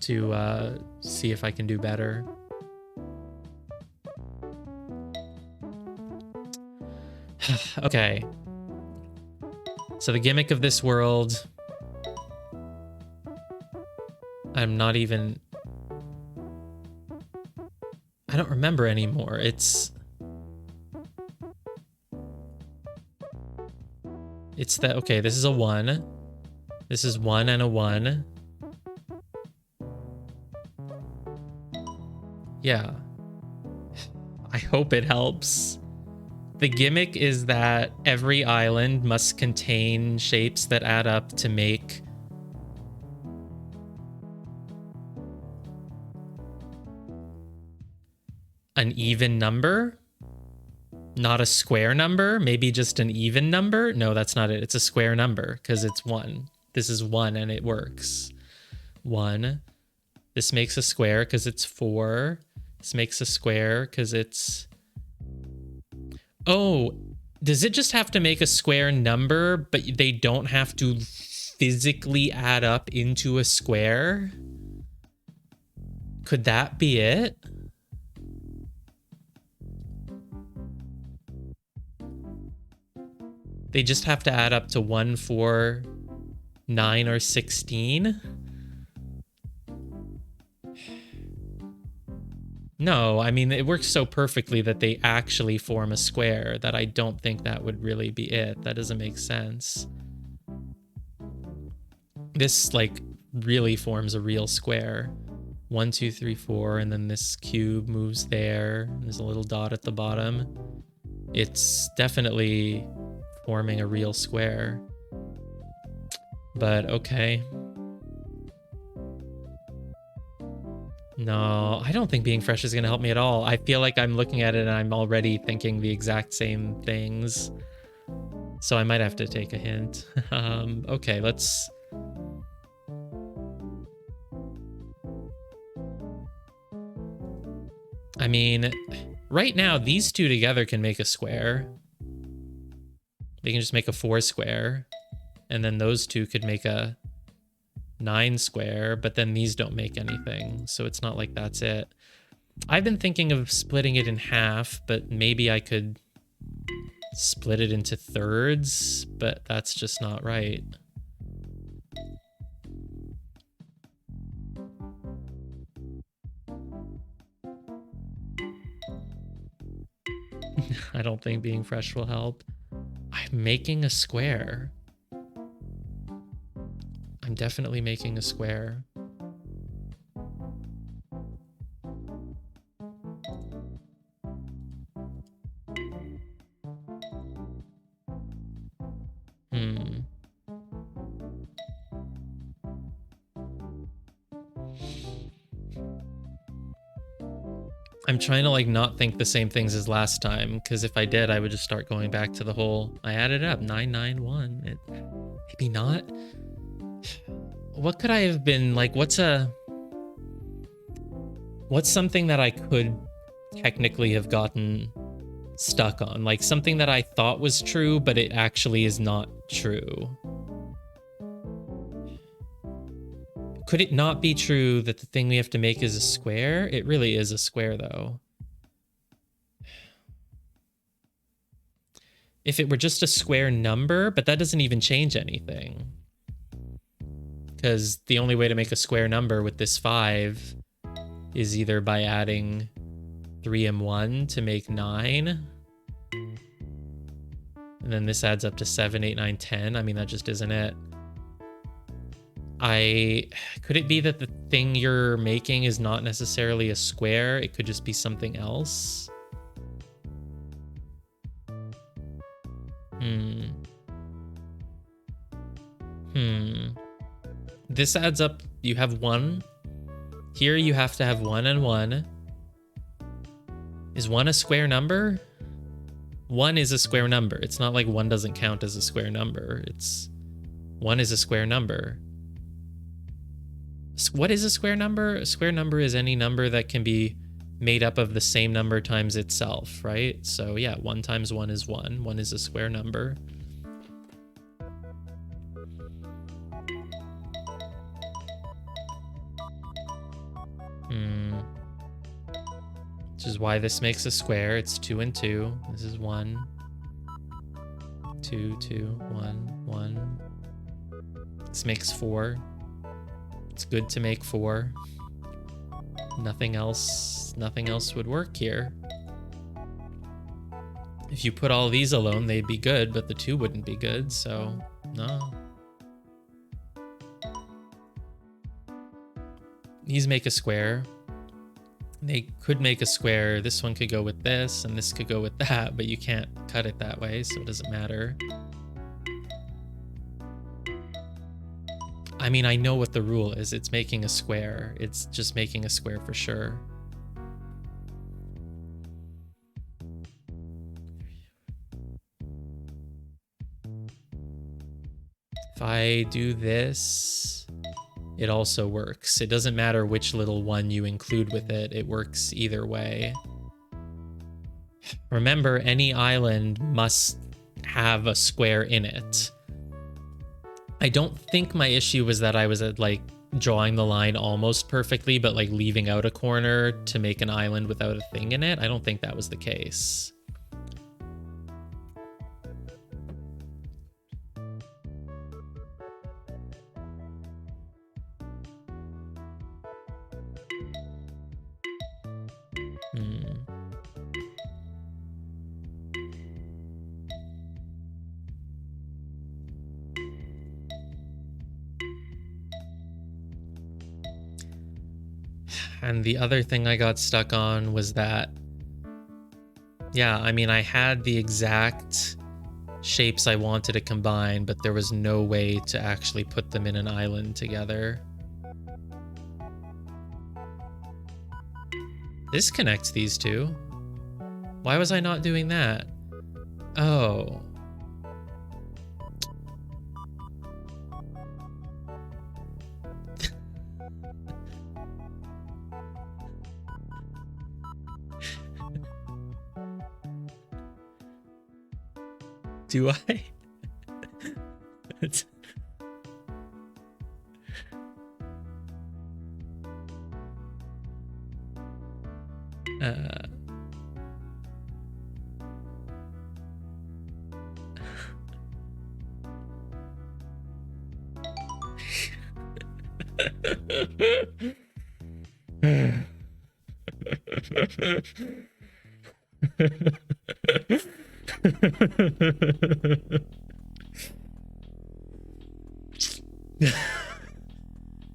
to see if I can do better. Okay. So the gimmick of this world... I'm not even... I don't remember anymore. It's that... Okay, this is a 1. This is 1 and a 1. Yeah. I hope it helps. The gimmick is that every island must contain shapes that add up to make an even number, not a square number, maybe just an even number. No, that's not it. It's a square number because it's 1. This is 1 and it works. 1. This makes a square because it's 4. This makes a square because it's... Oh, does it just have to make a square number, but they don't have to physically add up into a square? Could that be it? They just have to add up to 1, 4, 9, or 16? No, I mean, it works so perfectly that they actually form a square that I don't think that would really be it. That doesn't make sense. This, like, really forms a real square. 1, 2, 3, 4, and then this cube moves there. There's a little dot at the bottom. It's definitely forming a real square. But okay. No, I don't think being fresh is going to help me at all. I feel like I'm looking at it and I'm already thinking the exact same things. So I might have to take a hint. Okay, let's... I mean, right now, these two together can make a square. They can just make a 4 square. And then those two could make a 9 square, but then these don't make anything. So it's not like that's it. I've been thinking of splitting it in half, but maybe I could split it into thirds, but that's just not right. I don't think being fresh will help. I'm making a square. I'm definitely making a square. I'm trying to like not think the same things as last time, because if I did, I would just start going back to the whole, I added it up, 991. Maybe not. What could I have been like? What's something that I could technically have gotten stuck on? Like something that I thought was true, but it actually is not true. Could it not be true that the thing we have to make is a square? It really is a square, though. If it were just a square number, but that doesn't even change anything. Because the only way to make a square number with this 5 is either by adding 3 and 1 to make 9. And then this adds up to 7, 8, 9, 10. I mean, that just isn't it. Could it be that the thing you're making is not necessarily a square? It could just be something else. This adds up. You have 1. Here you have to have 1 and 1. Is 1 a square number? 1 is a square number. It's not like 1 doesn't count as a square number. 1 is a square number. What is a square number? A square number is any number that can be made up of the same number times itself, right? So yeah, 1 times 1 is 1. 1 is a square number. Which is why this makes a square. It's 2 and 2. This is 1, 2, 2, 1, 1. This makes 4. It's good to make 4. Nothing else would work here. If you put all these alone, they'd be good, but the 2 wouldn't be good, so no. These make a square. They could make a square. This one could go with this, and this could go with that, but you can't cut it that way, so it doesn't matter. I mean, I know what the rule is. It's making a square. It's just making a square for sure. If I do this, it also works. It doesn't matter which little one you include with it. It works either way. Remember, any island must have a square in it. I don't think my issue was that I was at like drawing the line almost perfectly, but like leaving out a corner to make an island without a thing in it. I don't think that was the case. And the other thing I got stuck on was that, yeah, I mean, I had the exact shapes I wanted to combine, but there was no way to actually put them in an island together. This connects these two. Why was I not doing that? Oh. Do I?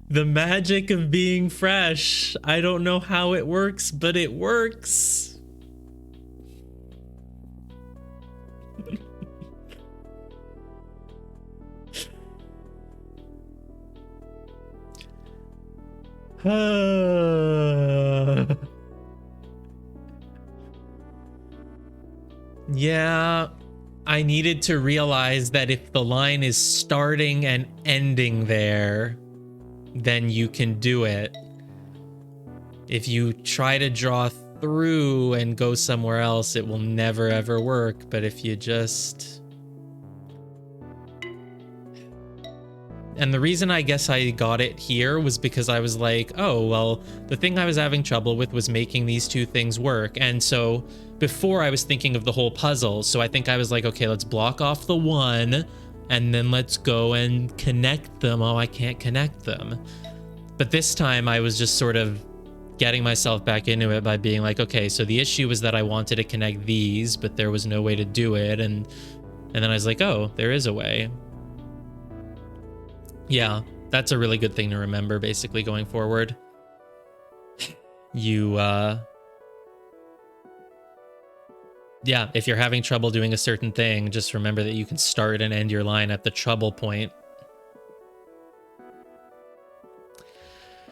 The magic of being fresh. I don't know how it works, but it works. Yeah, I needed to realize that if the line is starting and ending there, then you can do it. If you try to draw through and go somewhere else, it will never ever work. But if you just... And the reason I guess I got it here was because I was like, oh, well, the thing I was having trouble with was making these two things work. And so before I was thinking of the whole puzzle. So I think I was like, okay, let's block off the one and then let's go and connect them. Oh, I can't connect them. But this time I was just sort of getting myself back into it by being like, okay, so the issue was that I wanted to connect these, but there was no way to do it. And then I was like, oh, there is a way. Yeah, that's a really good thing to remember, basically, going forward. Yeah, if you're having trouble doing a certain thing, just remember that you can start and end your line at the trouble point.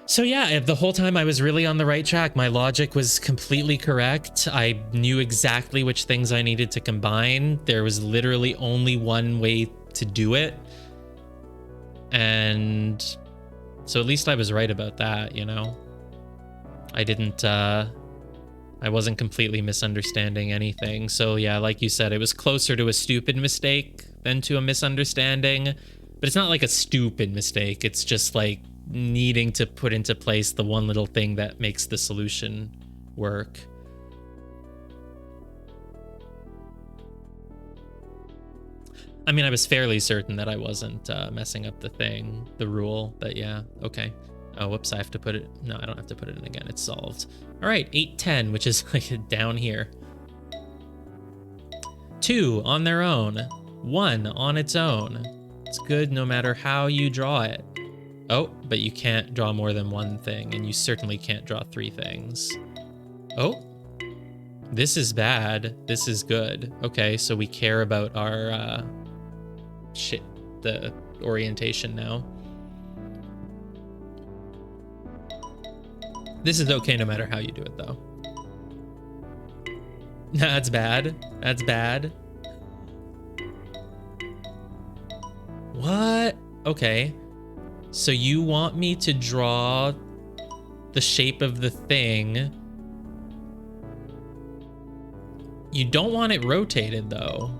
So yeah, the whole time I was really on the right track. My logic was completely correct. I knew exactly which things I needed to combine. There was literally only one way to do it. And so at least I was right about that, you know? I wasn't completely misunderstanding anything. So yeah, like you said, it was closer to a stupid mistake than to a misunderstanding. But it's not like a stupid mistake. It's just like needing to put into place the one little thing that makes the solution work. I mean, I was fairly certain that I wasn't messing up the rule, but yeah, okay. Oh, whoops, I have to put it, no, I don't have to put it in again, it's solved. All right, 8, 10, which is like down here. 2 on their own, 1 on its own. It's good no matter how you draw it. Oh, but you can't draw more than one thing, and you certainly can't draw 3 things. Oh, this is bad, this is good. Okay, so we care about our, the orientation now. This is okay no matter how you do it, though. That's bad. That's bad. What? Okay. So you want me to draw the shape of the thing. You don't want it rotated, though.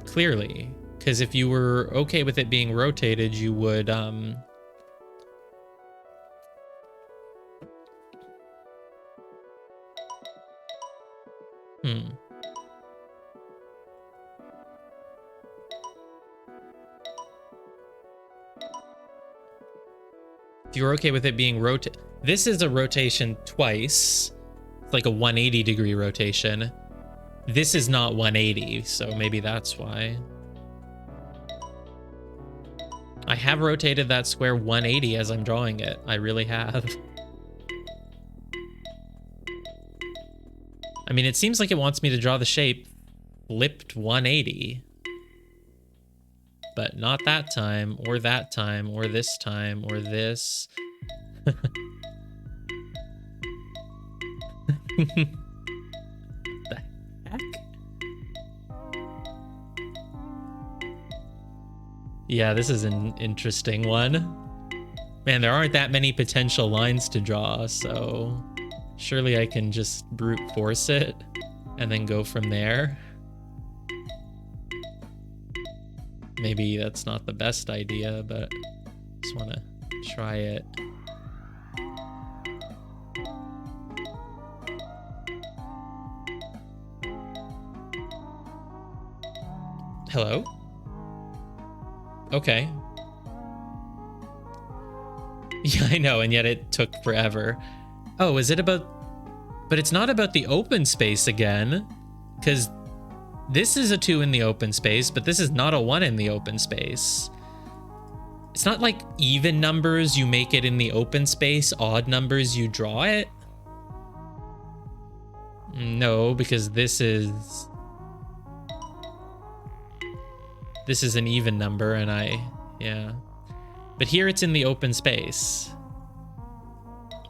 Clearly. Because if you were okay with it being rotated, you would, If you're okay with it being rotated, this is a rotation twice. It's like a 180 degree rotation. This is not 180, so maybe that's why. I have rotated that square 180 as I'm drawing it. I really have. I mean, it seems like it wants me to draw the shape flipped 180. But not that time, or that time, or this time, or this. The heck? Yeah, this is an interesting one. Man, there aren't that many potential lines to draw, so surely I can just brute force it and then go from there. Maybe that's not the best idea, but just want to try it. Hello? Okay. Yeah, I know, and yet it took forever. Oh, is it about... But it's not about the open space again, because this is a 2 in the open space, but this is not a 1 in the open space. It's not like even numbers, you make it in the open space, odd numbers, you draw it. No, because this is an even number, and yeah. But here it's in the open space.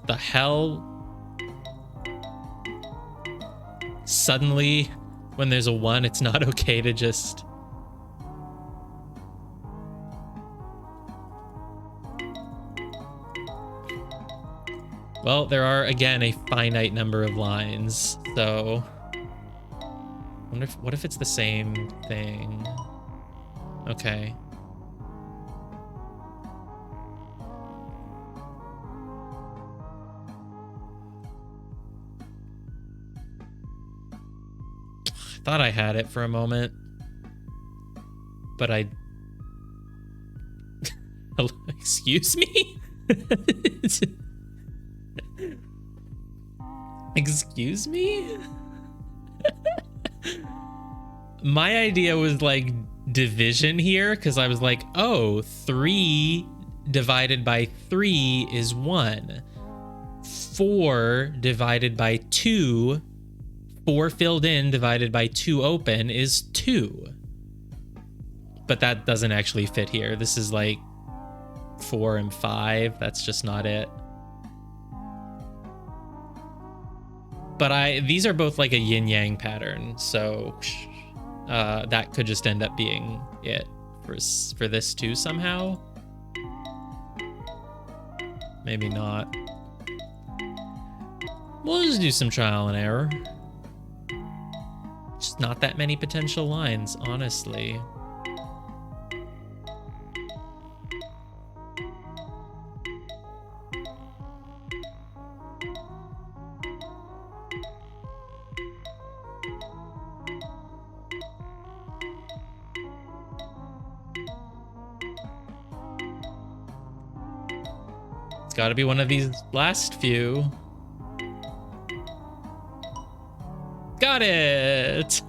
The hell? Suddenly, when there's a 1, it's not okay to just... Well, there are, again, a finite number of lines, so... What if it's the same thing? Okay. I thought I had it for a moment, but I... Excuse me? Excuse me? My idea was like division here, because I was like, oh, 3 divided by 3 is 1. 4 divided by 2, 4 filled in divided by 2 open is 2. But that doesn't actually fit here. This is like 4 and 5. That's just not it. But these are both like a yin-yang pattern, so that could just end up being it for this too somehow. Maybe not. We'll just do some trial and error. Just not that many potential lines, honestly. It's got to be one of these last few. Got it!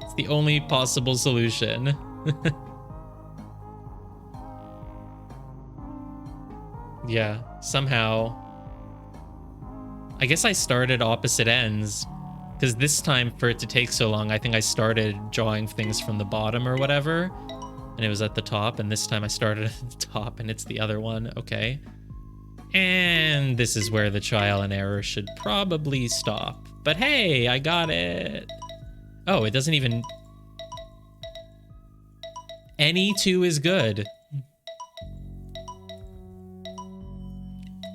It's the only possible solution. Yeah, somehow. I guess I started opposite ends, because this time for it to take so long, I think I started drawing things from the bottom or whatever, and it was at the top, and this time I started at the top and it's the other one. Okay. And this is where the trial and error should probably stop. But hey, I got it. Oh, it doesn't even... Any two is good.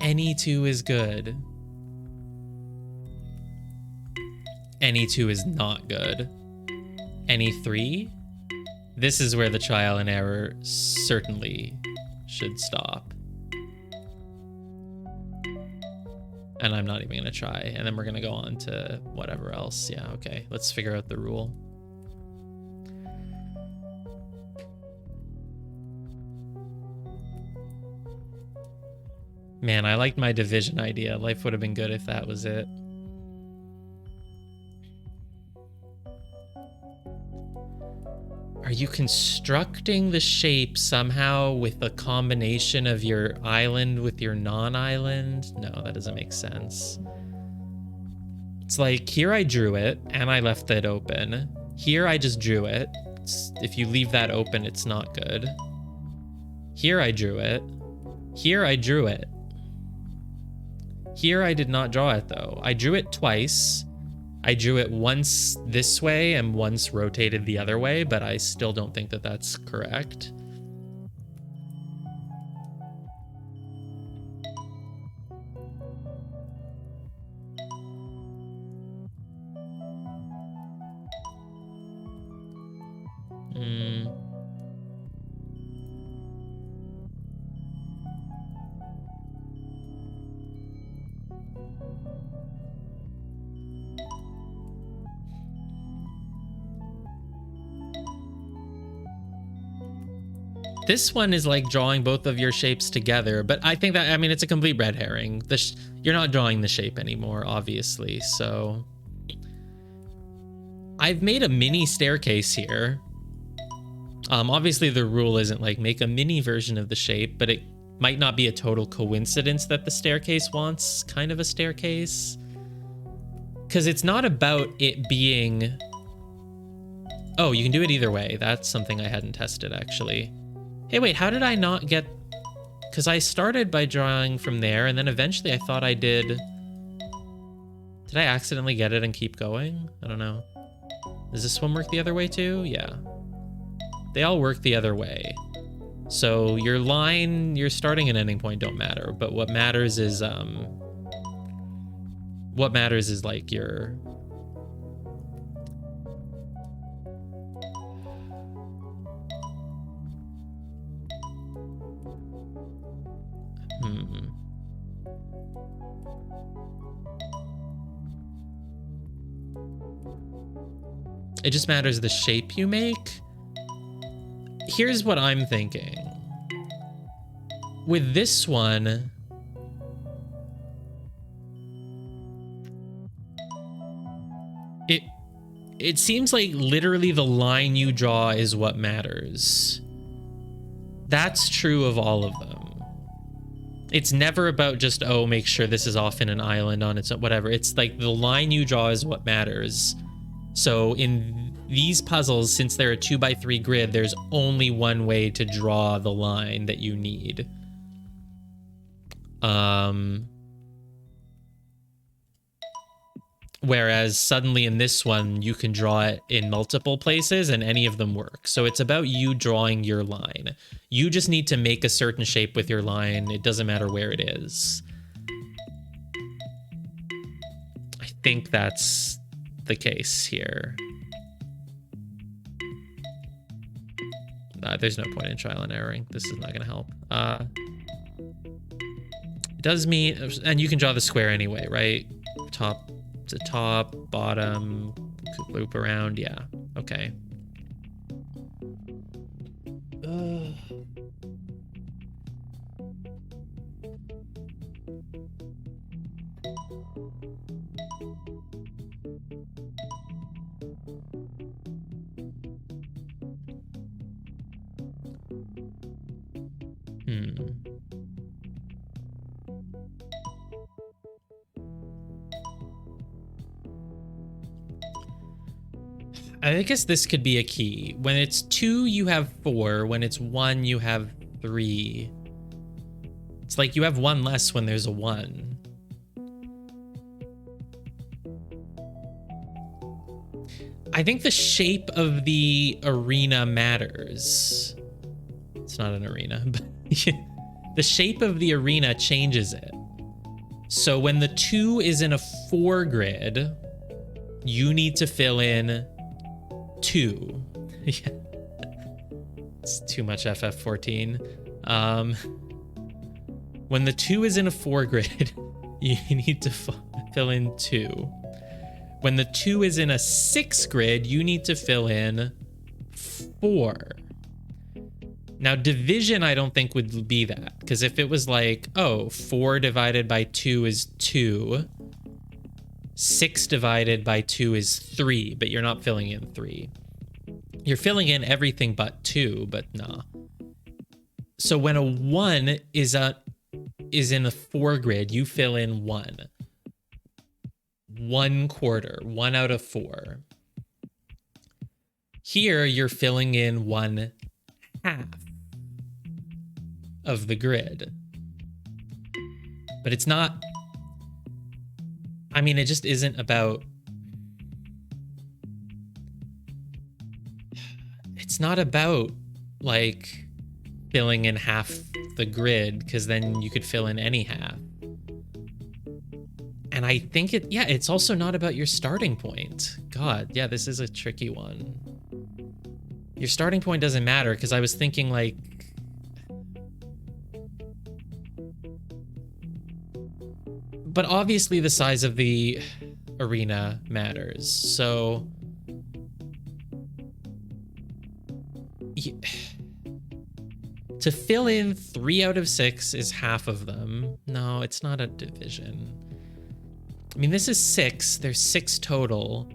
Any two is good. Any two is not good. Any three? This is where the trial and error certainly should stop. And I'm not even gonna try. And then we're gonna go on to whatever else. Yeah, okay. Let's figure out the rule. Man, I liked my division idea. Life would have been good if that was it. Are you constructing the shape somehow with a combination of your island with your non-island? No, that doesn't make sense. It's like, here I drew it, and I left it open. Here I just drew it. If you leave that open, it's not good. Here I drew it. Here I drew it. Here I did not draw it, though. I drew it twice. I drew it once this way and once rotated the other way, but I still don't think that that's correct. This one is like drawing both of your shapes together, but I think that, I mean, it's a complete red herring. You're not drawing the shape anymore, obviously, so... I've made a mini staircase here. Obviously the rule isn't like make a mini version of the shape, but it might not be a total coincidence that the staircase wants kind of a staircase. Because it's not about it being... Oh, you can do it either way. That's something I hadn't tested, actually. Hey, wait, how did I not get... Because I started by drawing from there, and then eventually I thought I did... Did I accidentally get it and keep going? I don't know. Does this one work the other way too? Yeah. They all work the other way. So your line, your starting and ending point don't matter, but what matters is like your... It just matters the shape you make. Here's what I'm thinking. With this one, it seems like literally the line you draw is what matters. That's true of all of them. It's never about just, oh, make sure this is off in an island on its own, whatever. It's like the line you draw is what matters. So in these puzzles, since they're a 2x3 grid, there's only one way to draw the line that you need. Whereas suddenly in this one, you can draw it in multiple places and any of them work. So it's about you drawing your line. You just need to make a certain shape with your line. It doesn't matter where it is. I think that's the case here. There's no point in trial and erroring. This is not going to help. It does mean, and you can draw the square anyway, right? Top to top, bottom, loop around. Yeah. Okay. I guess this could be a key. When it's 2, you have 4. When it's 1, you have 3. It's like you have 1 less when there's a 1. I think the shape of the arena matters. It's not an arena, but the shape of the arena changes it. So when the 2 is in a 4 grid, you need to fill in 2. Yeah. It's too much FF14. When the 2 is in a 4 grid, you need to fill in 2. When the 2 is in a 6 grid, you need to fill in 4. Now, division, I don't think would be that, because if it was like, oh, 4 divided by 2 is 2, 6 divided by 2 is 3, but you're not filling in 3. You're filling in everything but 2, but nah. So when a 1 is in a 4 grid, you fill in 1. 1/4, 1 out of 4. Here, you're filling in 1/2 of the grid. But it's not, I mean, it just isn't about, it's not about like filling in half the grid, because then you could fill in any half. And I think it's also not about your starting point. God, yeah, this is a tricky one. Your starting point doesn't matter, because I was thinking like, but obviously the size of the arena matters. So to fill in 3 out of 6 is half of them. No, it's not a division. I mean, this is 6. There's 6 total.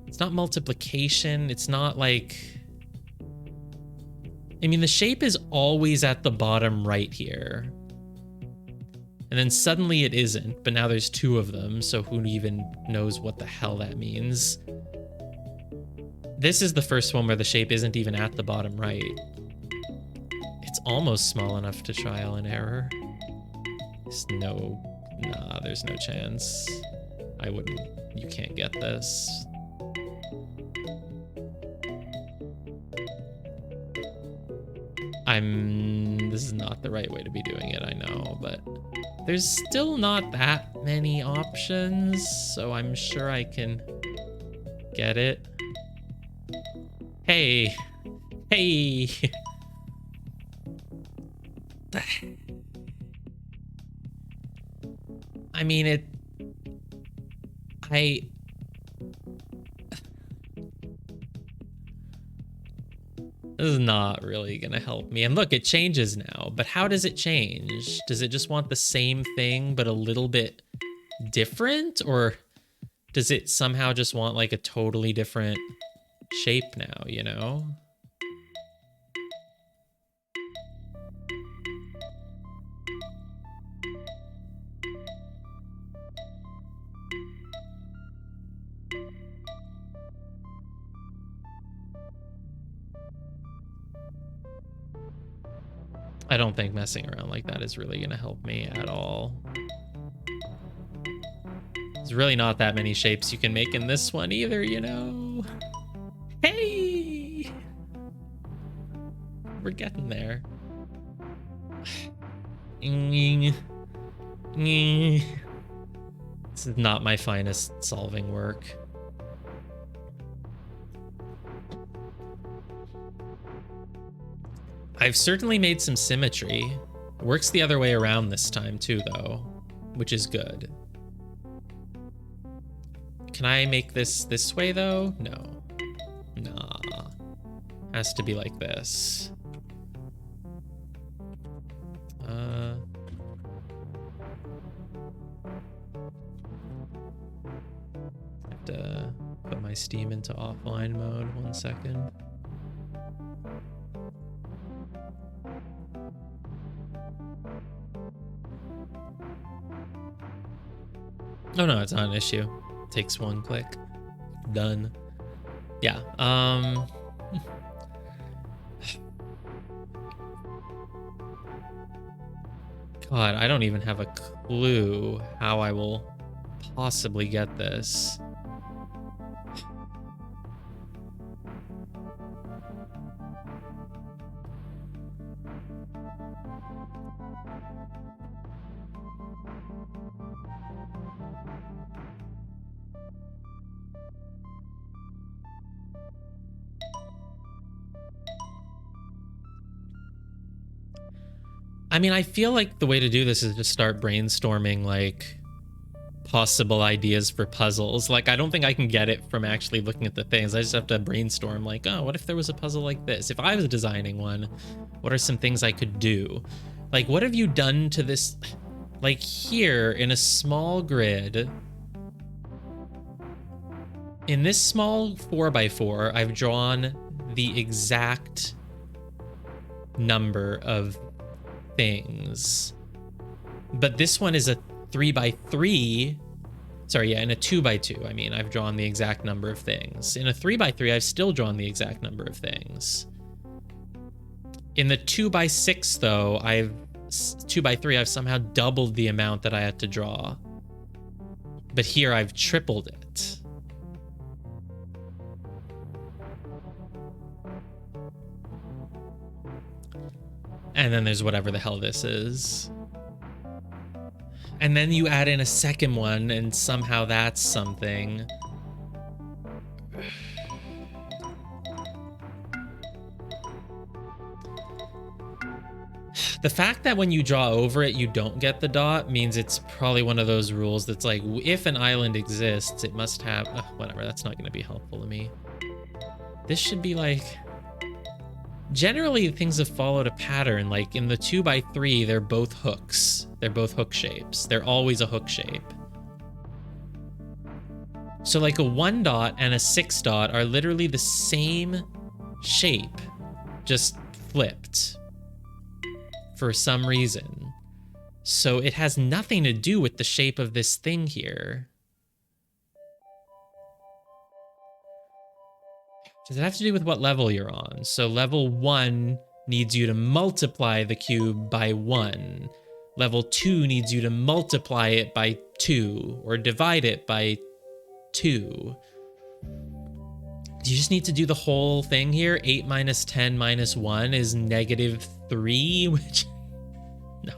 It's not multiplication. It's not like, I mean, the shape is always at the bottom right here. And then suddenly it isn't, but now there's 2 of them, so who even knows what the hell that means? This is the first one where the shape isn't even at the bottom right. It's almost small enough to trial and error. There's no chance. I wouldn't, you can't get this. This is not the right way to be doing it, I know, but there's still not that many options, so I'm sure I can get it. Hey. I mean, this is not really gonna help me. And look, it changes now, but how does it change? Does it just want the same thing, but a little bit different? Or does it somehow just want like a totally different shape now, you know? I don't think messing around like that is really going to help me at all. There's really not that many shapes you can make in this one either, you know? Hey! We're getting there. This is not my finest solving work. I've certainly made some symmetry. Works the other way around this time too, though, which is good. Can I make this way, though? No. Nah. Has to be like this. Have to put my Steam into offline mode. 1 second. Oh no, it's not an issue. Takes one click. Done. Yeah. God, I don't even have a clue how I will possibly get this. I mean, I feel like the way to do this is just start brainstorming, like, possible ideas for puzzles. Like, I don't think I can get it from actually looking at the things. I just have to brainstorm, like, oh, what if there was a puzzle like this? If I was designing one, what are some things I could do? Like, what have you done to this? Like, here, in a small grid, in this small 4x4, I've drawn the exact number of things, but this one is a 3x3. Sorry, yeah, in a 2x2, I mean, I've drawn the exact number of things. In a 3x3, I've still drawn the exact number of things. In the 2x6, though, 2x3, I've somehow doubled the amount that I had to draw. But here, I've tripled it. And then there's whatever the hell this is. And then you add in a second one, and somehow that's something. The fact that when you draw over it, you don't get the dot means it's probably one of those rules that's like, if an island exists, it must have... whatever, that's not going to be helpful to me. This should be like... Generally, things have followed a pattern. Like in the 2x3, they're both hooks. They're both hook shapes. They're always a hook shape. So like a 1 dot and a 6 dot are literally the same shape, just flipped for some reason. So it has nothing to do with the shape of this thing here. Does it have to do with what level you're on? So level 1 needs you to multiply the cube by 1. Level 2 needs you to multiply it by 2 or divide it by 2. Do you just need to do the whole thing here? 8 minus 10 minus 1 is -3, which... No.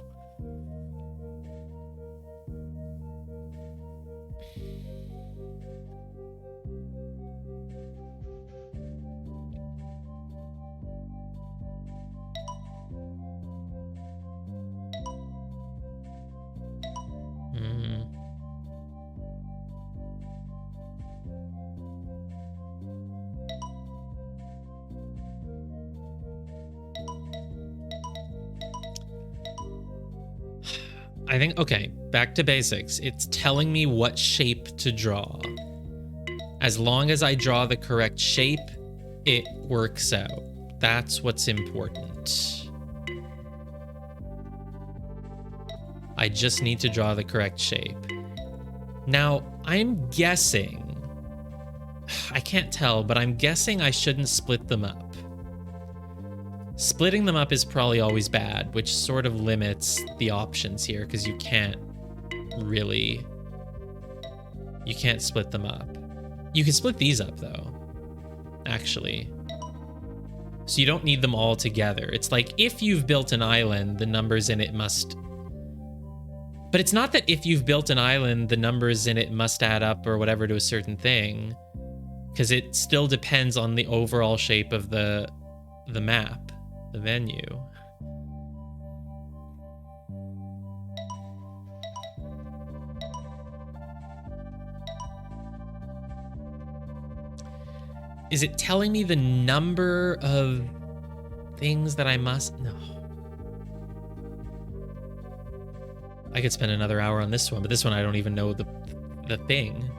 I think, okay, back to basics. It's telling me what shape to draw. As long as I draw the correct shape, it works out. That's what's important. I just need to draw the correct shape. Now, I'm guessing, I can't tell, but I'm guessing I shouldn't split them up. Splitting them up is probably always bad, which sort of limits the options here because you can't really... You can't split them up. You can split these up, though, actually. So you don't need them all together. It's like if you've built an island, the numbers in it must... But it's not that if you've built an island, the numbers in it must add up or whatever to a certain thing, because it still depends on the overall shape of the map. The venue. Is it telling me the number of things that I must... No. I could spend another hour on this one, but this one I don't even know the thing.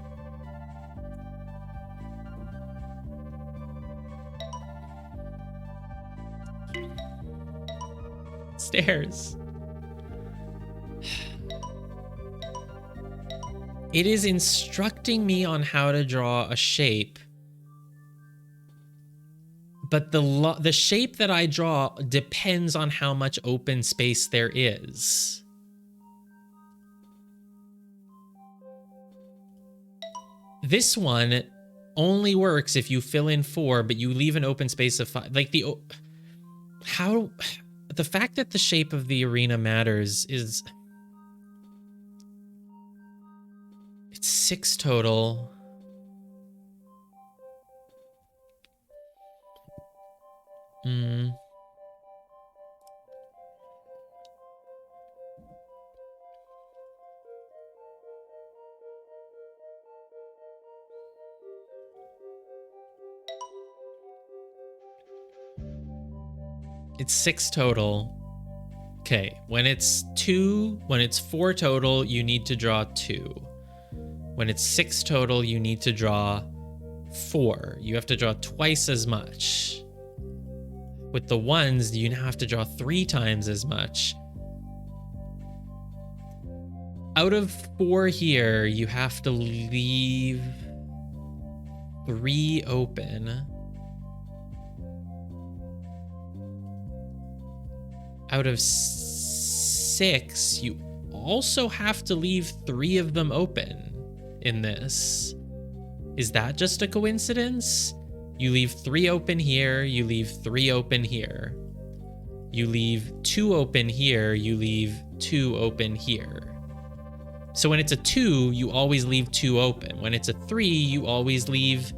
Stairs. It is instructing me on how to draw a shape. But the shape that I draw depends on how much open space there is. This one only works if you fill in 4, but you leave an open space of 5. Like the fact that the shape of the arena matters is... It's 6 total. It's 6 total. Okay, when it's 4 total, you need to draw 2. When it's 6 total, you need to draw 4. You have to draw twice as much. With the 1s, you now have to draw 3 times as much. Out of 4 here, you have to leave 3 open. Out of 6, you also have to leave 3 of them open in this. Is that just a coincidence? You leave 3 open here, you leave 3 open here. You leave 2 open here, you leave 2 open here. So when it's a 2, you always leave 2 open. When it's a 3, you always leave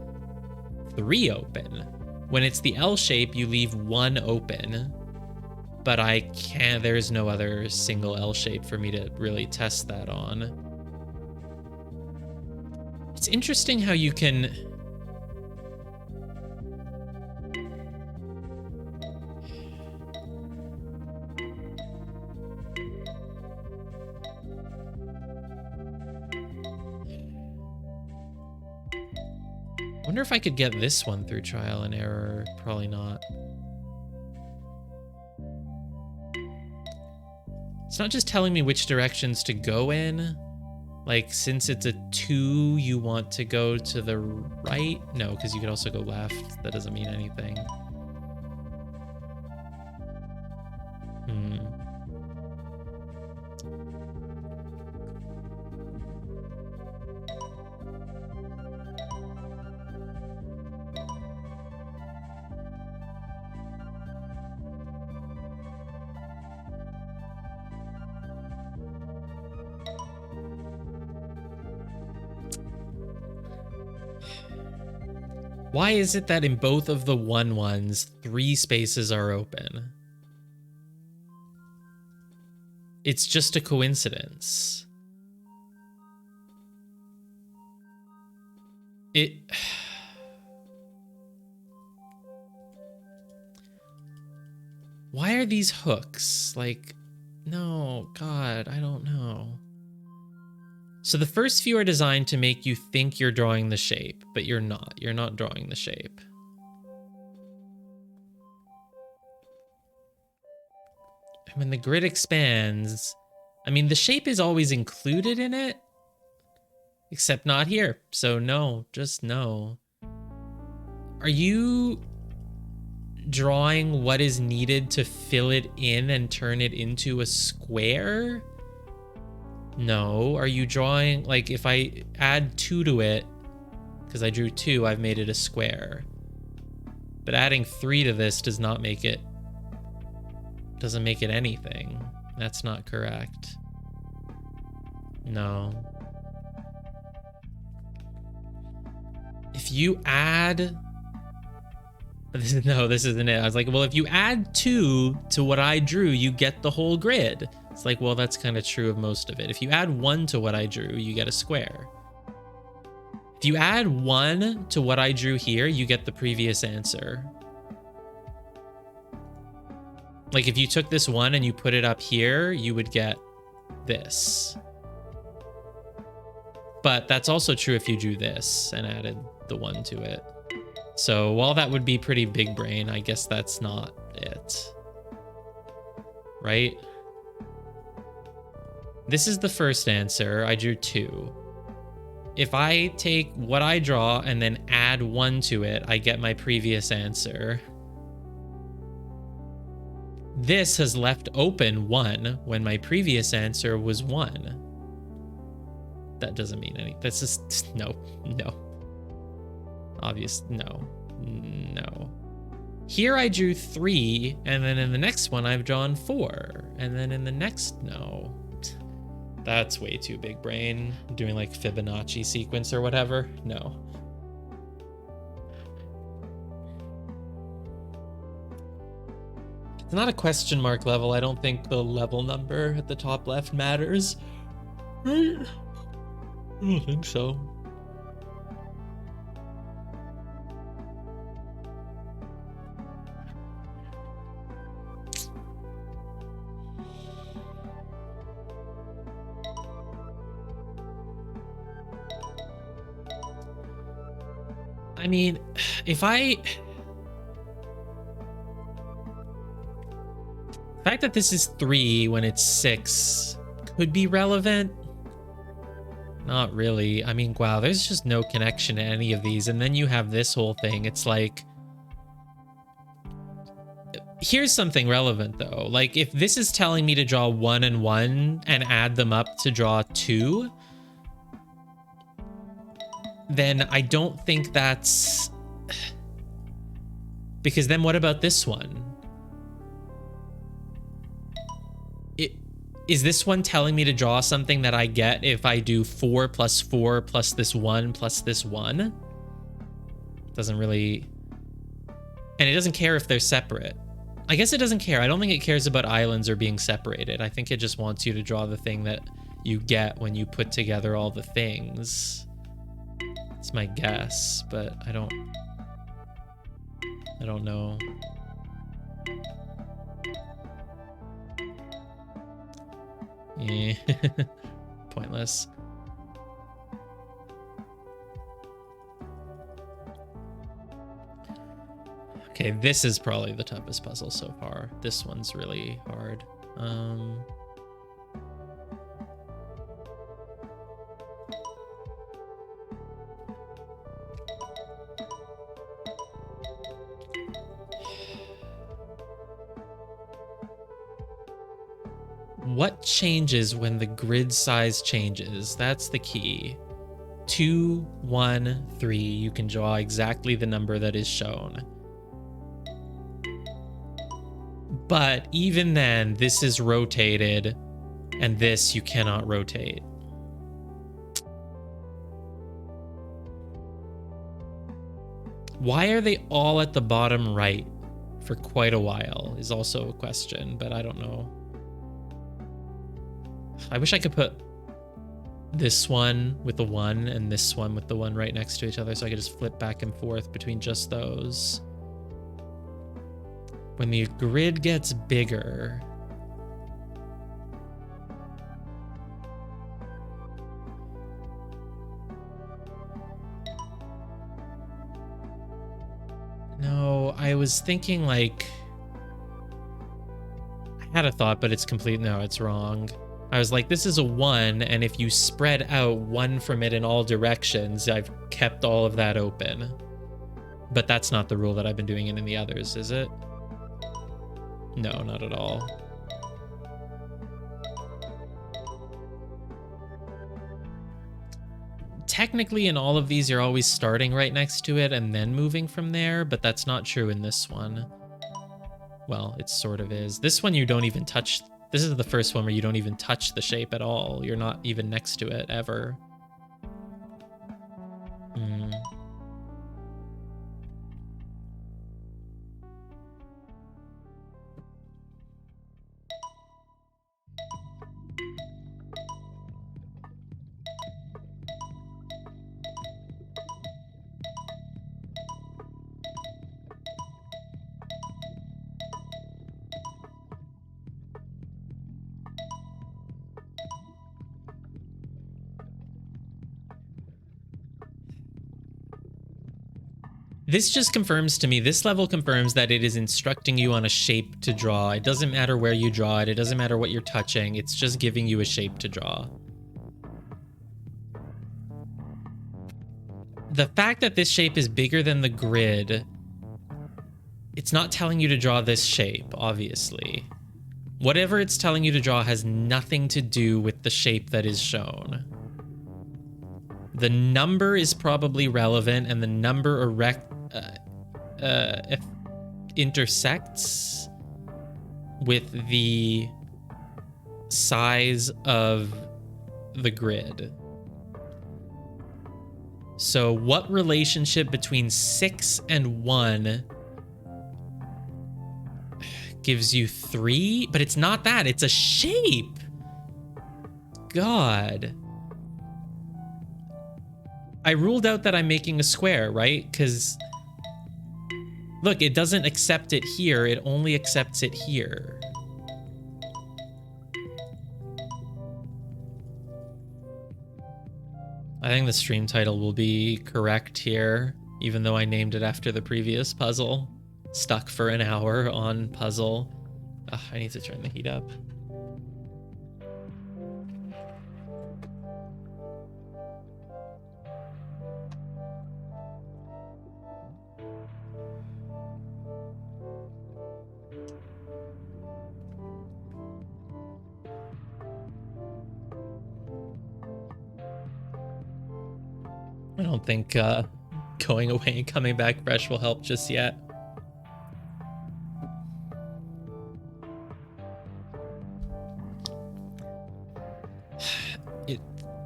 3 open. When it's the L shape, you leave 1 open. But I can't, there's no other single L shape for me to really test that on. It's interesting how you can... Wonder if I could get this one through trial and error. Probably not. It's not just telling me which directions to go in. Like, since it's a 2, you want to go to the right? No, because you could also go left. That doesn't mean anything. Why is it that in both of the 1-1s, 3 spaces are open? It's just a coincidence. Why are these hooks? Like, no, God, I don't know. So the first few are designed to make you think you're drawing the shape, but you're not. You're not drawing the shape. And when the grid expands, I mean, the shape is always included in it, except not here. So no, just no. Are you drawing what is needed to fill it in and turn it into a square? No. Are you drawing, like, if I add 2 to it, because I drew 2, I've made it a square. But adding 3 to this does not make it, doesn't make it anything. That's not correct. No. If you add... No, this isn't it. I was like, well, if you add 2 to what I drew, you get the whole grid. It's like, well, that's kind of true of most of it. If you add 1 to what I drew, you get a square. If you add 1 to what I drew here, you get the previous answer. Like, if you took this 1 and you put it up here, you would get this. But that's also true if you drew this and added the 1 to it. So while that would be pretty big brain, I guess that's not it. Right? This is the first answer. I drew 2. If I take what I draw and then add 1 to it, I get my previous answer. This has left open 1 when my previous answer was 1. That doesn't mean anything. That's just, no. Obvious, no. Here I drew 3, and then in the next one I've drawn 4. And then in the next, no. That's way too big brain. Doing like Fibonacci sequence or whatever. No. It's not a question mark level. I don't think the level number at the top left matters. Right? I don't think so. I mean, if the fact that this is 3 when it's 6 could be relevant. Not really. I mean, wow, there's just no connection to any of these. And then you have this whole thing. It's like, here's something relevant though. Like if this is telling me to draw 1 and 1 and add them up to draw 2, then I don't think that's... Because then what about this one? Is this one telling me to draw something that I get if I do 4 plus 4 plus this 1 plus this 1? Doesn't really... And it doesn't care if they're separate. I guess it doesn't care. I don't think it cares about islands or being separated. I think it just wants you to draw the thing that you get when you put together all the things. It's my guess, but I don't know. Yeah. Pointless. Okay, this is probably the toughest puzzle so far. This one's really hard. What changes when the grid size changes? That's the key. 2, 1, 3. You can draw exactly the number that is shown. But even then, this is rotated, and this you cannot rotate. Why are they all at the bottom right for quite a while is also a question, but I don't know. I wish I could put this one with the 1 and this one with the 1 right next to each other so I could just flip back and forth between just those. When the grid gets bigger, no, I was thinking like, I had a thought, but it's complete. No, it's wrong. I was like, this is a 1, and if you spread out 1 from it in all directions, I've kept all of that open. But that's not the rule that I've been doing it in the others, is it? No, not at all. Technically, in all of these, you're always starting right next to it and then moving from there, but that's not true in this one. Well, it sort of is. This one, you don't even touch... This is the first one where you don't even touch the shape at all. You're not even next to it, ever. This just confirms to me, this level confirms that it is instructing you on a shape to draw. It doesn't matter where you draw it. It doesn't matter what you're touching. It's just giving you a shape to draw. the fact that this shape is bigger than the grid, it's not telling you to draw this shape, obviously. Whatever it's telling you to draw has nothing to do with the shape that is shown. The number is probably relevant, and the number intersects with the size of the grid. So what relationship between 6 and 1 gives you 3? But it's not that, it's a shape. God. I ruled out that I'm making a square, right? Because look, it doesn't accept it here, it only accepts it here. I think the stream title will be correct here, even though I named it after the previous puzzle. Stuck for an hour on puzzle. Ugh, I need to turn the heat up. I don't think going away and coming back fresh will help just yet.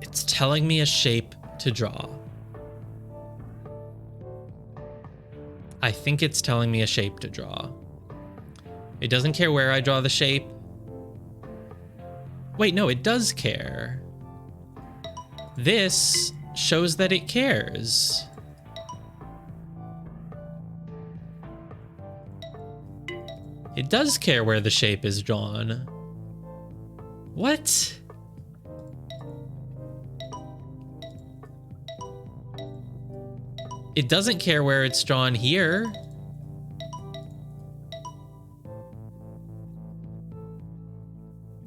It's telling me a shape to draw. I think it's telling me a shape to draw. It doesn't care where I draw the shape. Wait, no, it does care. This shows that it cares. It does care where the shape is drawn. What? It doesn't care where it's drawn here.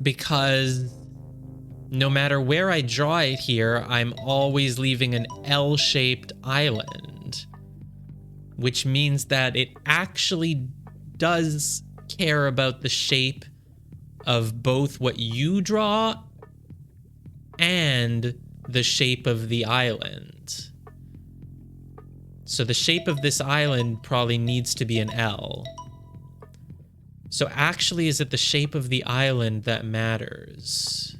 Because no matter where I draw it here, I'm always leaving an L-shaped island. Which means that it actually does care about the shape of both what you draw and the shape of the island. So the shape of this island probably needs to be an L. So actually, is it the shape of the island that matters?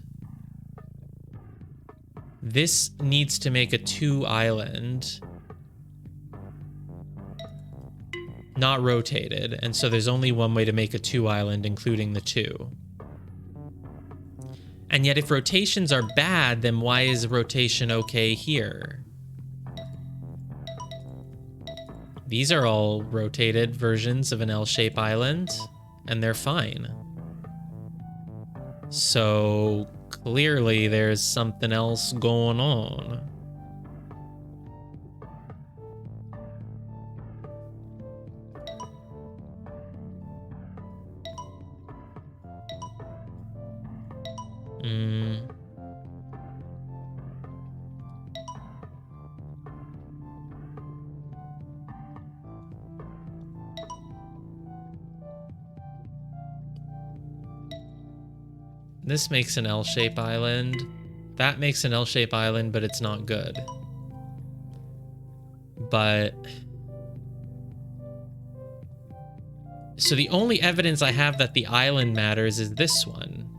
This needs to make a 2 island. Not rotated, and so there's only one way to make a 2 island, including the 2. And yet if rotations are bad, then why is rotation okay here? These are all rotated versions of an L-shaped island, and they're fine. So clearly there's something else going on. This makes an L-shaped island. That makes an L-shaped island, but it's not good. But so the only evidence I have that the island matters is this one.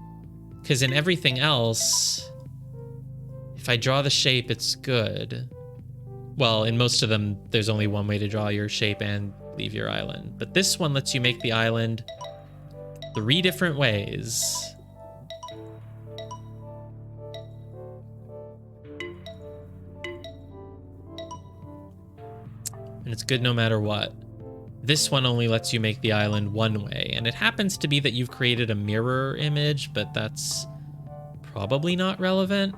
Because in everything else, if I draw the shape, it's good. Well, in most of them, there's only one way to draw your shape and leave your island. But this one lets you make the island 3 different ways. And it's good no matter what. This one only lets you make the island 1 way, and it happens to be that you've created a mirror image, but that's probably not relevant.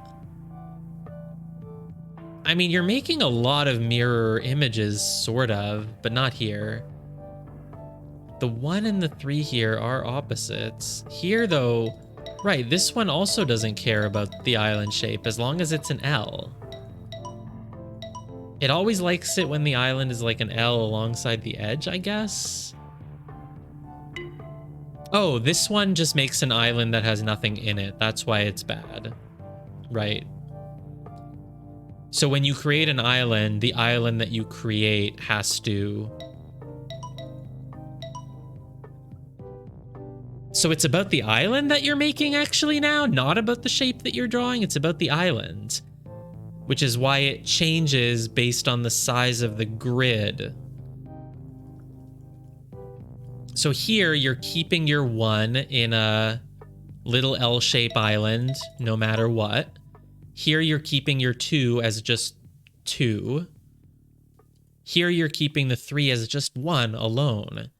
I mean, you're making a lot of mirror images, sort of, but not here. The 1 and the 3 here are opposites. Here, though, right, this one also doesn't care about the island shape as long as it's an L. It always likes it when the island is like an L alongside the edge, I guess. Oh, this one just makes an island that has nothing in it. That's why it's bad. Right. So when you create an island, the island that you create has to... So it's about the island that you're making actually now, not about the shape that you're drawing. It's about the island, which is why it changes based on the size of the grid. So here you're keeping your 1 in a little L-shape island, no matter what. Here you're keeping your 2 as just 2. Here you're keeping the 3 as just 1 alone.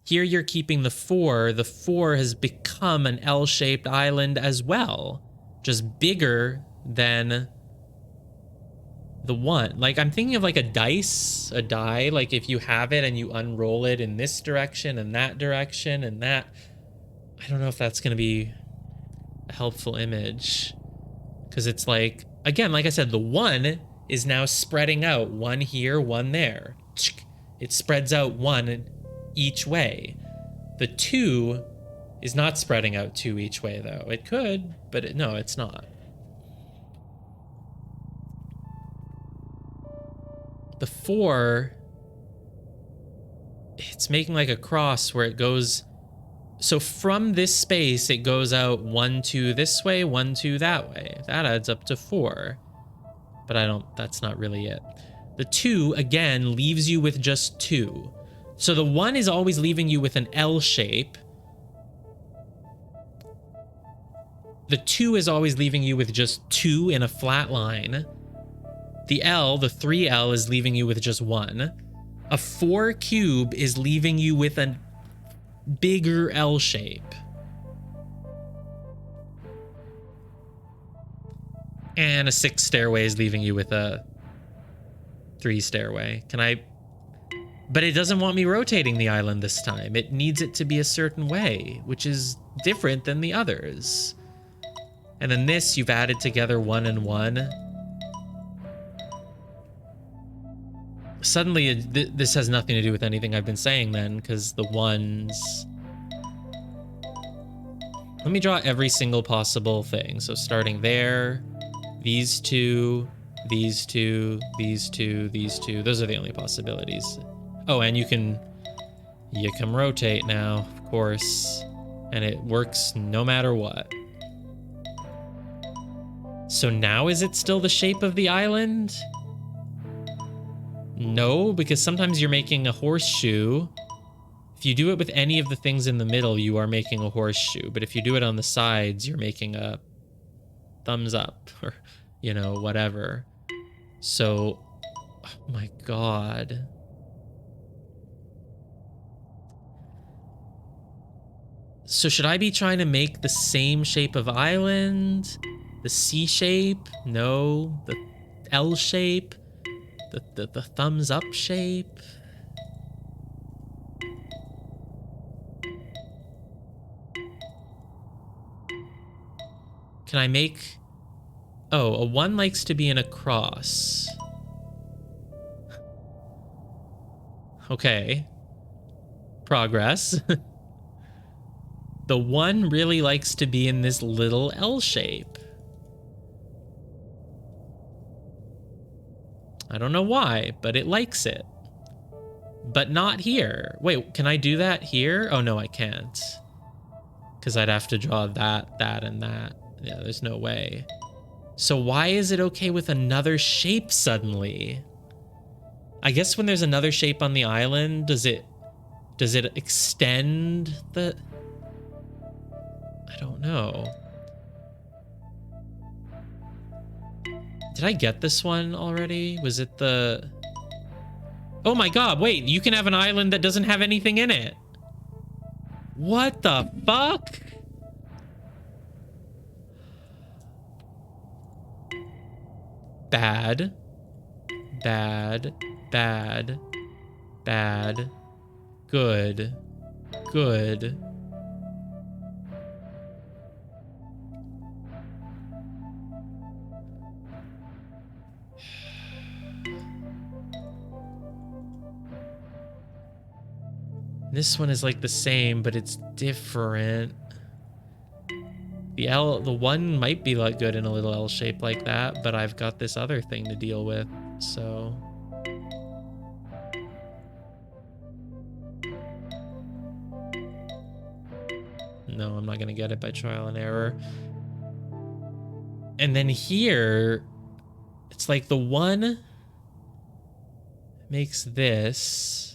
Here you're keeping the 4. The 4 has become an L-shaped island as well, just bigger than the 1. Like, I'm thinking of like a die, like if you have it and you unroll it in this direction and that direction and that. I don't know if that's going to be a helpful image, because it's like, again, like I said, the 1 is now spreading out, 1 here, 1 there. It spreads out 1 each way. The 2 is not spreading out 2 each way, though. It could, but no, it's not. The 4, it's making like a cross where it goes. So from this space, it goes out 1, 2 this way, 1, 2 that way. That adds up to 4. But that's not really it. The 2, again, leaves you with just 2. So the 1 is always leaving you with an L shape. The 2 is always leaving you with just 2 in a flat line. The 3L is leaving you with just 1. A 4 cube is leaving you with a bigger L shape. And a 6 stairway is leaving you with a 3 stairway. But it doesn't want me rotating the island this time. It needs it to be a certain way, which is different than the others. And then this, you've added together 1 and 1. Suddenly, this has nothing to do with anything I've been saying then, because the 1s... Let me draw every single possible thing. So starting there, these 2, these 2, these 2, these 2. Those are the only possibilities. Oh, and you can rotate now, of course, and it works no matter what. So now is it still the shape of the island? No, because sometimes you're making a horseshoe. If you do it with any of the things in the middle, you are making a horseshoe. But if you do it on the sides, you're making a thumbs up or, you know, whatever. So, oh my God. So should I be trying to make the same shape of island? The C shape? No. The L shape? The thumbs up shape? Can I make... Oh, a 1 likes to be in a cross. Okay. Progress. The 1 really likes to be in this little L shape. I don't know why, but it likes it. But not here. Wait, can I do that here? Oh, no, I can't. Because I'd have to draw that, that, and that. Yeah, there's no way. So why is it okay with another shape suddenly? I guess when there's another shape on the island, does it extend the... I don't know. Did I get this one already? Was it the... Oh my God, wait, you can have an island that doesn't have anything in it. What the fuck? Bad. Bad. Bad. Bad. Good. Good. This one is like the same, but it's different. The one might be like good in a little L shape like that, but I've got this other thing to deal with, so. No, I'm not gonna get it by trial and error. And then here, it's like the one makes this.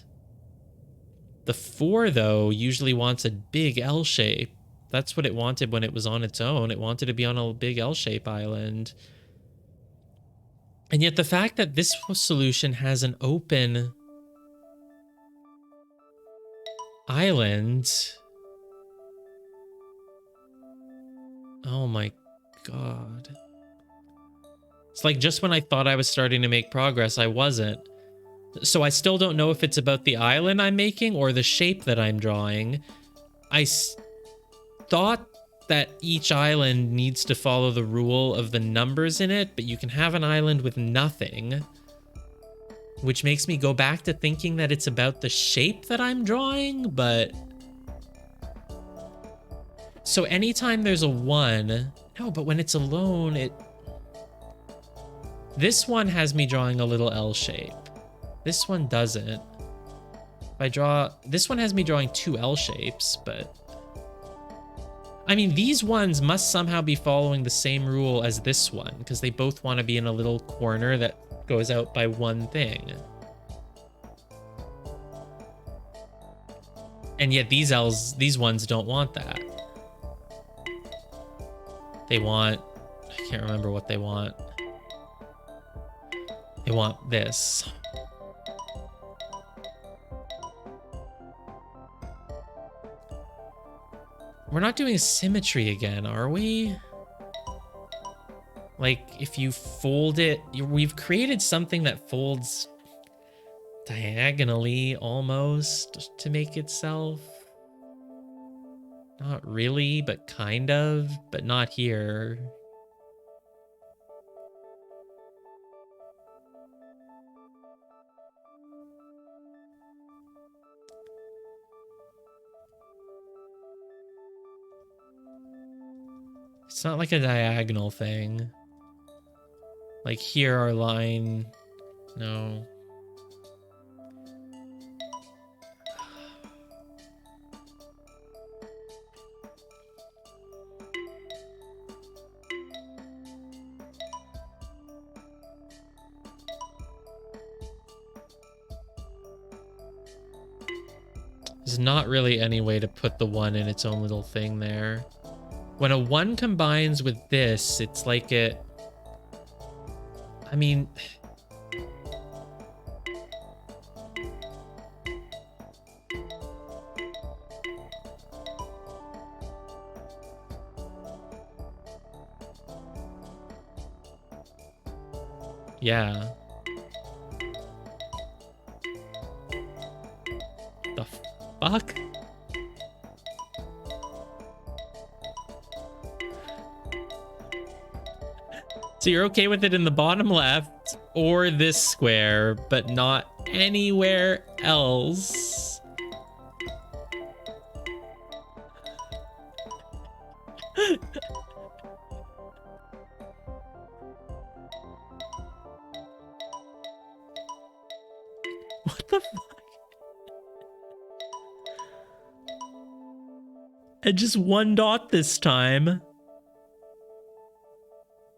The 4, though, usually wants a big L shape. That's what it wanted when it was on its own. It wanted to be on a big L-shape island. And yet the fact that this solution has an open island. Oh my god. It's like just when I thought I was starting to make progress, I wasn't. So I still don't know if it's about the island I'm making or the shape that I'm drawing. I thought that each island needs to follow the rule of the numbers in it, but you can have an island with nothing, which makes me go back to thinking that it's about the shape that I'm drawing, but... So anytime there's a 1... No, but when it's alone, it... This one has me drawing a little L shape. This one doesn't. If I draw... This one has me drawing 2 L shapes, but... I mean, these ones must somehow be following the same rule as this one, because they both want to be in a little corner that goes out by 1 thing. And yet these ones don't want that. They want... I can't remember what they want. They want this. We're not doing symmetry again, are we? Like, if you fold it... We've created something that folds diagonally, almost, to make itself. Not really, but kind of. But not here. It's not like a diagonal thing. Like here, our line... No. There's not really any way to put the 1 in its own little thing there. When a 1 combines with this, it's like it... I mean... Yeah. The fuck? So you're okay with it in the bottom left or this square, but not anywhere else. What the fuck? And just 1 dot this time.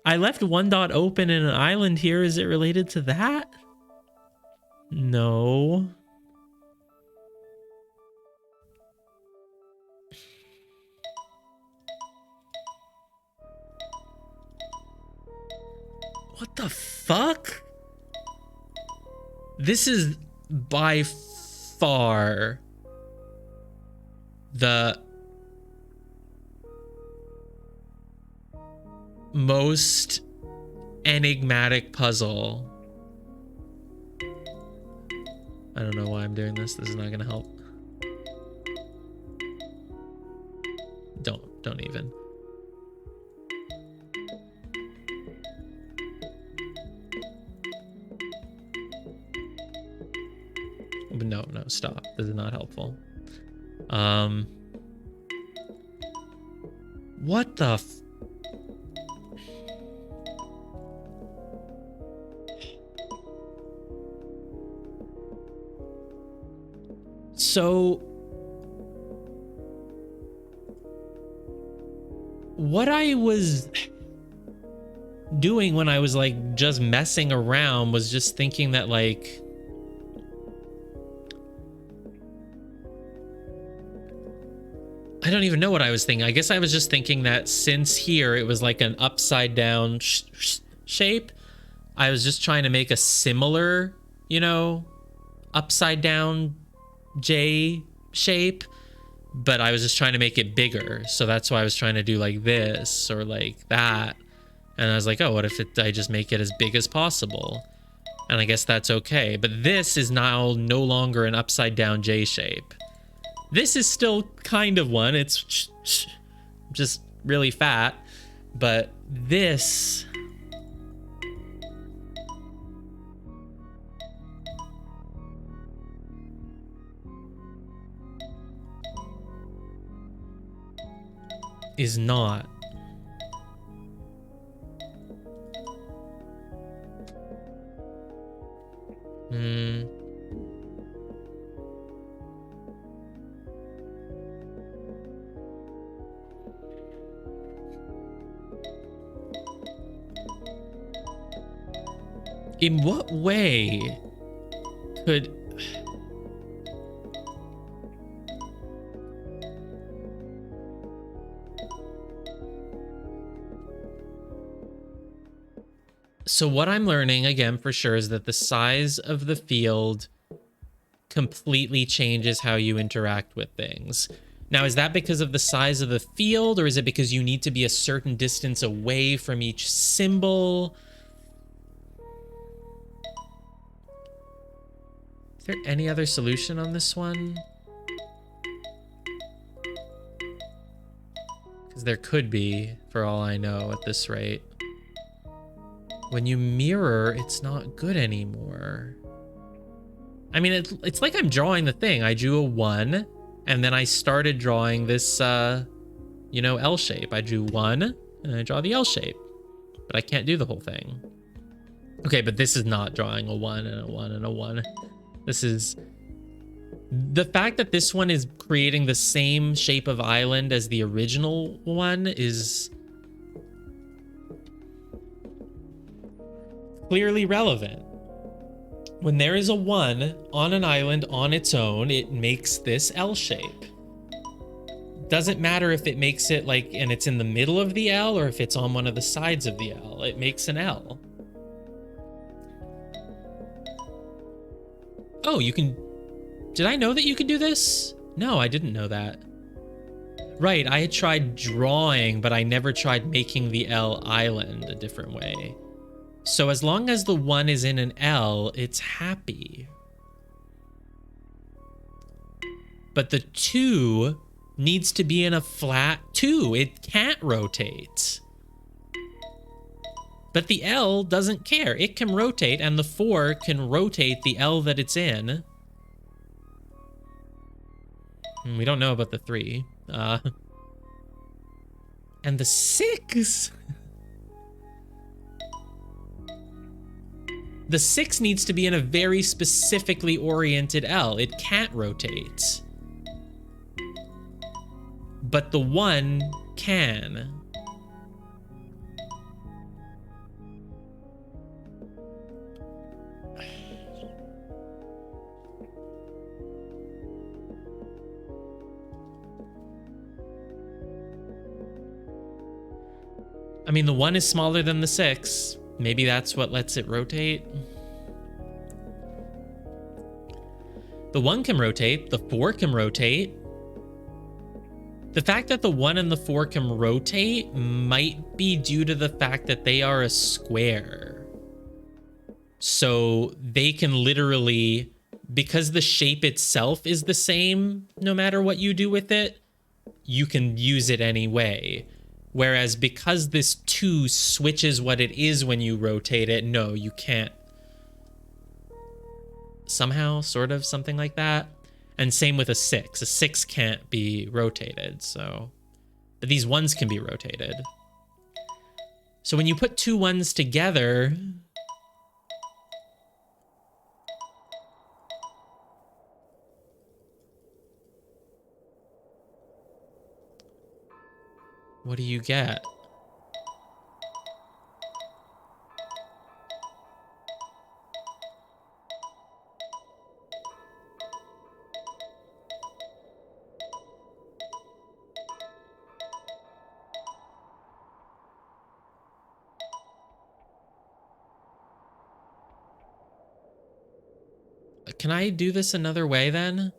I left 1 dot open in an island here. Is it related to that? No. What the fuck? This is by far the most enigmatic puzzle. I don't know why I'm doing this. This is not gonna help. Don't even. No, stop. This is not helpful. What the f... So... what I was doing when I was like just messing around was just thinking that like... I don't even know what I was thinking. I guess I was just thinking that since here it was like an upside down shape, I was just trying to make a similar, you know, upside down J shape, but I was just trying to make it bigger. So that's why I was trying to do like this or like that. And I was like, oh, what if I just make it as big as possible? And I guess that's okay. But this is now no longer an upside down J shape. This is still kind of one. It's just really fat. But this... is not. In what way could... So what I'm learning, again, for sure, is that the size of the field completely changes how you interact with things. Now, is that because of the size of the field, or is it because you need to be a certain distance away from each symbol? Is there any other solution on this one? Because there could be, for all I know, at this rate. When you mirror, it's not good anymore. I mean, it's like I'm drawing the thing. I drew a 1, and then I started drawing this, you know, L shape. I drew 1, and I draw the L shape. But I can't do the whole thing. Okay, but this is not drawing a 1 and a 1 and a 1. This is... the fact that this one is creating the same shape of island as the original one is... clearly relevant. When there is a 1 on an island on its own, it makes this L shape. Doesn't matter if it makes it like, and it's in the middle of the L, or if it's on one of the sides of the L, it makes an L. Oh, you can... did I know that you could do this? No, I didn't know that. Right, I had tried drawing, but I never tried making the L island a different way. So as long as the 1 is in an L, it's happy. But the 2 needs to be in a flat 2. It can't rotate. But the L doesn't care. It can rotate, and the 4 can rotate the L that it's in. We don't know about the 3. And the 6... the 6 needs to be in a very specifically oriented L. It can't rotate. But the 1 can. I mean, the 1 is smaller than the 6. Maybe that's what lets it rotate. The 1 can rotate. The 4 can rotate. The fact that the 1 and the 4 can rotate might be due to the fact that they are a square. So they can literally, because the shape itself is the same no matter what you do with it, you can use it anyway. Whereas because this 2 switches what it is when you rotate it, no, you can't. Somehow, sort of, something like that. And same with a 6. A 6 can't be rotated, so... But these 1s can be rotated. So when you put 2 1s together... What do you get? Can I do this another way then?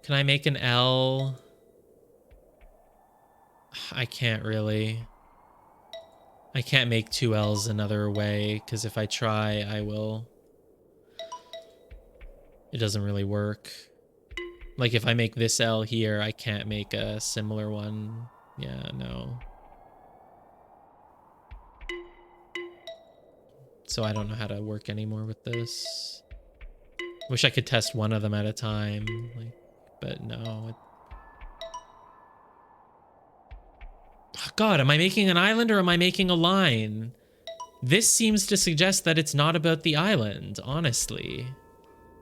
Can I make an L? I can't really. I can't make 2 L's another way, because if I try, I will. It doesn't really work. Like if I make this L here, I can't make a similar one. Yeah, no. So I don't know how to work anymore with this. Wish I could test one of them at a time, like, but no. Oh God, am I making an island or am I making a line? This seems to suggest that it's not about the island, honestly.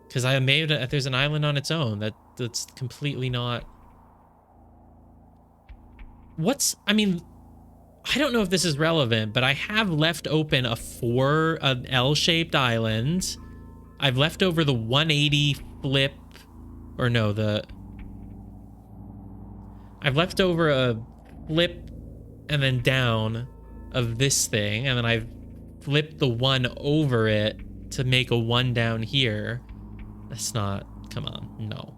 Because I made it, there's an island on its own. That's completely not... I mean, I don't know if this is relevant, but I have left open an L-shaped island. I've left over the 180 flip, or no, I've left over a flip and then down of this thing, and then I've flipped the 1 over it to make a 1 down here. That's not, come on, no.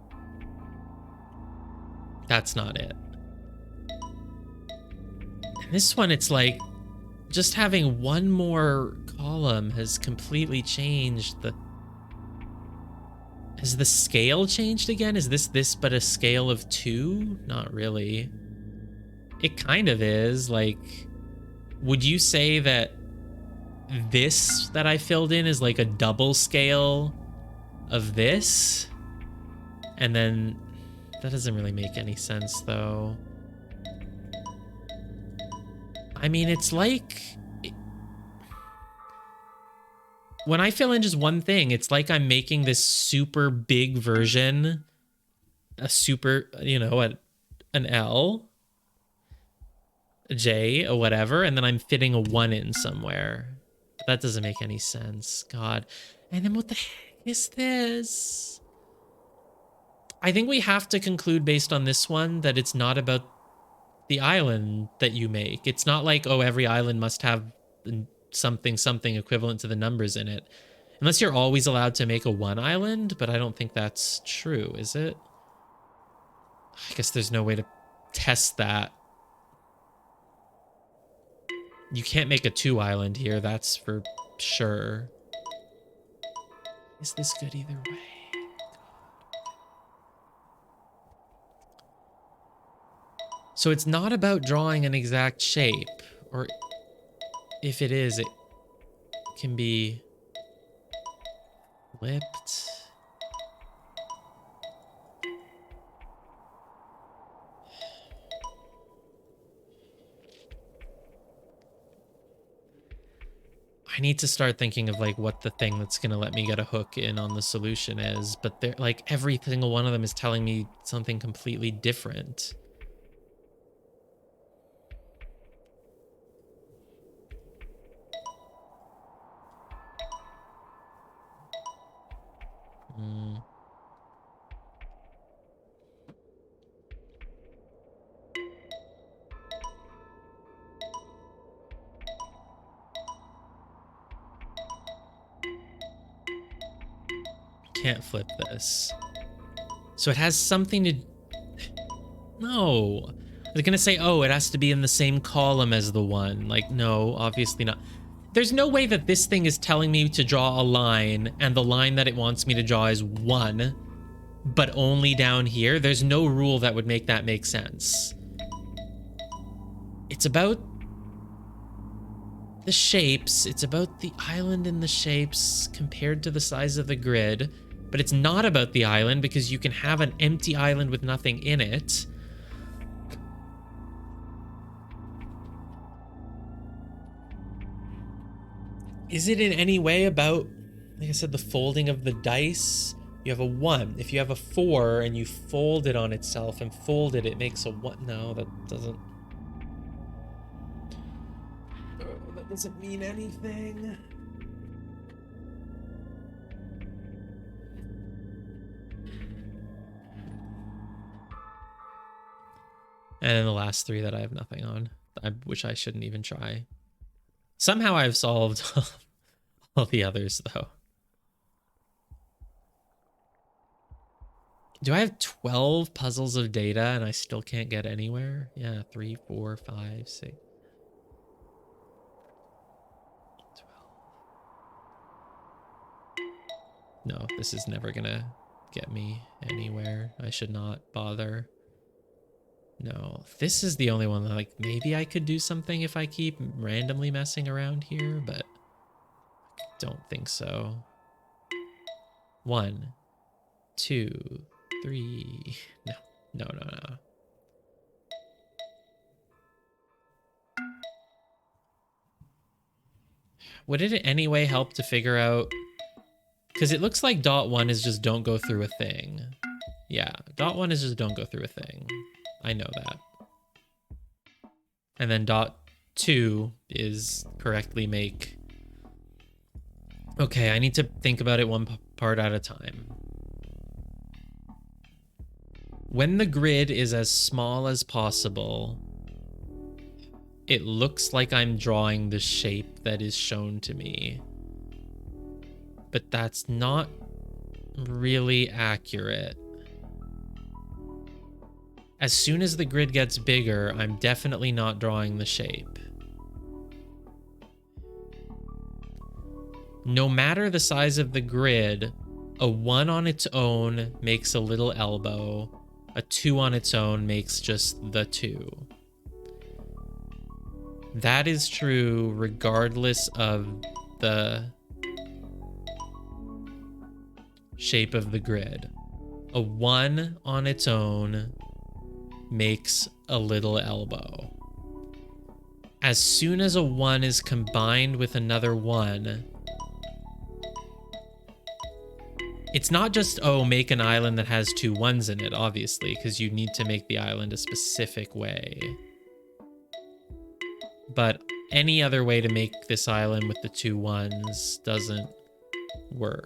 That's not it. And this one, it's like, just having 1 more column has completely changed the... Has the scale changed again? Is this but a scale of 2? Not really. It kind of is. Like, would you say that this that I filled in is like a double scale of this? And then that doesn't really make any sense though. I mean, it's like... When I fill in just one thing, it's like I'm making this super big version, a super, you know, an L, a J, or whatever, and then I'm fitting a 1 in somewhere. That doesn't make any sense. God. And then what the heck is this? I think we have to conclude based on this one that it's not about the island that you make. It's not like, oh, every island must have something equivalent to the numbers in it. Unless you're always allowed to make a 1 island, but I don't think that's true, is it? I guess there's no way to test that. You can't make a 2 island here, that's for sure. Is this good either way? So it's not about drawing an exact shape, or if it is, it can be flipped. I need to start thinking of like what the thing that's gonna let me get a hook in on the solution is, but they're like every single one of them is telling me something completely different. Can't flip this. So it has something to... No. I was gonna say, oh, it has to be in the same column as the 1. Like, no, obviously not. There's no way that this thing is telling me to draw a line, and the line that it wants me to draw is 1, but only down here. There's no rule that would make that make sense. It's about the shapes. It's about the island and the shapes compared to the size of the grid. But it's not about the island because you can have an empty island with nothing in it. Is it in any way about, like I said, the folding of the dice? You have a 1. If you have a 4 and you fold it on itself and fold it, it makes a 1. No, that doesn't... that doesn't mean anything. And then the last 3 that I have nothing on, which I shouldn't even try. Somehow I've solved all the others, though. Do I have 12 puzzles of data and I still can't get anywhere? Yeah, 3, 4, 5, 6, 12. No, this is never gonna get me anywhere. I should not bother. No, this is the only one that, like, maybe I could do something if I keep randomly messing around here, but I don't think so. 1, 2, 3. No, no, no, no. Would it in any way help to figure out? Because it looks like dot 1 is just don't go through a thing. Yeah, dot 1 is just don't go through a thing. I know that. And then dot 2 is correctly make. Okay, I need to think about it one part at a time. When the grid is as small as possible, it looks like I'm drawing the shape that is shown to me. But that's not really accurate. As soon as the grid gets bigger, I'm definitely not drawing the shape. No matter the size of the grid, a 1 on its own makes a little elbow. A 2 on its own makes just the 2. That is true regardless of the shape of the grid. A 1 on its own makes a little elbow. As soon as a 1 is combined with another 1, it's not just, oh, make an island that has 2 1s in it, obviously, because you need to make the island a specific way. But any other way to make this island with the 2 1s doesn't work.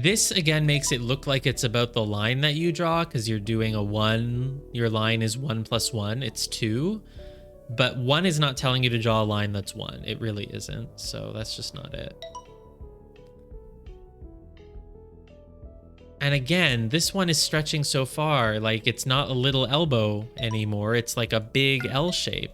This, again, makes it look like it's about the line that you draw, because you're doing a 1. Your line is 1 plus 1. It's 2. But 1 is not telling you to draw a line that's 1. It really isn't. So that's just not it. And again, this one is stretching so far. Like, it's not a little elbow anymore. It's like a big L shape.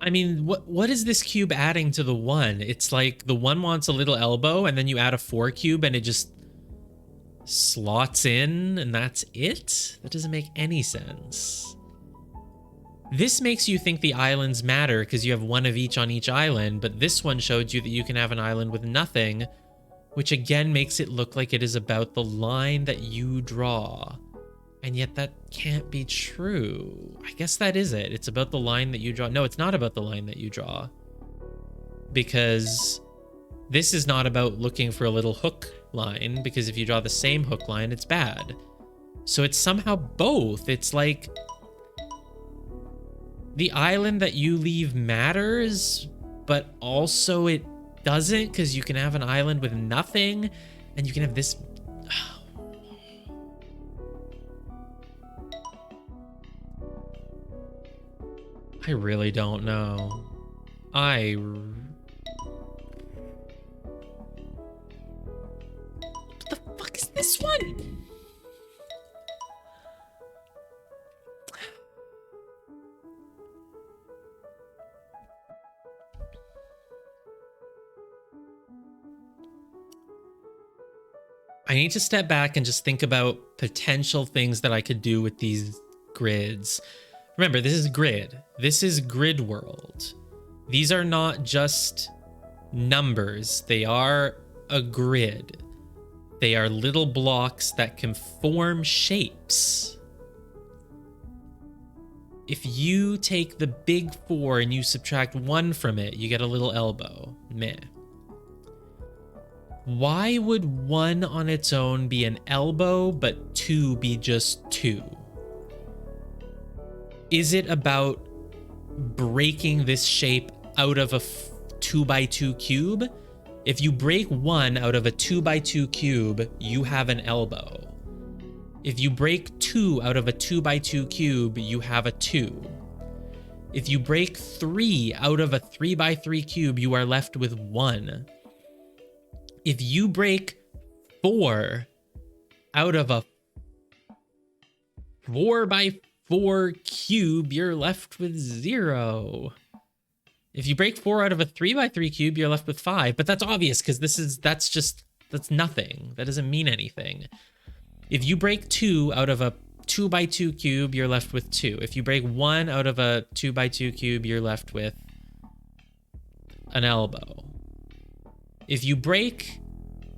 I mean, what is this cube adding to the 1? It's like the 1 wants a little elbow, and then you add a 4 cube, and it just slots in, and that's it? That doesn't make any sense. This makes you think the islands matter because you have 1 of each on each island, but this one showed you that you can have an island with nothing, which again makes it look like it is about the line that you draw. And yet that can't be true. I guess that is it. It's about the line that you draw. No, it's not about the line that you draw. Because this is not about looking for a little hook line, because if you draw the same hook line, it's bad. So it's somehow both. It's like the island that you leave matters, but also it doesn't, because you can have an island with nothing, and you can have this... I really don't know. What the fuck is this one? I need to step back and just think about potential things that I could do with these grids. Remember, this is grid. This is grid world. These are not just numbers. They are a grid. They are little blocks that can form shapes. If you take the big 4 and you subtract 1 from it, you get a little elbow. Meh. Why would 1 on its own be an elbow, but 2 be just 2? Is it about breaking this shape out of a 2x2 cube? If you break 1 out of a 2x2 cube, you have an elbow. If you break 2 out of a 2x2 cube, you have a 2. If you break 3 out of a 3x3 cube, you are left with 1. If you break 4 out of a 4x4 cube, you're left with 0. If you break 4 out of a 3x3 cube, you're left with 5. But that's obvious because that's nothing. That doesn't mean anything. If you break 2 out of a 2x2 cube, you're left with 2. If you break 1 out of a 2x2 cube, you're left with an elbow. If you break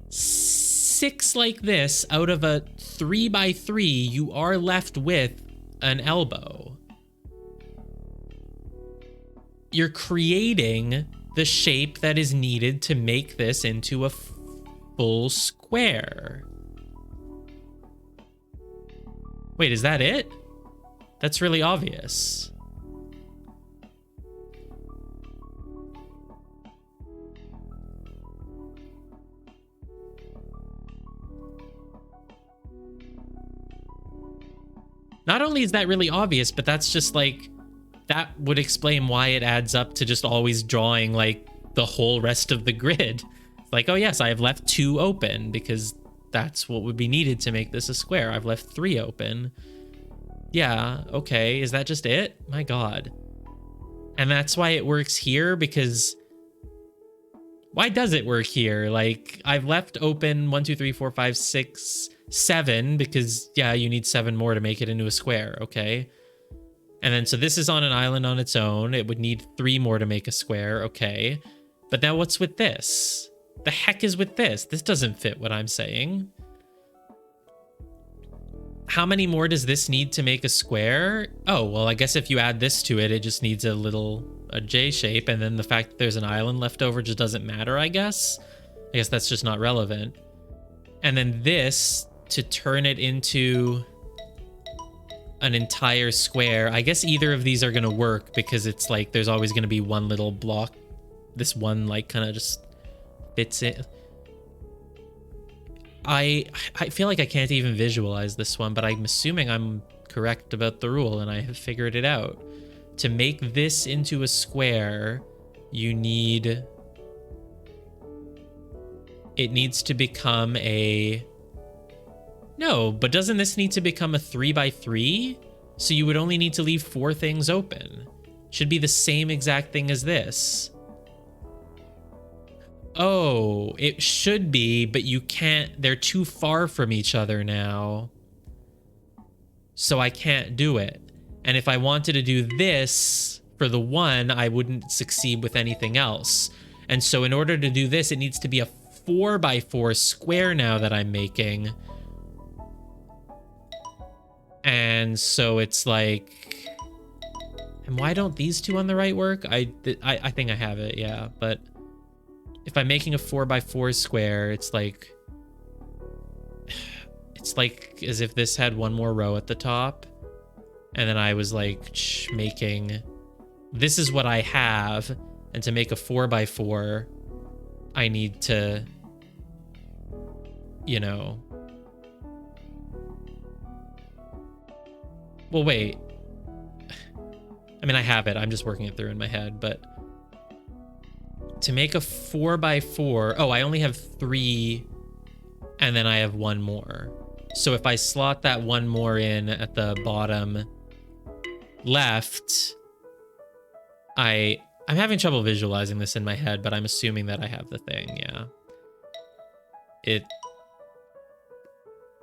6 like this out of a 3x3, you are left with an elbow. You're creating the shape that is needed to make this into a full square. Wait, is that it? That's really obvious. Not only is that really obvious, but that's just like, that would explain why it adds up to just always drawing like the whole rest of the grid. It's like, oh yes, I have left 2 open because that's what would be needed to make this a square. I've left 3 open. Yeah, okay, is that just it? My God. And that's why it works here, because why does it work here? Like, I've left open 1, 2, 3, 4, 5, 6, 7 because, yeah, you need 7 more to make it into a square, okay? And then, so this is on an island on its own. It would need 3 more to make a square, okay? But now what's with this? The heck is with this? This doesn't fit what I'm saying. How many more does this need to make a square? Oh, well, I guess if you add this to it, it just needs a J shape, and then the fact that there's an island left over just doesn't matter, I guess. I guess that's just not relevant. And then this, to turn it into an entire square, I guess either of these are going to work because it's like there's always going to be one little block. This one like kind of just fits it. I feel like I can't even visualize this one, but I'm assuming I'm correct about the rule and I have figured it out. To make this into a square, you need... It needs to become a... No, but doesn't this need to become a 3x3? So you would only need to leave 4 things open. Should be the same exact thing as this. Oh, it should be, but you can't. They're too far from each other now. So I can't do it. And if I wanted to do this for the 1, I wouldn't succeed with anything else. And so in order to do this, it needs to be a 4x4 square now that I'm making. And so it's like, and why don't these 2 on the right work? I think I have it, yeah. But if I'm making a 4x4 square, it's like as if this had 1 more row at the top. And then I was like making, this is what I have. And to make a 4x4, I need to, you know. Well, wait. I mean, I have it. I'm just working it through in my head, but to make a 4x4, oh, I only have 3, and then I have 1 more. So if I slot that 1 more in at the bottom left, I'm having trouble visualizing this in my head, but I'm assuming that I have the thing, yeah.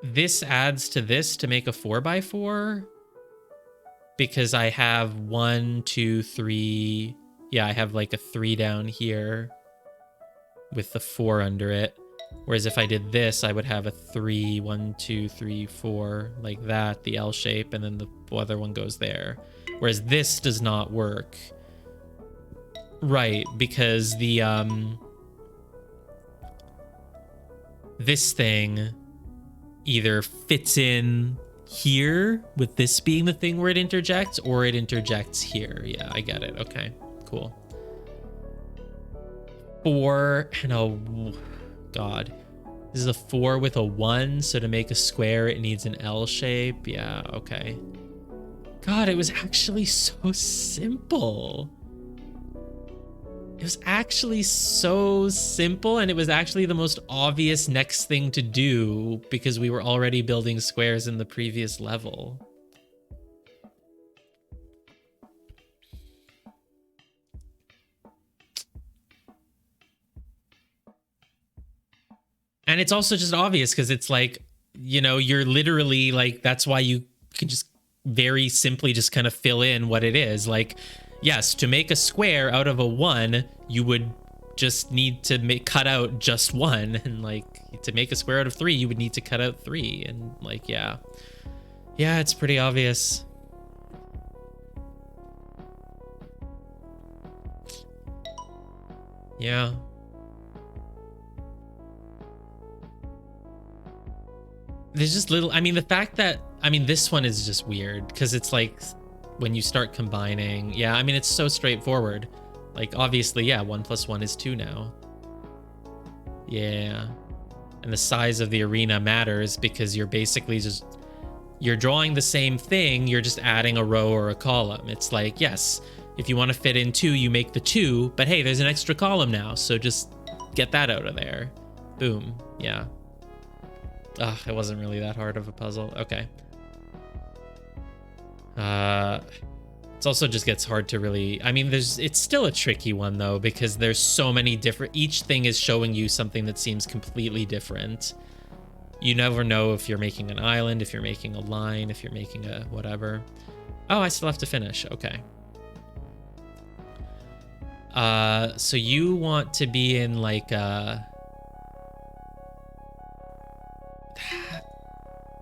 This adds to this to make a 4x4 because I have 1, 2, 3. Yeah, I have like a 3 down here with the 4 under it. Whereas if I did this, I would have a 3, 1, 2, 3, 4, like that, the L shape, and then the other one goes there. Whereas this does not work. Right, because the, this thing either fits in here with this being the thing where it interjects, or it interjects here. Yeah, I get it. Okay, cool. 4 and a... God. This is a 4 with a 1, so to make a square, it needs an L shape. Yeah, okay. God, it was actually so simple. It was actually so simple, and it was actually the most obvious next thing to do because we were already building squares in the previous level. And it's also just obvious because it's like, you know, you're literally like, that's why you can just very simply just kind of fill in what it is. Like, yes, to make a square out of a 1, you would just need to cut out just 1. And like, to make a square out of 3, you would need to cut out 3. And like, yeah. Yeah, it's pretty obvious. Yeah. There's just little, I mean, the fact that, I mean, this one is just weird because it's like when you start combining, yeah, I mean, it's so straightforward. Like, obviously, yeah, 1 + 1 is 2 now. Yeah. And the size of the arena matters because you're basically just, you're drawing the same thing, you're just adding a row or a column. It's like, yes, if you want to fit in 2, you make the 2, but hey, there's an extra column now, so just get that out of there. Boom. Yeah. Ugh, it wasn't really that hard of a puzzle. Okay. It also just gets hard to really, I mean, it's still a tricky one though, because there's so many different, each thing is showing you something that seems completely different. You never know if you're making an island, if you're making a line, if you're making a whatever. Oh, I still have to finish. Okay. So you want to be in like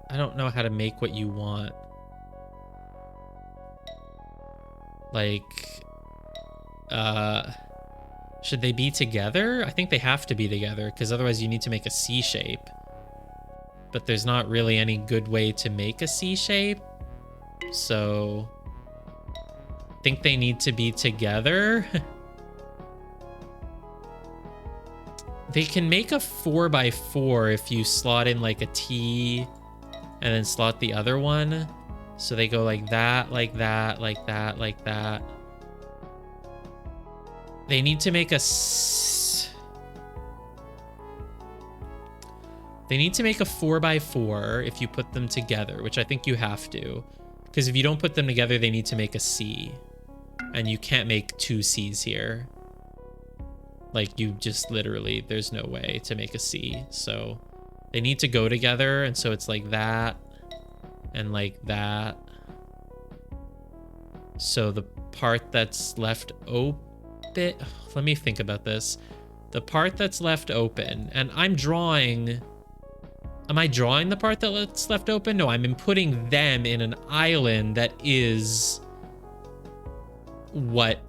I don't know how to make what you want. Like, should they be together? I think they have to be together because otherwise you need to make a C shape. But there's not really any good way to make a C shape. So I think they need to be together. They can make a 4x4 if you slot in like a T and then slot the other one. So they go like that, like that, like that, like that. They need to make a... They need to make a 4x4 if you put them together, which I think you have to. Because if you don't put them together, they need to make a C. And you can't make 2 C's here. Like, you just literally, there's no way to make a C. So they need to go together, and so it's like that and like that. So the part that's left open, let me think about this. The part that's left open, and I'm drawing, am I drawing the part that's left open? No, I'm inputting them in an island that is what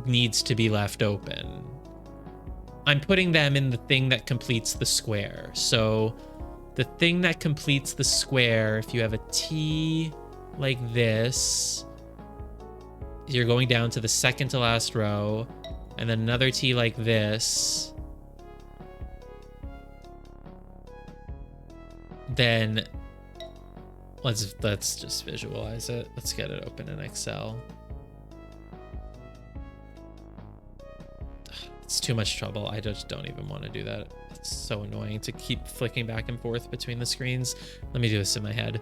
needs to be left open. I'm putting them in the thing that completes the square. So the thing that completes the square, if you have a T like this, you're going down to the second to last row, and then another T like this. Then let's just visualize it. Let's get it open in Excel. too much trouble. I just don't even want to do that. It's so annoying to keep flicking back and forth between the screens. Let me do this in my head.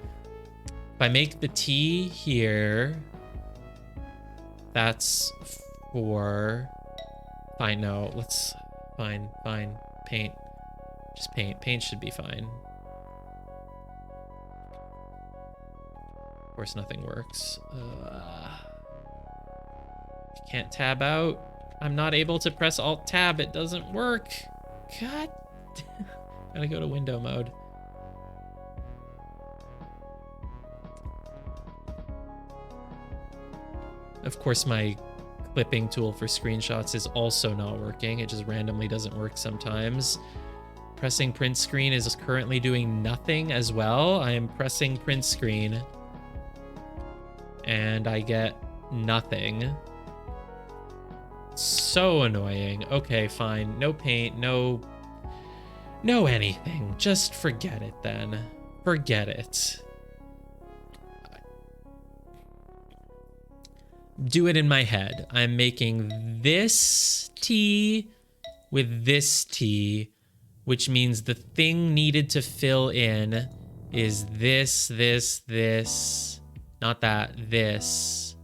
If I make the T here, that's 4. Fine, no, let's, fine, paint. Just paint. Paint should be fine. Of course, nothing works. Can't tab out. I'm not able to press Alt Tab. It doesn't work. God. Gotta go to window mode. Of course, my clipping tool for screenshots is also not working. It just randomly doesn't work sometimes. Pressing print screen is currently doing nothing as well. I am pressing print screen and I get nothing. So annoying. Okay, fine. No paint, no anything. Just forget it then. Forget it. Do it in my head. I'm making this T with this T, which means the thing needed to fill in is this, not that, this.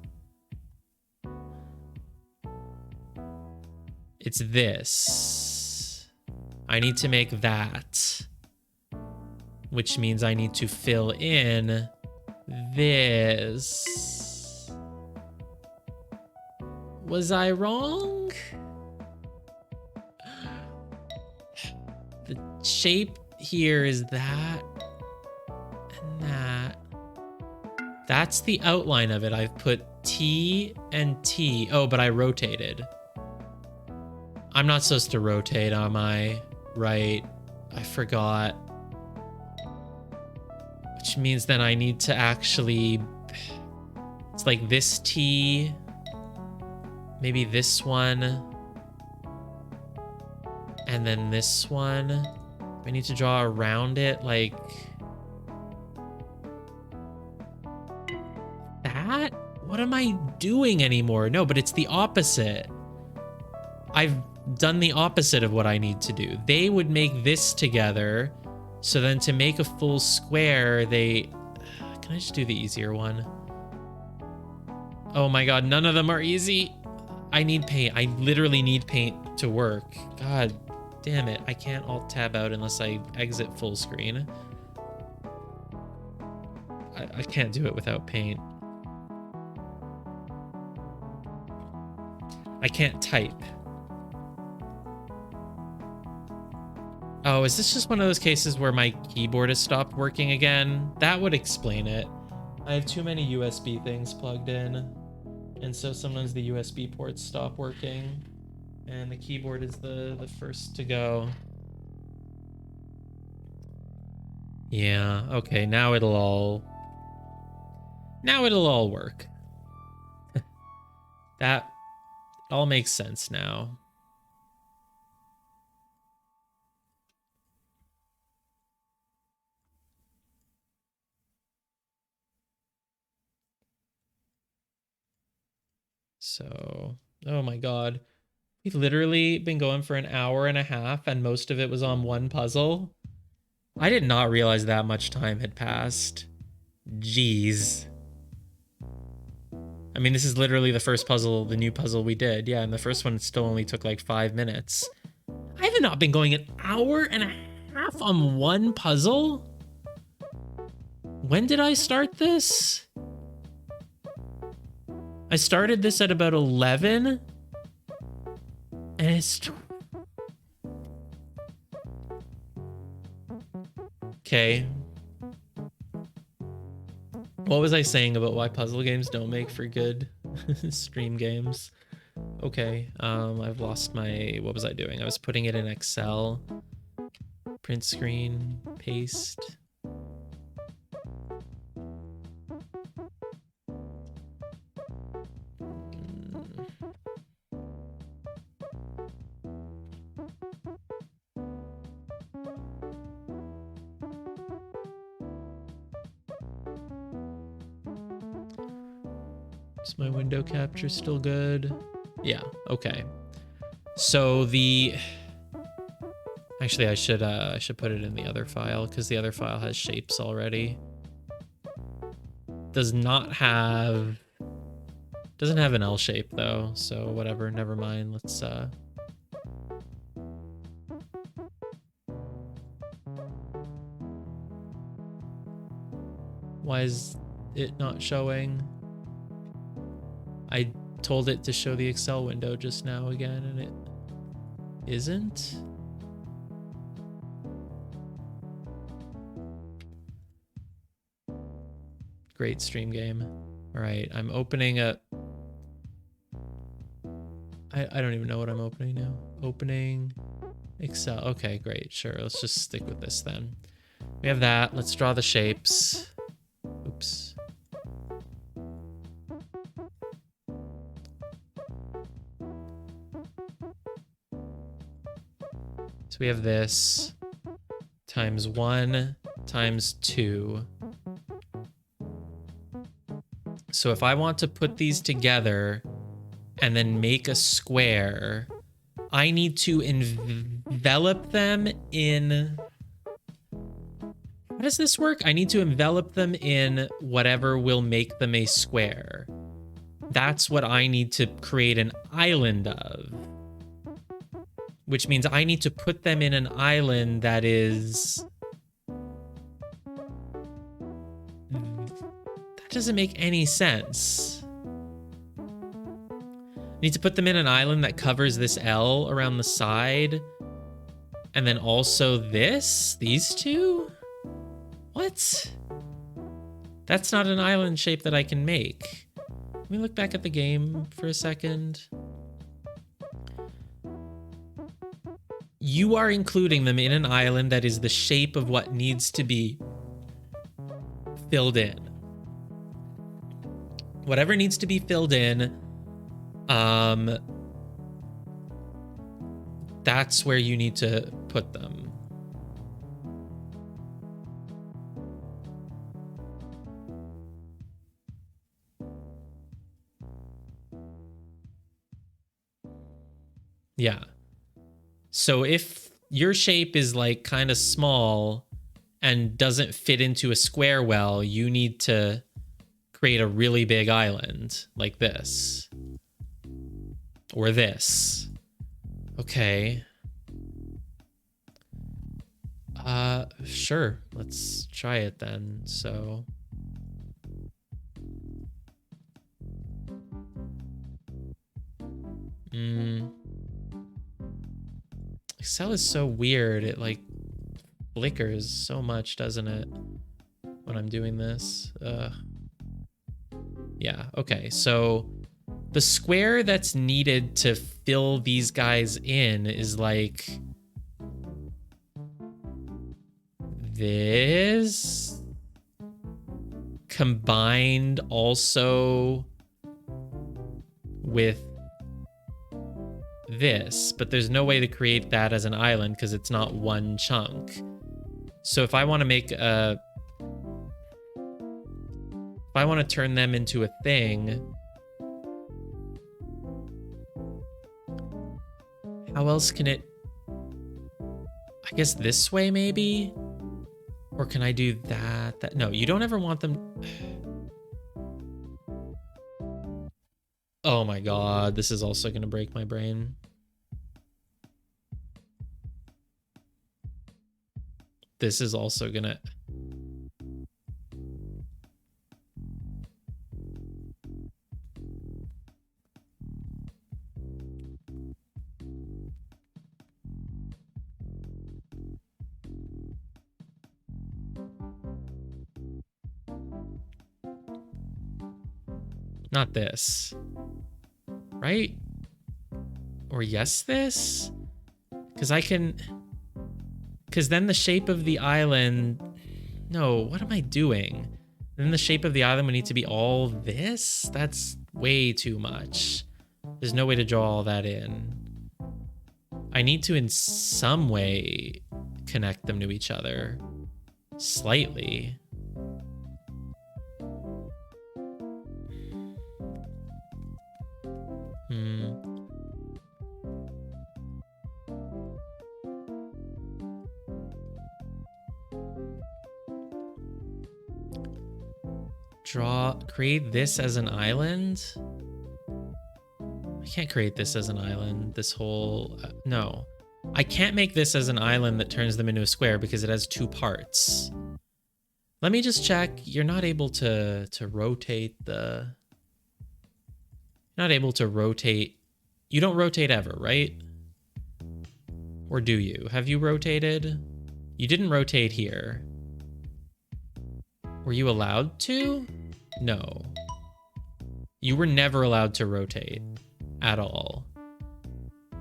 It's this. I need to make that, which means I need to fill in this. Was I wrong? The shape here is that and that. That's the outline of it. I've put T and T. Oh, but I rotated. I'm not supposed to rotate, am I? Right. I forgot. Which means then I need to actually... It's like this T. Maybe this one. And then this one. I need to draw around it like... that? What am I doing anymore? No, but it's the opposite. I've done the opposite of what I need to do. They would make this together. So then to make a full square, they... Can I just do the easier one? Oh my god, none of them are easy. I need paint. I literally need paint to work. God damn it. I can't Alt Tab out unless I exit full screen. I can't do it without paint. I can't type. Oh, is this just one of those cases where my keyboard has stopped working again? That would explain it. I have too many USB things plugged in. And so sometimes the USB ports stop working. And the keyboard is the first to go. Yeah, okay, now it'll all work. That all makes sense now. So, oh my god. We've literally been going for an hour and a half and most of it was on one puzzle. I did not realize that much time had passed. Jeez. I mean, this is literally the first puzzle, the new puzzle we did. Yeah, and the first one still only took like 5 minutes. I have not been going an hour and a half on one puzzle? When did I start this? I started this at about 11, and it's... Okay. What was I saying about why puzzle games don't make for good stream games? Okay, I've lost my... What was I doing? I was putting it in Excel. Print screen, paste... Is my window capture still good? Yeah, okay. So actually I should put it in the other file because the other file has shapes already. Doesn't have an L shape though, so whatever, never mind. Let's why is it not showing? I told it to show the Excel window just now again and it isn't. Great stream game. All right, I'm opening a... I don't even know what I'm opening now. Opening Excel. Okay, great. Sure, let's just stick with this then. We have that. Let's draw the shapes. Oops. So we have this times 1 times 2. So if I want to put these together and then make a square, I need to envelop them in... How does this work? I need to envelop them in whatever will make them a square. That's what I need to create an island of. Which means I need to put them in an island that is... That doesn't make any sense. I need to put them in an island that covers this L around the side. And then also these two? What? That's not an island shape that I can make. Let me look back at the game for a second. You are including them in an island that is the shape of what needs to be filled in. Whatever needs to be filled in, that's where you need to put them. Yeah. So if your shape is like kind of small and doesn't fit into a square well, you need to create a really big island like this. Or this. Okay. Sure. Let's try it then. So... Excel is so weird. It like flickers so much, doesn't it? When I'm doing this. Yeah, okay. So the square that's needed to fill these guys in is like this combined also with this, but there's no way to create that as an island because it's not one chunk. So if I want to make a... If I want to turn them into a thing... How else can it... I guess this way, maybe? Or can I do that? No, you don't ever want them... Oh my god, this is also going to break my brain. This is also going to... Not this. Right? Or yes, this? Because I can... Because then the shape of the island... No, what am I doing? Then the shape of the island would need to be all this? That's way too much. There's no way to draw all that in. I need to, in some way, connect them to each other. Slightly. create this as an island. I can't create this as an island. This whole, no. I can't make this as an island that turns them into a square because it has 2 parts. Let me just check. You're not able to rotate the... Not able to rotate. You don't rotate ever, right? Or do you? Have you rotated? You didn't rotate here. Were you allowed to? No. You were never allowed to rotate at all.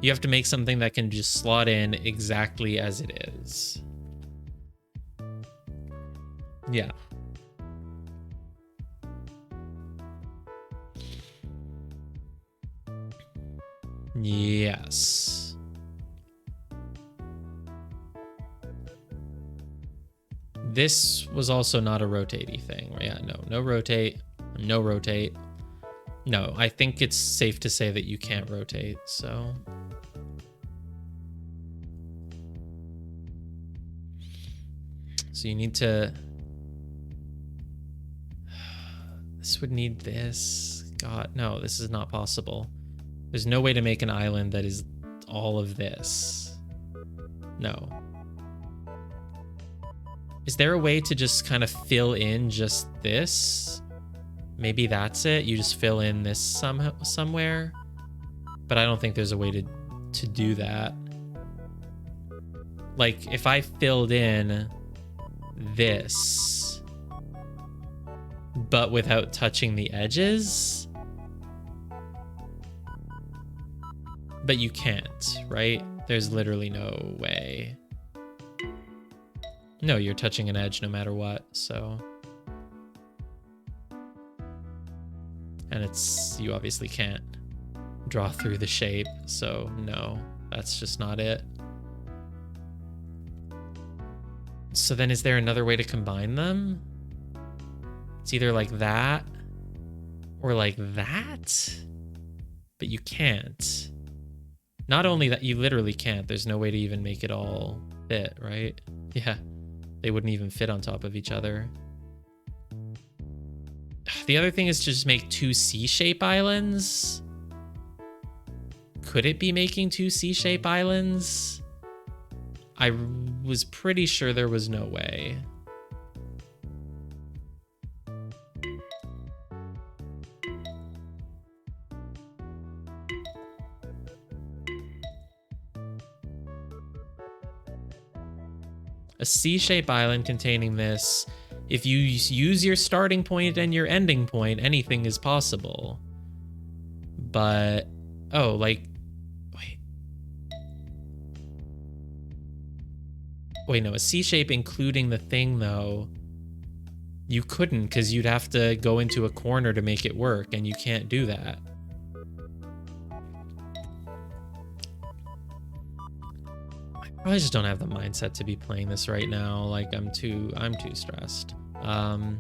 You have to make something that can just slot in exactly as it is. Yeah. Yes. This was also not a rotatey thing. Yeah, no rotate, no rotate. No, I think it's safe to say that you can't rotate, so. So you need to, this would need this. God, no, this is not possible. There's no way to make an island that is all of this. No. Is there a way to just kind of fill in just this? Maybe that's it. You just fill in this somewhere. But I don't think there's a way to do that. Like, if I filled in this, but without touching the edges, but you can't, right? There's literally no way. No, you're touching an edge no matter what, so. And you obviously can't draw through the shape, so no, that's just not it. So then is there another way to combine them? It's either like that or like that, but you can't. Not only that, you literally can't. There's no way to even make it all fit, right? Yeah, they wouldn't even fit on top of each other. The other thing is to just make 2 C-shape islands. Could it be making 2 C-shape islands? I was pretty sure there was no way. A C-shape island containing this. If you use your starting point and your ending point, anything is possible. But, oh, like, wait, no, a C-shape including the thing, though, you couldn't, because you'd have to go into a corner to make it work, and you can't do that. I just don't have the mindset to be playing this right now. Like, I'm too stressed. Can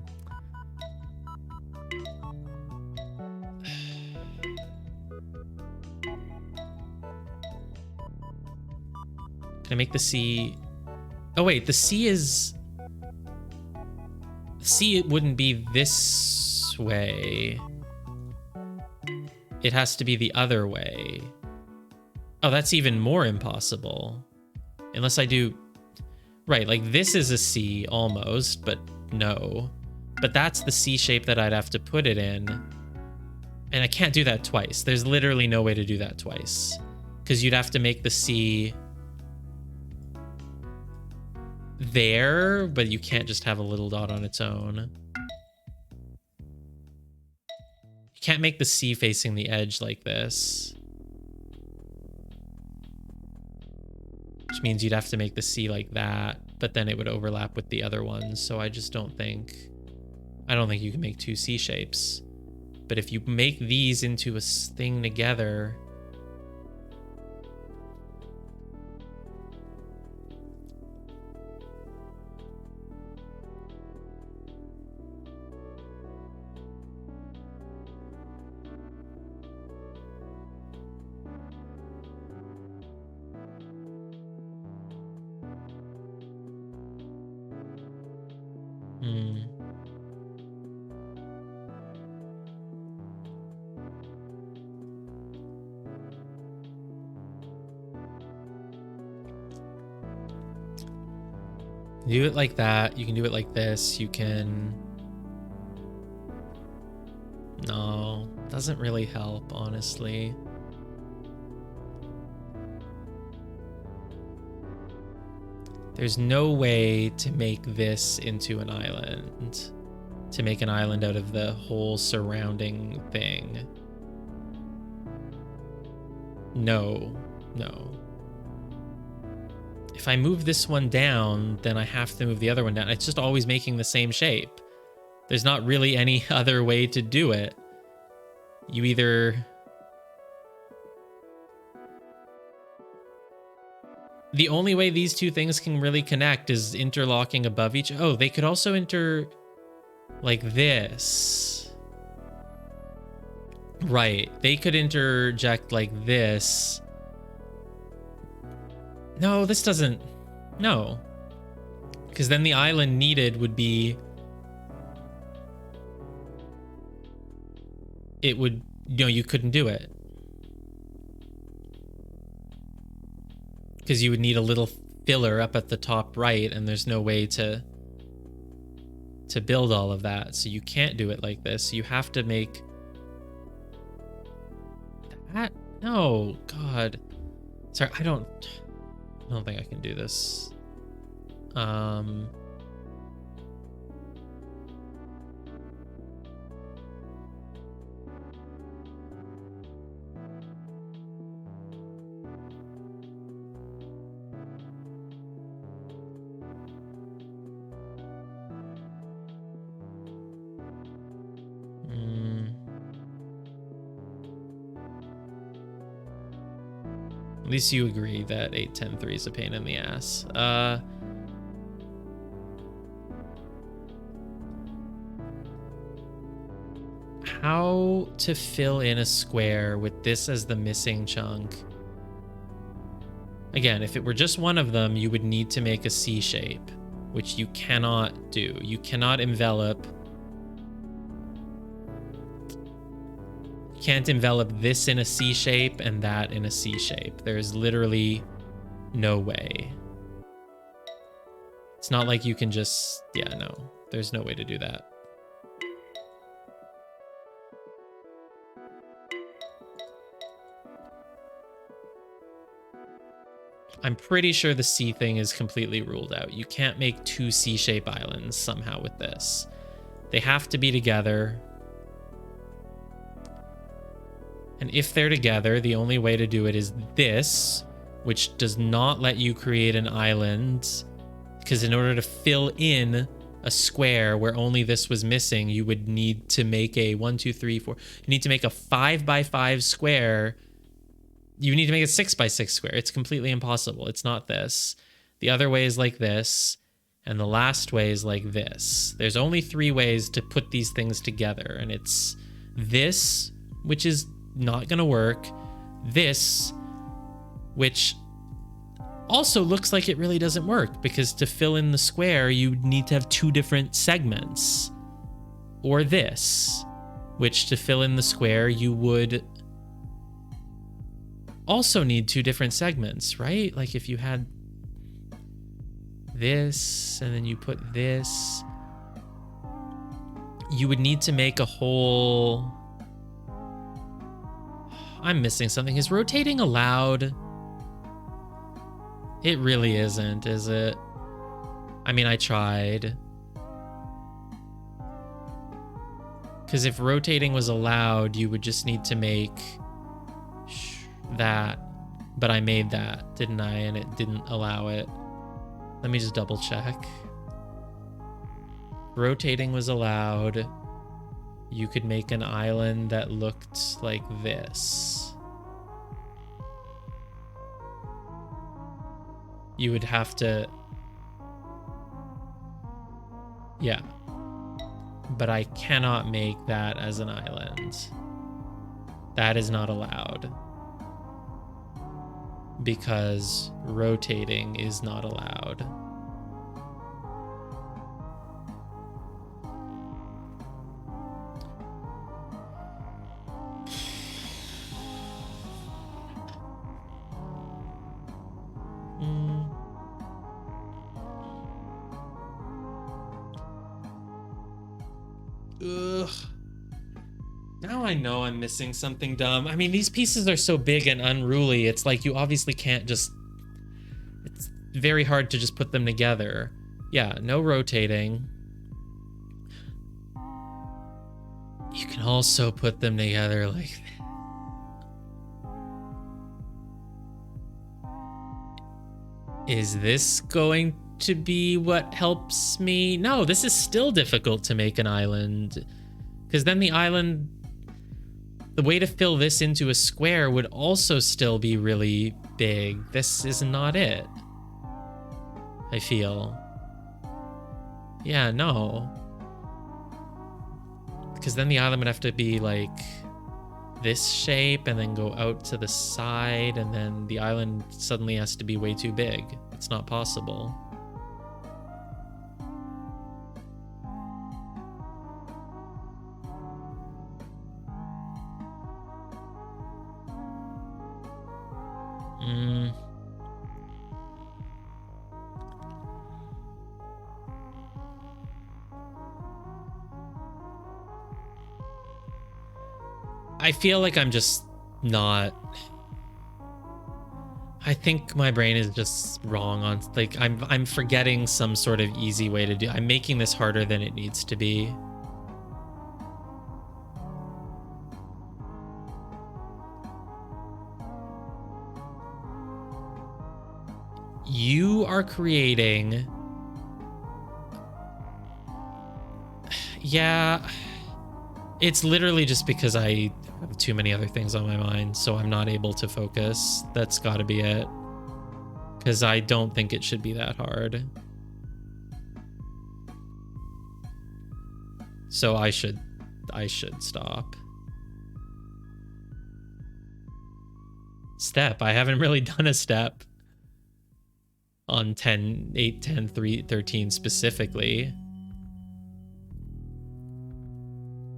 I make the C? Oh wait, the C is... C, it wouldn't be this way. It has to be the other way. Oh, that's even more impossible. Unless I do... Right, like this is a C almost, but no. But that's the C shape that I'd have to put it in. And I can't do that twice. There's literally no way to do that twice. Because you'd have to make the C there, but you can't just have a little dot on its own. You can't make the C facing the edge like this. Which means you'd have to make the C like that, but then it would overlap with the other ones, so I just don't think... I don't think you can make 2 C shapes. But if you make these into a thing together... Do it like that. You can do it like this. You can... No, doesn't really help, honestly. There's no way to make this into an island. To make an island out of the whole surrounding thing. No, no. If I move this one down, then I have to move the other one down. It's just always making the same shape. There's not really any other way to do it. You either... The only way these two things can really connect is interlocking above each... Oh, they could also like this. Right. They could interject like this. No, this doesn't... No. Because then the island needed would be... It would... No, you couldn't do it. Because you would need a little filler up at the top right, and there's no way to build all of that. So you can't do it like this. You have to make... That? No, God. Sorry, I don't think I can do this. At least you agree that 8-10-3 is a pain in the ass. How to fill in a square with this as the missing chunk? Again, if it were just one of them, you would need to make a C shape, which you cannot do. You cannot envelop... Can't envelop this in a C shape and that in a C shape. There's literally no way. It's not like you can just... Yeah, no. There's no way to do that. I'm pretty sure the C thing is completely ruled out. You can't make two C-shape islands somehow with this. They have to be together. And if they're together, the only way to do it is this, which does not let you create an island, because in order to fill in a square where only this was missing, you would need to make a 1, 2, 3, 4. You need to make a 5x5 square. You need to make a 6x6 square. It's completely impossible. It's not this. The other way is like this, and the last way is like this. There's only 3 ways to put these things together, and it's this, which is not gonna work, this, which also looks like it really doesn't work, because to fill in the square you need to have 2 different segments, or this, which to fill in the square you would also need 2 different segments, right? Like if you had this and then you put this, you would need to make a whole... I'm missing something. Is rotating allowed? It really isn't, is it? I mean, I tried. Because if rotating was allowed, you would just need to make that. But I made that, didn't I? And it didn't allow it. Let me just double check. Rotating was allowed. You could make an island that looked like this. You would have to... Yeah. But I cannot make that as an island. That is not allowed. Because rotating is not allowed. Ugh. Now I know I'm missing something dumb. I mean, these pieces are so big and unruly. It's like you obviously can't just... It's very hard to just put them together. Yeah, no rotating. You can also put them together like that. Is this going to be what helps me? No, this is still difficult to make an island. Because then the island... The way to fill this into a square would also still be really big. This is not it. I feel. Yeah, no. Because then the island would have to be like this shape and then go out to the side, and then the island suddenly has to be way too big. It's not possible. I feel like I'm just not... I think my brain is just wrong on... Like, I'm forgetting some sort of easy way to do... I'm making this harder than it needs to be. You are creating... Yeah... It's literally just because I have too many other things on my mind, so I'm not able to focus. That's gotta be it. Because I don't think it should be that hard. So I should stop. Step. I haven't really done a step on 10, 8, 10, 3, 13 specifically.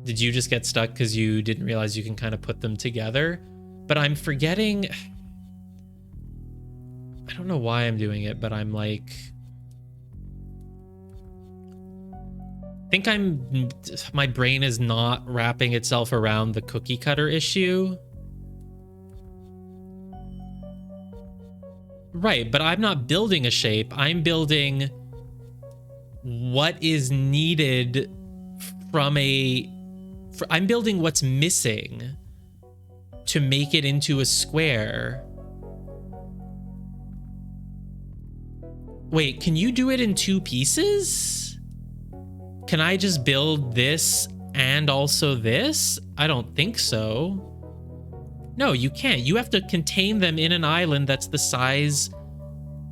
Did you just get stuck because you didn't realize you can kind of put them together? But I'm forgetting... I don't know why I'm doing it, but I'm like... I think my brain is not wrapping itself around the cookie cutter issue. Right, but I'm not building a shape. I'm building what is needed from a... I'm building what's missing to make it into a square. Wait, can you do it in 2 pieces? Can I just build this and also this? I don't think so. No, you can't. You have to contain them in an island that's the size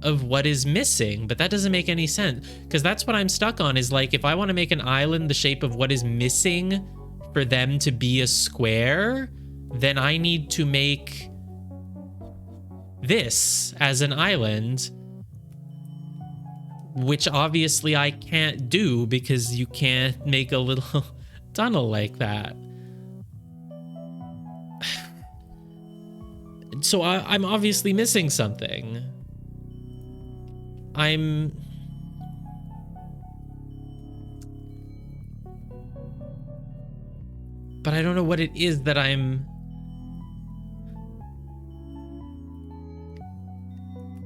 of what is missing, but that doesn't make any sense, because that's what I'm stuck on, is like, if I want to make an island the shape of what is missing for them to be a square, then I need to make this as an island, which obviously I can't do because you can't make a little tunnel like that. So I'm obviously missing something. But I don't know what it is that I'm...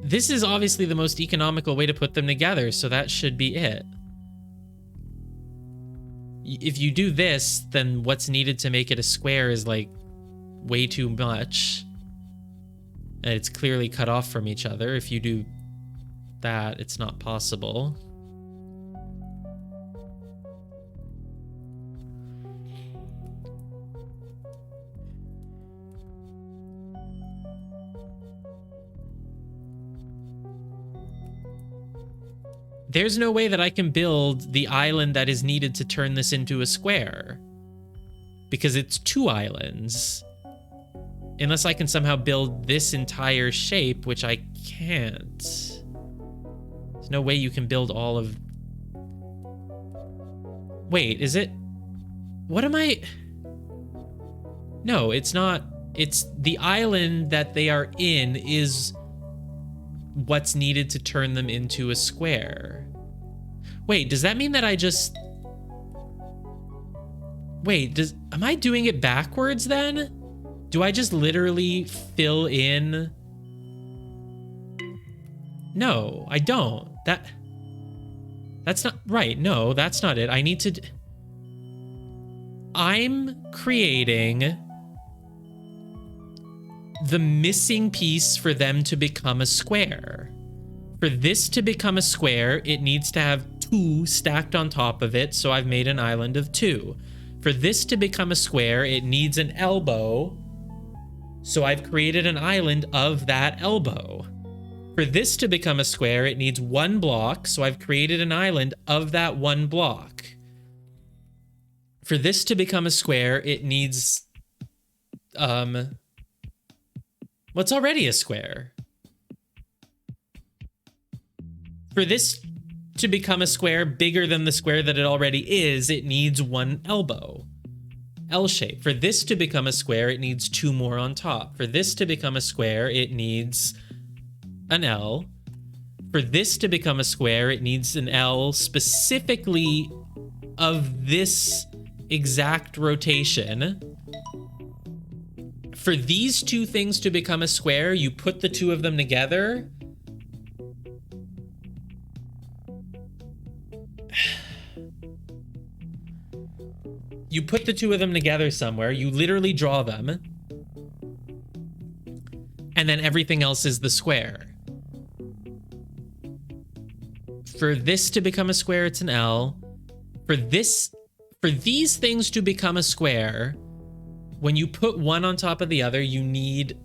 This is obviously the most economical way to put them together, so that should be it. If you do this, then what's needed to make it a square is like way too much. And it's clearly cut off from each other. If you do that, it's not possible. There's no way that I can build the island that is needed to turn this into a square, because it's 2 islands. Unless I can somehow build this entire shape, which I can't. There's no way you can build all of... Wait, is it... What am I... No, it's not... It's the island that they are in is what's needed to turn them into a square. Wait, does that mean that I just... Wait, am I doing it backwards then? Do I just literally fill in? No, I don't. That's not right. No, that's not it. I need to... I'm creating the missing piece for them to become a square. For this to become a square, it needs to have 2 stacked on top of it, so I've made an island of 2. For this to become a square, it needs an elbow, so I've created an island of that elbow. For this to become a square, it needs 1 block, so I've created an island of that 1 block. For this to become a square, it needs... what's already a square? For this to become a square bigger than the square that it already is, it needs 1 elbow. L shape. For this to become a square, it needs 2 more on top. For this to become a square, it needs an L. For this to become a square, it needs an L specifically of this exact rotation. For these 2 things to become a square, you put the 2 of them together. You put the 2 of them together somewhere, you literally draw them, and then everything else is the square. For this to become a square, it's an L. For these things to become a square, when you put one on top of the other, you need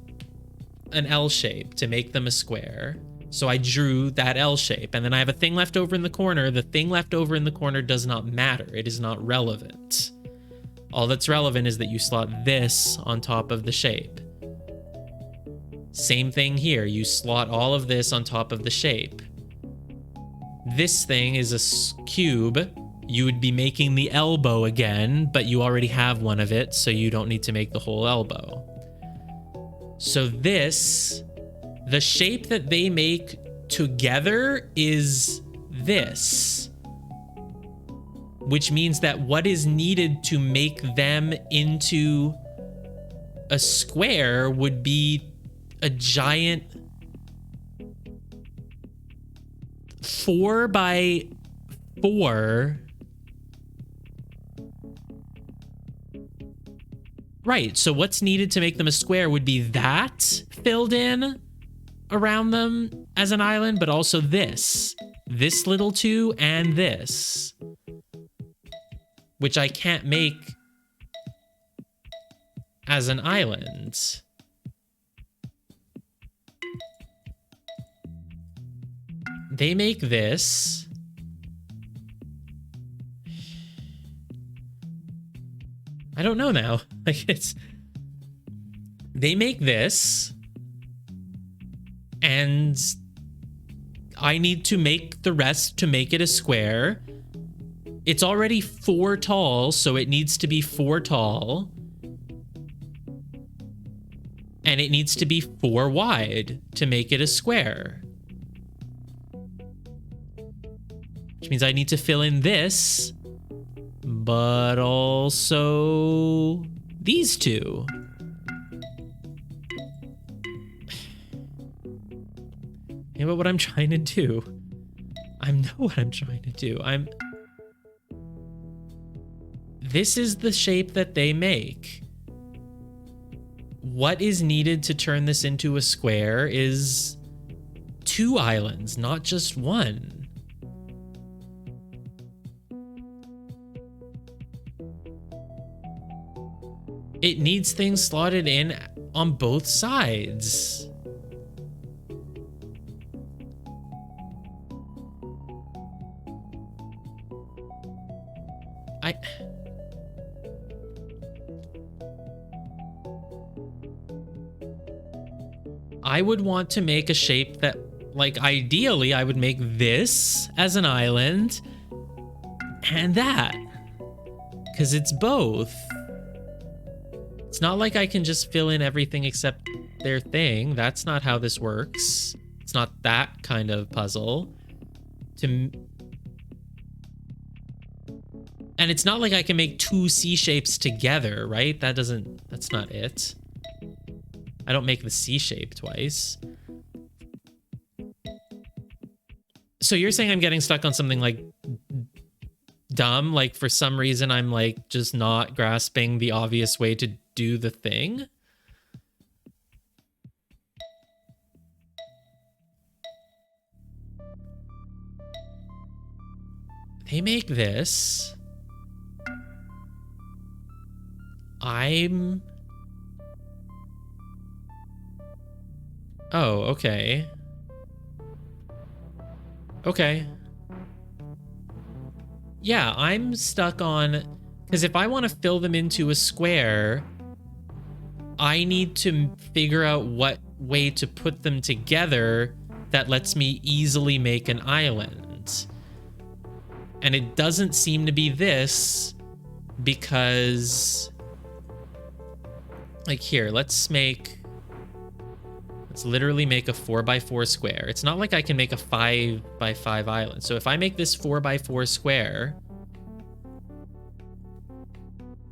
an L shape to make them a square. So I drew that L shape, and then I have a thing left over in the corner. The thing left over in the corner does not matter. It is not relevant. All that's relevant is that you slot this on top of the shape. Same thing here. You slot all of this on top of the shape. This thing is a cube. You would be making the elbow again, but you already have one of it, so you don't need to make the whole elbow. So this, the shape that they make together is this, which means that what is needed to make them into a square would be a giant 4 by 4. Right, so what's needed to make them a square would be that filled in around them as an island, but also this little 2 and this, which I can't make as an island. They make this. I don't know now. Like, they make this, and I need to make the rest to make it a square. It's already 4 tall, so it needs to be 4 tall. And it needs to be 4 wide to make it a square. Which means I need to fill in this, but also these 2. Yeah, but what I'm trying to do, I know what I'm trying to do. This is the shape that they make. What is needed to turn this into a square is 2 islands, not just 1. It needs things slotted in on both sides. I would want to make a shape that, like, ideally I would make this as an island and that, because it's both. It's not like I can just fill in everything except their thing. That's not how this works. It's not that kind of puzzle. And And it's not like I can make two C shapes together, right? That's not it. I don't make the C shape twice. So you're saying I'm getting stuck on something like dumb? Like for some reason I'm like just not grasping the obvious way to do the thing? They make this. Oh, okay. Okay. Yeah, I'm stuck on... Because if I want to fill them into a square, I need to figure out what way to put them together that lets me easily make an island. And it doesn't seem to be this because... Like here, let's literally make a 4x4 square. It's not like I can make a 5x5 island. So if I make this 4x4 square,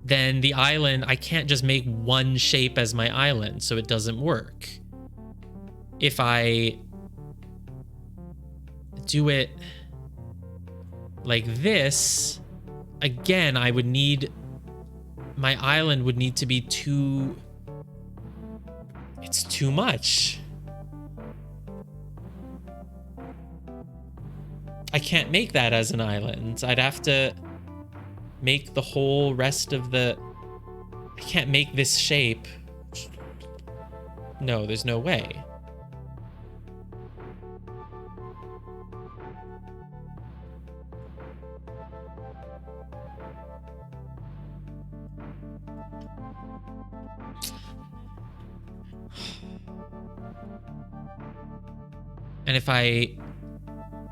then the island, I can't just make one shape as my island, so it doesn't work. If I do it like this, again, my island would need to be too... It's too much. I can't make that as an island. I'd have to make the whole rest of the... I can't make this shape. No, there's no way. And if I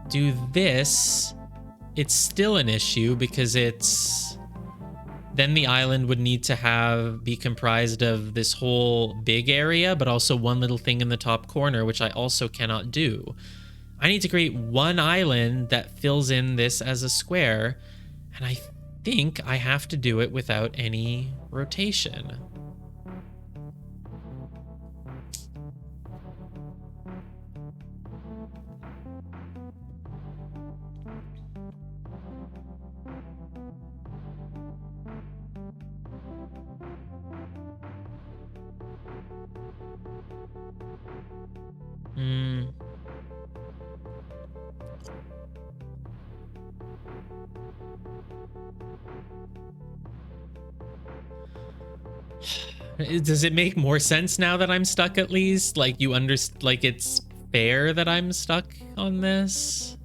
do this, it's still an issue because then the island would need to be comprised of this whole big area, but also one little thing in the top corner, which I also cannot do. I need to create one island that fills in this as a square, and I think I have to do it without any rotation. Does it make more sense now that I'm stuck at least? Like like it's fair that I'm stuck on this?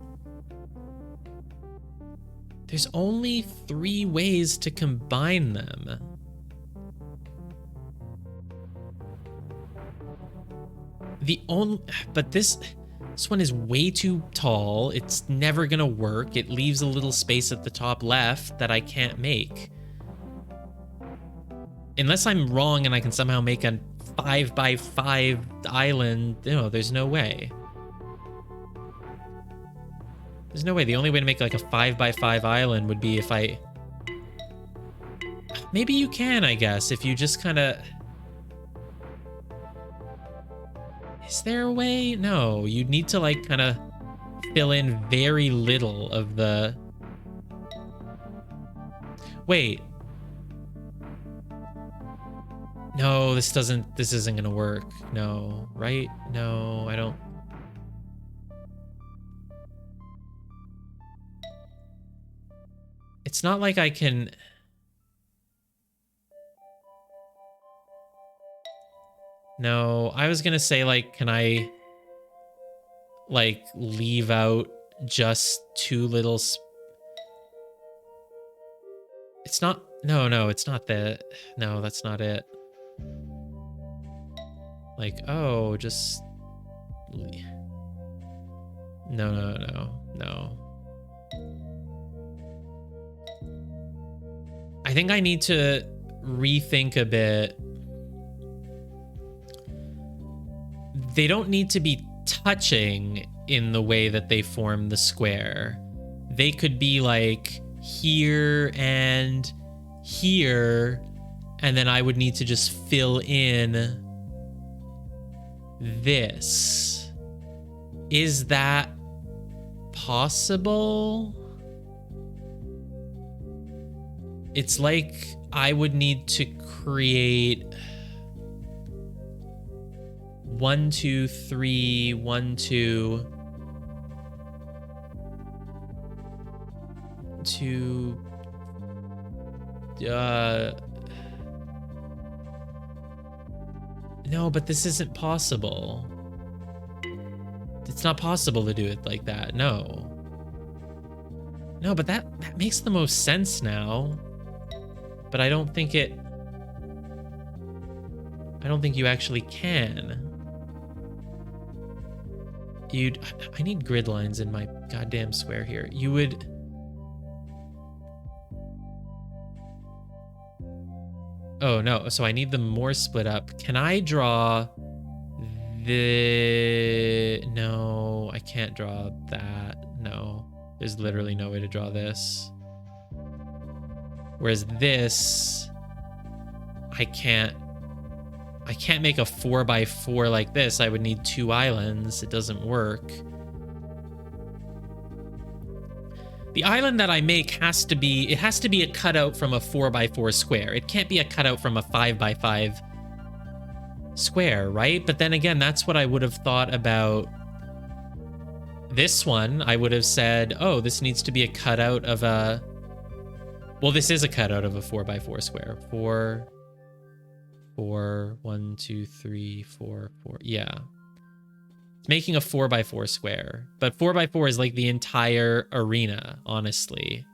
There's only 3 ways to combine them. But this one is way too tall. It's never gonna work. It leaves a little space at the top left that I can't make. Unless I'm wrong and I can somehow make a 5x5 island, no, there's no way. There's no way. The only way to make like a 5x5 island would be if I... Maybe you can, I guess, if you just kind of... Is there a way? No, you'd need to like kind of fill in very little of the... Wait. No, this isn't gonna work. No, right? No, I don't. It's not like I can... No, I was gonna say, like, can I, like, leave out just 2 little... It's not... No, it's not that. No, that's not it. Like, oh, just... No. I think I need to rethink a bit. They don't need to be touching in the way that they form the square. They could be like here and here, and then I would need to just fill in this. Is that possible? It's like I would need to create 1, 2, 3, 1, 2, 2, no, but this isn't possible. It's not possible to do it like that. No. No, but that makes the most sense now. But I don't think you actually can. I need grid lines in my goddamn square here. You would... Oh, no. So I need them more split up. Can I draw the... No, I can't draw that. No. There's literally no way to draw this. Whereas this... I can't make a 4x4 like this. I would need 2 islands. It doesn't work. The island that I make has to be a cutout from a 4x4 square. It can't be a cutout from a 5x5 square, right? But then again, that's what I would have thought about this one. I would have said, oh, this needs to be a cutout of a... Well, this is a cutout of a 4x4 square. 4, 1, 2, 3, 4, 4. Yeah. It's making a 4x4 square, but 4x4 is like the entire arena, honestly.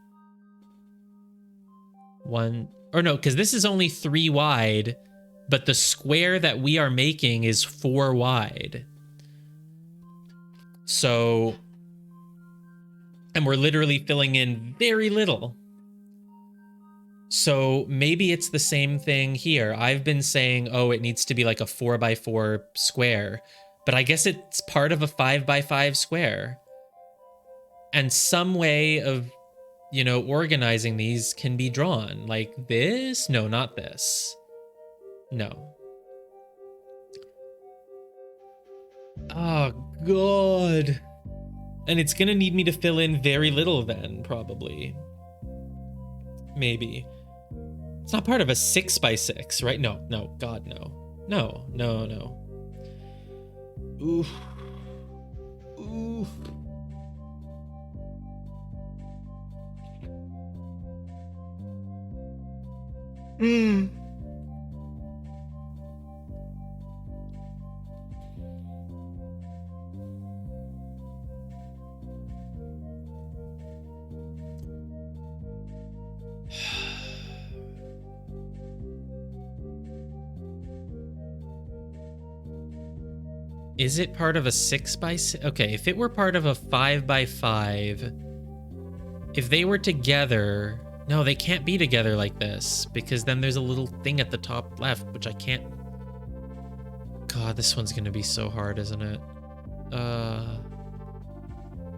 Because this is only 3 wide, but the square that we are making is 4 wide. So, and we're literally filling in very little. So maybe it's the same thing here. I've been saying, oh, it needs to be like a 4x4 square, but I guess it's part of a 5x5 square. And some way of, organizing these can be drawn. Like this? No, not this. No. Oh, God. And it's gonna need me to fill in very little then, probably. Maybe. It's not part of a 6x6, right? No, God, no. No. Oof. Is it part of a 6x6? Okay, if it were part of a 5x5, if they were together... No, they can't be together like this, because then there's a little thing at the top left, which I can't... God, this one's gonna be so hard, isn't it?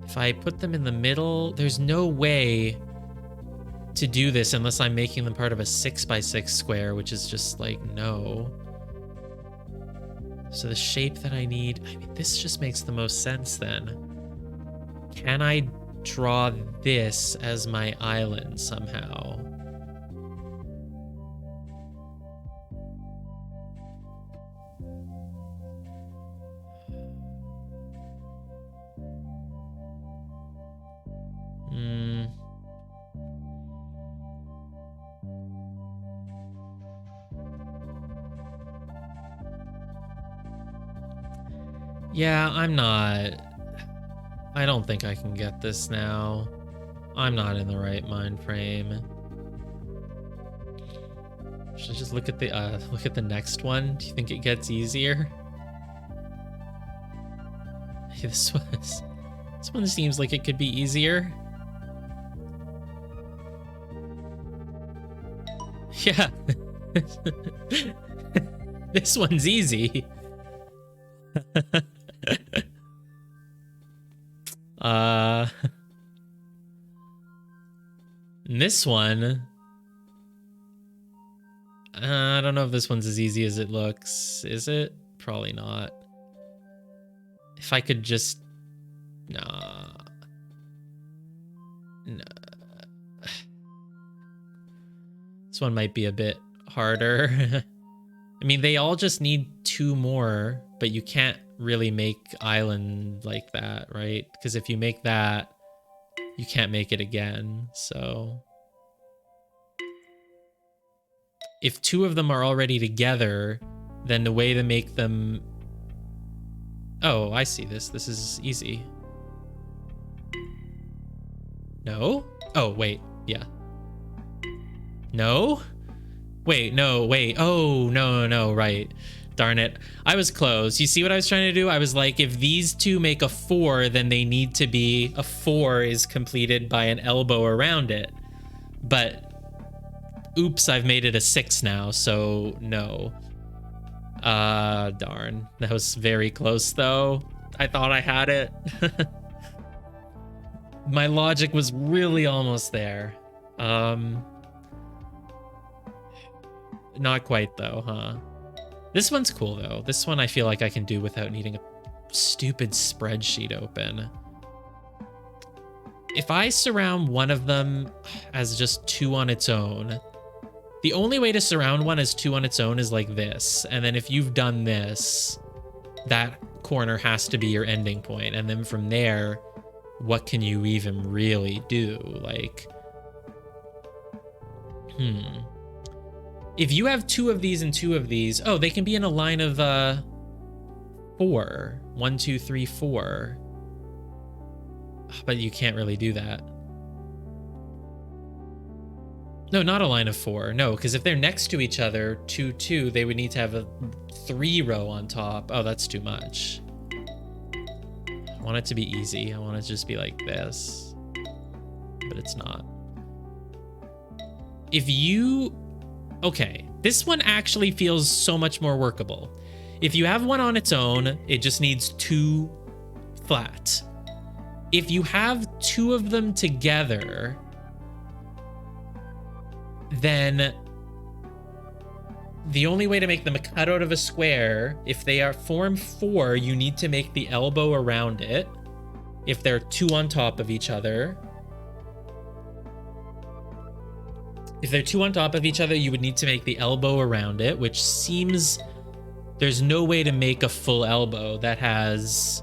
If I put them in the middle, there's no way to do this unless I'm making them part of a 6x6 square, which is just like, no. So the shape that I need, this just makes the most sense then. Can I draw this as my island somehow? Yeah, I don't think I can get this now. I'm not in the right mind frame. Should I just look at the next one? Do you think it gets easier? This one seems like it could be easier. Yeah. This one's easy. this one, I don't know if this one's as easy as it looks. Is it? Probably not. If I could just... Nah. This one might be a bit harder. I mean, they all just need 2 more, but you can't really make island like that, right? Because if you make that, you can't make it again, so... If 2 of them are already together, then the way to make them... Oh, I see this. This is easy. No? Oh, wait. Yeah. No? Wait, no, wait. Oh, no, right. Darn it. I was close. You see what I was trying to do? I was like, if these 2 make a 4, then they need to be... A 4 is completed by an elbow around it. But... Oops, I've made it a 6 now, so no. Darn. That was very close, though. I thought I had it. My logic was really almost there. Not quite, though, huh? This one's cool, though. This one I feel like I can do without needing a stupid spreadsheet open. If I surround one of them as just 2 on its own... The only way to surround one as 2 on its own is like this. And then if you've done this, that corner has to be your ending point. And then from there, what can you even really do? Like, if you have 2 of these and 2 of these, oh, they can be in a line of 4. 1, 2, 3, 4. But you can't really do that. No, not a line of 4. No, because if they're next to each other, 2, 2, they would need to have a 3 row on top. Oh, that's too much. I want it to be easy. I want it to just be like this. But it's not. If you... Okay, this one actually feels so much more workable. If you have one on its own, it just needs 2 flat. If you have 2 of them together... then the only way to make them a cutout of a square, if they are form 4, you need to make the elbow around it. If they're 2 on top of each other. If they're 2 on top of each other, you would need to make the elbow around it, which seems... There's no way to make a full elbow that has...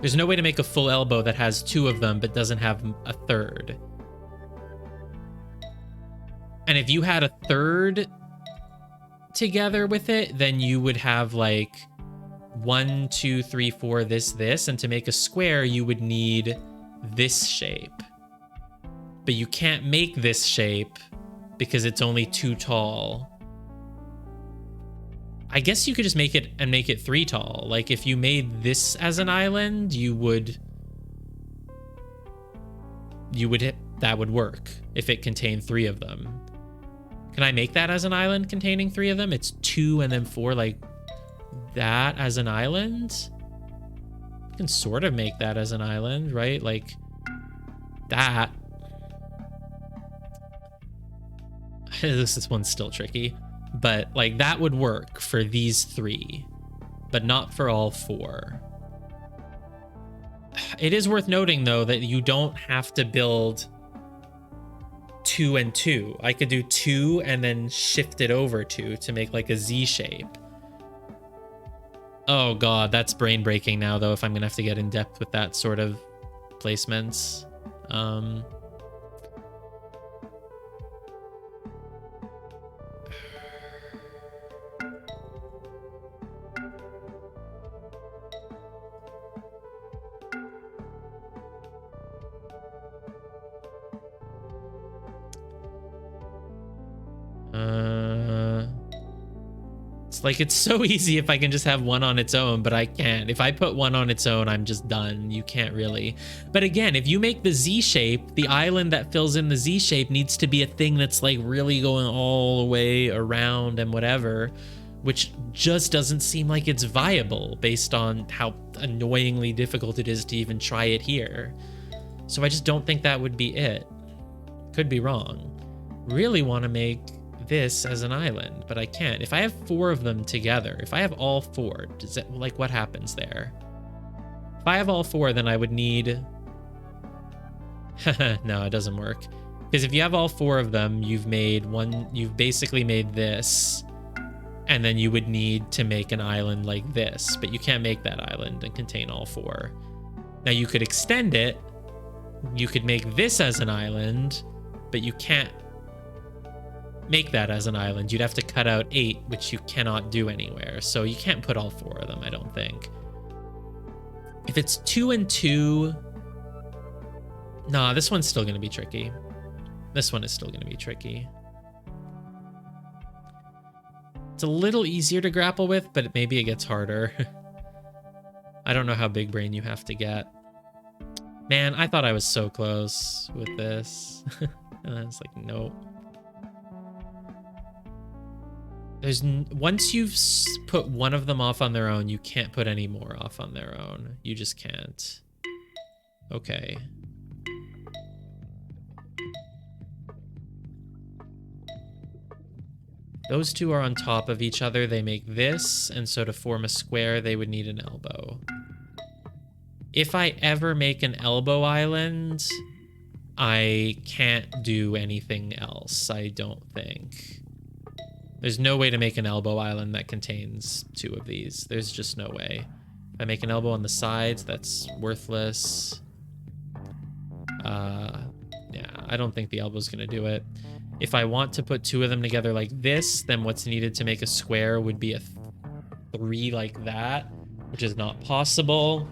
There's no way to make a full elbow that has 2 of them but doesn't have a third. And if you had a third together with it, then you would have like 1, 2, 3, 4, this. And to make a square, you would need this shape. But you can't make this shape because it's only too tall. I guess you could just make it and make it 3 tall. Like if you made this as an island, you would that would work if it contained 3 of them. Can I make that as an island containing 3 of them? It's 2 and then 4 like that as an island? You can sort of make that as an island, right? Like that. This one's still tricky, but like that would work for these 3, but not for all 4. It is worth noting though that you don't have to build 2 and 2. I could do 2 and then shift it over 2 to make like a Z shape. Oh god, that's brain breaking now though if I'm gonna have to get in depth with that sort of placements. It's like it's so easy if I can just have one on its own, but I can't. If I put one on its own, I'm just done. You can't really. But again, if you make the Z shape, the island that fills in the Z shape needs to be a thing that's like really going all the way around and whatever, which just doesn't seem like it's viable based on how annoyingly difficult it is to even try it here. So I just don't think that would be it. Could be wrong. Really want to make this as an island, but I can't. If I have 4 of them together, if I have all 4, does that, like, what happens there? If I have all 4, then I would need... No, it doesn't work. Because if you have all 4 of them, you've basically made this, and then you would need to make an island like this, but you can't make that island and contain all 4. Now you could extend it. You could make this as an island, but you can't make that as an island. You'd have to cut out 8, which you cannot do anywhere. So you can't put all 4 of them, I don't think. If it's 2 and 2... Nah, this one's still going to be tricky. This one is still going to be tricky. It's a little easier to grapple with, but maybe it gets harder. I don't know how big brain you have to get. Man, I thought I was so close with this. And I was like, nope. Once you've put one of them off on their own, you can't put any more off on their own. You just can't. Okay. Those 2 are on top of each other. They make this, and so to form a square, they would need an elbow. If I ever make an elbow island, I can't do anything else, I don't think. There's no way to make an elbow island that contains 2 of these. There's just no way. If I make an elbow on the sides, that's worthless. Yeah, I don't think the elbow's gonna do it. If I want to put 2 of them together like this, then what's needed to make a square would be a 3 like that, which is not possible.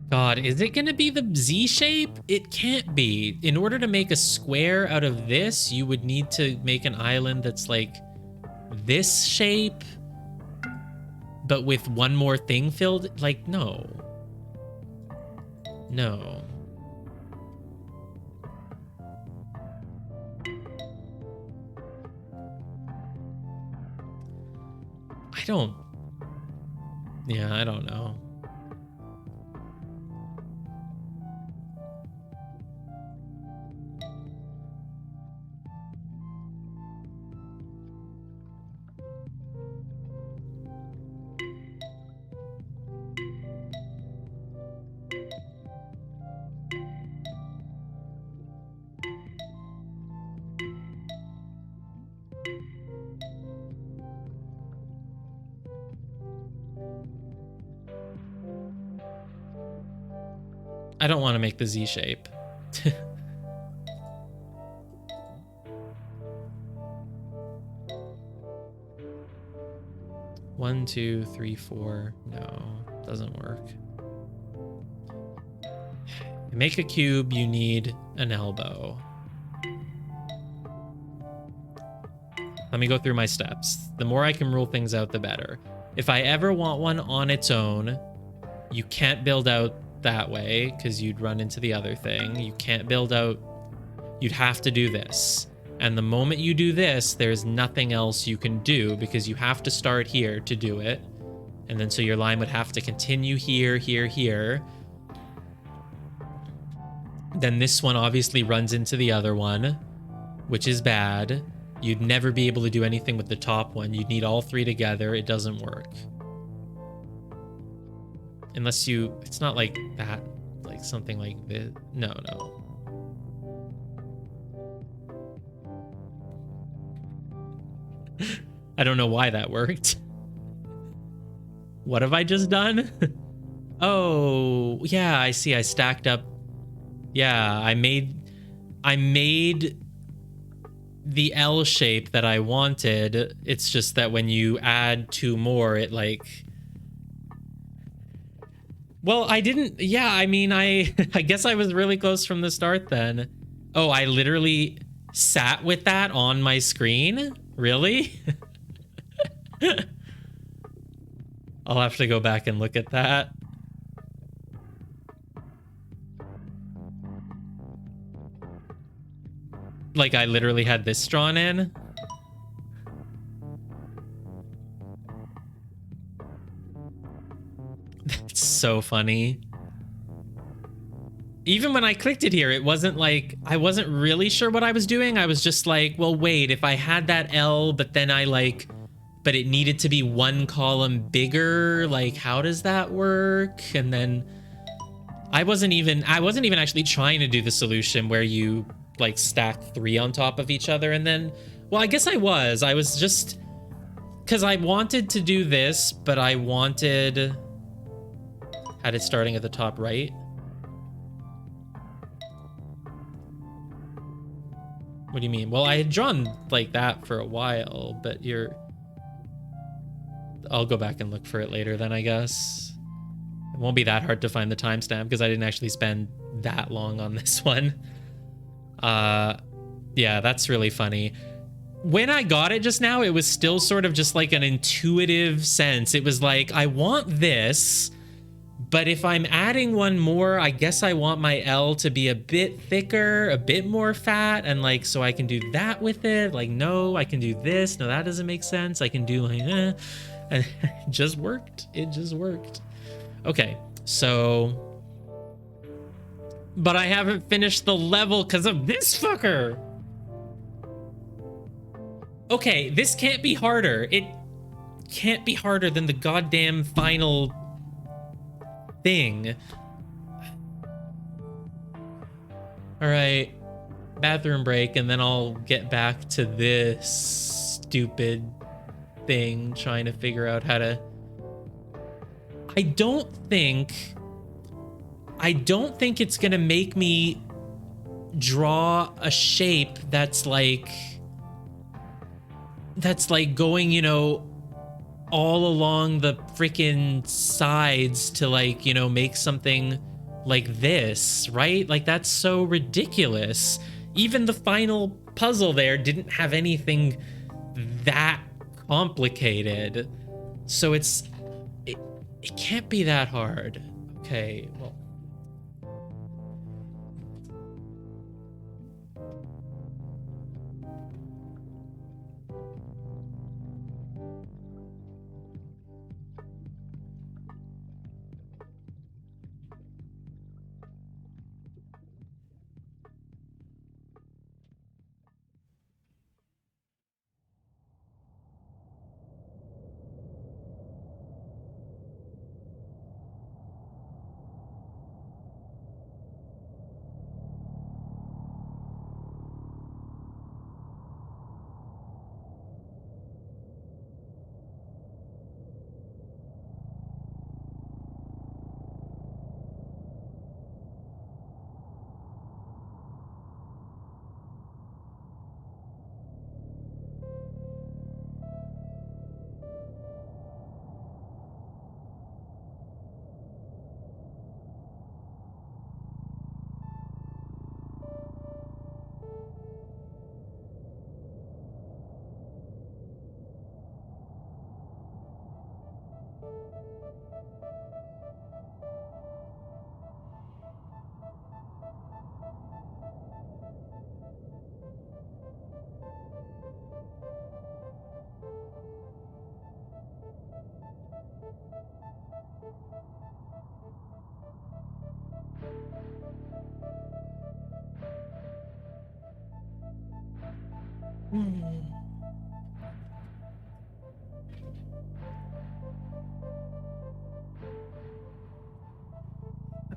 God, is it gonna be the Z shape? It can't be. In order to make a square out of this, you would need to make an island that's like this shape, but with one more thing filled. Like, no. No. Yeah, I don't know. I don't want to make the Z shape. One, 2, 3, 4. No, doesn't work. To make a cube, you need an elbow. Let me go through my steps. The more I can rule things out, the better. If I ever want one on its own, you can't build out that way because you'd run into the other thing. You can't build out. You'd have to do this. And the moment you do this, there's nothing else you can do because you have to start here to do it. And then so your line would have to continue here, here, here. Then this one obviously runs into the other one, which is bad. You'd never be able to do anything with the top one. You'd need all 3 together. It doesn't work. Unless you... It's not like that. Like something like this. No, no. I don't know why that worked. What have I just done? Oh, yeah, I see. I stacked up. Yeah, I made the L shape that I wanted. It's just that when you add 2 more, it like... Well, I didn't... Yeah, I mean, I guess I was really close from the start then. Oh, I literally sat with that on my screen? Really? I'll have to go back and look at that. Like, I literally had this drawn in. That's so funny. Even when I clicked it here, it wasn't like, I wasn't really sure what I was doing. I was just like, well, wait, if I had that L, but then I like, but it needed to be one column bigger, like, how does that work? And then I wasn't even actually trying to do the solution where you like stack 3 on top of each other. And then, well, I guess I was just, because I wanted to do this, but I had it starting at the top right. What do you mean? Well, I had drawn like that for a while, but I'll go back and look for it later then, I guess. It won't be that hard to find the timestamp because I didn't actually spend that long on this one. Yeah, that's really funny. When I got it just now, it was still sort of just like an intuitive sense. It was like, I want this, but if I'm adding one more, I guess I want my L to be a bit thicker, a bit more fat, and like, so I can do that with it. Like, no, I can do this. No, that doesn't make sense. I can do like, and it just worked. It just worked. Okay, so, but I haven't finished the level because of this fucker. Okay, this can't be harder. It can't be harder than the goddamn final thing. All right, bathroom break, and then I'll get back to this stupid thing, trying to figure out how to... I don't think it's gonna make me draw a shape that's like going, you know, all along the freaking sides to like, you know, make something like this, right? Like, that's so ridiculous. Even the final puzzle there didn't have anything that complicated. So it can't be that hard. Okay, well.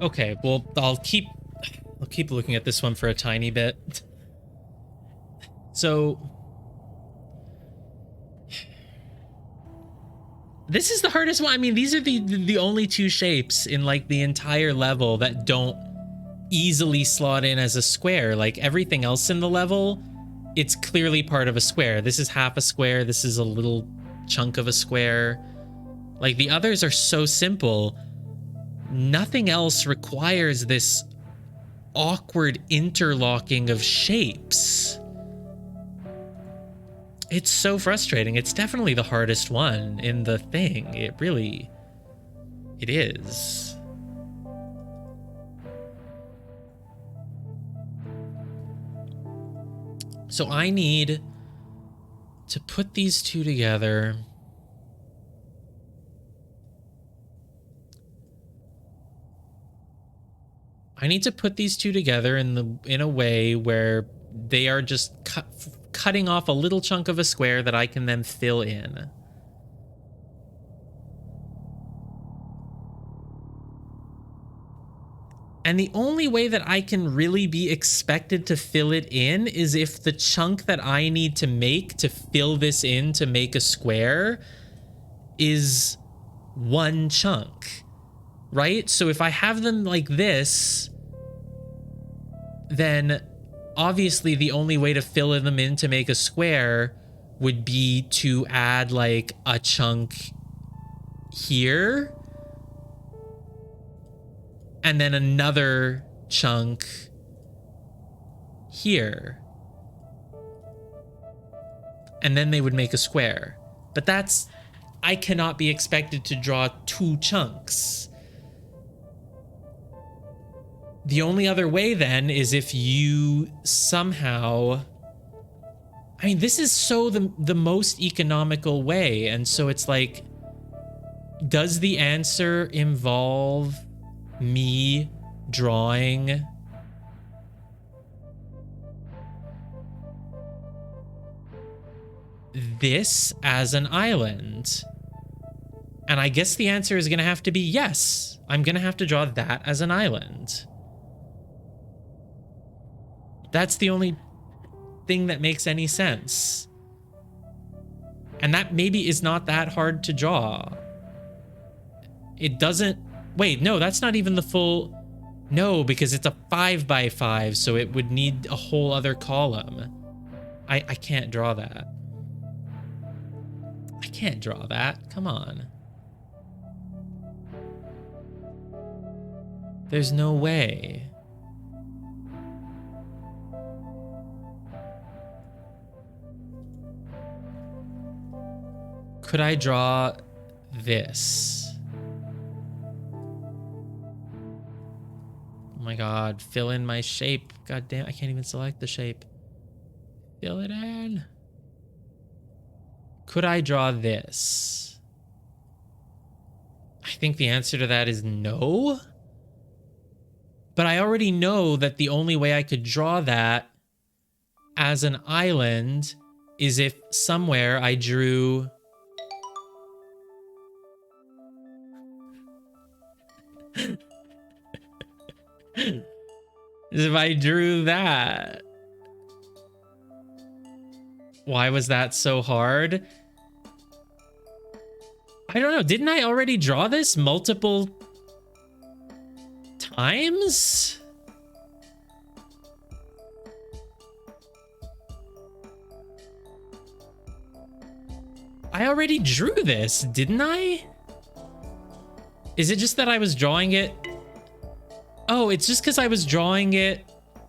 Okay, well, I'll keep looking at this one for a tiny bit. So this is the hardest one. I mean, these are the only 2 shapes in like the entire level that don't easily slot in as a square. Like, everything else in the level, it's clearly part of a square. This is half a square. This is a little chunk of a square. Like, the others are so simple. Nothing else requires this awkward interlocking of shapes. It's so frustrating. It's definitely the hardest one in the thing. It is. So I need to put these 2 together. I need to put these two together in a way where they are just cutting off a little chunk of a square that I can then fill in. And the only way that I can really be expected to fill it in is if the chunk that I need to make to fill this in to make a square is one chunk, right? So if I have them like this, then obviously the only way to fill them in to make a square would be to add like a chunk here and then another chunk here. And then they would make a square. But I cannot be expected to draw two chunks. The only other way then is if you somehow... I mean, this is so the most economical way. And so it's like, does the answer involve me drawing this as an island? And I guess the answer is going to have to be yes. I'm going to have to draw that as an island. That's the only thing that makes any sense. And that maybe is not that hard to draw. It doesn't... Wait, no, that's not even the full... No, because it's a 5x5, so it would need a whole other column. I can't draw that. I can't draw that. Come on. There's no way. Could I draw this? Oh my god, fill in my shape. God damn, I can't even select the shape. Fill it in. Could I draw this? I think the answer to that is no. But I already know that the only way I could draw that as an island is if somewhere I drew... if I drew that. Why was that so hard? I don't know. Didn't I already draw this multiple times? I already drew this, didn't I? Is it just that I was drawing it? Oh, it's just because I was drawing it.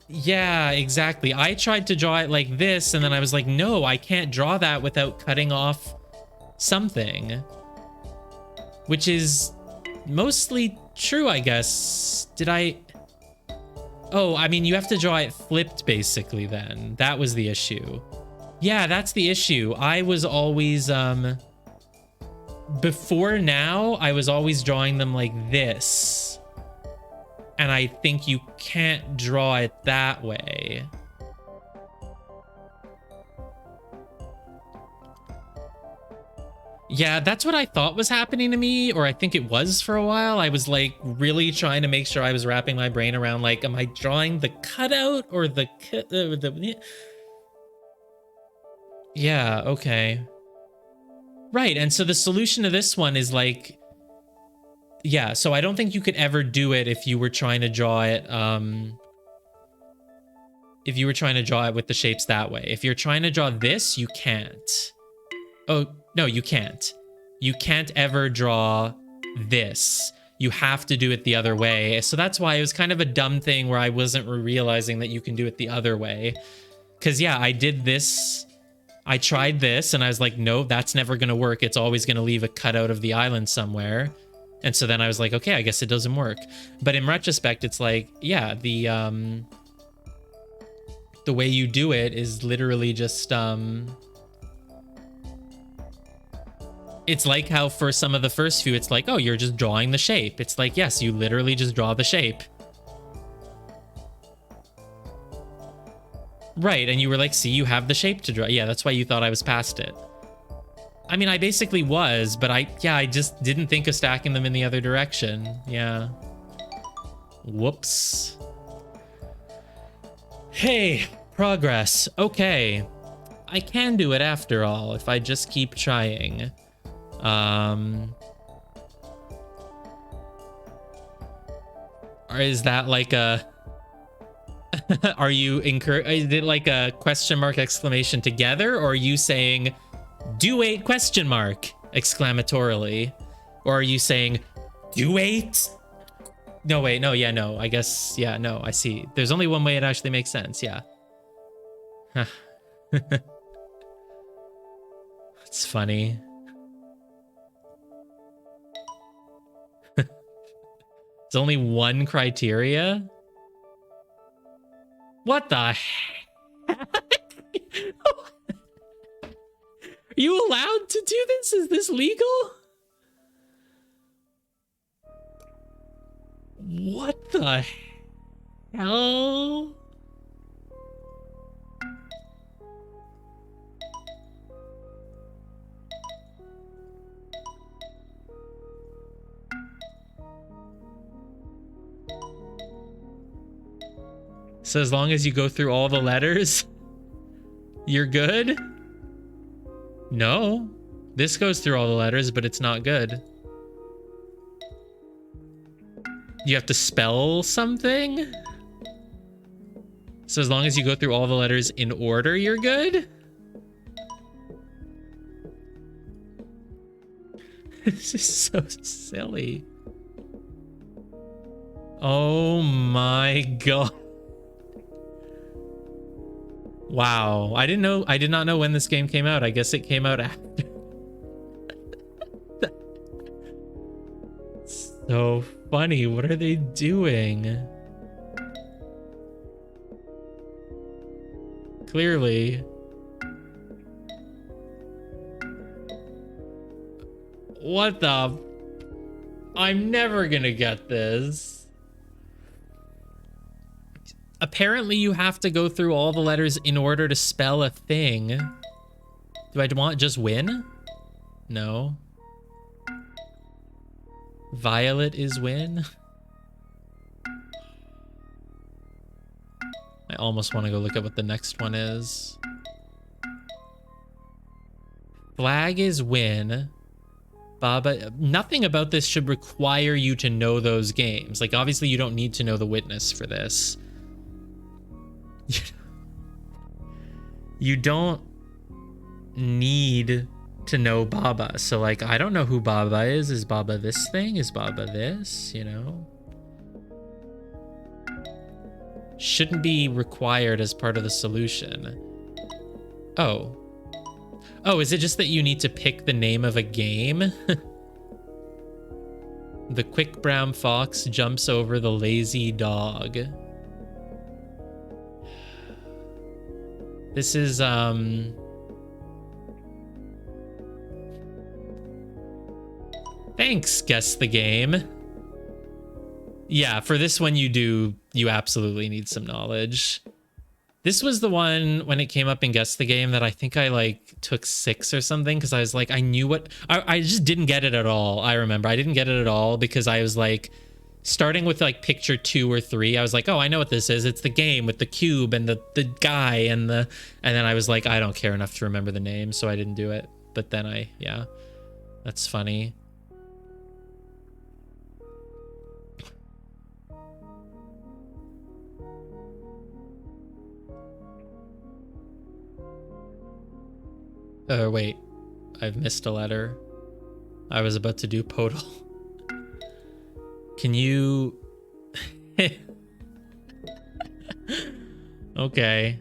Yeah, exactly. I tried to draw it like this, and then I was like, no, I can't draw that without cutting off something. Which is mostly true, I guess. Did I... Oh, I mean, you have to draw it flipped, basically, then. That was the issue. Yeah, that's the issue. I was always, before now, I was always drawing them like this. And I think you can't draw it that way. Yeah, that's what I thought was happening to me, or I think it was for a while. I was like really trying to make sure I was wrapping my brain around like, am I drawing the cutout or the Yeah, okay. Right, and so the solution to this one is like, yeah, so I don't think you could ever do it if you were trying to draw it, if you were trying to draw it with the shapes that way. If you're trying to draw this, you can't. Oh, no, you can't. You can't ever draw this. You have to do it the other way. So that's why it was kind of a dumb thing where I wasn't realizing that you can do it the other way. Because, yeah, I did this. I tried this, and I was like, no, that's never going to work. It's always going to leave a cutout of the island somewhere. And so then I was like, okay, I guess it doesn't work. But in retrospect, it's like, yeah, the way you do it is literally just, it's like how for some of the first few, it's like, oh, you're just drawing the shape. It's like, yes, you literally just draw the shape. Right, and you were like, see, you have the shape to draw. Yeah, that's why you thought I was past it. I mean, I basically was, but I just didn't think of stacking them in the other direction. Yeah. Whoops. Hey, progress. Okay. I can do it after all, if I just keep trying. Or is that like a... Are you is it like a question mark exclamation together, or are you saying do 8 question mark exclamatorily, or are you saying do 8? No, wait, no, yeah, no, I guess, yeah, no, I see. There's only one way it actually makes sense, yeah. Huh. It's funny. There's only one criteria? What the heck? Are you allowed to do this? Is this legal? What the hell? So as long as you go through all the letters, you're good? No. This goes through all the letters, but it's not good. You have to spell something? So as long as you go through all the letters in order, you're good? This is so silly. Oh my god. Wow. I did not know when this game came out. I guess it came out after. So funny. What are they doing? Clearly. What the? I'm never gonna get this. Apparently you have to go through all the letters in order to spell a thing. Do I want just win? No. Violet is win? I almost want to go look at what the next one is. Flag is win. Baba, nothing about this should require you to know those games. Like, obviously you don't need to know the witness for this. You don't need to know Baba. So, like, I don't know who Baba is. Is Baba this thing? Is Baba this? You know? Shouldn't be required as part of the solution. Oh. Oh, is it just that you need to pick the name of a game? The quick brown fox jumps over the lazy dog. This is, Thanks, guess the game. Yeah, for this one you absolutely need some knowledge. This was the one when it came up in Guess the Game that I think I like took 6 or something because I was like, I knew what, I just didn't get it at all. I remember I didn't get it at all because I was like, starting with like picture 2 or 3, I was like, oh, I know what this is. It's the game with the cube and the guy and then I was like, I don't care enough to remember the name, so I didn't do it. But then yeah, that's funny. Wait, I've missed a letter. I was about to do podal. Can you... Okay.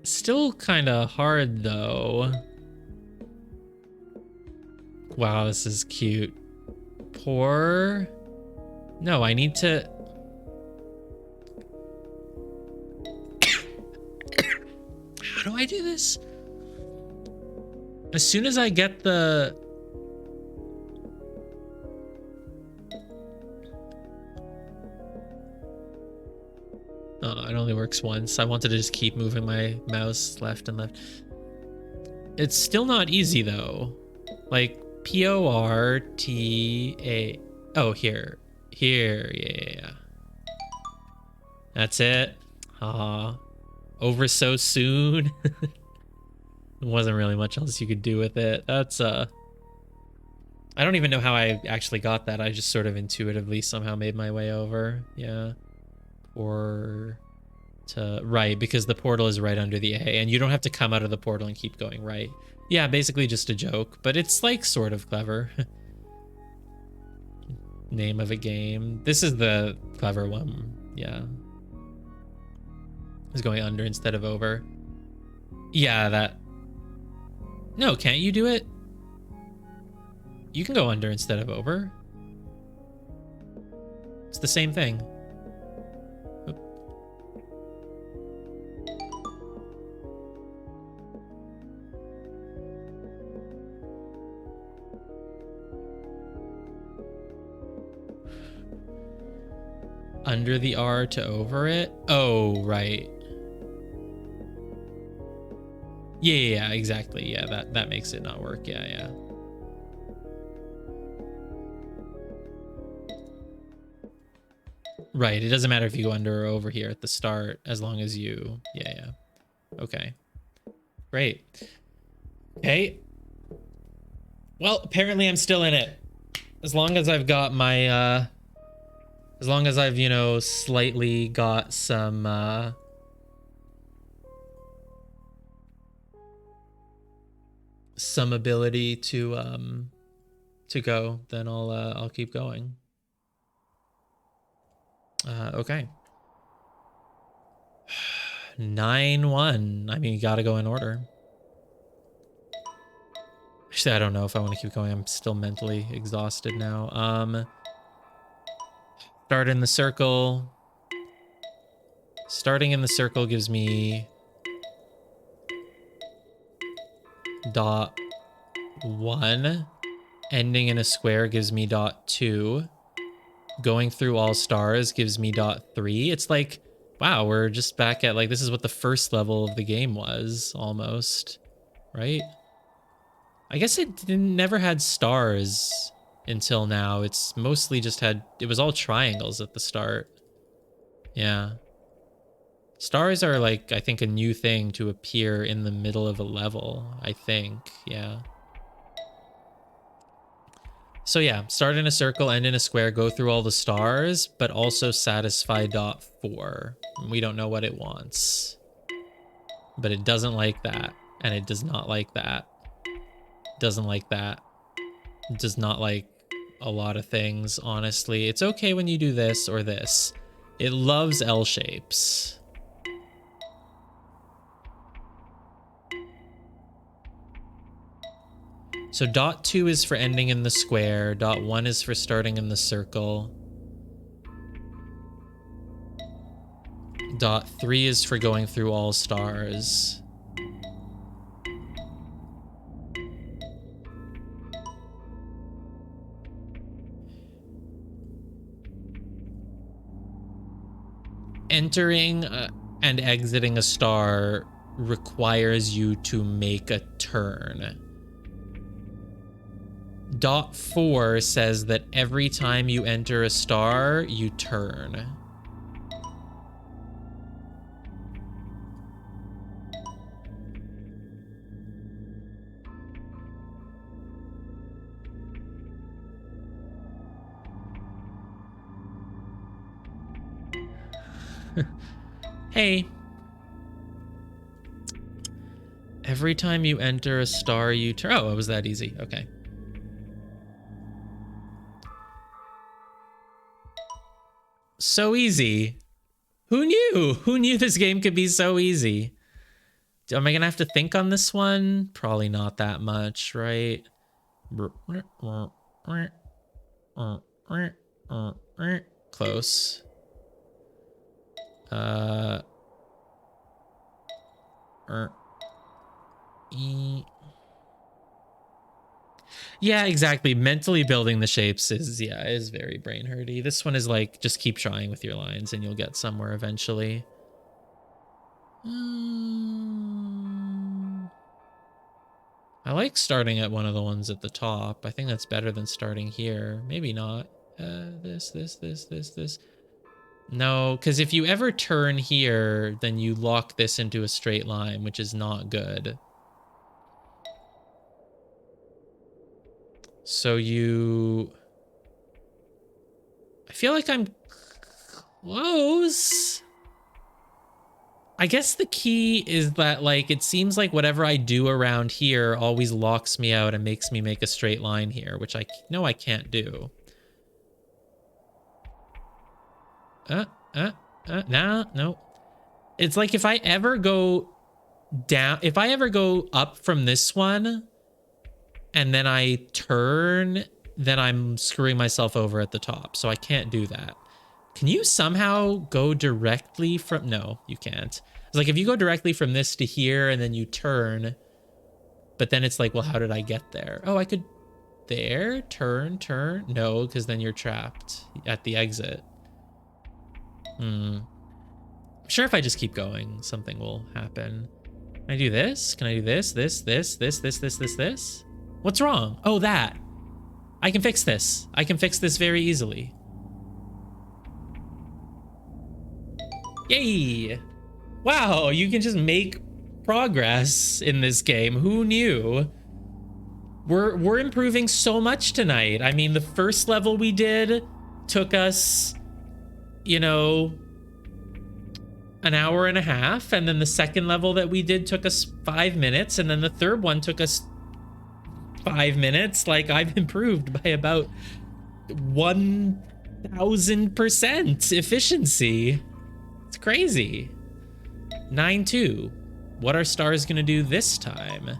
Still kind of hard, though. Wow, this is cute. Pour... No, I need to... How do I do this? As soon as I get the... Oh, it only works once. I wanted to just keep moving my mouse left and left. It's still not easy though. Like Porta. Oh, here. Here, yeah. That's it. Over so soon. There wasn't really much else you could do with it. That's I don't even know how I actually got that. I just sort of intuitively somehow made my way over. Yeah. Or to right, because the portal is right under the A, and you don't have to come out of the portal and keep going right. Yeah, basically just a joke, but it's like sort of clever. Name of a game. This is the clever one. Yeah. It's going under instead of over. Yeah, that. No, can't you do it? You can go under instead of over. It's the same thing. Oop. Under the R to over it? Oh, right. Yeah, exactly. Yeah, that makes it not work. Yeah. Right, it doesn't matter if you go under or over here at the start, as long as you... Yeah. Okay. Great. Okay. Well, apparently I'm still in it. As long as I've got my, as long as I've, you know, slightly got some, ability to go, then I'll keep going. Okay. 9-1. I mean, you gotta go in order. Actually, I don't know if I want to keep going. I'm still mentally exhausted now. Start in the circle. Starting in the circle gives me .1. Ending in a square gives me .2. Going through all stars gives me .3. It's like, wow, we're just back at, like, this is what the first level of the game was, almost. Right? I guess it never had stars until now. It's mostly just had... It was all triangles at the start. Yeah. Stars are, like, I think a new thing to appear in the middle of a level, I think. Yeah. So yeah, start in a circle, end in a square, go through all the stars, but also satisfy .4. We don't know what it wants. But it doesn't like that, and it does not like that. Doesn't like that. It does not like a lot of things, honestly. It's okay when you do this or this. It loves L shapes. So .2 is for ending in the square, .1 is for starting in the circle. .3 is for going through all stars. Entering and exiting a star requires you to make a turn. .4 says that every time you enter a star, you turn. Hey. Every time you enter a star, you turn. Oh, it was that easy. Okay. So easy. Who knew? Who knew this game could be so easy? Am I gonna have to think on this one? Probably not that much, right? Close. Yeah, exactly. Mentally building the shapes is very brain hurty. This one is like, just keep trying with your lines and you'll get somewhere eventually. I like starting at one of the ones at the top. I think that's better than starting here. Maybe not. This. No, because if you ever turn here, then you lock this into a straight line, which is not good. So you... I feel like I'm close. I guess the key is that, like, it seems like whatever I do around here always locks me out and makes me make a straight line here, which I know I can't do. No. It's like if I ever go down, if I ever go up from this one and then I turn, then I'm screwing myself over at the top. So I can't do that. Can you somehow go directly from... No, you can't. It's like if you go directly from this to here and then you turn, but then it's like, well, how did I get there? Oh, I could... There? Turn. No, because then you're trapped at the exit. I'm sure if I just keep going, something will happen. Can I do this? Can I do this? This? What's wrong? Oh, that. I can fix this. I can fix this very easily. Yay! Wow, you can just make progress in this game. Who knew? We're improving so much tonight. I mean, the first level we did took us, you know, an hour and a half, and then the second level that we did took us 5 minutes, and then the third one took us 5 minutes. Like, I've improved by about 1000% efficiency. It's crazy. 9-2. What are stars gonna do this time?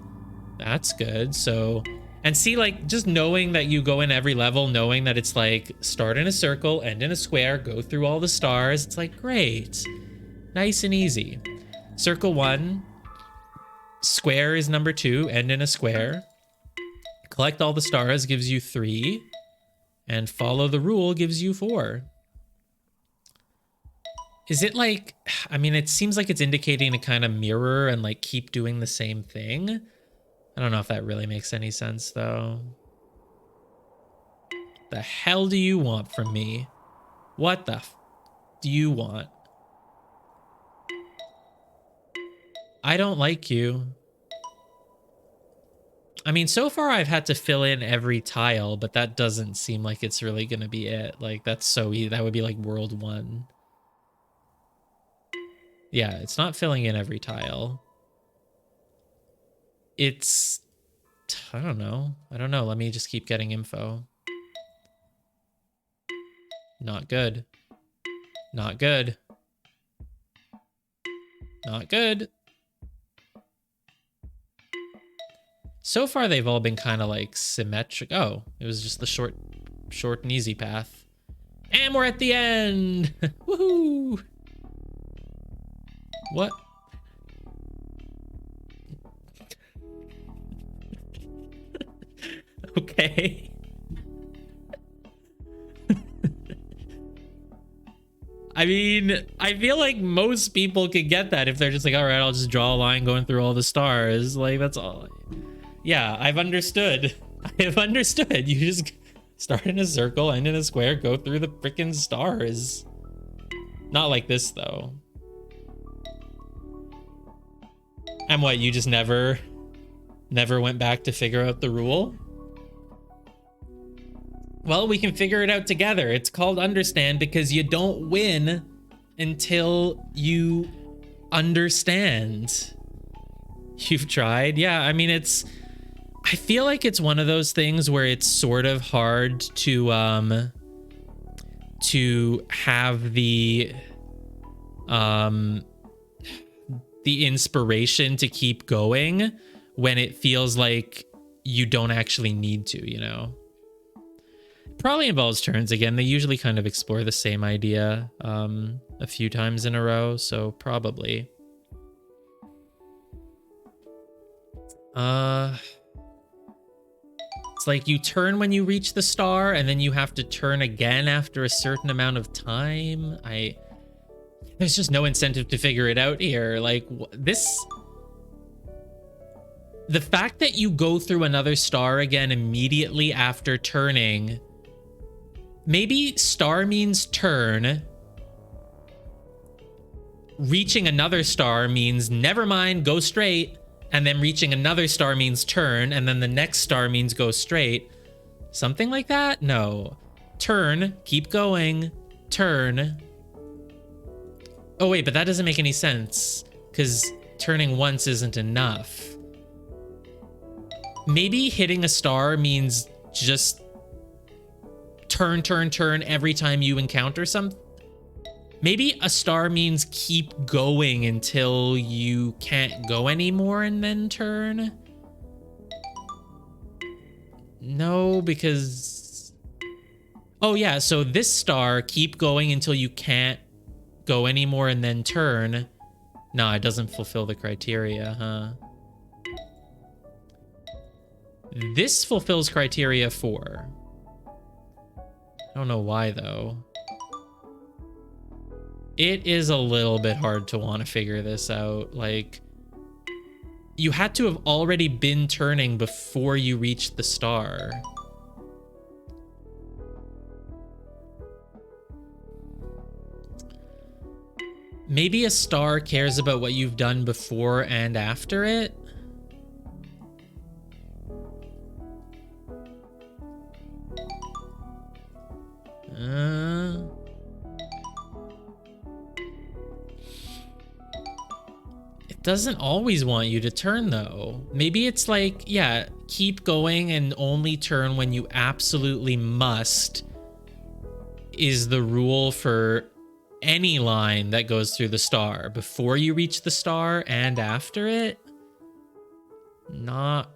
That's good. So, and see, like, just knowing that you go in every level, knowing that it's like start in a circle, end in a square, go through all the stars. It's like, great. Nice and easy. Circle 1. Square is number 2. End in a square. Collect all the stars gives you 3. And follow the rule gives you 4. Is it like... I mean, it seems like it's indicating to kind of mirror and like keep doing the same thing. I don't know if that really makes any sense, though. The hell do you want from me? What the f do you want? I don't like you. I mean, so far I've had to fill in every tile, but that doesn't seem like it's really gonna be it. Like, that's so easy. That would be like world 1. Yeah, it's not filling in every tile. It's... I don't know. Let me just keep getting info. Not good. Not good. Not good. So far, they've all been kind of like symmetric. Oh, it was just the short and easy path. And we're at the end. Woohoo! What? Okay. I mean, I feel like most people could get that if they're just like, all right, I'll just draw a line going through all the stars. Like, that's all. Yeah, I've understood. I have understood. You just start in a circle, end in a square, go through the freaking stars. Not like this, though. And what, you just never went back to figure out the rule? Well, we can figure it out together. It's called understand because you don't win until you understand. You've tried? Yeah, I mean, I feel like it's one of those things where it's sort of hard to have the inspiration to keep going when it feels like you don't actually need to, you know? Probably involves turns again. They usually kind of explore the same idea a few times in a row, so probably. It's like you turn when you reach the star, and then you have to turn again after a certain amount of time. There's just no incentive to figure it out here. Like, this... The fact that you go through another star again immediately after turning... Maybe star means turn. Reaching another star means never mind, go straight. And then reaching another star means turn. And then the next star means go straight. Something like that? No. Turn, keep going, turn. Oh wait, but that doesn't make any sense, because turning once isn't enough. Maybe hitting a star means just turn, turn, turn every time you encounter something. Maybe a star means keep going until you can't go anymore and then turn. No, because... Oh yeah, so this star, keep going until you can't go anymore and then turn. No, it doesn't fulfill the criteria, huh? This fulfills criteria 4. I don't know why, though. It is a little bit hard to want to figure this out. Like, you had to have already been turning before you reached the star. Maybe a star cares about what you've done before and after it? It doesn't always want you to turn, though. Maybe it's like, yeah, keep going and only turn when you absolutely must is the rule for any line that goes through the star. Before you reach the star and after it? Not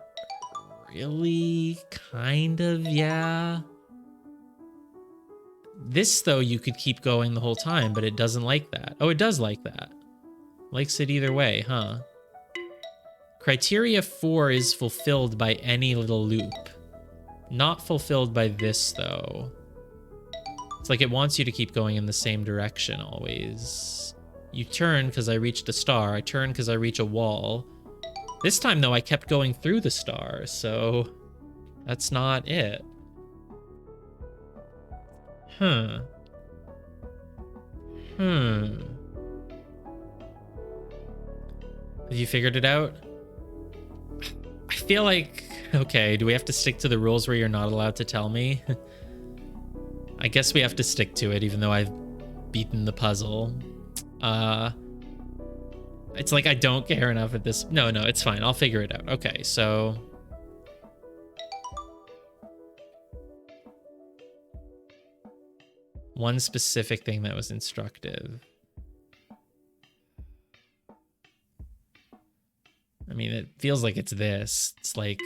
really. Kind of, yeah. This, though, you could keep going the whole time, but it doesn't like that. Oh, it does like that. Likes it either way, huh? Criteria 4 is fulfilled by any little loop. Not fulfilled by this, though. It's like it wants you to keep going in the same direction always. You turn because I reached a star. I turn because I reach a wall. This time, though, I kept going through the star, so that's not it. Huh. Have you figured it out? I feel like... Okay, do we have to stick to the rules where you're not allowed to tell me? I guess we have to stick to it, even though I've beaten the puzzle. It's like I don't care enough at this... No, it's fine. I'll figure it out. Okay, so... One specific thing that was instructive. I mean, it feels like it's this. It's like,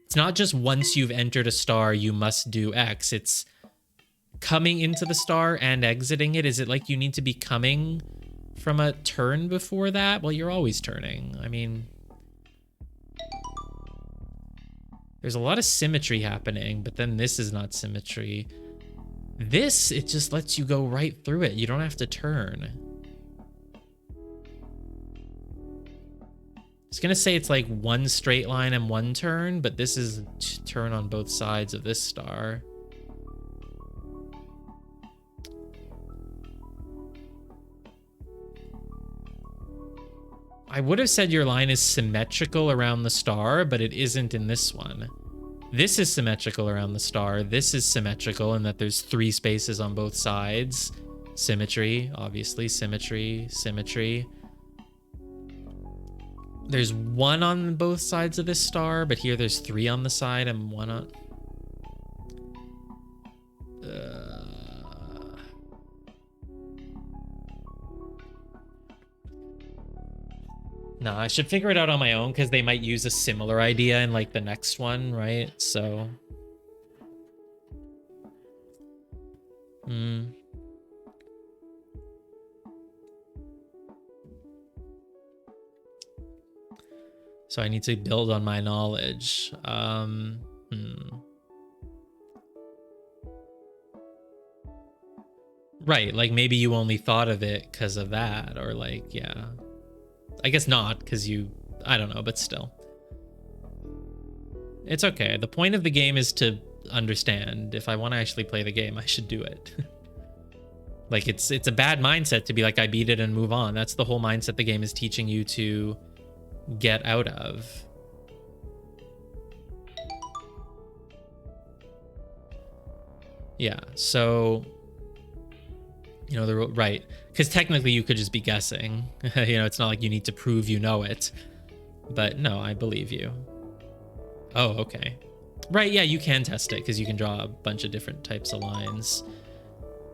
it's not just once you've entered a star, you must do X. It's coming into the star and exiting it. Is it like you need to be coming from a turn before that? Well, you're always turning. I mean, there's a lot of symmetry happening, but then this is not symmetry. This, it just lets you go right through it. You don't have to turn. I was gonna say it's like one straight line and one turn, but this is turn on both sides of this star. I would have said your line is symmetrical around the star, but it isn't in this one. This is symmetrical around the star. This is symmetrical in that there's 3 spaces on both sides. Symmetry, obviously. Symmetry, symmetry. There's 1 on both sides of this star, but here there's 3 on the side and 1 on... No, I should figure it out on my own because they might use a similar idea in like the next one, right? So... So I need to build on my knowledge. Right, like maybe you only thought of it because of that, or like, yeah. I guess not, because I don't know, but still. It's okay. The point of the game is to understand. If I want to actually play the game, I should do it. Like, it's a bad mindset to be like, I beat it and move on. That's the whole mindset the game is teaching you to get out of. Yeah, so, you know, right. Because technically you could just be guessing. You know, it's not like you need to prove you know it. But no, I believe you. Oh, okay. Right, yeah, you can test it because you can draw a bunch of different types of lines.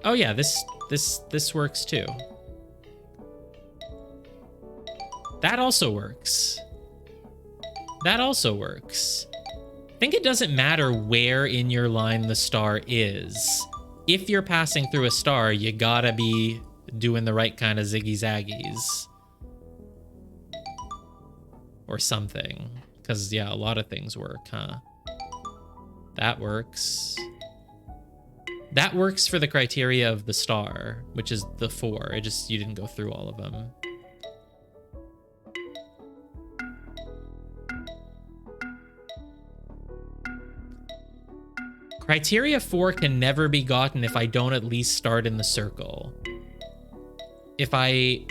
Oh yeah, this works too. That also works. That also works. I think it doesn't matter where in your line the star is. If you're passing through a star, you gotta be doing the right kind of ziggy-zaggies. Or something. Because, yeah, a lot of things work, huh? That works. That works for the criteria of the star, which is the 4. It just, you didn't go through all of them. Criteria 4 can never be gotten if I don't at least start in the circle. If I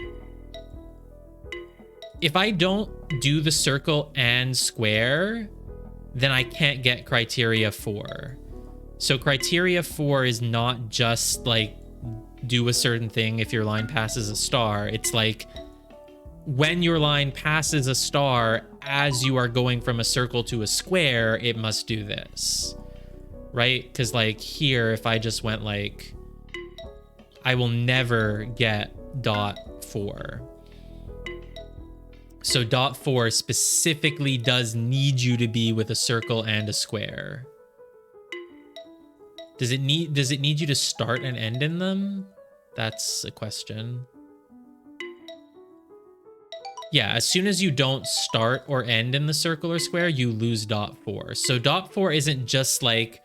don't do the circle and square, then I can't get criteria 4. So criteria 4 is not just like do a certain thing if your line passes a star. It's like when your line passes a star as you are going from a circle to a square, it must do this. Right? Because like here, if I just went like, I will never get dot 4. So dot 4 specifically does need you to be with a circle and a square. Does it need you to start and end in them? That's a question. Yeah, as soon as you don't start or end in the circle or square, you lose dot 4. So dot 4 isn't just like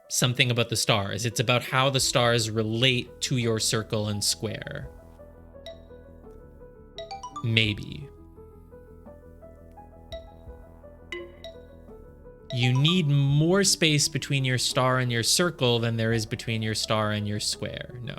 something about the stars. It's about how the stars relate to your circle and square. Maybe. You need more space between your star and your circle than there is between your star and your square. No.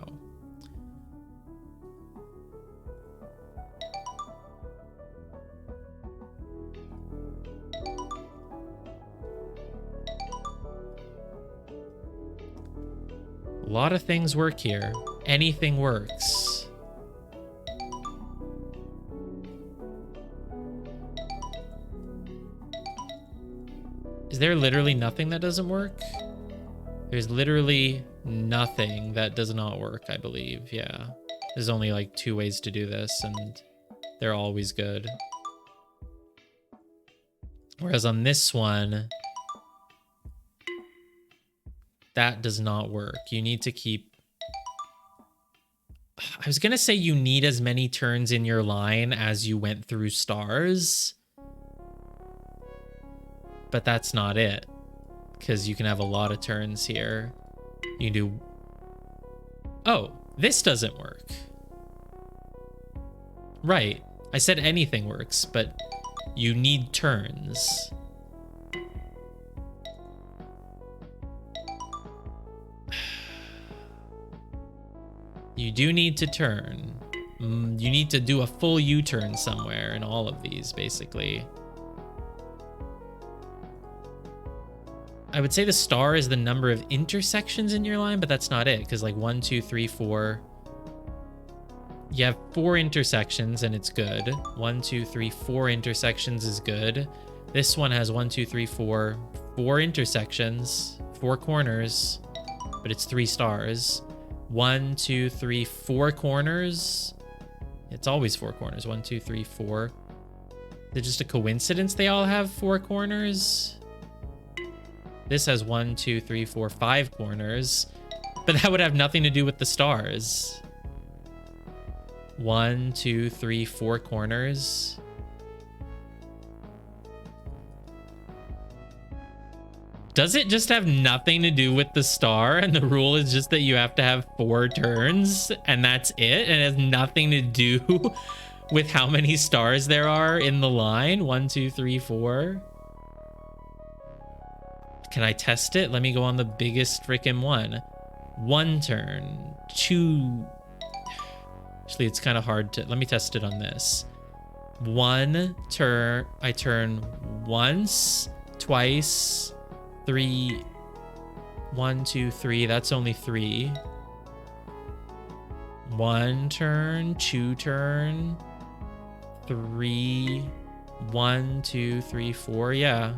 A lot of things work here. Anything works. Is there literally nothing that doesn't work? There's literally nothing that does not work, I believe. Yeah. There's only like 2 ways to do this, and they're always good. Whereas on this one, that does not work. You need to keep... I was gonna say you need as many turns in your line as you went through stars. But that's not it. Because you can have a lot of turns here. You can do... Oh, this doesn't work. Right. I said anything works, but you need turns. You do need to turn. You need to do a full U-turn somewhere in all of these, basically. I would say the star is the number of intersections in your line, but that's not it, because like 1, 2, 3, 4. You have 4 intersections and it's good. 1, 2, 3, 4 intersections is good. This one has 1, 2, 3, 4. 4 intersections, 4 corners, but it's 3 stars. 1, 2, 3, 4 corners. It's always 4 corners. 1, 2, 3, 4. Is it just a coincidence they all have 4 corners? This has 1, 2, 3, 4, 5 corners, but that would have nothing to do with the stars. 1, 2, 3, 4 corners. Does it just have nothing to do with the star, and the rule is just that you have to have 4 turns, and that's it? And it has nothing to do with how many stars there are in the line? 1, 2, 3, 4. Can I test it? Let me go on the biggest freaking one. 1 turn, 2. Actually, it's kind of hard to... Let me test it on this. 1 turn. I turn once, twice, 3. 1, 2, 3. That's only 3. 1 turn, 2 turn, 3. 1, 2, 3, 4. Yeah.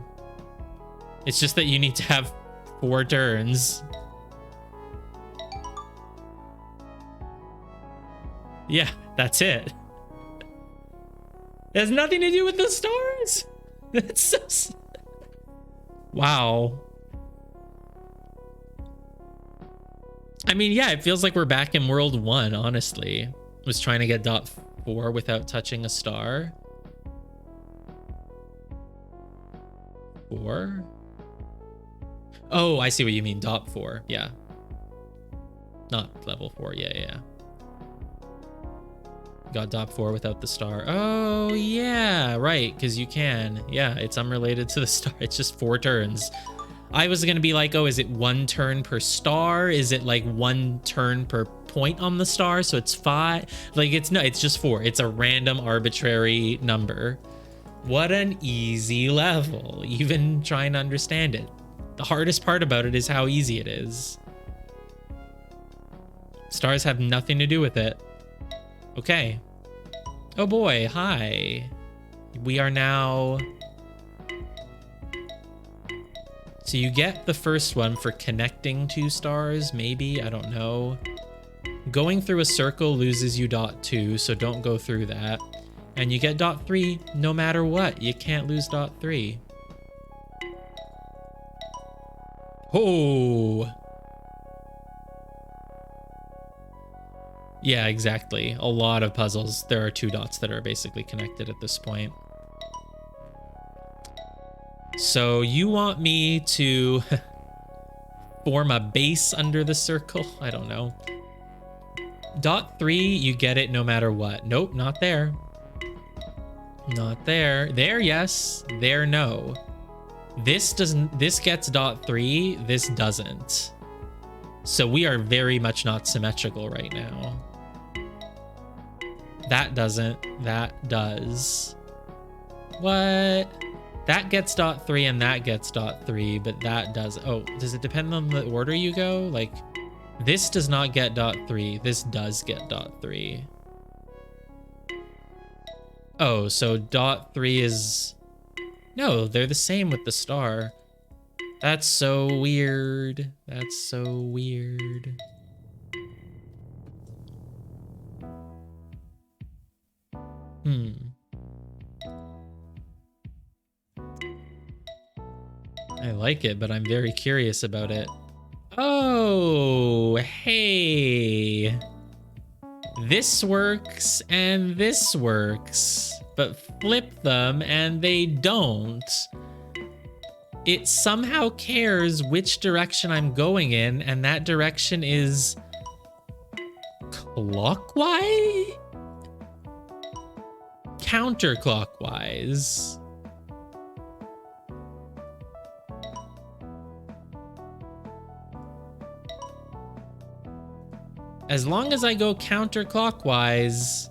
It's just that you need to have 4 turns. Yeah, that's it. It has nothing to do with the stars. That's so... Wow. I mean, yeah, it feels like we're back in World 1, honestly. I was trying to get dot 4 without touching a star. 4? Oh, I see what you mean. Dot 4. Yeah. Not level 4. Yeah. Got dot 4 without the star. Oh, yeah. Right. Because you can. Yeah, it's unrelated to the star. It's just 4 turns. I was going to be like, oh, is it 1 turn per star? Is it like 1 turn per point on the star? So it's 5. Like, it's no, it's just 4. It's a random arbitrary number. What an easy level. Even trying to understand it. The hardest part about it is how easy it is. Stars have nothing to do with it. Okay. Oh boy, hi. We are now... So you get the first one for connecting 2 stars, maybe, I don't know. Going through a circle loses you dot 2, so don't go through that. And you get dot 3 no matter what. You can't lose dot 3. Oh. Yeah, exactly. A lot of puzzles. There are 2 dots that are basically connected at this point. So you want me to form a base under the circle? I don't know. Dot 3, you get it no matter what. Nope, not there. Not there. There, yes. There, no. This doesn't. This gets dot 3. This doesn't. So we are very much not symmetrical right now. That doesn't. That does. What? That gets dot 3 and that gets dot 3, but that does. Oh, does it depend on the order you go? Like, this does not get dot 3. This does get dot 3. Oh, so dot 3 is... No, they're the same with the star. That's so weird. That's so weird. I like it, but I'm very curious about it. Oh, hey. This works and this works, but flip them and they don't. It somehow cares which direction I'm going in, and that direction is clockwise? Counterclockwise. As long as I go counterclockwise,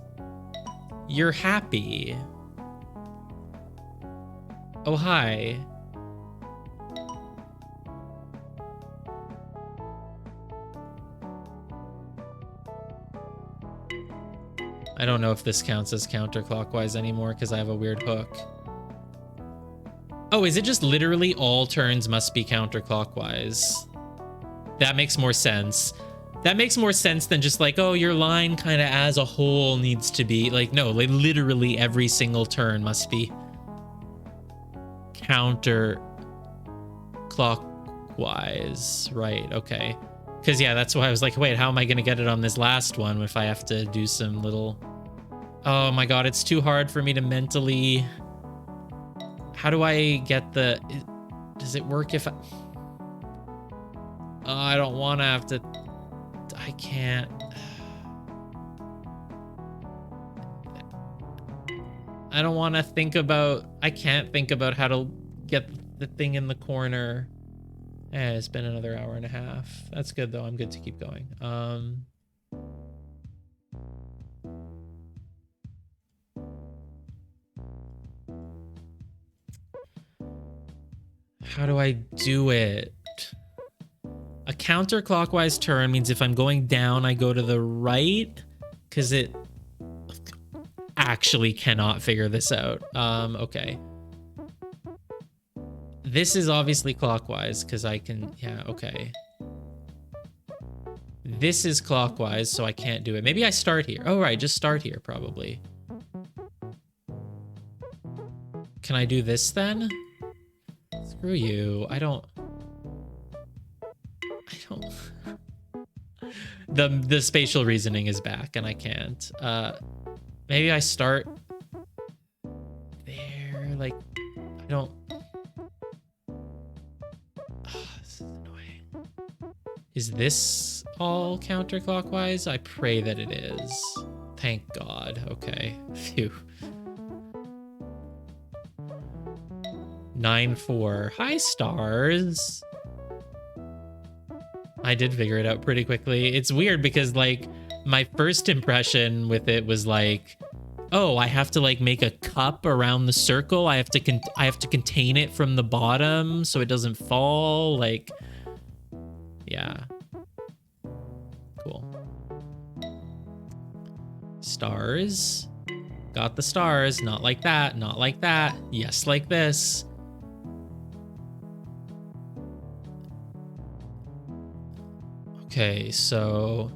you're happy. Oh, hi. I don't know if this counts as counterclockwise anymore because I have a weird hook. Oh, is it just literally all turns must be counterclockwise? That makes more sense. That makes more sense than just like, oh, your line kind of as a whole needs to be like, no, like literally every single turn must be counterclockwise. Right, okay. Because yeah, that's why I was like, wait, how am I going to get it on this last one if I have to do some little... Oh my god, it's too hard for me to mentally... How do I get the... Does it work if I... Oh, I don't want to have to... I can't... I don't want to think about... I can't think about how to get the thing in the corner. It's been another hour and a half. That's good, though. I'm good to keep going. How do I do it? A counterclockwise turn means if I'm going down, I go to the right, because it actually cannot figure this out. Okay. This is obviously clockwise, because I can... Yeah, okay. This is clockwise, so I can't do it. Maybe I start here. Oh, right, just start here, probably. Can I do this, then? Screw you. I don't... The spatial reasoning is back, and I can't. Maybe I start there, like, I don't... This is annoying. Is this all counterclockwise? I pray that it is. Thank God. Okay. Phew. 9-4. Hi, stars. I did figure it out pretty quickly. It's weird because, like, my first impression with it was like, oh, I have to like make a cup around the circle. I have to contain it from the bottom so it doesn't fall. Like, yeah. Cool. Stars. Got the stars. Not like that. Not like that. Yes, like this. Okay, so...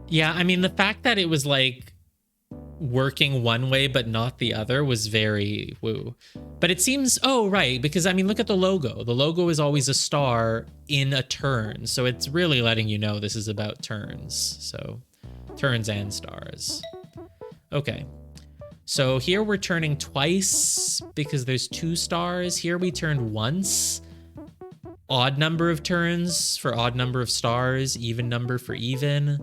Yeah, I mean, the fact that it was, like, working one way but not the other was very woo. But it seems... Oh, right, because, I mean, look at the logo. The logo is always a star in a turn, so it's really letting you know this is about turns. So, turns and stars. Okay. So here we're turning twice because there's 2 stars. Here we turned once. Odd number of turns for odd number of stars, even number for even.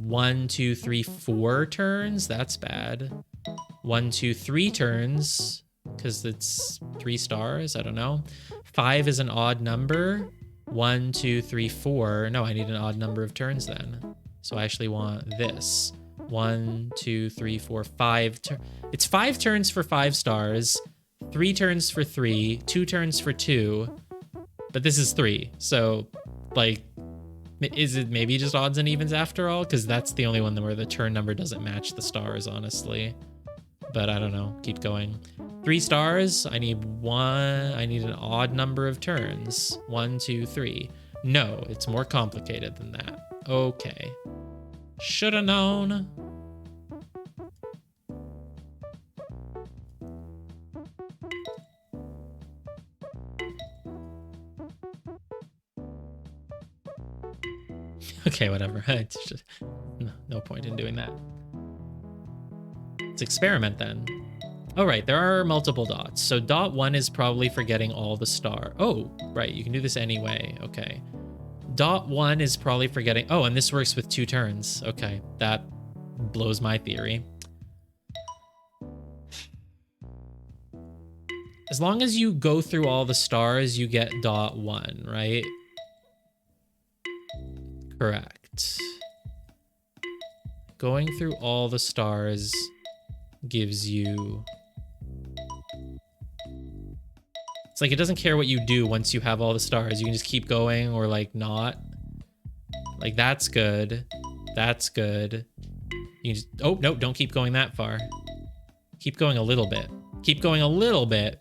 1, 2, 3, 4 turns. That's bad. 1, 2, 3 turns because it's 3 stars. I don't know. 5 is an odd number. 1, 2, 3, 4. No, I need an odd number of turns then. So I actually want this. 1, 2, 3, 4, 5. It's 5 turns for 5 stars. 3 turns for 3, 2 turns for 2, but this is 3. So, like, is it maybe just odds and evens after all? Because that's the only one where the turn number doesn't match the stars, honestly. But I don't know. Keep going. 3 stars. I need an odd number of turns. 1, 2, 3. No, it's more complicated than that. Okay. Shoulda known. Okay, whatever. It's just, no point in doing that. Let's experiment then. Oh, right, there are multiple dots. So dot 1 is probably for getting all the star. Oh, right, you can do this anyway. Okay. Dot 1 is probably for getting... Oh, and this works with 2 turns. Okay, that blows my theory. As long as you go through all the stars, you get dot 1, right? Correct. Going through all the stars gives you... It's like it doesn't care what you do once you have all the stars. You can just keep going or like not. Like that's good. That's good. You can just... Oh, no, don't keep going that far. Keep going a little bit. Keep going a little bit.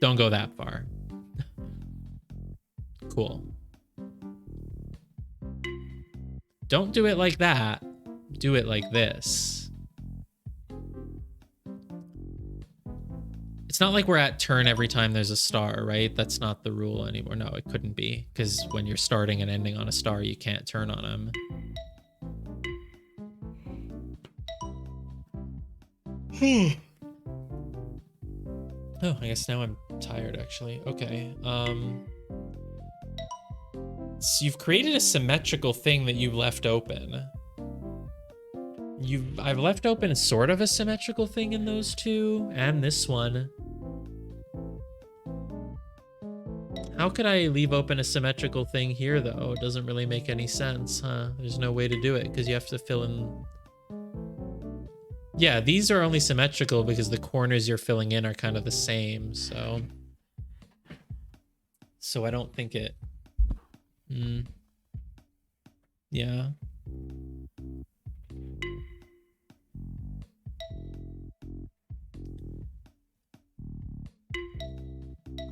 Don't go that far. Cool. Don't do it like that. Do it like this. It's not like we're at turn every time there's a star, right? That's not the rule anymore. No, it couldn't be, because when you're starting and ending on a star, you can't turn on them. Oh, I guess now I'm tired, actually. Okay. So you've created a symmetrical thing that you've left open. I've left open sort of a symmetrical thing in those two, and this one. How could I leave open a symmetrical thing here, though? It doesn't really make any sense, huh? There's no way to do it, because you have to fill in... Yeah, these are only symmetrical because the corners you're filling in are kind of the same, so... So I don't think it... Yeah.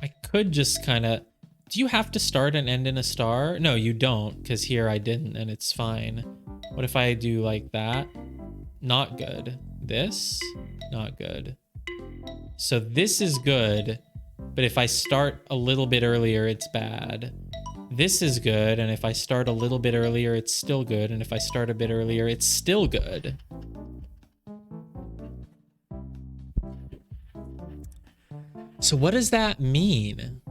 I could just kind of... Do you have to start and end in a star? No, you don't, because here I didn't, and it's fine. What if I do like that? Not good. This? Not good. So this is good, but if I start a little bit earlier, it's bad. This is good, and if I start a little bit earlier, it's still good, and if I start a bit earlier, it's still good. So what does that mean?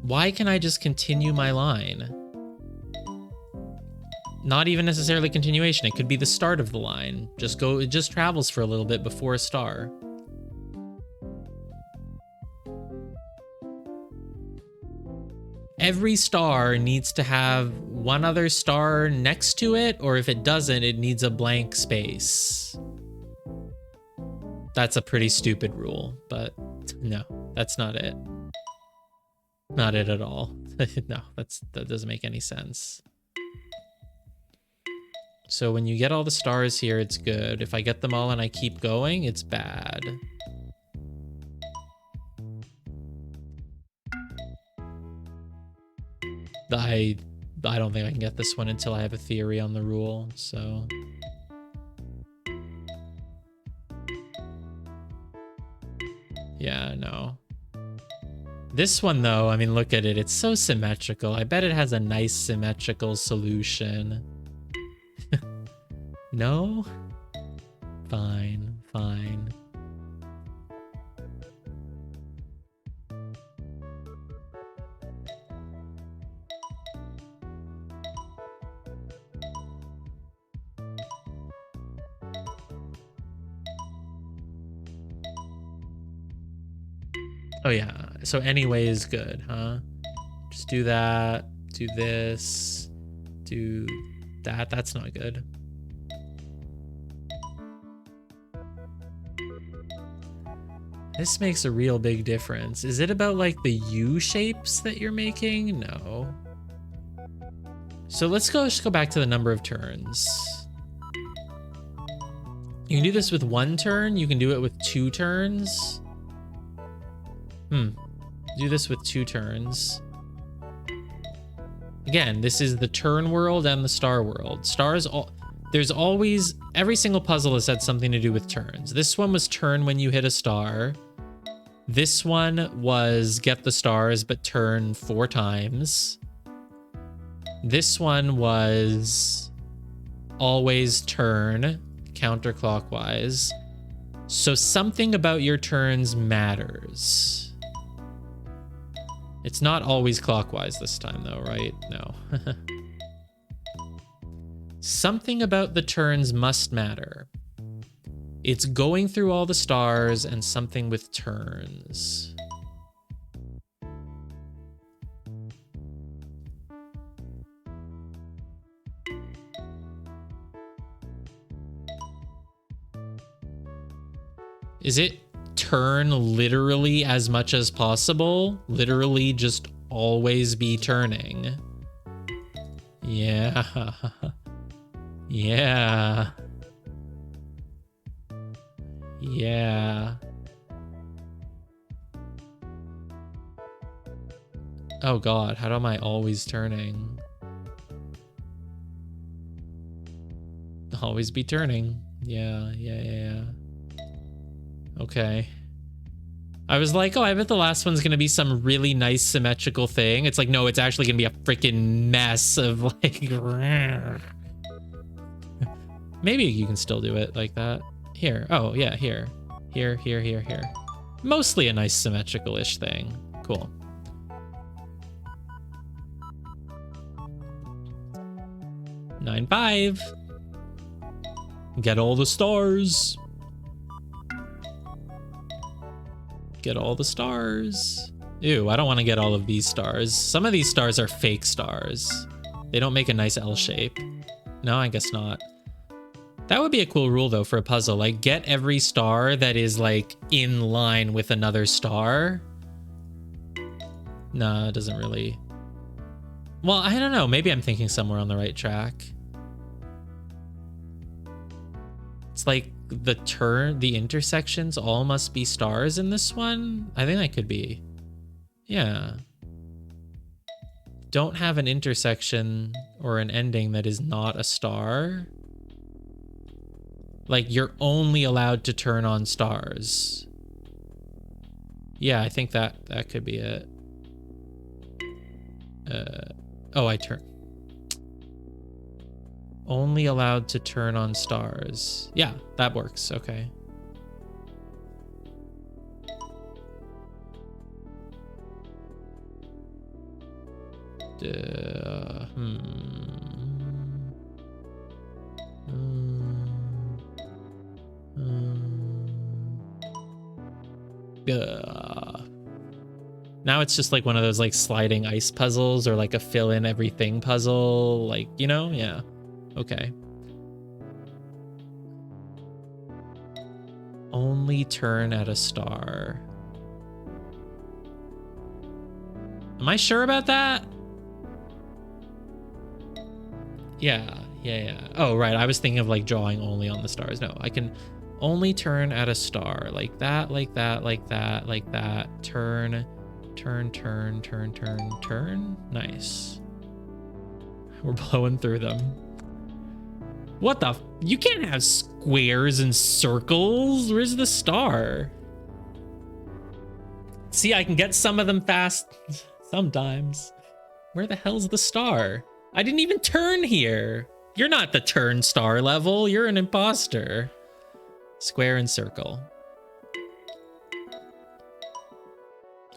Why can I just continue my line? Not even necessarily continuation. It could be the start of the line. It just travels for a little bit before a star. Every star needs to have one other star next to it, or if it doesn't, it needs a blank space. That's a pretty stupid rule, but no, that's not it. Not it at all. No, that doesn't make any sense. So when you get all the stars here, it's good. If I get them all and I keep going, it's bad. I don't think I can get this one until I have a theory on the rule, so... Yeah, no. This one, though, I mean, look at it. It's so symmetrical. I bet it has a nice symmetrical solution. No? Fine, fine. Oh yeah, so anyway is good, huh? Just do that, do this, do that. That's not good. This makes a real big difference. Is it about like the U shapes that you're making? No. So let's just go back to the number of turns. You can do this with 1 turn. You can do it with 2 turns. Do this with 2 turns. Again, this is the turn world and the star world. There's always, every single puzzle has had something to do with turns. This one was turn when you hit a star. This one was get the stars, but turn 4 times. This one was always turn counterclockwise. So something about your turns matters. It's not always clockwise this time, though, right? No. Something about the turns must matter. It's going through all the stars and something with turns. Is it turn literally as much as possible? Literally just always be turning. Yeah. Yeah. Yeah. Oh god, how am I always turning? Always be turning. Yeah. Okay. I was like, oh, I bet the last one's gonna be some really nice symmetrical thing. It's like, no, it's actually gonna be a freaking mess of like... Maybe you can still do it like that. Here. Oh, yeah, here. Here. mostly a nice symmetrical-ish thing. Cool. Nine, 5. Get all the stars. Get all the stars. Ew, I don't want to get all of these stars. Some of these stars are fake stars. They don't make a nice L shape. No, I guess not. That would be a cool rule, though, for a puzzle. Like, get every star that is, like, in line with another star. No, it doesn't really... Well, I don't know. Maybe I'm thinking somewhere on the right track. It's like the intersections all must be stars in this one? I think that could be. Yeah. Don't have an intersection or an ending that is not a star. Like, you're only allowed to turn on stars. Yeah, I think that could be it. Oh, I turn. Only allowed to turn on stars. Yeah, that works. Okay. Now it's just like one of those like sliding ice puzzles or like a fill in everything puzzle, like, you know? Yeah. Okay. Only turn at a star. Am I sure about that? Yeah. Oh, right. I was thinking of like drawing only on the stars. No, I can only turn at a star. Like that, like that, like that, like that. Turn. Nice. We're blowing through them. What the? You can't have squares and circles. Where's the star? See, I can get some of them fast sometimes. Where the hell's the star? I didn't even turn here. You're not the turn star level. You're an imposter. Square and circle.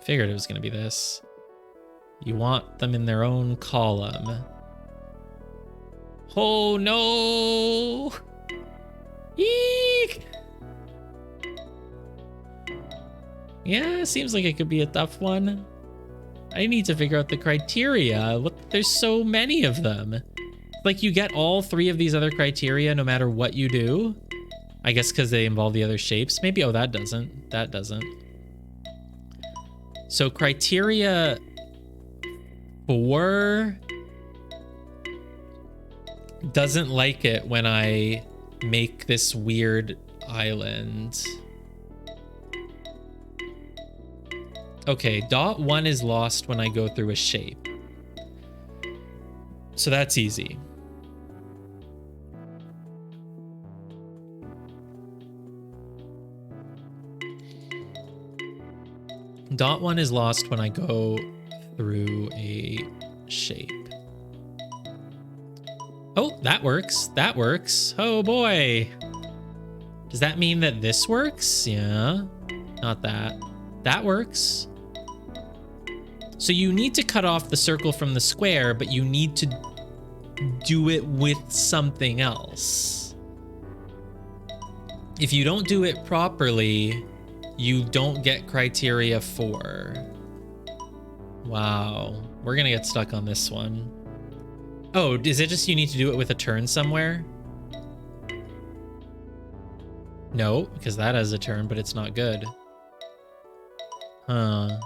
Figured it was gonna be this. You want them in their own column. Oh no! Eek! Yeah, seems like it could be a tough one. I need to figure out the criteria. Look, there's so many of them. Like, you get all 3 of these other criteria no matter what you do. I guess because they involve the other shapes. Maybe, oh, that doesn't. That doesn't. So criteria 4 doesn't like it when I make this weird island. Okay, dot 1 is lost when I go through a shape. So that's easy. Dot 1 is lost when I go through a shape. Oh, that works. That works. Oh boy. Does that mean that this works? Yeah. Not that. That works. So you need to cut off the circle from the square, but you need to do it with something else. If you don't do it properly, you don't get criteria 4. Wow. We're gonna get stuck on this one. Oh, is it just you need to do it with a turn somewhere? No, because that has a turn, but it's not good. Huh.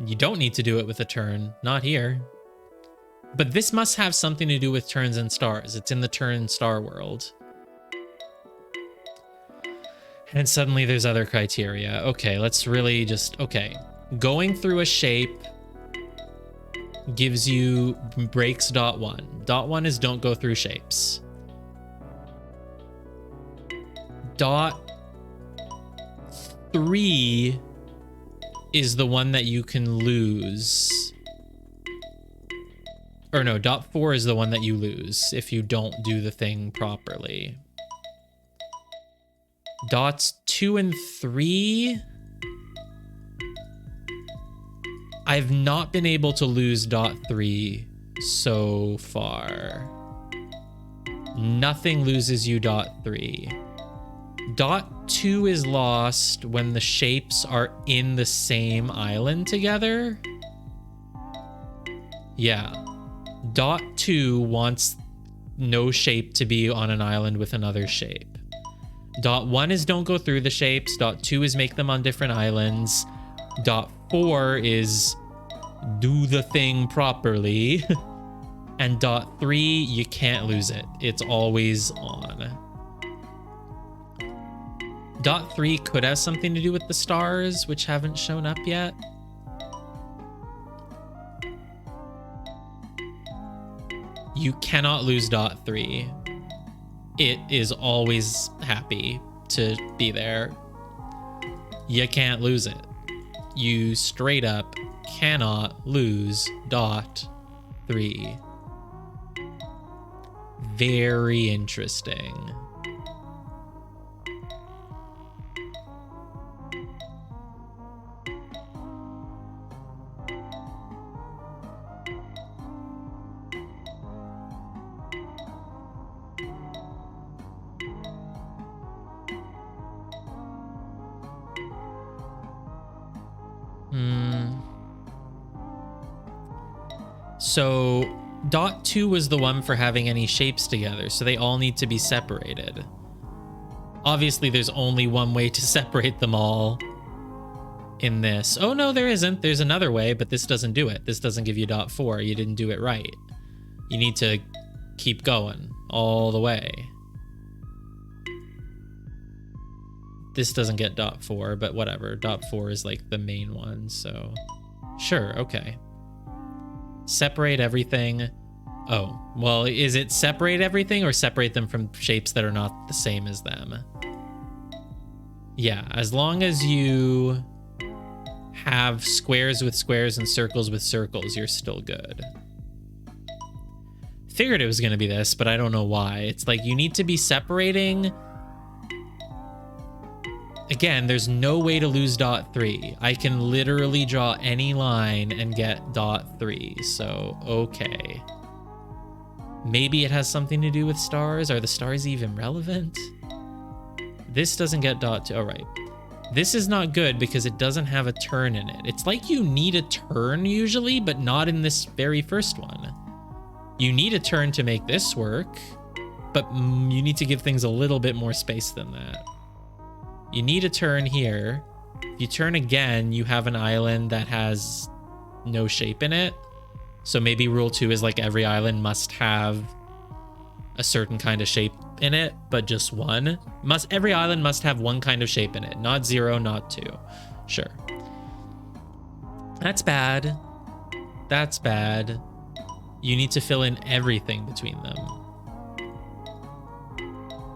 You don't need to do it with a turn. Not here. But this must have something to do with turns and stars. It's in the turn star world. And suddenly there's other criteria. Okay, let's really just... Okay. Going through a shape gives you... breaks dot 1. Dot 1 is don't go through shapes. Dot 3 is the one that you can lose. Or no, dot 4 is the one that you lose if you don't do the thing properly. Dots 2 and 3. I've not been able to lose dot 3 so far. Nothing loses you dot 3. Dot 2 is lost when the shapes are in the same island together. Yeah. Dot 2 wants no shape to be on an island with another shape. Dot 1 is don't go through the shapes. Dot 2 is make them on different islands. Dot 4 is do the thing properly. And dot 3, you can't lose it. It's always on. Dot 3 could have something to do with the stars, which haven't shown up yet. You cannot lose dot 3. It is always happy to be there. You can't lose it. You straight up cannot lose dot 3. Very interesting. So dot 2 was the one for having any shapes together, so they all need to be separated. Obviously, there's only one way to separate them all in this. Oh, no, there isn't. There's another way, but this doesn't do it. This doesn't give you dot 4. You didn't do it right. You need to keep going all the way. This doesn't get dot 4, but whatever. Dot 4 is like the main one, so sure, okay. Separate everything. Oh, well, is it separate everything or separate them from shapes that are not the same as them? Yeah, as long as you have squares with squares and circles with circles, you're still good. Figured it was going to be this, but I don't know why. It's like you need to be separating. Again, there's no way to lose dot 3. I can literally draw any line and get dot 3, so okay. Maybe it has something to do with stars. Are the stars even relevant? This doesn't get dot 2. All right. This is not good because it doesn't have a turn in it. It's like you need a turn usually, but not in this very first one. You need a turn to make this work, but you need to give things a little bit more space than that. You need a turn here. If you turn again, you have an island that has no shape in it. So maybe rule 2 is like every island must have a certain kind of shape in it, but just one. Every island must have one kind of shape in it, not 0, not 2. Sure. That's bad. That's bad. You need to fill in everything between them.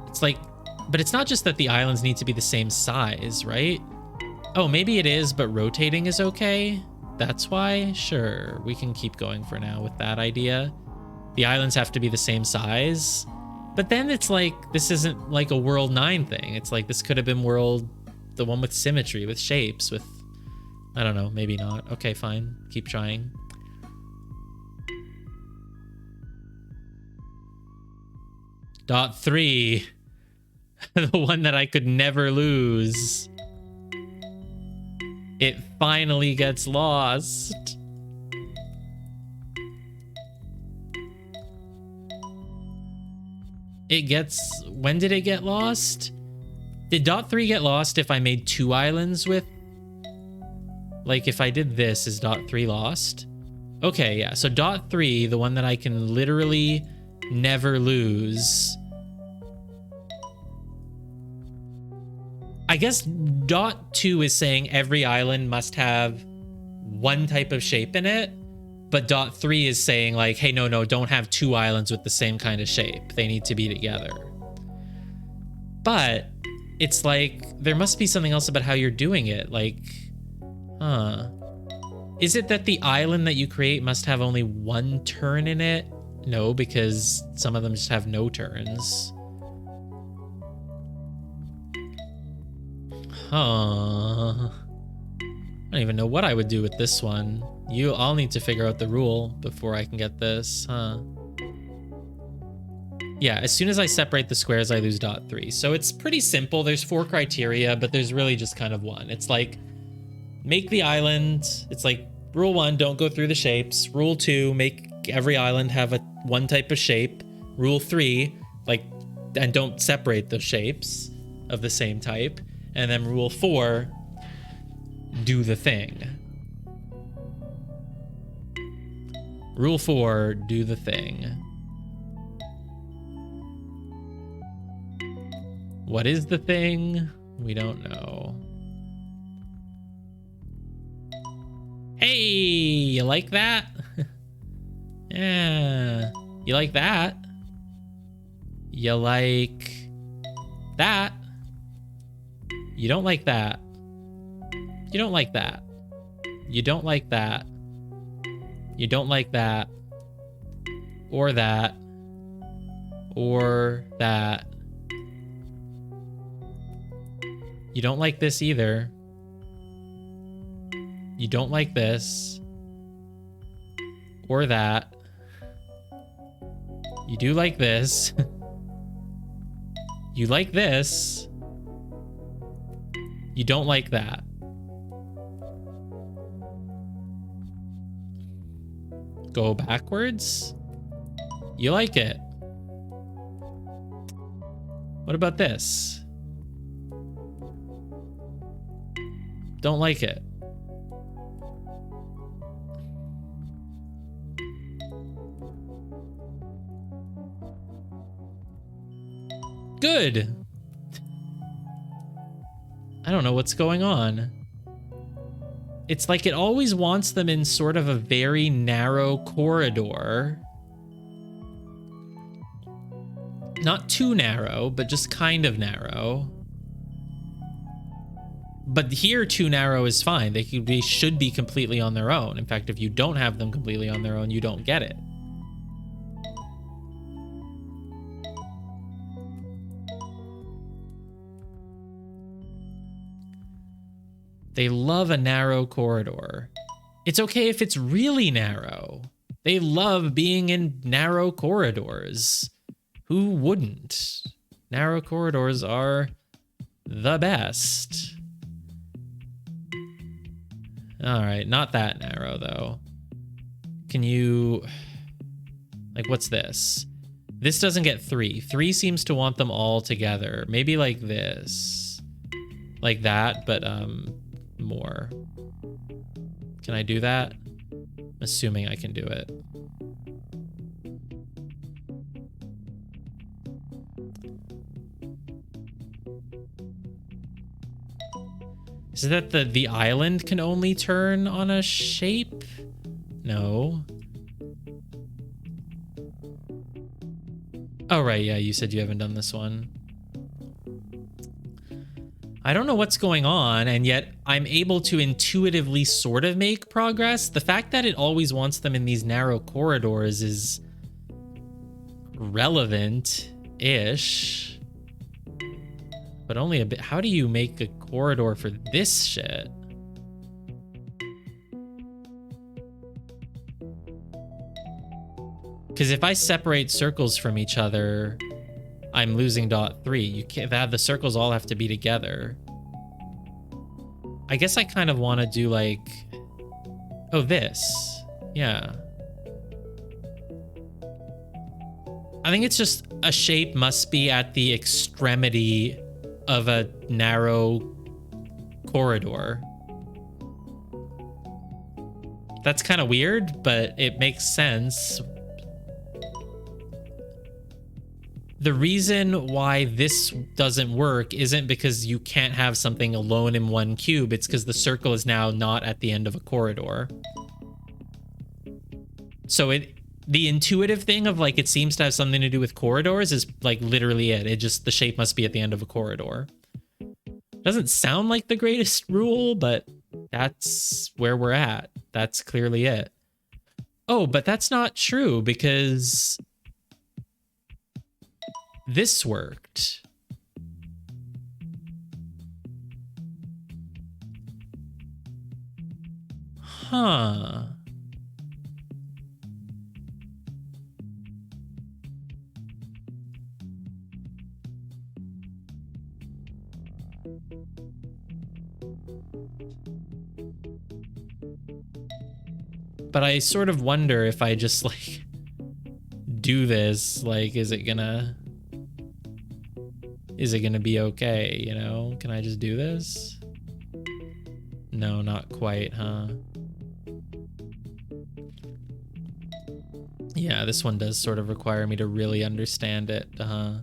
It's like, but it's not just that the islands need to be the same size, right? Oh, maybe it is, but rotating is okay. That's why? Sure, we can keep going for now with that idea. The islands have to be the same size. But then it's like, this isn't like a World 9 thing. It's like, this could have been World, the one with symmetry, with shapes, with, I don't know, maybe not. Okay, fine. Keep trying. Dot 3. The one that I could never lose. It finally gets lost. It gets... When did it get lost? Did dot 3 get lost if I made 2 islands with... Like, if I did this, is dot 3 lost? Okay, yeah. So dot 3, the one that I can literally never lose... I guess dot 2 is saying every island must have one type of shape in it, but dot 3 is saying like, hey, no, don't have 2 islands with the same kind of shape. They need to be together. But it's like, there must be something else about how you're doing it. Like, is it that the island that you create must have only one turn in it? No, because some of them just have no turns. Huh. I don't even know what I would do with this one. I'll need to figure out the rule before I can get this, huh? Yeah, as soon as I separate the squares, I lose dot 3. So it's pretty simple. There's 4 criteria, but there's really just kind of one. It's like, make the island. It's like, rule 1, don't go through the shapes. Rule 2, make every island have one type of shape. Rule 3, like, and don't separate the shapes of the same type. And then rule 4, do the thing. Rule 4, do the thing. What is the thing? We don't know. Hey, you like that? Yeah. You like that? You like that? You don't like that. You don't like that. You don't like that. You don't like that. Or that. Or that. You don't like this either. You don't like this. Or that. You do like this. You like this. You don't like that. Go backwards. You like it. What about this? Don't like it. Good. I don't know what's going on. It's like it always wants them in sort of a very narrow corridor. Not too narrow, but just kind of narrow. But here, too narrow is fine. They should be completely on their own. In fact, if you don't have them completely on their own, you don't get it. They love a narrow corridor. It's okay if it's really narrow. They love being in narrow corridors. Who wouldn't? Narrow corridors are the best. All right, not that narrow though. Can you, like, what's this? This doesn't get 3. 3 seems to want them all together. Maybe like this. Like that, but more. Can I do that? I'm assuming I can do it. Is it that the island can only turn on a shape? No. Oh, right. Yeah, you said you haven't done this one. I don't know what's going on, and yet I'm able to intuitively sort of make progress. The fact that it always wants them in these narrow corridors is relevant-ish. But only a bit. How do you make a corridor for this shit? Because if I separate circles from each other, I'm losing dot 3. You can't have the circles all have to be together. I guess I kind of want to do like, oh, this. Yeah. I think it's just a shape must be at the extremity of a narrow corridor. That's kind of weird, but it makes sense. The reason why this doesn't work isn't because you can't have something alone in one cube. It's because the circle is now not at the end of a corridor. So the intuitive thing of like it seems to have something to do with corridors is like literally it. It just, the shape must be at the end of a corridor. Doesn't sound like the greatest rule, but that's where we're at. That's clearly it. Oh, but that's not true because this worked. Huh. But I sort of wonder if I just like do this, like, is it gonna be okay, you know? Can I just do this? No, not quite, huh? Yeah, this one does sort of require me to really understand it, huh?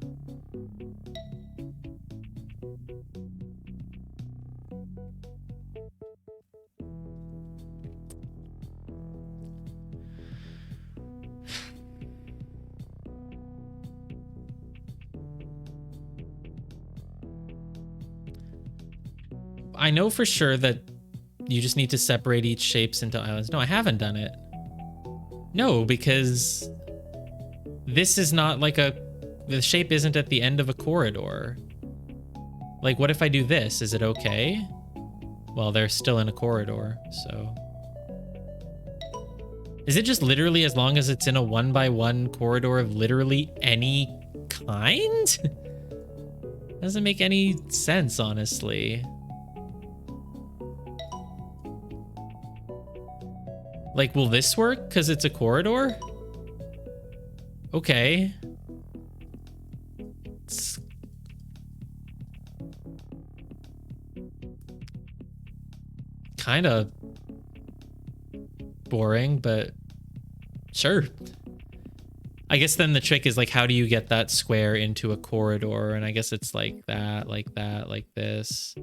I know for sure that you just need to separate each shapes into islands. No, I haven't done it. No, because this is not like the shape isn't at the end of a corridor. Like, what if I do this? Is it okay? Well, they're still in a corridor, so. Is it just literally as long as it's in a 1x1 corridor of literally any kind? Doesn't make any sense, honestly. Like, will this work? Because it's a corridor? Okay. It's kind of boring, but sure. I guess then the trick is, like, how do you get that square into a corridor? And I guess it's like that, like this.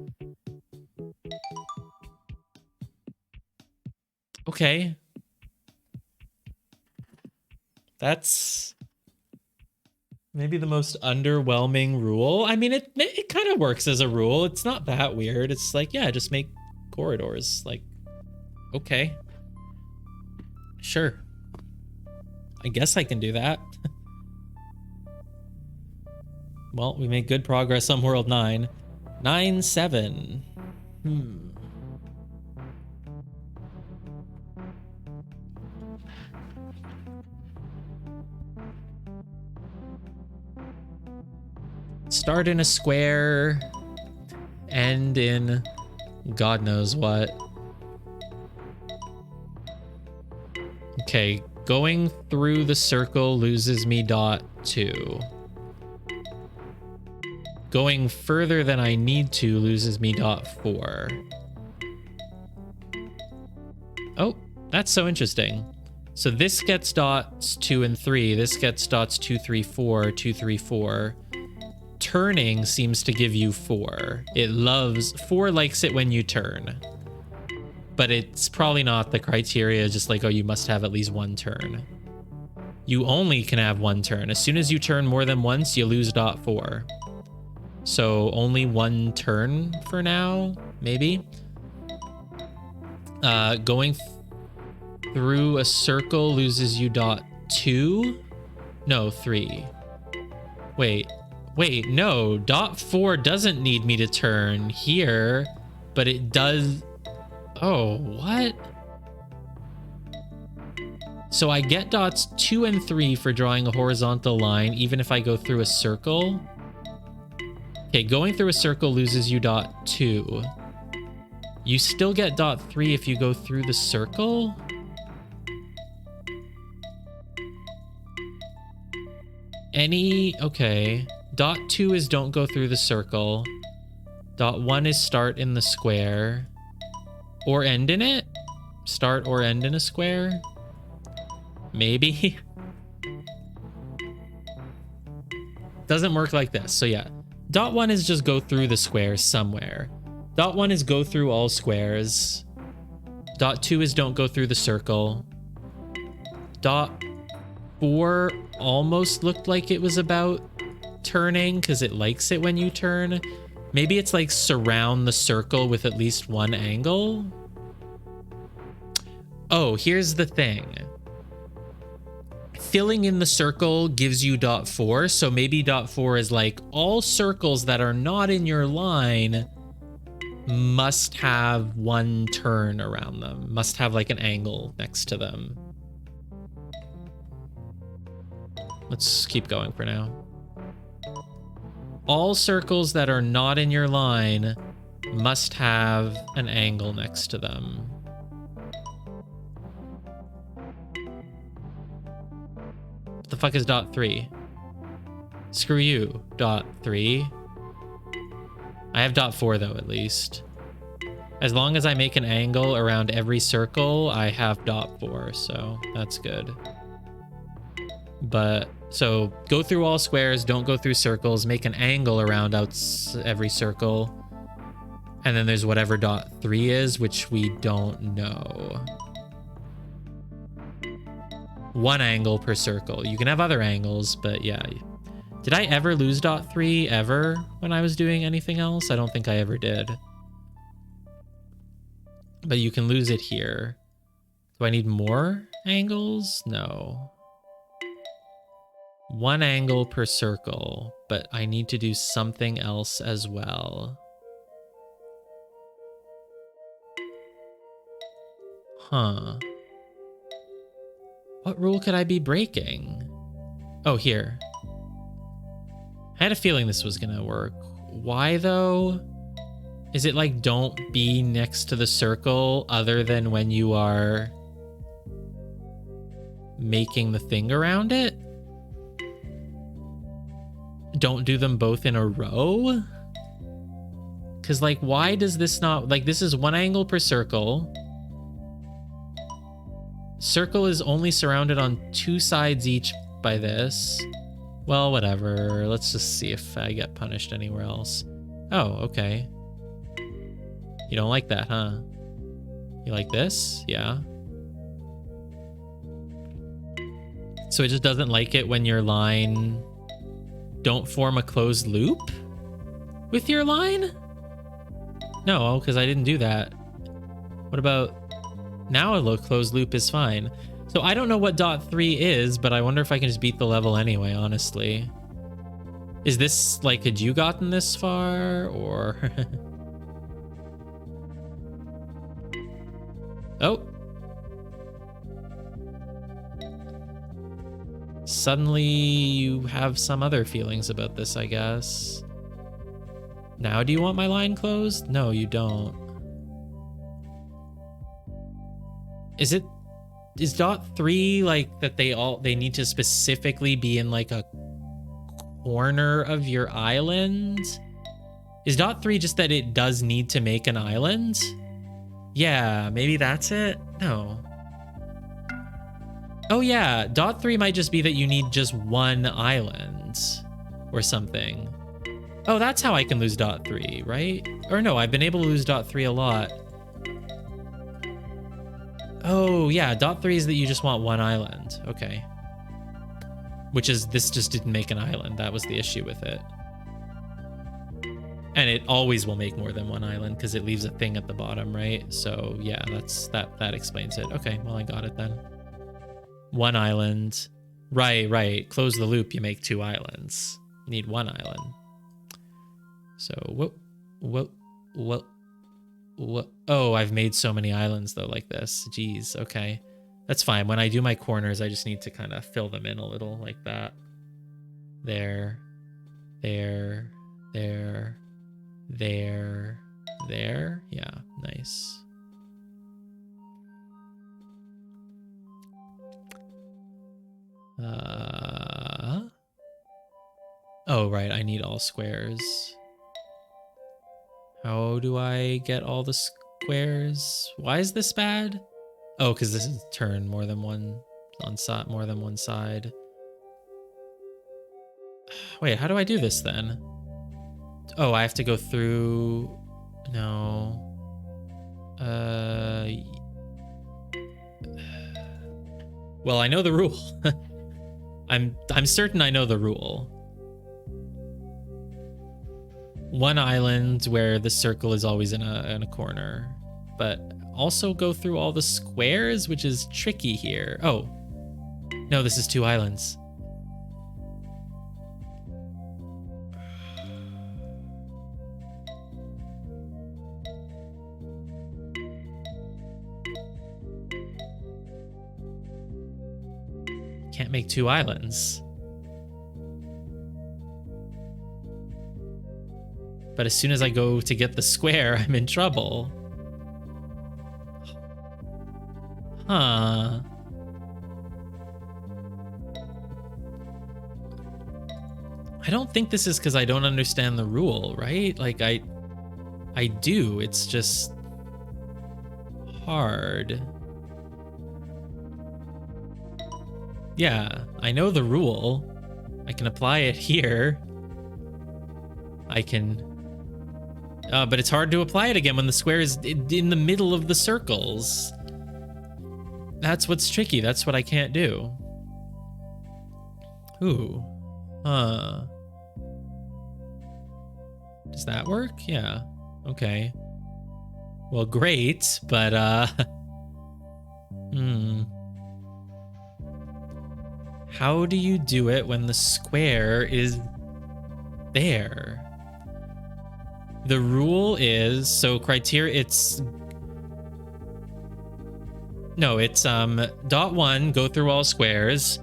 Okay. That's maybe the most underwhelming rule. I mean, it kind of works as a rule. It's not that weird. It's like, yeah, just make corridors. Like, okay. Sure. I guess I can do that. Well, we made good progress on World 9. 9-7. Start in a square, end in God knows what. Okay, going through the circle loses me .2. Going further than I need to loses me .4. Oh, that's so interesting. So this gets dots 2 and 3. This gets dots 2, 3, 4, 2, 3, 4. Turning seems to give you 4. It loves 4, likes it when you turn. But it's probably not the criteria, just like, oh, you must have at least 1 turn. You only can have 1 turn. As soon as you turn more than once, you lose .4. So only 1 turn for now, maybe. Going through a circle loses you .2. No, 3. Wait, no. .4 doesn't need me to turn here, but it does. Oh, what? So I get dots 2 and 3 for drawing a horizontal line, even if I go through a circle. Okay, going through a circle loses you .2. You still get .3 if you go through the circle? Okay. .2 is don't go through the circle. .1 is start in the square. Or end in it? Start or end in a square? Maybe. Doesn't work like this. So yeah. .1 is just go through the squares somewhere. .1 is go through all squares. .2 is don't go through the circle. .4 almost looked like it was about turning because it likes it when you turn. Maybe it's like surround the circle with at least 1 angle. Oh, here's the thing. Filling in the circle gives you .4, so maybe .4 is like all circles that are not in your line must have one turn around them, must have like an angle next to them. Let's keep going for now. All circles that are not in your line must have an angle next to them. What the fuck is dot 3? Screw you, dot 3. I have dot 4 though, at least. As long as I make an angle around every circle, I have dot 4, so that's good. But, so go through all squares, don't go through circles, make an angle around every circle. And then there's whatever dot 3 is, which we don't know. One angle per circle. You can have other angles, but yeah. Did I ever lose dot 3 ever when I was doing anything else? I don't think I ever did. But you can lose it here. Do I need more angles? No. One angle per circle, but I need to do something else as well. Huh. What rule could I be breaking? Oh, here. I had a feeling this was gonna work. Why though? Is it like don't be next to the circle other than when you are making the thing around it? Don't do them both in a row? Because like, why does this not, like this is one angle per circle. Circle is only surrounded on 2 sides each by this. Well, whatever. Let's just see if I get punished anywhere else. Oh, okay. You don't like that, huh? You like this? Yeah. So it just doesn't like it when your line don't form a closed loop with your line? No, because I didn't do that. What about now? A closed loop is fine. So I don't know what dot 3 is, but I wonder if I can just beat the level anyway, honestly. Is this like, had you gotten this far or? Oh. Suddenly you have some other feelings about this, I guess. Now do you want my line closed? No, you don't. Is dot 3 like that they need to specifically be in like a corner of your island? Is dot 3 just that it does need to make an island? Yeah, maybe that's it? No. Oh yeah, dot 3 might just be that you need just one island or something. Oh, that's how I can lose dot 3, right? Or no, I've been able to lose dot 3 a lot. Oh yeah, dot 3 is that you just want one island. Okay. Which is, this just didn't make an island. That was the issue with it. And it always will make more than one island because it leaves a thing at the bottom, right? So yeah, that explains it. Okay, well I got it then. One island. Right. Close the loop, you make 2 islands. You need 1 island. So what? Oh, I've made so many islands though like this. Jeez, okay. That's fine. When I do my corners, I just need to kind of fill them in a little like that. There. Yeah, nice. Oh, right, I need all squares. How do I get all the squares? Why is this bad? Oh, because this is turn more than one side. Wait, how do I do this then? Oh, I have to go through. No. Well, I know the rule. I'm certain I know the rule. One island where the circle is always in a corner, but also go through all the squares, which is tricky here. Oh, no, this is 2 islands. can't make 2 islands. But as soon as I go to get the square, I'm in trouble. Huh. I don't think this is because I don't understand the rule, right? Like, I do. It's just hard. Yeah, I know the rule. I can apply it here. I can... but it's hard to apply it again when the square is in the middle of the circles. That's what's tricky. That's what I can't do. Ooh. Huh. Does that work? Yeah. Okay. Well, great, but, how do you do it when the square is there? The rule is, so criteria, it's... No, it's, .1, go through all squares.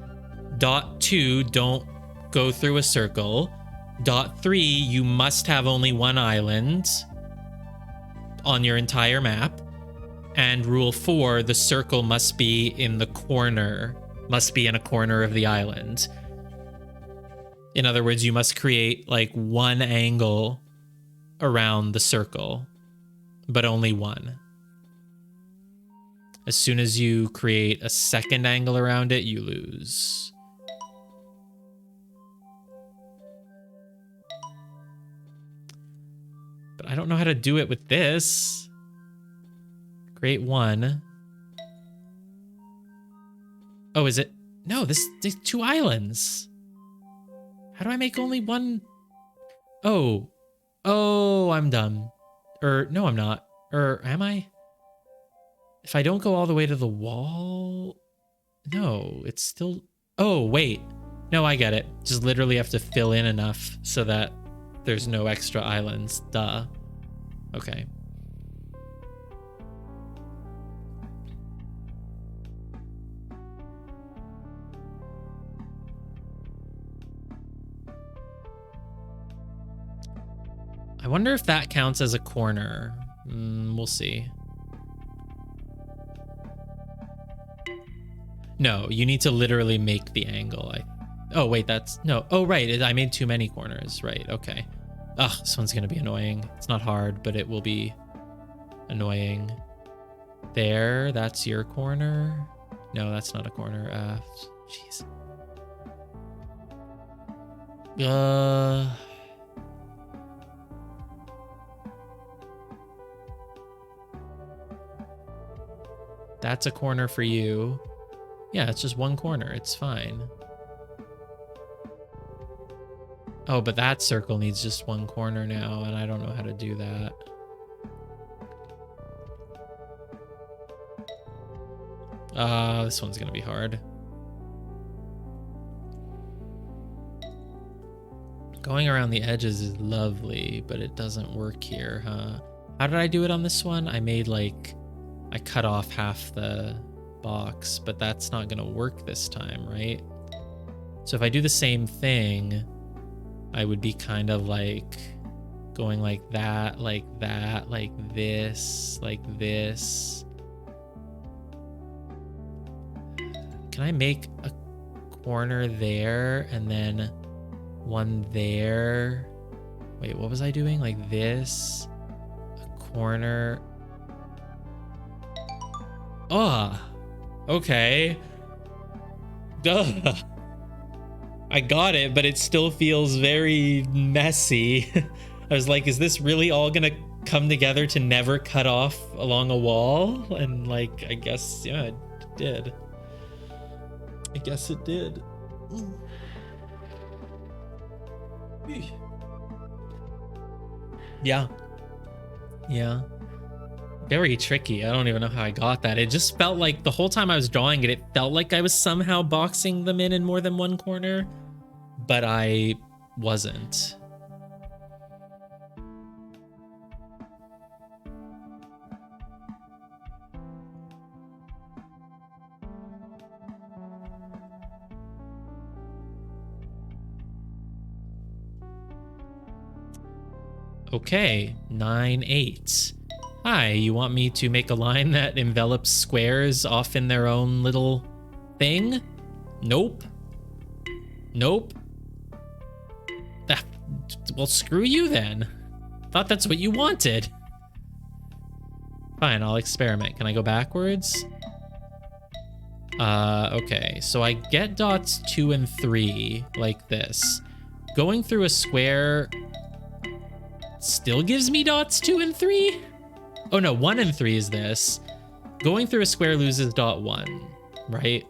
.2, don't go through a circle. .3, you must have only 1 island on your entire map. And rule 4, the circle must be in the corner, must be in a corner of the island. In other words, you must create like 1 angle around the circle, but only 1. As soon as you create a 2nd angle around it, you lose. But I don't know how to do it with this. Create 1. Oh, is it? No, there's 2 islands. How do I make only 1? Oh. Oh, I'm dumb. No, I'm not. Am I? If I don't go all the way to the wall... No, it's still... Oh, wait. No, I get it. Just literally have to fill in enough so that there's no extra islands. Duh. Okay. I wonder if that counts as a corner. We'll see. No, you need to literally make the angle. Oh, wait, that's... No. Oh, right. I made too many corners. Right. Okay. Ugh, this one's going to be annoying. It's not hard, but it will be annoying. There, that's your corner. No, that's not a corner. Jeez. That's a corner for you. Yeah, it's just 1 corner. It's fine. Oh, but that circle needs just 1 corner now, and I don't know how to do that. This one's gonna be hard. Going around the edges is lovely, but it doesn't work here, huh? How did I do it on this one? I made like... I cut off half the box, but that's not gonna work this time, right? So if I do the same thing, I would be kind of like going like that, like this, like this. Can I make a corner there and then 1 there? Wait, what was I doing? Like this, a corner. Oh, okay. Duh. I got it, but it still feels very messy. I was like, is this really all gonna come together to never cut off along a wall? And like, I guess, yeah, it did. I guess it did. Yeah. Yeah. Very tricky. I don't even know how I got that. It just felt like the whole time I was drawing it, it felt like I was somehow boxing them in more than 1 corner, but I wasn't. Okay, 9, 8. Hi, you want me to make a line that envelops squares off in their own little thing? Nope. Nope. Ah, well, screw you then. Thought that's what you wanted. Fine, I'll experiment. Can I go backwards? Okay, so I get dots 2 and 3 like this. Going through a square still gives me dots 2 and 3? Oh no, 1 and 3 is this. Going through a square loses dot 1, right?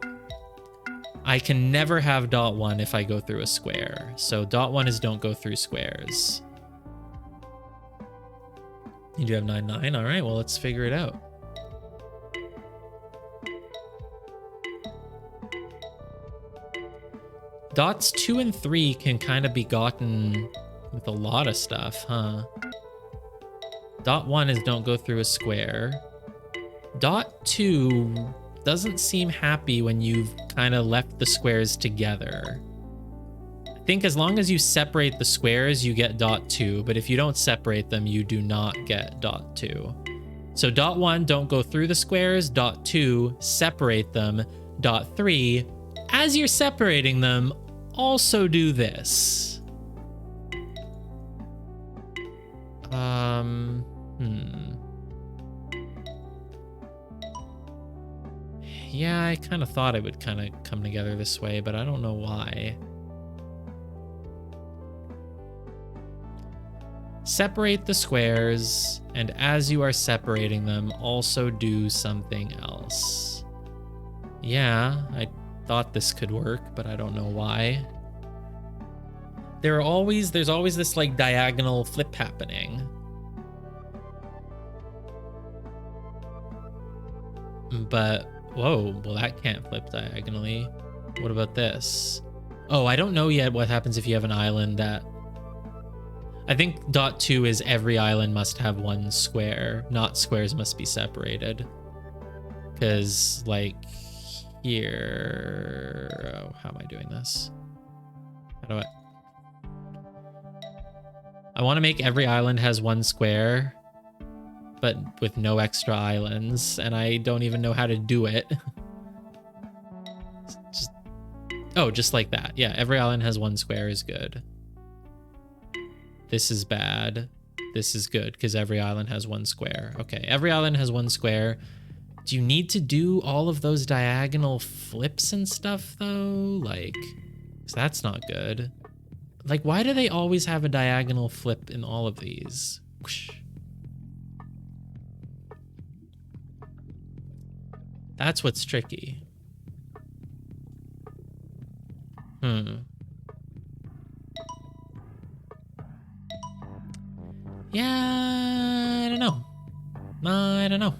I can never have dot 1 if I go through a square. So dot 1 is don't go through squares. You do have 9, 9. All right, well, let's figure it out. Dots 2 and 3 can kind of be gotten with a lot of stuff, huh? Dot 1 is don't go through a square. Dot 2 doesn't seem happy when you've kind of left the squares together. I think as long as you separate the squares, you get dot 2, but if you don't separate them, you do not get dot 2. So dot 1, don't go through the squares. Dot 2, separate them. Dot 3, as you're separating them, also do this. Yeah, I kind of thought it would kind of come together this way, but I don't know why. Separate the squares, and as you are separating them, also do something else. Yeah, I thought this could work, but I don't know why. There's always this like diagonal flip happening. But, whoa, well that can't flip diagonally. What about this? Oh, I don't know yet what happens if you have an island that... I think dot 2 is every island must have one square, not squares must be separated. Because, like, here... Oh, how am I doing this? How do I want to make every island has one square, but with no extra islands, and I don't even know how to do it. Just like that. Yeah, every island has one square is good. This is bad. This is good, because every island has one square. Okay, every island has one square. Do you need to do all of those diagonal flips and stuff, though? Like, 'cause that's not good. Like, why do they always have a diagonal flip in all of these? Whoosh. That's what's tricky. Yeah, I don't know. I don't know.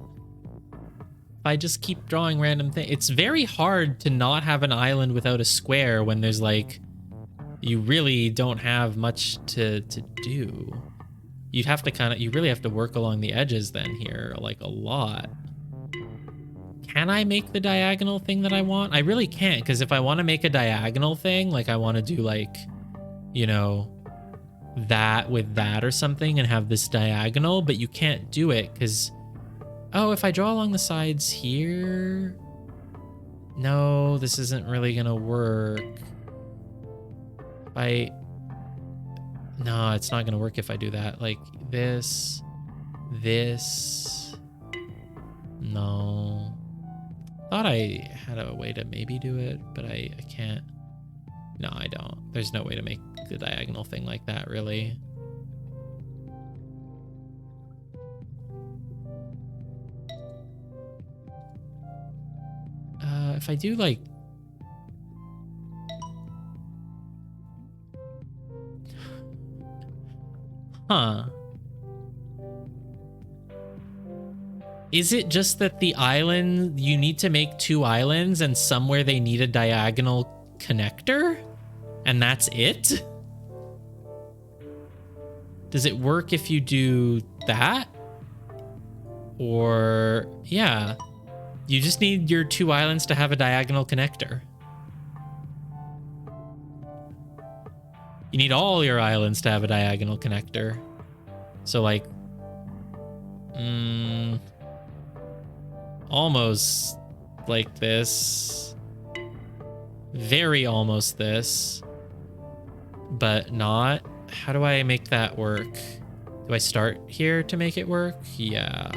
If I just keep drawing random things, it's very hard to not have an island without a square when there's like, you really don't have much to do. You'd have to you really have to work along the edges then here, like a lot. Can I make the diagonal thing that I want? I really can't, because if I want to make a diagonal thing, like I want to do like, you know, that with that or something and have this diagonal, but you can't do it because, oh, if I draw along the sides here, no, this isn't really gonna work. No, it's not gonna work if I do that. Like this, no. Thought I had a way to maybe do it, but I can't. No, I don't. There's no way to make the diagonal thing like that, really. If I do like... Huh. Is it just that the island, you need to make 2 islands and somewhere they need a diagonal connector? And that's it? Does it work if you do that? Or, yeah. You just need your 2 islands to have a diagonal connector. You need all your islands to have a diagonal connector. So like, almost like this. Very almost this. But not. How do I make that work? Do I start here to make it work? Yeah.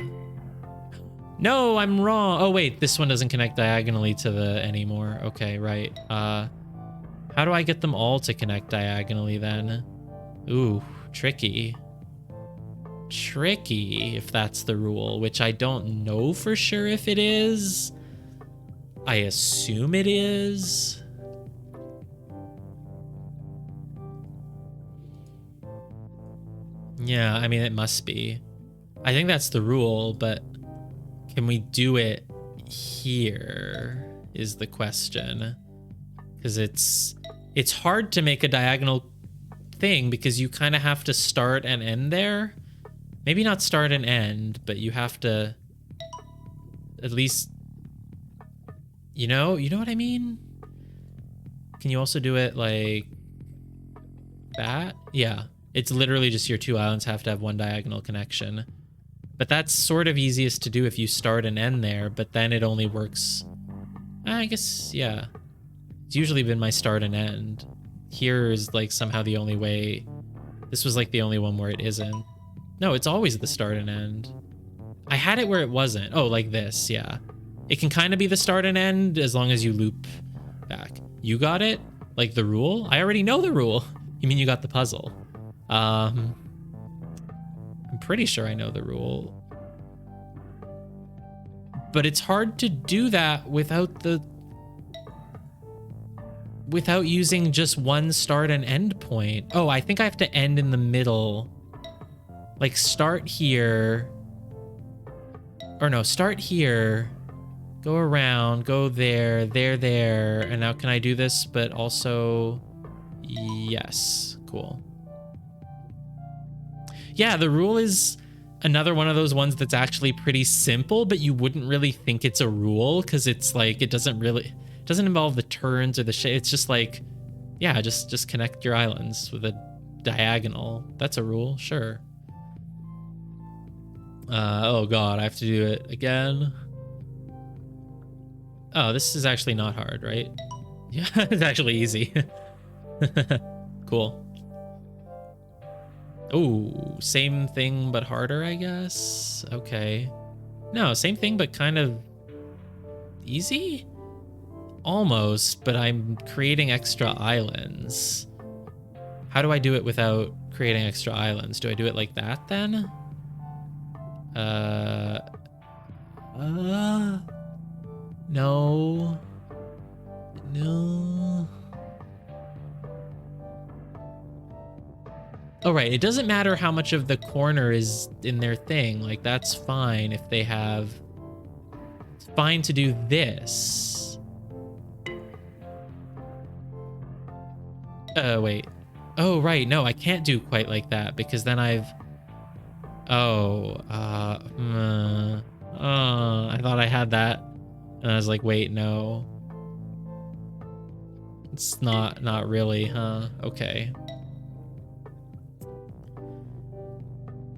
No, I'm wrong. Oh, wait, this one doesn't connect diagonally to the anymore. Okay, right. How do I get them all to connect diagonally then? Ooh, tricky. Tricky, if that's the rule, which I don't know for sure if it is. I assume it is. Yeah, I mean, it must be. I think that's the rule, but can we do it here is the question. Because it's hard to make a diagonal thing because you kind of have to start and end there. Maybe not start and end, but you have to at least, you know what I mean? Can you also do it like that? Yeah. It's literally just your two islands have to have one diagonal connection. But that's sort of easiest to do if you start and end there, but then it only works. I guess, yeah. It's usually been my start and end. Here is like somehow the only way. This was like the only one where it isn't. No, it's always the start and end. I had it where it wasn't. Oh, like this, yeah. It can kind of be the start and end as long as you loop back. You got it? Like the rule? I already know the rule. You mean you got the puzzle? I'm pretty sure I know the rule. But it's hard to do that without using just one start and end point. Oh, I think I have to end in the middle. Like start here. Or no, start here. Go around, go there, there. And now can I do this, but also... Yes, cool. Yeah, the rule is another one of those ones that's actually pretty simple, but you wouldn't really think it's a rule because it's like, it doesn't involve the turns or the shape. It's just like, yeah, just connect your islands with a diagonal. That's a rule, sure. Oh God, I have to do it again. Oh, this is actually not hard, right? Yeah, it's actually easy. Cool. Oh, same thing but harder, I guess. Okay. No, same thing but kind of easy? Almost, but I'm creating extra islands. How do I do it without creating extra islands? Do I do it like that then? No. No. Oh, right. It doesn't matter how much of the corner is in their thing. Like, that's fine if they have... It's fine to do this. Wait. Oh, right. No, I can't do quite like that because then I've... Oh, I thought I had that. And I was like, wait, no. It's not really, huh? Okay.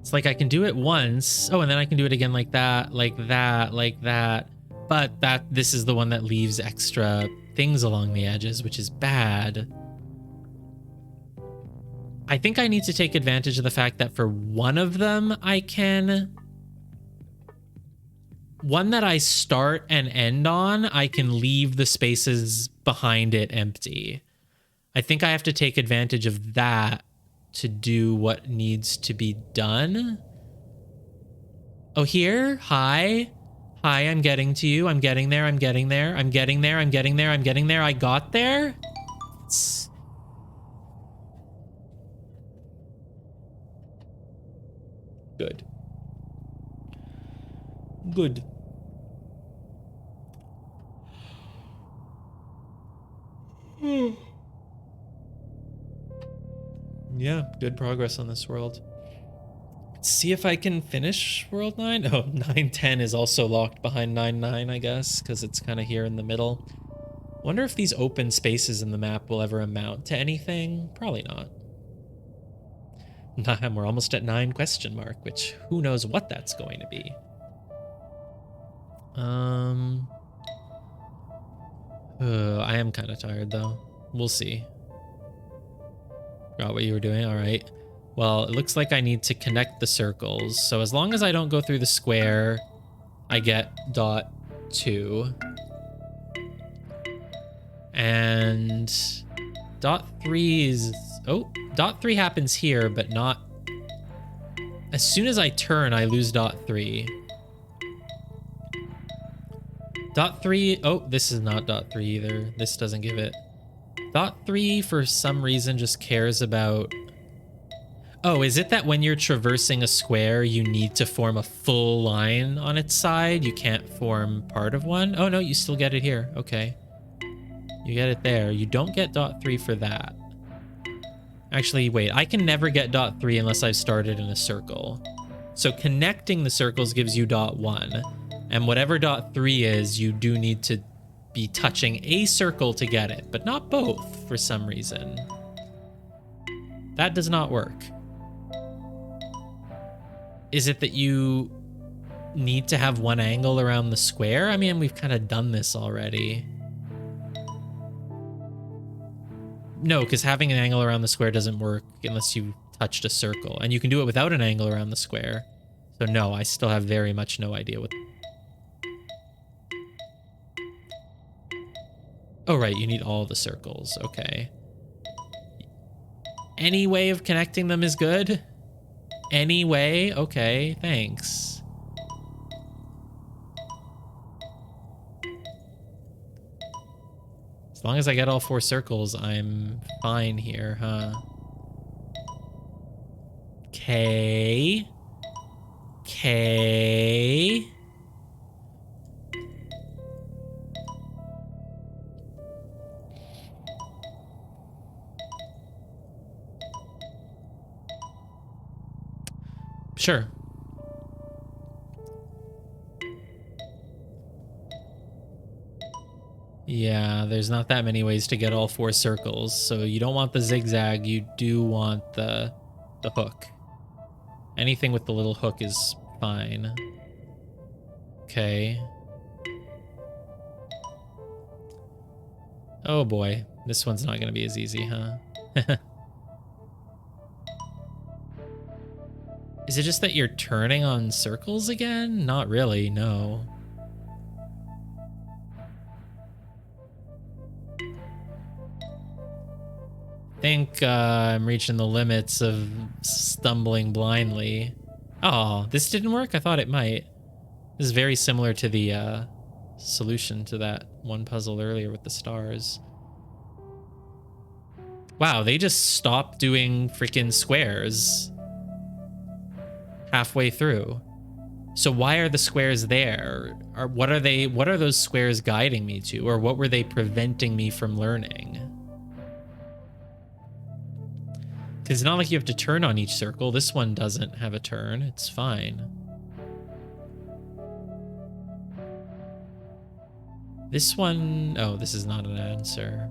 It's like I can do it once. Oh, and then I can do it again like that, like that, like that. But this is the one that leaves extra things along the edges, which is bad. I think I need to take advantage of the fact that for one of them, I can... One that I start and end on, I can leave the spaces behind it empty. I think I have to take advantage of that to do what needs to be done. Oh, here? Hi. Hi, I'm getting to you. I'm getting there. I'm getting there. I'm getting there. I'm getting there. I'm getting there. I got there. Good. Good. Yeah, good progress on this world. Let's see if I can finish World 9. Oh, 9-10 is also locked behind 9-9, I guess, because it's kind of here in the middle. Wonder if these open spaces in the map will ever amount to anything. Probably not. We're almost at 9 question mark, which who knows what that's going to be. I am kind of tired though. We'll see. Got what you were doing. All right. Well, it looks like I need to connect the circles. So as long as I don't go through the square, I get .2. And .3 is... Oh, .3 happens here, but not... As soon as I turn, I lose .3. .3... Oh, this is not .3 either. This doesn't give it. .3, for some reason, just cares about... Oh, is it that when you're traversing a square, you need to form a full line on its side? You can't form part of one? Oh, no, you still get it here. Okay. You get it there. You don't get .3 for that. Actually, wait. I can never get .3 unless I've started in a circle. So connecting the circles gives you .1. And whatever .3 is, you do need to be touching a circle to get it, but not both for some reason. That does not work. Is it that you need to have one angle around the square? I mean, we've kind of done this already. No, because having an angle around the square doesn't work unless you touched a circle. And you can do it without an angle around the square. So no, I still have very much no idea what... Oh, right, you need all the circles. Okay. Any way of connecting them is good? Any way? Okay, thanks. As long as I get all 4 circles, I'm fine here, huh? Okay. Okay. Sure. Yeah, there's not that many ways to get all 4 circles, so you don't want the zigzag, you do want the hook. Anything with the little hook is fine. Okay. Oh boy, this one's not gonna be as easy, huh? Is it just that you're turning on circles again? Not really, no. I think I'm reaching the limits of stumbling blindly. Oh, this didn't work? I thought it might. This is very similar to the solution to that one puzzle earlier with the stars. Wow, they just stopped doing freaking squares halfway through. So why are the squares there? Or what are those squares guiding me to? Or what were they preventing me from learning? Because it's not like you have to turn on each circle. This one doesn't have a turn. It's fine. This one... Oh, this is not an answer.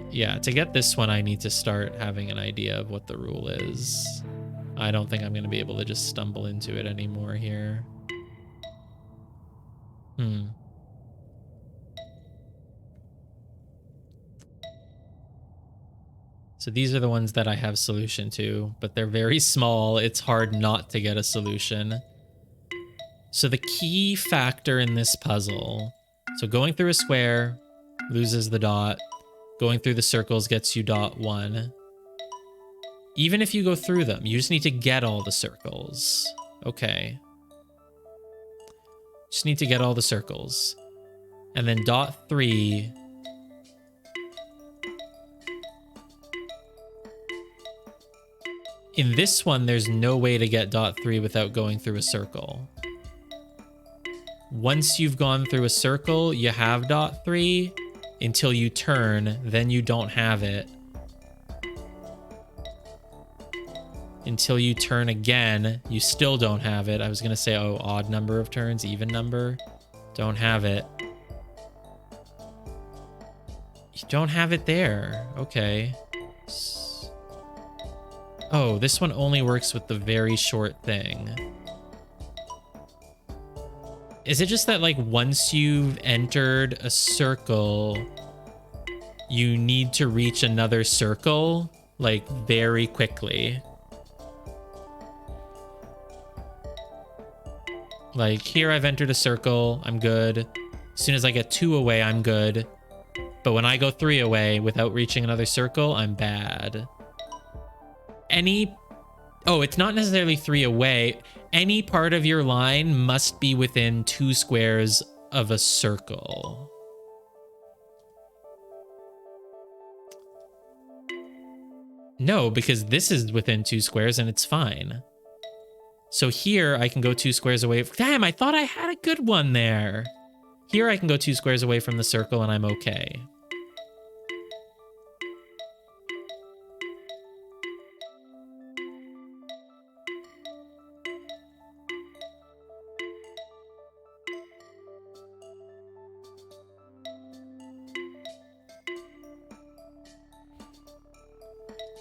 Yeah, to get this one, I need to start having an idea of what the rule is. I don't think I'm going to be able to just stumble into it anymore here. So these are the ones that I have solution to, but they're very small. It's hard not to get a solution. So the key factor in this puzzle, so going through a square loses the dot. Going through the circles gets you .1. Even if you go through them, you just need to get all the circles. Okay. Just need to get all the circles. And then .3. In this one, there's no way to get .3 without going through a circle. Once you've gone through a circle, you have .3 until you turn, then you don't have it. Until you turn again, you still don't have it. I was gonna say, oh, odd number of turns, even number. Don't have it. You don't have it there. Okay. squares. Oh, this one only works with the very short thing. Is it just that, like, once you've entered a circle, you need to reach another circle, like, very quickly? Like, here I've entered a circle, I'm good. As soon as I get 2 away, I'm good. But when I go 3 away without reaching another circle, I'm bad. Oh, it's not necessarily 3 away. Any part of your line must be within 2 squares of a circle. No, because this is within 2 squares and it's fine. So here I can go 2 squares away. Damn, I thought I had a good one there. Here I can go 2 squares away from the circle and I'm okay.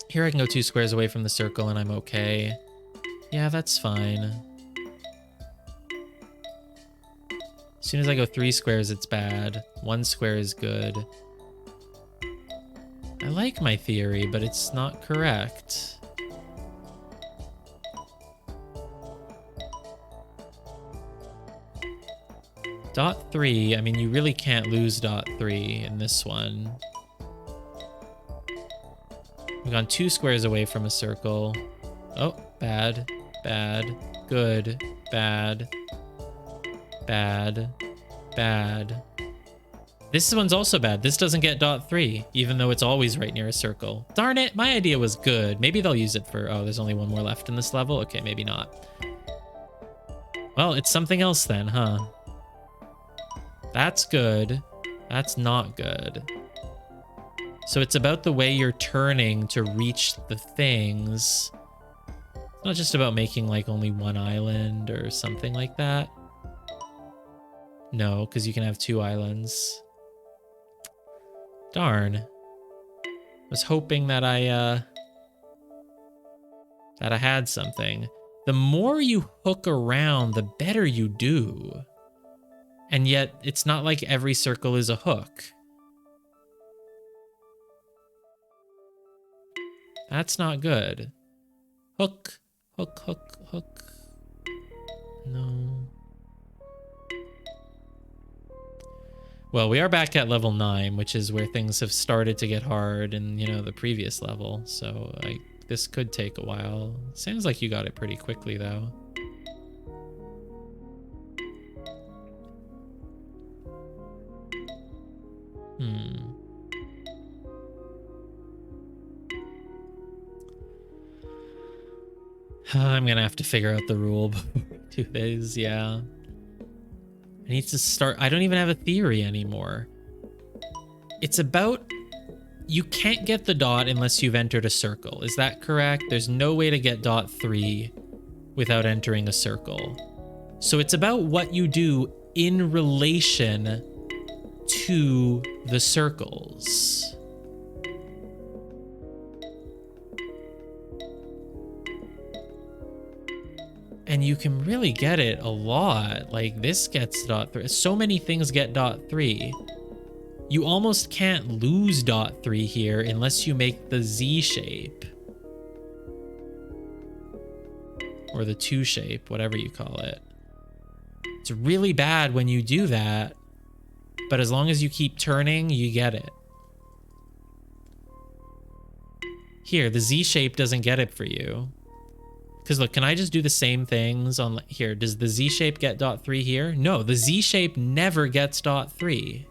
Here I can go 2 squares away from the circle and I'm okay. Yeah, that's fine. As soon as I go 3 squares, it's bad. 1 square is good. I like my theory, but it's not correct. Dot 3, I mean, you really can't lose dot 3 in this one. We've gone 2 squares away from a circle. Oh, bad, bad, good, bad, bad, bad. This one's also bad. This doesn't get dot 3, even though it's always right near a circle. Darn it, my idea was good. Maybe they'll use it for... Oh, there's only 1 more left in this level? Okay, maybe not. Well, it's something else then, huh? That's good. That's not good. So it's about the way you're turning to reach the things. It's not just about making like only 1 island or something like that. No, because you can have 2 islands. Darn. I was hoping that I had something. The more you hook around, the better you do. And yet, it's not like every circle is a hook. That's not good. Hook, hook, hook, hook. No. Well, we are back at level 9, which is where things have started to get hard in, you know, the previous level. So this could take a while. Sounds like you got it pretty quickly, though. I'm gonna have to figure out the rule before I do this, yeah. I need to start... I don't even have a theory anymore. It's about... You can't get the dot unless you've entered a circle. Is that correct? There's no way to get dot 3 without entering a circle. So it's about what you do in relation to the circles. And you can really get it a lot. Like this gets dot 3. So many things get dot 3. You almost can't lose dot 3 here unless you make the Z shape. Or the 2 shape, whatever you call it. It's really bad when you do that. But as long as you keep turning, you get it. Here, the Z shape doesn't get it for you. Because look, can I just do the same things on here? Does the Z shape get dot 3 here? No, the Z shape never gets dot 3.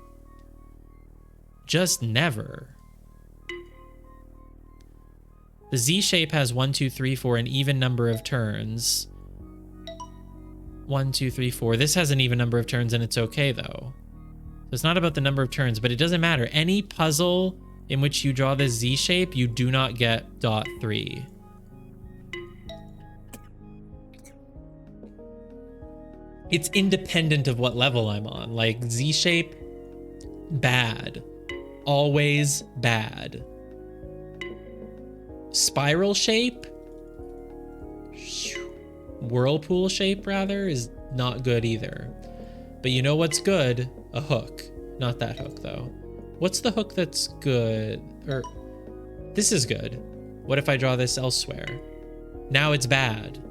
Just never. The Z shape has 1, 2, 3, 4, an even number of turns. 1, 2, 3, 4. This has an even number of turns and it's okay though. So it's not about the number of turns, but it doesn't matter. Any puzzle in which you draw the Z shape, you do not get dot 3. It's independent of what level I'm on. Like Z shape, bad. Always bad. spiral shape, whirlpool shape rather, is not good either. But you know what's good? A hook. Not that hook though. What's the hook that's good? Or this is good. What if I draw this elsewhere? Now it's bad.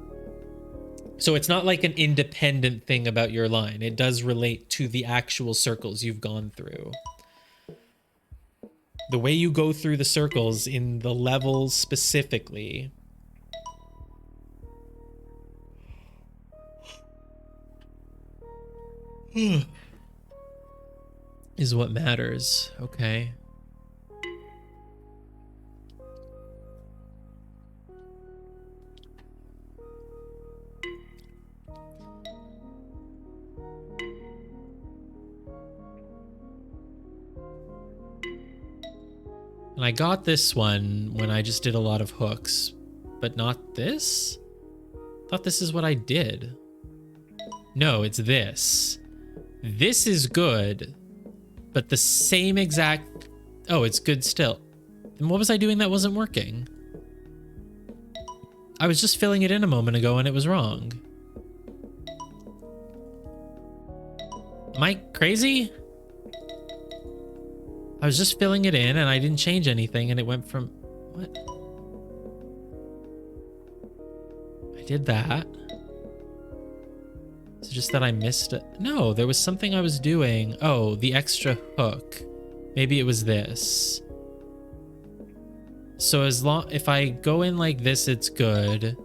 So it's not like an independent thing about your line. It does relate to the actual circles you've gone through. The way you go through the circles in the levels specifically is what matters. Okay. And I got this one when I just did a lot of hooks, but not this? I thought this is what I did. No, it's this. This is good, but the same exact... Oh, it's good still. And what was I doing that wasn't working? I was just filling it in a moment ago and it was wrong. Am I crazy? I was just filling it in and I didn't change anything and it went from... What? I did that. Is it just that I missed it? No, there was something I was doing. Oh, the extra hook. Maybe it was this. So if I go in like this, it's good.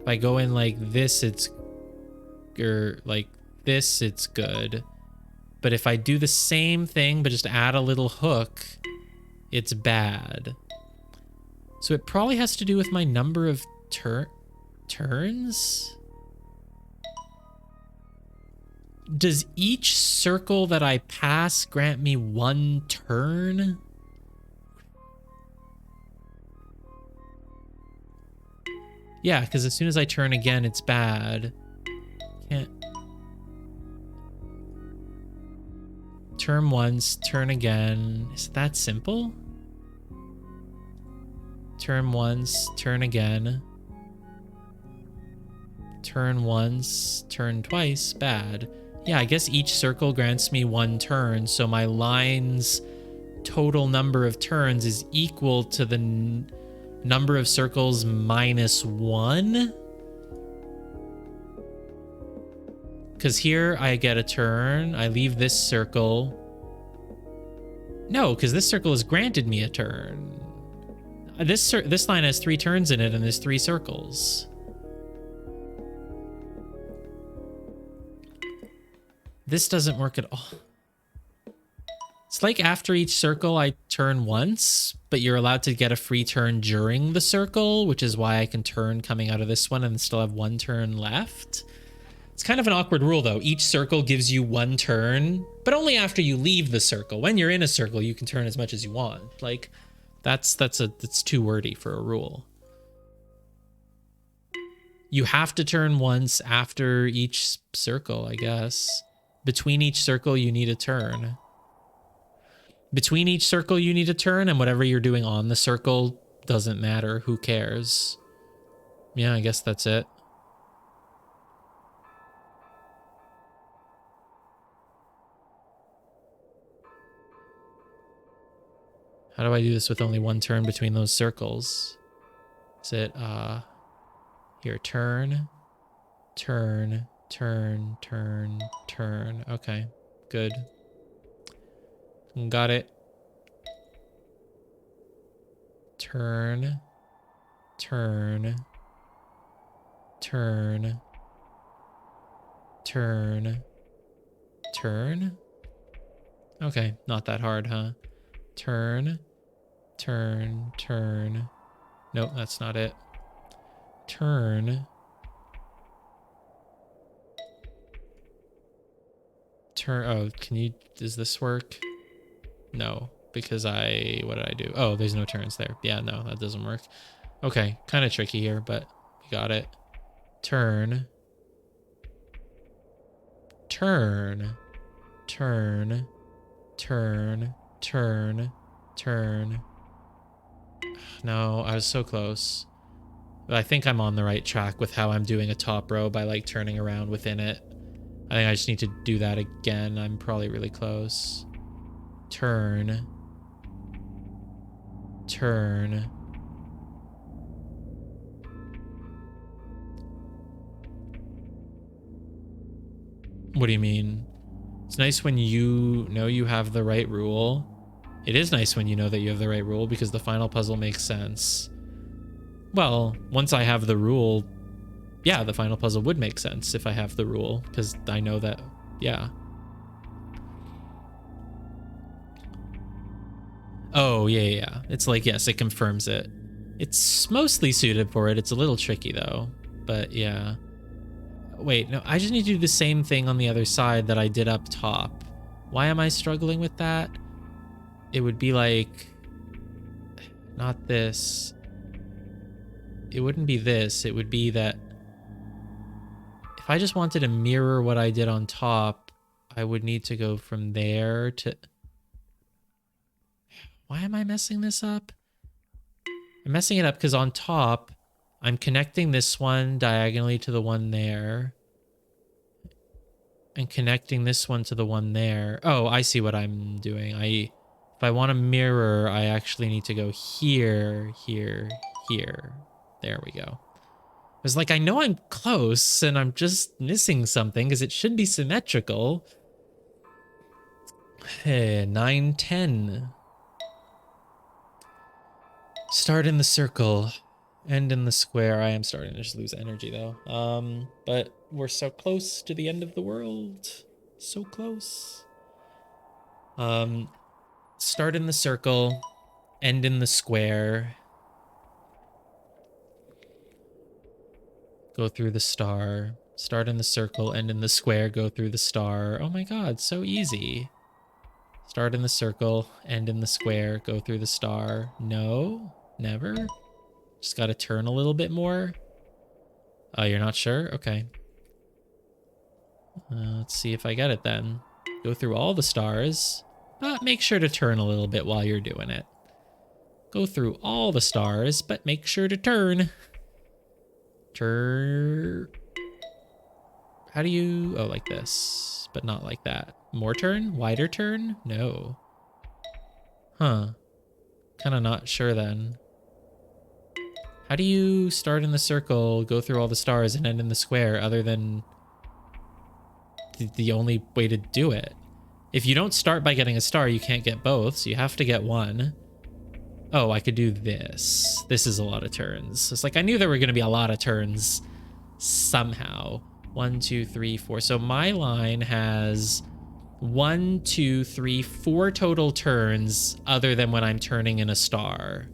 If I go in like this, it's... Or like this, it's good. But if I do the same thing, but just add a little hook, it's bad. So it probably has to do with my number of turns? Does each circle that I pass grant me 1 turn? Yeah, because as soon as I turn again, it's bad. Can't... Turn once, turn again. Is it that simple? Turn once, turn again. Turn once, turn twice, bad. Yeah, I guess each circle grants me 1 turn, so my line's total number of turns is equal to the number of circles minus 1. Because here I get a turn, I leave this circle. No, because this circle has granted me a turn. This line has 3 turns in it and there's 3 circles. This doesn't work at all. It's like after each circle I turn once, but you're allowed to get a free turn during the circle, which is why I can turn coming out of this one and still have 1 turn left. It's kind of an awkward rule though. Each circle gives you 1 turn, but only after you leave the circle. When you're in a circle, you can turn as much as you want. Like that's too wordy for a rule. You have to turn once after each circle, I guess. Between each circle, you need a turn. Between each circle, you need a turn, and whatever you're doing on the circle doesn't matter. Who cares? Yeah, I guess that's it. How do I do this with only 1 turn between those circles? Is it, here, turn, turn, turn, turn, turn. Okay, good. Got it. Turn, turn, turn, turn, turn. Okay, not that hard, huh? Turn, turn, turn. Nope, that's not it. Turn. Turn. Oh, can you, does this work? No, because what did I do? Oh, there's no turns there. Yeah, no, that doesn't work. Okay, kind of tricky here, but we got it. Turn. Turn. Turn. Turn. Turn. Turn. No, I was so close. But I think I'm on the right track with how I'm doing a top row by like turning around within it. I think I just need to do that again. I'm probably really close. Turn. Turn. What do you mean? It's nice when you know you have the right rule. It is nice when you know that you have the right rule because the final puzzle makes sense. Well, once I have the rule, yeah, the final puzzle would make sense if I have the rule because I know that, yeah. Oh, yeah. It's like, yes, it confirms it. It's mostly suited for it. It's a little tricky though, but yeah. Wait, no, I just need to do the same thing on the other side that I did up top. Why am I struggling with that? It would be like, not this. It wouldn't be this. It would be that if I just wanted to mirror what I did on top, I would need to go from there to... Why am I messing this up? I'm messing it up because on top, I'm connecting this one diagonally to the one there. And connecting this one to the one there. Oh, I see what I'm doing. If I want to mirror, I actually need to go here, here, here. There we go. I was like, I know I'm close and I'm just missing something because it should be symmetrical. Hey, 9, 10. Start in the circle. End in the square. I am starting to just lose energy though. But we're so close to the end of the world. So close. Start in the circle. End in the square. Go through the star. Start in the circle, end in the square, go through the star. Oh my god, so easy. Start in the circle, end in the square, go through the star. No, never. Just gotta turn a little bit more. Oh, you're not sure? Okay. Let's see if I get it then. Go through all the stars, but make sure to turn a little bit while you're doing it. Go through all the stars, but make sure to turn. Turn. How do you... Oh, like this, but not like that. More turn? Wider turn? No. Huh. Kind of not sure then. How do you start in the circle, go through all the stars, and end in the square other than the only way to do it? If you don't start by getting a star, you can't get both, so you have to get one. Oh, I could do this. This is a lot of turns. It's like I knew there were going to be a lot of turns somehow. 1, 2, 3, 4. So my line has 1, 2, 3, 4 total turns other than when I'm turning in a star.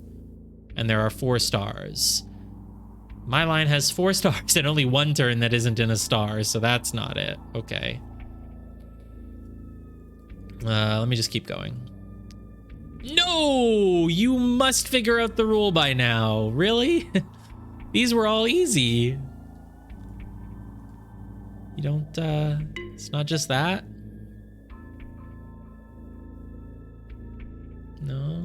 And there are 4 stars. My line has 4 stars and only 1 turn that isn't in a star, so that's not it. Okay. Let me just keep going. No! You must figure out the rule by now. Really? These were all easy. You don't, it's not just that? No?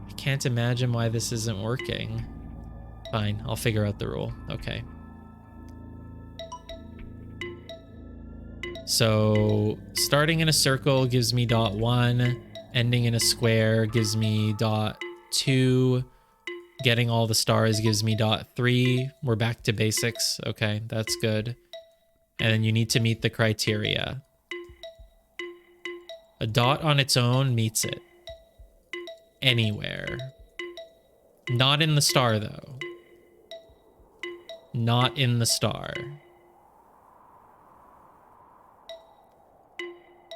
I can't imagine why this isn't working. Fine, I'll figure out the rule. Okay. So, starting in a circle gives me .1. Ending in a square gives me .2. Getting all the stars gives me .3. We're back to basics. Okay, that's good. And then you need to meet the criteria. A dot on its own meets it. Anywhere. Not in the star, though. Not in the star.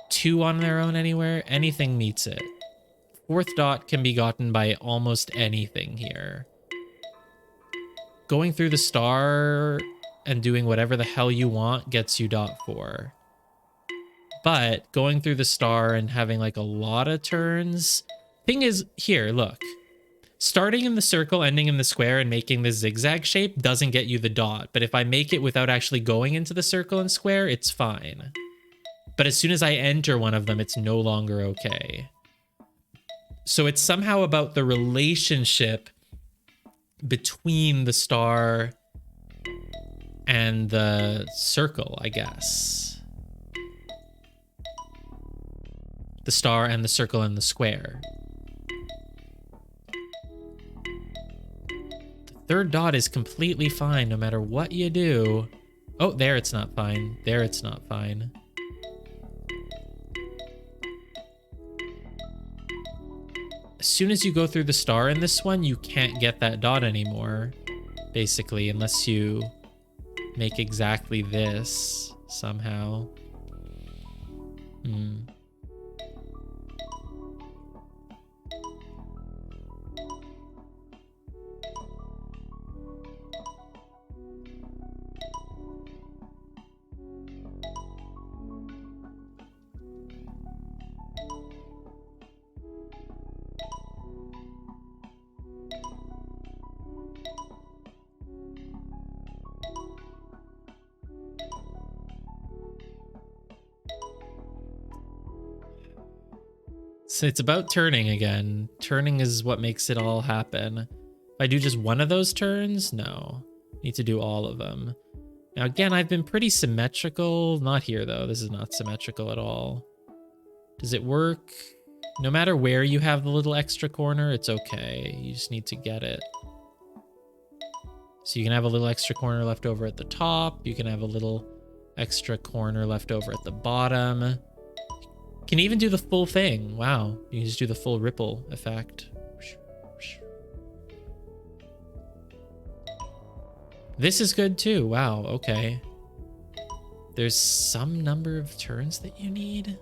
2 on their own anywhere. Anything meets it. 4th dot can be gotten by almost anything here. Going through the star and doing whatever the hell you want gets you .4. But going through the star and having like a lot of turns... Thing is, here, look. Starting in the circle, ending in the square, and making this zigzag shape doesn't get you the dot. But if I make it without actually going into the circle and square, it's fine. But as soon as I enter one of them, it's no longer okay. So it's somehow about the relationship between the star and the circle, I guess. The star and the circle and the square. The third dot is completely fine no matter what you do. Oh, there it's not fine. There it's not fine. As soon as you go through the star in this one, you can't get that dot anymore, basically, unless you make exactly this somehow. So it's about turning again. Turning is what makes it all happen. If I do just one of those turns, no. Need to do all of them. Now again, I've been pretty symmetrical. Not here though, this is not symmetrical at all. Does it work? No matter where you have the little extra corner, it's okay. You just need to get it. So you can have a little extra corner left over at the top. You can have a little extra corner left over at the bottom. Can even do the full thing. Wow. You can just do the full ripple effect. This is good too. Wow. Okay. There's some number of turns that you need.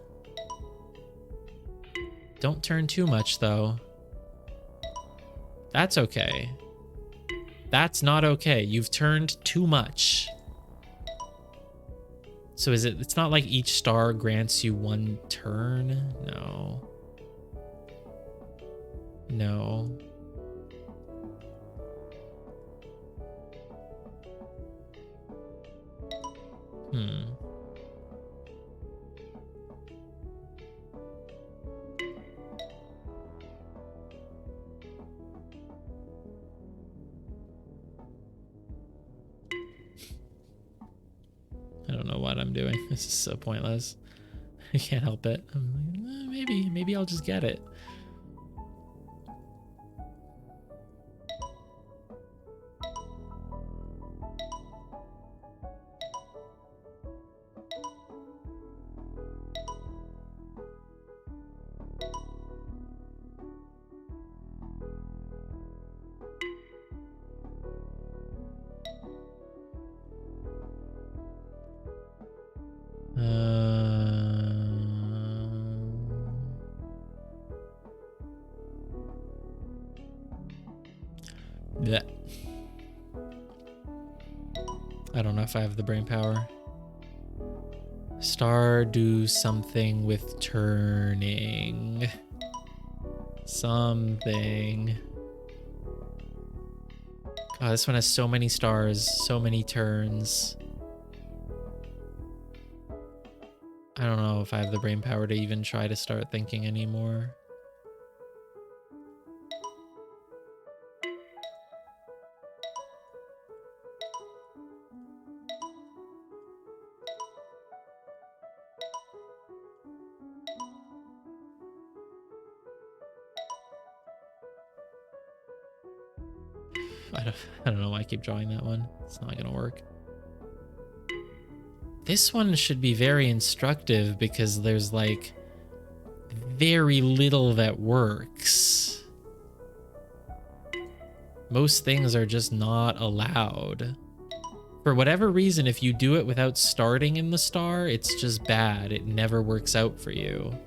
Don't turn too much though. That's okay. That's not okay. You've turned too much. So is it, it's not like each star grants you one turn? No. No. I don't know what I'm doing. This is so pointless. I can't help it. I'm like, maybe I'll just get it. Yeah. I don't know if I have the brain power. Star, do something with turning. Something. God, this one has so many stars, so many turns. I don't know if I have the brain power to even try to start thinking anymore. I don't know why I keep drawing that one. It's not gonna work. This one should be very instructive because there's like very little that works. Most things are just not allowed. For whatever reason, if you do it without starting in the star, it's just bad. It never works out for you.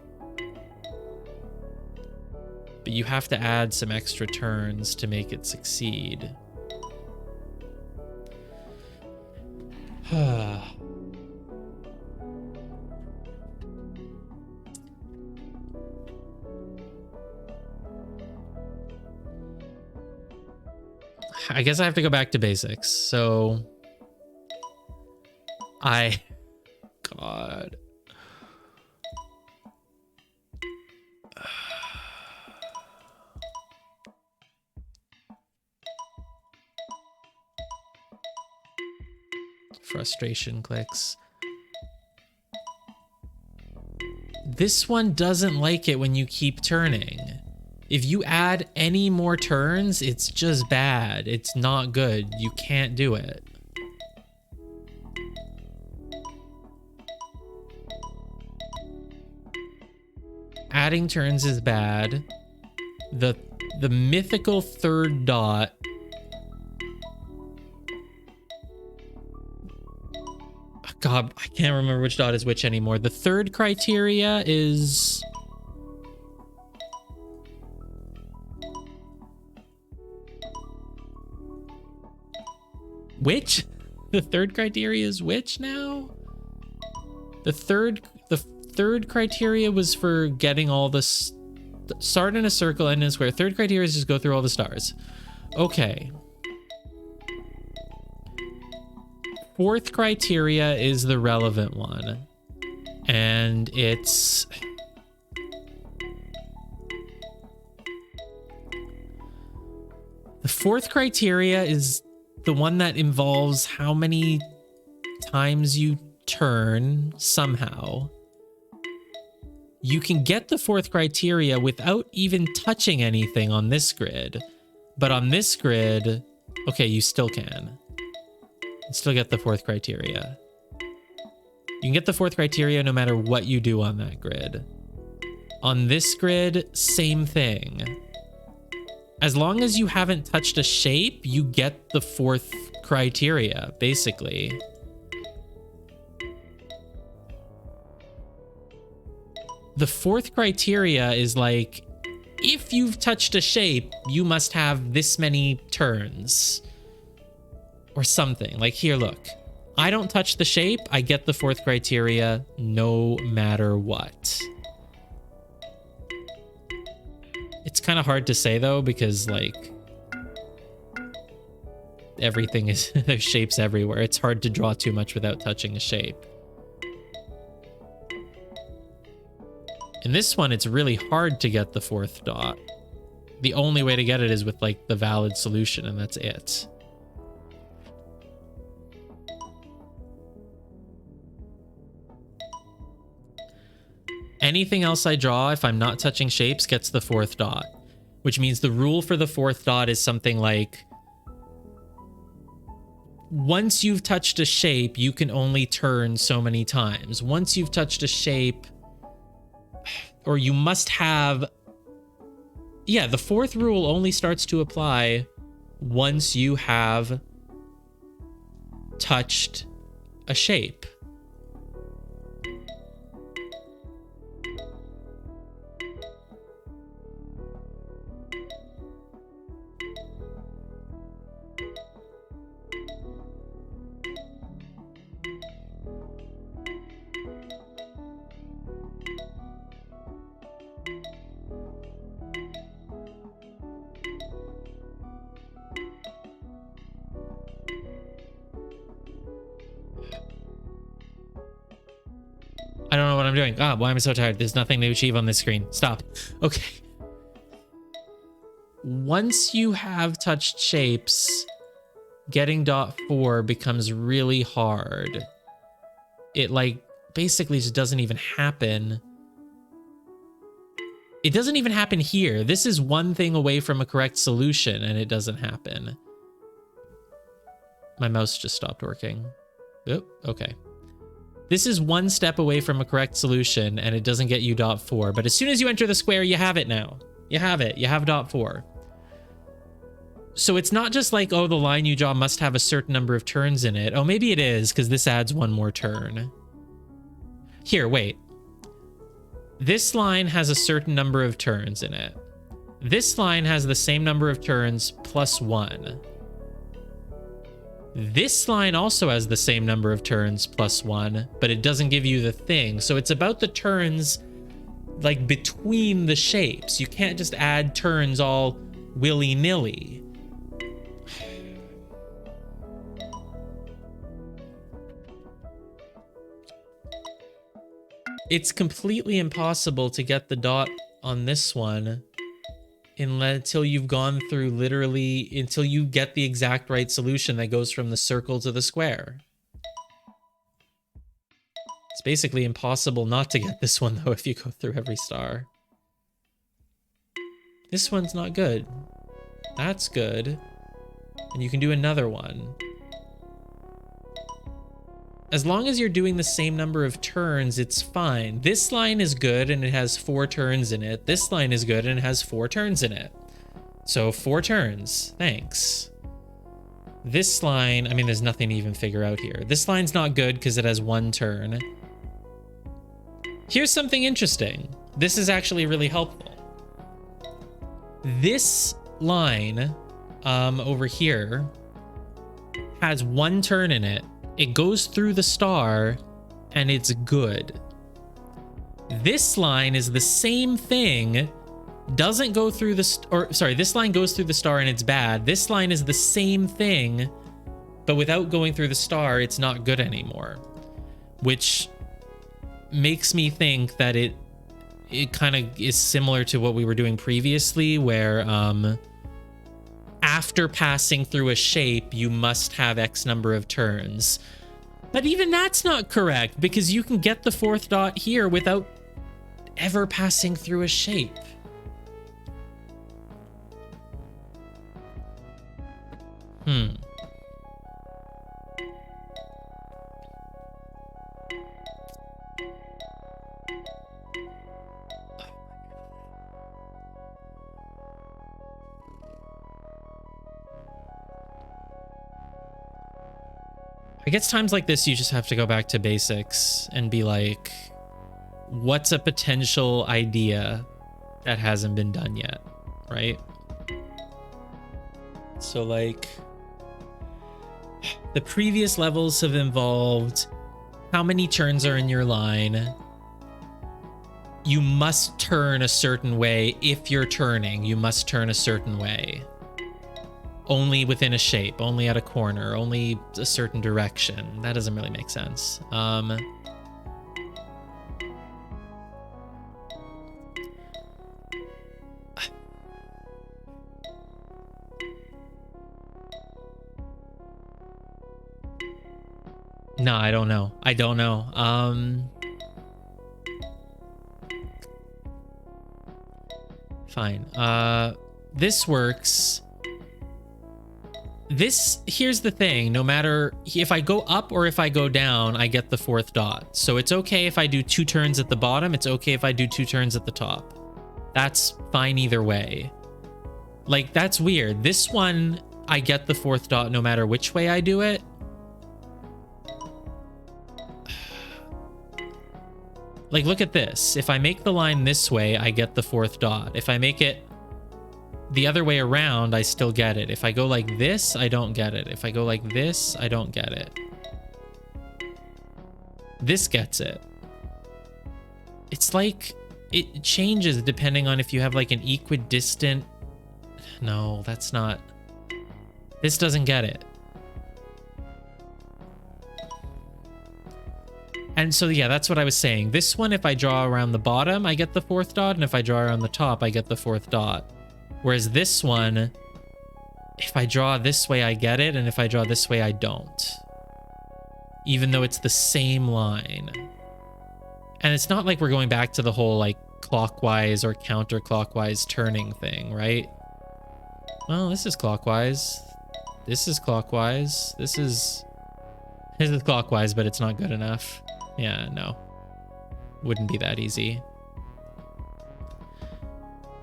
But you have to add some extra turns to make it succeed. I guess I have to go back to basics. So God. frustration clicks. This one doesn't like it when you keep turning. If you add any more turns, it's just bad. It's not good. You can't do it. Adding turns is bad. The mythical third dot. God, I can't remember which dot is which anymore. The third criteria is... which? The third criteria is which now? The third criteria was for getting all the... start in a circle, end in a square. Third criteria is just go through all the stars. Okay. Fourth criteria is the relevant one. And it's... the fourth criteria is the one that involves how many times you turn somehow. You can get the fourth criteria without even touching anything on this grid. But on this grid, okay, you still can. You still get the fourth criteria. You can get the fourth criteria no matter what you do on that grid. On this grid, same thing. As long as you haven't touched a shape, you get the fourth criteria, basically. The fourth criteria is like, if you've touched a shape, you must have this many turns. Or something. Like, here, look. I don't touch the shape, I get the fourth criteria no matter what. It's kind of hard to say, though, because, like, everything is... there's shapes everywhere. It's hard to draw too much without touching a shape. In this one, it's really hard to get the fourth dot. The only way to get it is with, like, the valid solution, and that's it. Anything else I draw, if I'm not touching shapes, gets the fourth dot. Which means the rule for the fourth dot is something like... once you've touched a shape, you can only turn so many times. Once you've touched a shape... or you must have... yeah, the fourth rule only starts to apply once you have touched a shape. I don't know what I'm doing. Ah, why am I so tired? There's nothing to achieve on this screen. Stop. Okay. Once you have touched shapes, getting dot 4 becomes really hard. It, like, basically just doesn't even happen. It doesn't even happen here. This is one thing away from a correct solution, and it doesn't happen. My mouse just stopped working. Oh, okay. This is one step away from a correct solution, and it doesn't get you dot 4. But as soon as you enter the square, you have it now. You have it. You have dot 4. So it's not just like, oh, the line you draw must have a certain number of turns in it. Oh, maybe it is, because this adds one more turn. Here, wait. This line has a certain number of turns in it. This line has the same number of turns plus 1. This line also has the same number of turns plus 1, but it doesn't give you the thing. So it's about the turns, like, between the shapes. You can't just add turns all willy-nilly. It's completely impossible to get the dot on this one until you've gone through literally, until you get the exact right solution that goes from the circle to the square. It's basically impossible not to get this one, though, if you go through every star. This one's not good. That's good. And you can do another one. As long as you're doing the same number of turns, it's fine. This line is good and it has 4 turns in it. This line is good and it has 4 turns in it. So 4 turns. Thanks. This line, I mean, there's nothing to even figure out here. This line's not good because it has 1 turn. Here's something interesting. This is actually really helpful. This line over here has 1 turn in it. It goes through the star and it's good. This line is the same thing, doesn't go through the this line goes through the star and it's bad. This line is the same thing, but without going through the star, it's not good anymore. Which makes me think that it kind of is similar to what we were doing previously, where after passing through a shape, you must have X number of turns. But even that's not correct, because you can get the 4th dot here without ever passing through a shape. I guess times like this, you just have to go back to basics and be like, what's a potential idea that hasn't been done yet, right? So like, the previous levels have involved how many turns are in your line. You must turn a certain way. If you're turning, you must turn a certain way. Only within a shape, only at a corner, only a certain direction. That doesn't really make sense. No, I don't know. I don't know. Fine. This works. Here's the thing, no matter if I go up or if I go down, I get the 4th dot. So it's okay if I do 2 turns at the bottom, it's okay if I do 2 turns at the top. That's fine either way. Like, that's weird. This one, I get the 4th dot no matter which way I do it. Like, look at this. If I make the line this way, I get the 4th dot. If I make it the other way around, I still get it. If I go like this, I don't get it. If I go like this, I don't get it. This gets it. It's like, it changes depending on if you have like an equidistant. No, that's not. This doesn't get it. And so, yeah, that's what I was saying. This one, if I draw around the bottom, I get the 4th dot. And if I draw around the top, I get the 4th dot. Whereas this one, if I draw this way, I get it. And if I draw this way, I don't. Even though it's the same line. And it's not like we're going back to the whole like clockwise or counterclockwise turning thing, right? Well, this is clockwise. This is clockwise. This is clockwise, but it's not good enough. Yeah, no. Wouldn't be that easy.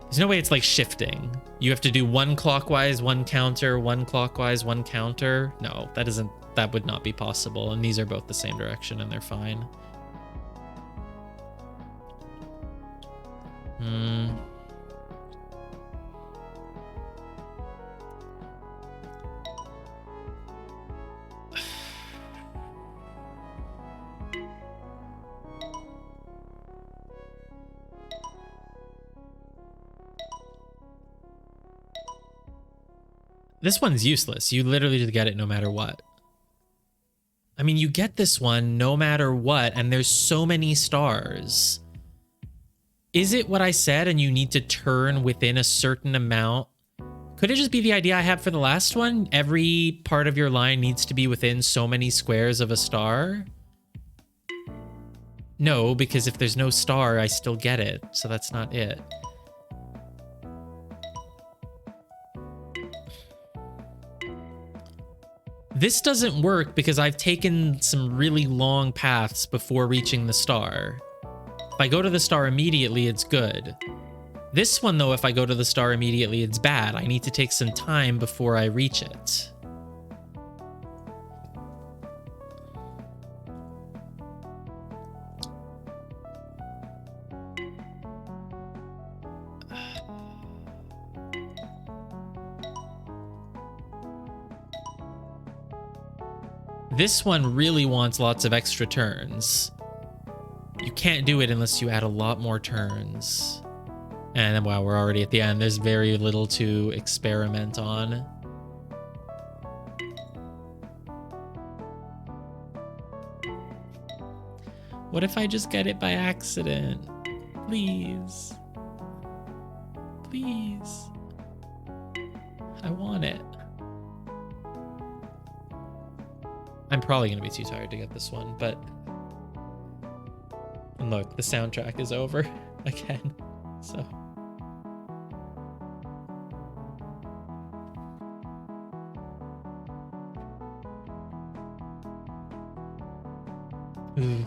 There's no way it's like shifting. You have to do 1 clockwise, 1 counter, 1 clockwise, 1 counter. No, that would not be possible. And these are both the same direction and they're fine. This one's useless. You literally just get it no matter what. I mean, you get this one no matter what, and there's so many stars. Is it what I said and you need to turn within a certain amount? Could it just be the idea I had for the last one? Every part of your line needs to be within so many squares of a star? No, because if there's no star, I still get it. So that's not it. This doesn't work because I've taken some really long paths before reaching the star. If I go to the star immediately, it's good. This one, though, if I go to the star immediately, it's bad. I need to take some time before I reach it. This one really wants lots of extra turns. You can't do it unless you add a lot more turns. And wow, we're already at the end. There's very little to experiment on. What if I just get it by accident? Please. Please. I want it. I'm probably going to be too tired to get this one, but... And look, the soundtrack is over again, so... Ooh.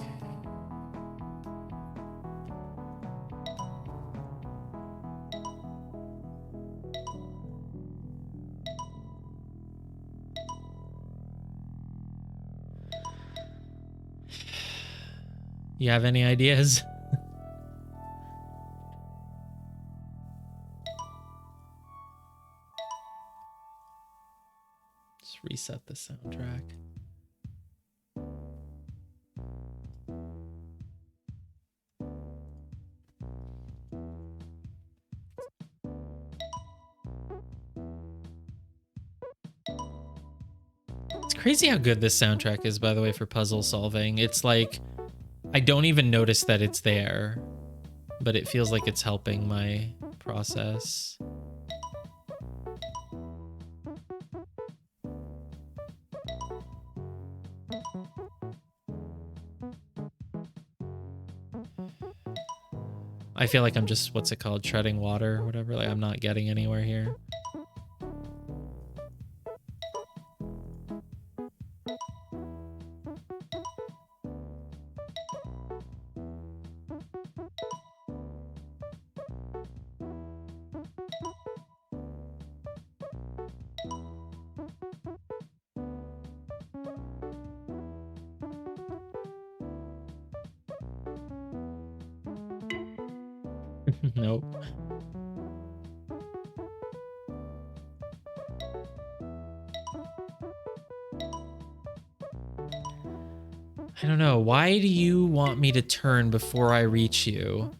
You have any ideas? Just reset the soundtrack. It's crazy how good this soundtrack is, by the way, for puzzle solving. It's like, I don't even notice that it's there, but it feels like it's helping my process. I feel like I'm just, what's it called, treading water or whatever. Like, I'm not getting anywhere here. Nope. I don't know. Why do you want me to turn before I reach you?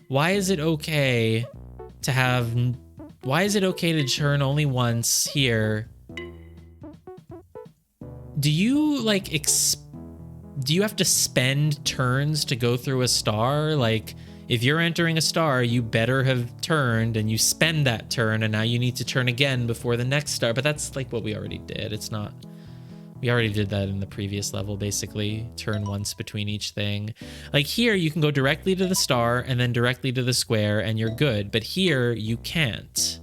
Why is it okay to have... Why is it okay to turn only once here? Do you, like, do you have to spend turns to go through a star? Like... If you're entering a star, you better have turned and you spend that turn and now you need to turn again before the next star. But that's like what we already did. It's not... We already did that in the previous level, basically. Turn once between each thing. Like here, you can go directly to the star and then directly to the square and you're good. But here, you can't.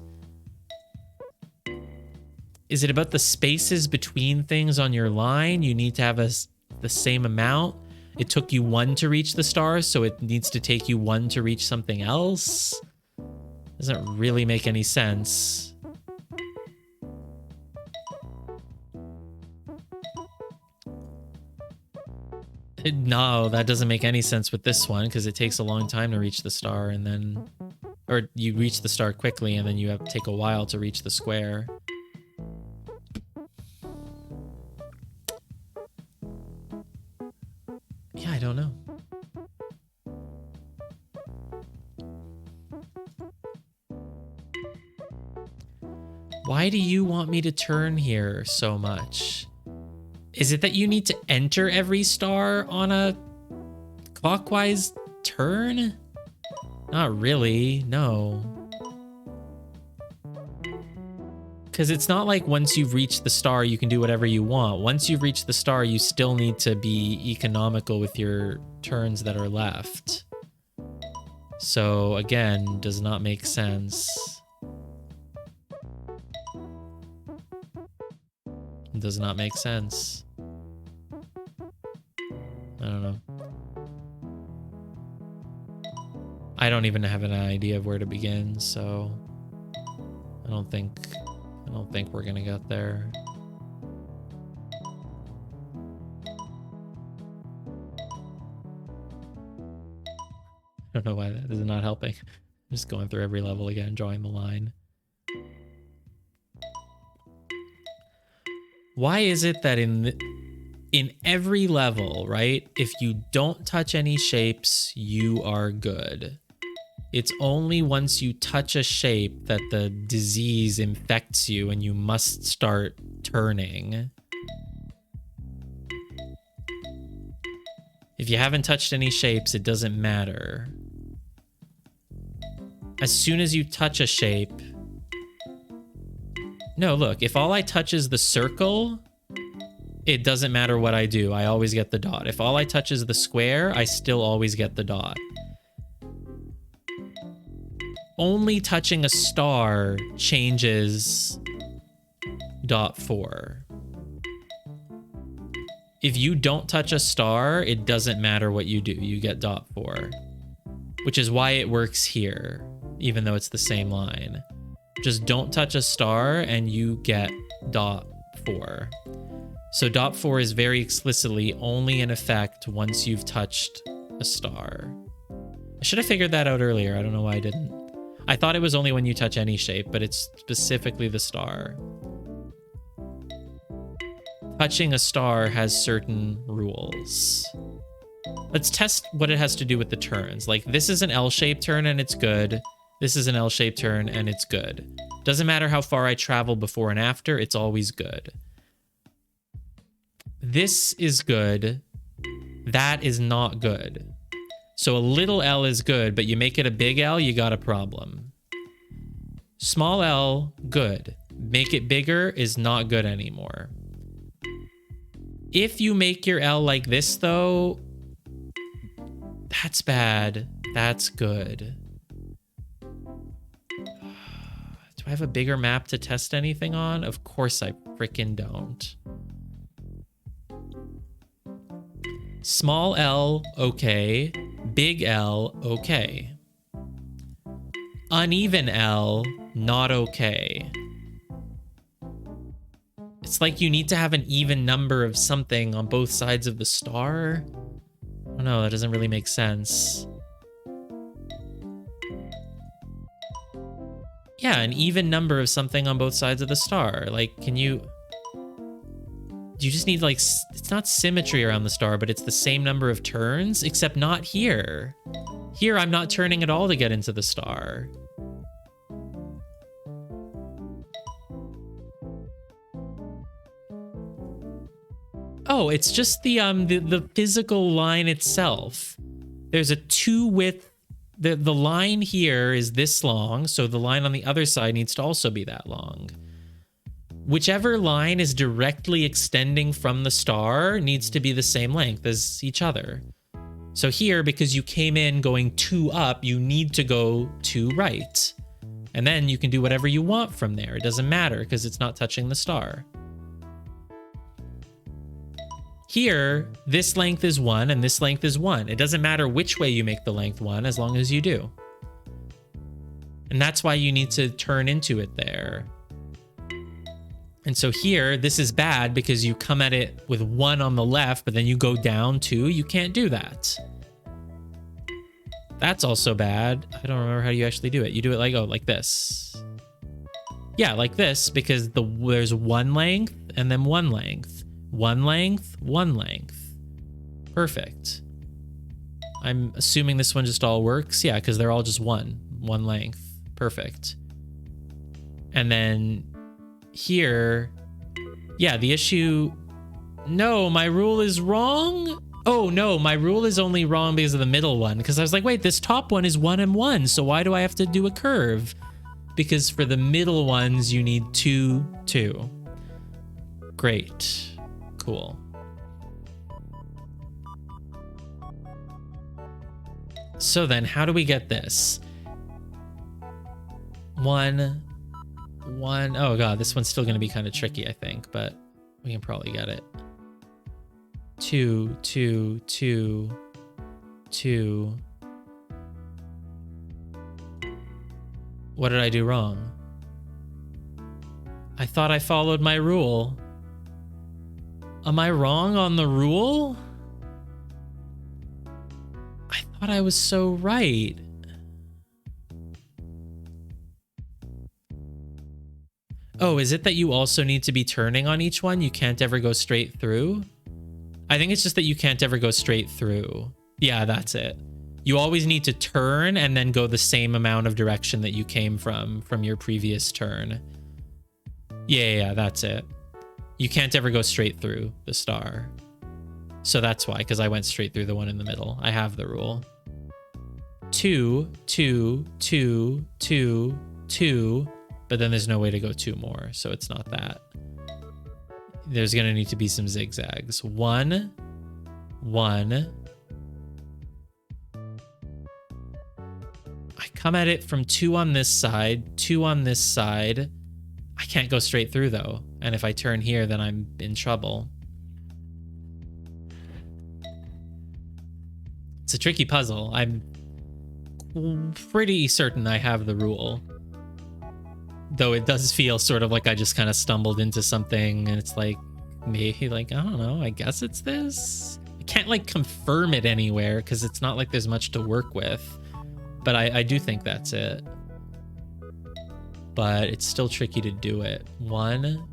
Is it about the spaces between things on your line? You need to have the same amount? It took you one to reach the star, so it needs to take you one to reach something else? Doesn't really make any sense. No, that doesn't make any sense with this one, because it takes a long time to reach the star, and then... Or you reach the star quickly, and then you have to take a while to reach the square. Yeah, I don't know. Why do you want me to turn here so much? Is it that you need to enter every star on a clockwise turn? Not really, no. Because it's not like once you've reached the star, you can do whatever you want. Once you've reached the star, you still need to be economical with your turns that are left. So again, does not make sense. Does not make sense. I don't know. I don't even have an idea of where to begin, so I don't think we're gonna get there. I don't know why that is not helping. I'm just going through every level again, drawing the line. Why is it that in every level, right, if you don't touch any shapes, you are good? It's only once you touch a shape that the disease infects you and you must start turning. If you haven't touched any shapes, it doesn't matter. As soon as you touch a shape... No, look, if all I touch is the circle, it doesn't matter what I do. I always get the dot. If all I touch is the square, I still always get the dot. Only touching a star changes dot 4. If you don't touch a star, it doesn't matter what you do. You get dot 4, which is why it works here, even though it's the same line. Just don't touch a star and you get dot 4. So dot 4 is very explicitly only in effect once you've touched a star. I should have figured that out earlier. I don't know why I didn't. I thought it was only when you touch any shape, but it's specifically the star. Touching a star has certain rules. Let's test what it has to do with the turns. Like, this is an L-shaped turn and it's good. This is an L-shaped turn and it's good. Doesn't matter how far I travel before and after, it's always good. This is good. That is not good. So a little L is good, but you make it a big L, you got a problem. Small L, good. Make it bigger is not good anymore. If you make your L like this, though, that's bad. That's good. Do I have a bigger map to test anything on? Of course I frickin' don't. Small L, okay. Big L, okay. Uneven L, not okay. It's like you need to have an even number of something on both sides of the star. I don't know, that doesn't really make sense. Yeah, an even number of something on both sides of the star. Like, can you... You just need, like, it's not symmetry around the star, but it's the same number of turns, except not here. Here, I'm not turning at all to get into the star. Oh, it's just the physical line itself. There's a 2 width. The line here is this long, so the line on the other side needs to also be that long. Whichever line is directly extending from the star needs to be the same length as each other. So here, because you came in going 2 up, you need to go 2 right. And then you can do whatever you want from there. It doesn't matter because it's not touching the star. Here, this length is 1 and this length is 1. It doesn't matter which way you make the length 1 as long as you do. And that's why you need to turn into it there. And so here, this is bad because you come at it with 1 on the left, but then you go down 2. You can't do that. That's also bad. I don't remember how you actually do it. You do it like, oh, like this. Yeah, like this, because there's 1 length and then 1 length. 1 length, 1 length. Perfect. I'm assuming this one just all works. Yeah, because they're all just 1 length. Perfect. And then here, yeah, the issue... No, my rule is wrong? Oh, no, my rule is only wrong because of the middle one. Because I was like, wait, this top one is 1 and 1, so why do I have to do a curve? because for the middle ones, you need 2, 2. Great. Cool. So then, how do we get this? 1, 1. Oh god, this one's still going to be kind of tricky, I think, but we can probably get it. 2, 2, 2, 2. What did I do wrong? I thought I followed my rule. Am I wrong on the rule? I thought I was so right. Oh, is it that you also need to be turning on each one? You can't ever go straight through? I think it's just that you can't ever go straight through. Yeah, that's it. You always need to turn and then go the same amount of direction that you came from your previous turn. Yeah, that's it. You can't ever go straight through the star. So that's why, because I went straight through the one in the middle. I have the rule. 2, 2, 2, 2, 2, but then there's no way to go 2 more, so it's not that. There's going to need to be some zigzags. 1, 1. I come at it from 2 on this side, 2 on this side. I can't go straight through though. And if I turn here, then I'm in trouble. It's a tricky puzzle. I'm pretty certain I have the rule. Though it does feel sort of like I just kind of stumbled into something and it's like, maybe like, I don't know, I guess it's this. I can't like confirm it anywhere because it's not like there's much to work with. But I do think that's it. But it's still tricky to do it. 1.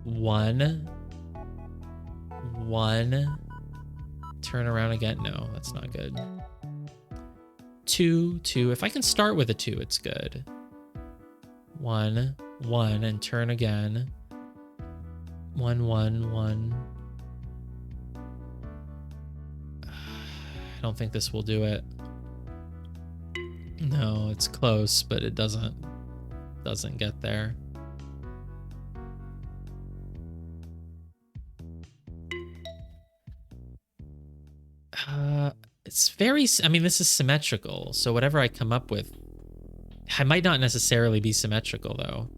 1. 1. Turn around again. No, that's not good. 2, 2. If I can start with a 2, it's good. 1, 1, and turn again. 1, 1, 1. I don't think this will do it. No, it's close, but it doesn't get there. It's very, I mean, this is symmetrical, so whatever I come up with, I might not necessarily be symmetrical though.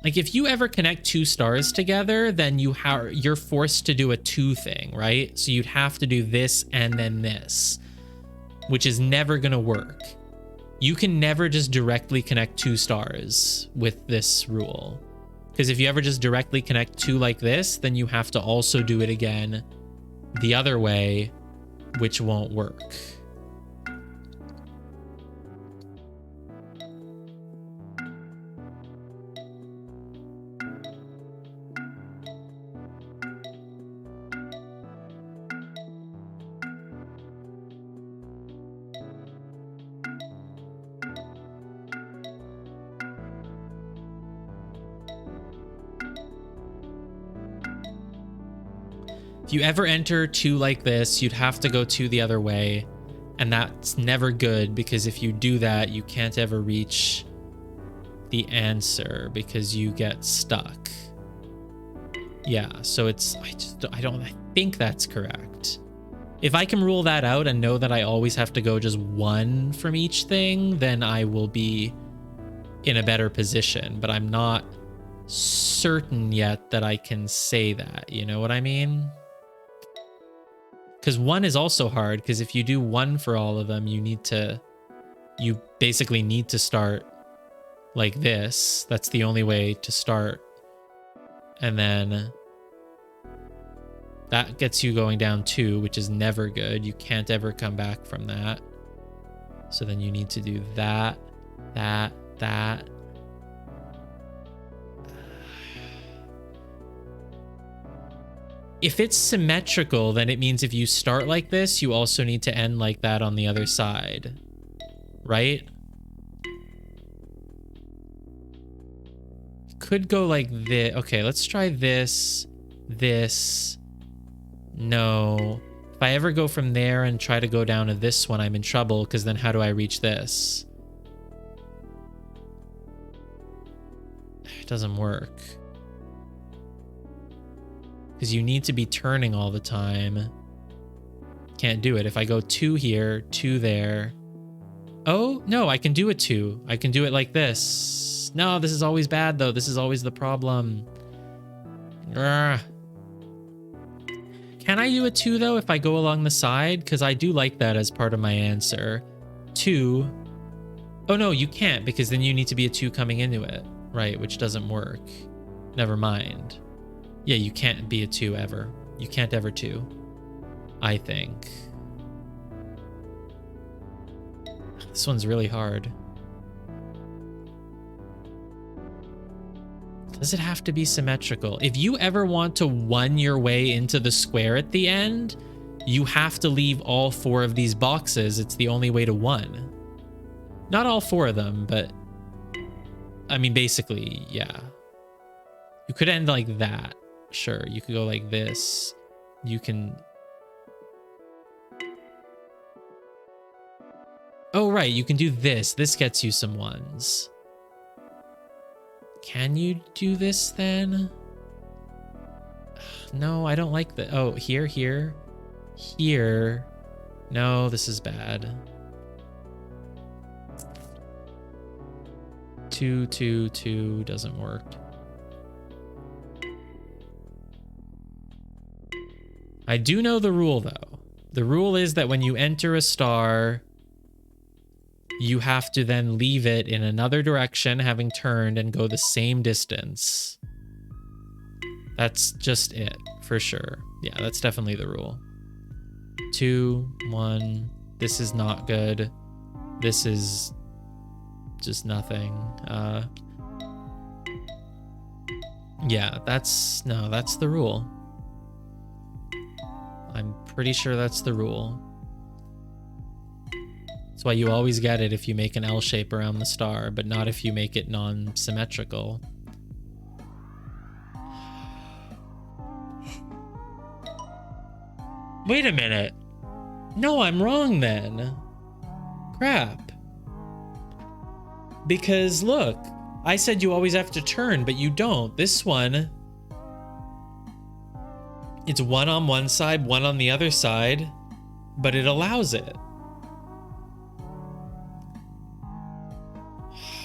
Like if you ever connect 2 stars together, then you're forced to do a 2 thing, right? So you'd have to do this and then this, which is never gonna work. You can never just directly connect 2 stars with this rule. Because if you ever just directly connect 2 like this, then you have to also do it again the other way, which won't work. If you ever enter 2 like this, you'd have to go 2 the other way. And that's never good because if you do that, you can't ever reach the answer because you get stuck. Yeah, so it's, I think that's correct. If I can rule that out and know that I always have to go just 1 from each thing, then I will be in a better position. But I'm not certain yet that I can say that, you know what I mean? Because 1 is also hard, because if you do 1 for all of them, you basically need to start like this. That's the only way to start. And then that gets you going down 2, which is never good. You can't ever come back from that. So then you need to do that, that, that. If it's symmetrical, then it means if you start like this, you also need to end like that on the other side, right? Could go like this. Okay, let's try this, this, no, If I ever go from there and try to go down to this one, I'm in trouble, because then how do I reach this? It doesn't work. Because you need to be turning all the time. Can't do it. If I go 2 here, 2 there. Oh, no, I can do a 2. I can do it like this. No, this is always bad, though. This is always the problem. Urgh. Can I do a 2, though, if I go along the side? Because I do like that as part of my answer. 2. Oh, no, you can't, because then you need to be a 2 coming into it. Right, which doesn't work. Never mind. Yeah, you can't be a 2 ever. You can't ever 2. I think. This one's really hard. Does it have to be symmetrical? If you ever want to 1 your way into the square at the end, you have to leave all 4 of these boxes. It's the only way to 1. Not all 4 of them, but I mean, basically, yeah. You could end like that. Sure, you could go like this. You can... Oh, right, you can do this. This gets you some 1s. Can you do this then? No, I don't like the... Oh, here, here, here. No, this is bad. 2, 2, 2 doesn't work. I do know the rule, though. The rule is that when you enter a star, you have to then leave it in another direction, having turned, and go the same distance. That's just it, for sure. Yeah, that's definitely the rule. 2, 1. This is not good. This is just nothing. Yeah, that's the rule. I'm pretty sure that's the rule. That's why you always get it if you make an L shape around the star, but not if you make it non-symmetrical. Wait a minute. No, I'm wrong then. Crap. Because look, I said you always have to turn, but you don't. This one, it's 1 on one side, 1 on the other side, but it allows it.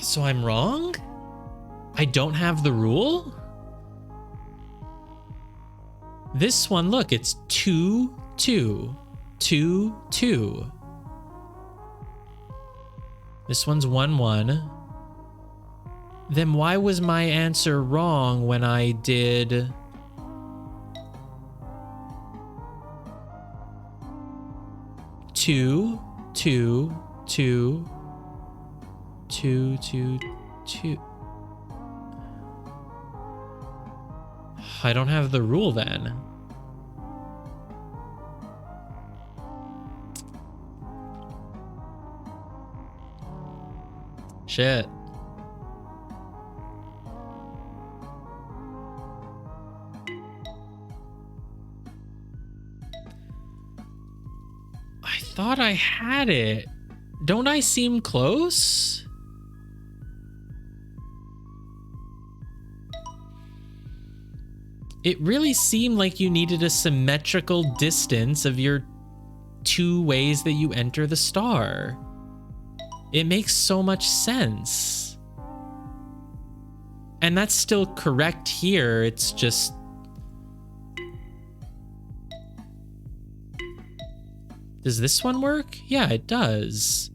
So I'm wrong? I don't have the rule? This one, look, it's 2, 2, 2, 2. This one's 1, 1. Then why was my answer wrong when I did... Two, 2, 2, 2, 2, 2. I don't have the rule then. Shit. I thought I had it. Don't I seem close? It really seemed like you needed a symmetrical distance of your 2 ways that you enter the star. It makes so much sense. And that's still correct here. It's just... Does this one work? Yeah, it does.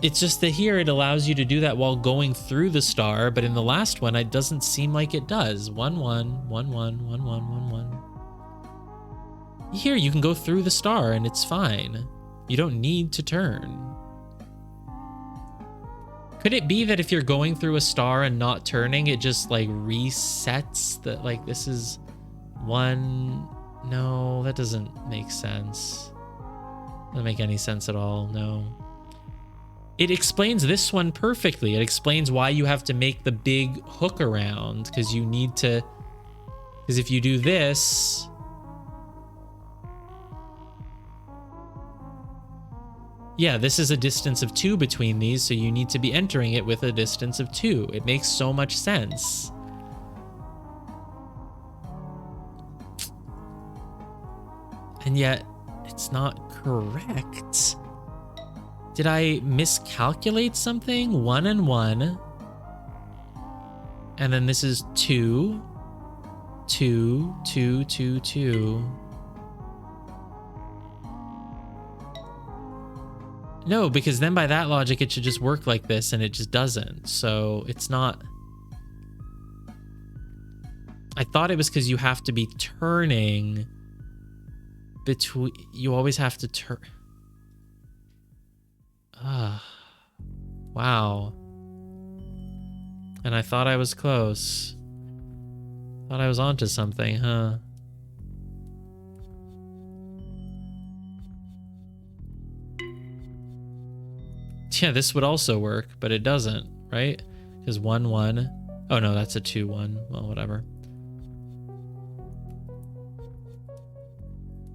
It's just that here it allows you to do that while going through the star, but in the last one, it doesn't seem like it does. 1, 1, 1, 1, 1, 1, 1, 1. Here, you can go through the star and it's fine. You don't need to turn. Could it be that if you're going through a star and not turning, it just like resets the, like this is 1? No, that doesn't make sense. Doesn't make any sense at all, no. It explains this one perfectly. It explains why you have to make the big hook around, because you need to Because if you do this, yeah, this is a distance of 2 between these, so you need to be entering it with a distance of 2. It makes so much sense. And yet, it's not correct. Did I miscalculate something? 1 and 1. And then this is 2. 2, 2, 2, 2. No, because then by that logic, it should just work like this, and it just doesn't. So it's not... I thought it was because you have to be turning between... You always have to turn... Wow. And I thought I was close. Thought I was onto something, huh? Yeah, this would also work, but it doesn't, right? Because 1, 1. Oh no, that's a 2, 1. Well, whatever.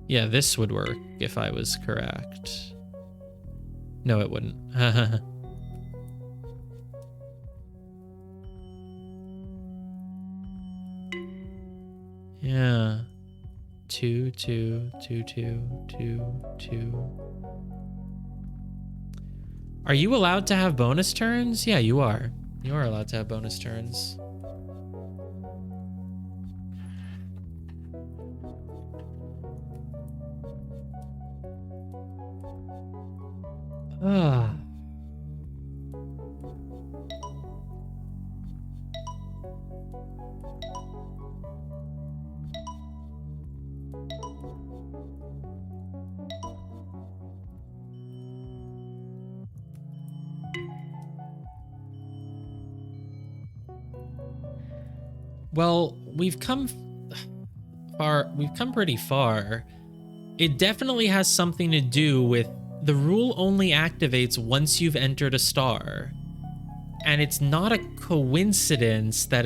Yeah, this would work if I was correct. No, it wouldn't. Yeah. 2, 2, 2, 2, 2, 2. Are you allowed to have bonus turns? Yeah, you are. You are allowed to have bonus turns. Ah. Well, we've come pretty far. It definitely has something to do with the rule only activates once you've entered a star. And it's not a coincidence that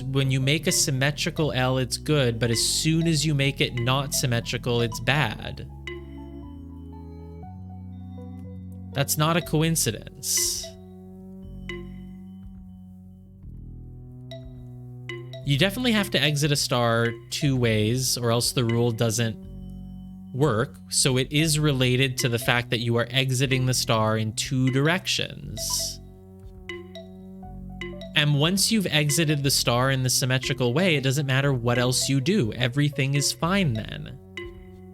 when you make a symmetrical L, it's good, but as soon as you make it not symmetrical, it's bad. That's not a coincidence. You definitely have to exit a star 2 ways, or else the rule doesn't work. So it is related to the fact that you are exiting the star in 2 directions. And once you've exited the star in the symmetrical way, it doesn't matter what else you do. Everything is fine then.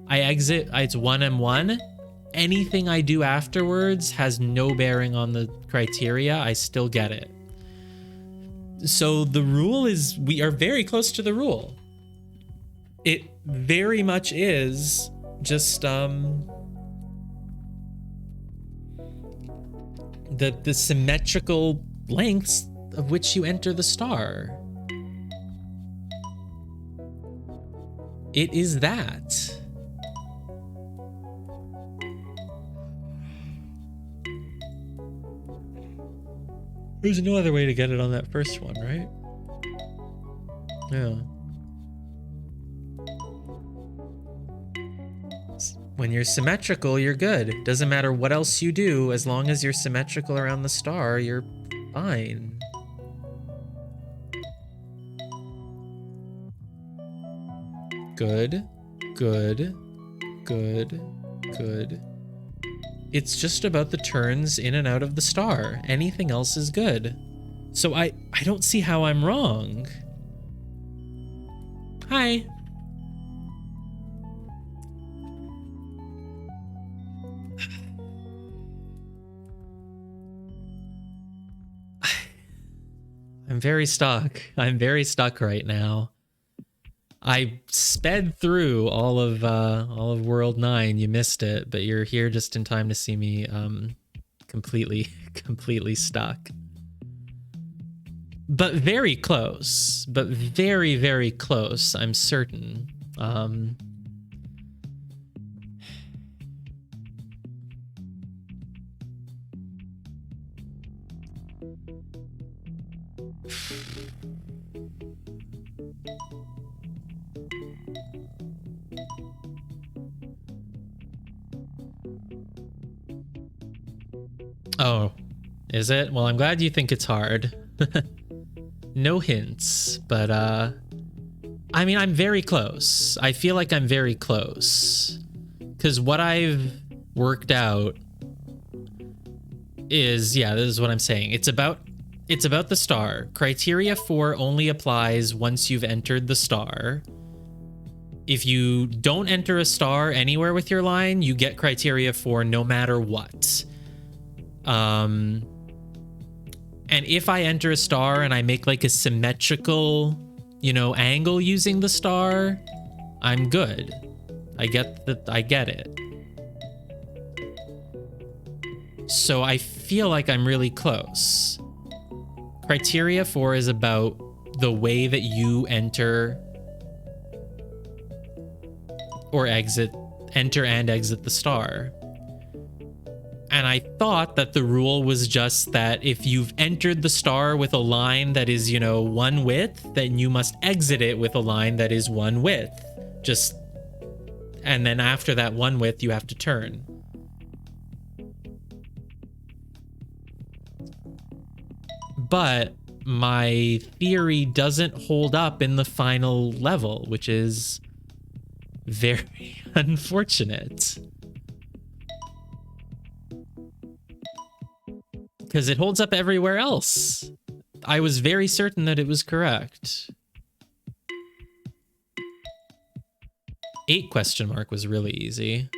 I exit, it's 1M1. Anything I do afterwards has no bearing on the criteria. I still get it. So the rule is, we are very close to the rule. It very much is just the symmetrical lengths of which you enter the star. It is that. There's no other way to get it on that first one, right? Yeah. When you're symmetrical, you're good. Doesn't matter what else you do, as long as you're symmetrical around the star, you're fine. Good, good, good, good. It's just about the turns in and out of the star. Anything else is good. So I don't see how I'm wrong. Hi. I'm very stuck. I'm very stuck right now. I sped through all of World 9. You missed it, but you're here just in time to see me completely stuck. But very close. But very, very close, I'm certain. Oh, is it? Well, I'm glad you think it's hard. No hints, but I mean, I'm very close. I feel like I'm very close. Because what I've worked out is, yeah, this is what I'm saying. It's about the star. Criteria 4 only applies once you've entered the star. If you don't enter a star anywhere with your line, you get criteria 4 no matter what. And if I enter a star and I make like a symmetrical, you know, angle using the star, I'm good. I get it. So I feel like I'm really close. Criteria 4 is about the way that you enter or enter and exit the star. And I thought that the rule was just that if you've entered the star with a line that is, you know, one width, then you must exit it with a line that is one width. And then after that one width, you have to turn. But my theory doesn't hold up in the final level, which is very unfortunate. Because it holds up everywhere else. I was very certain that it was correct. 8 question mark was really easy.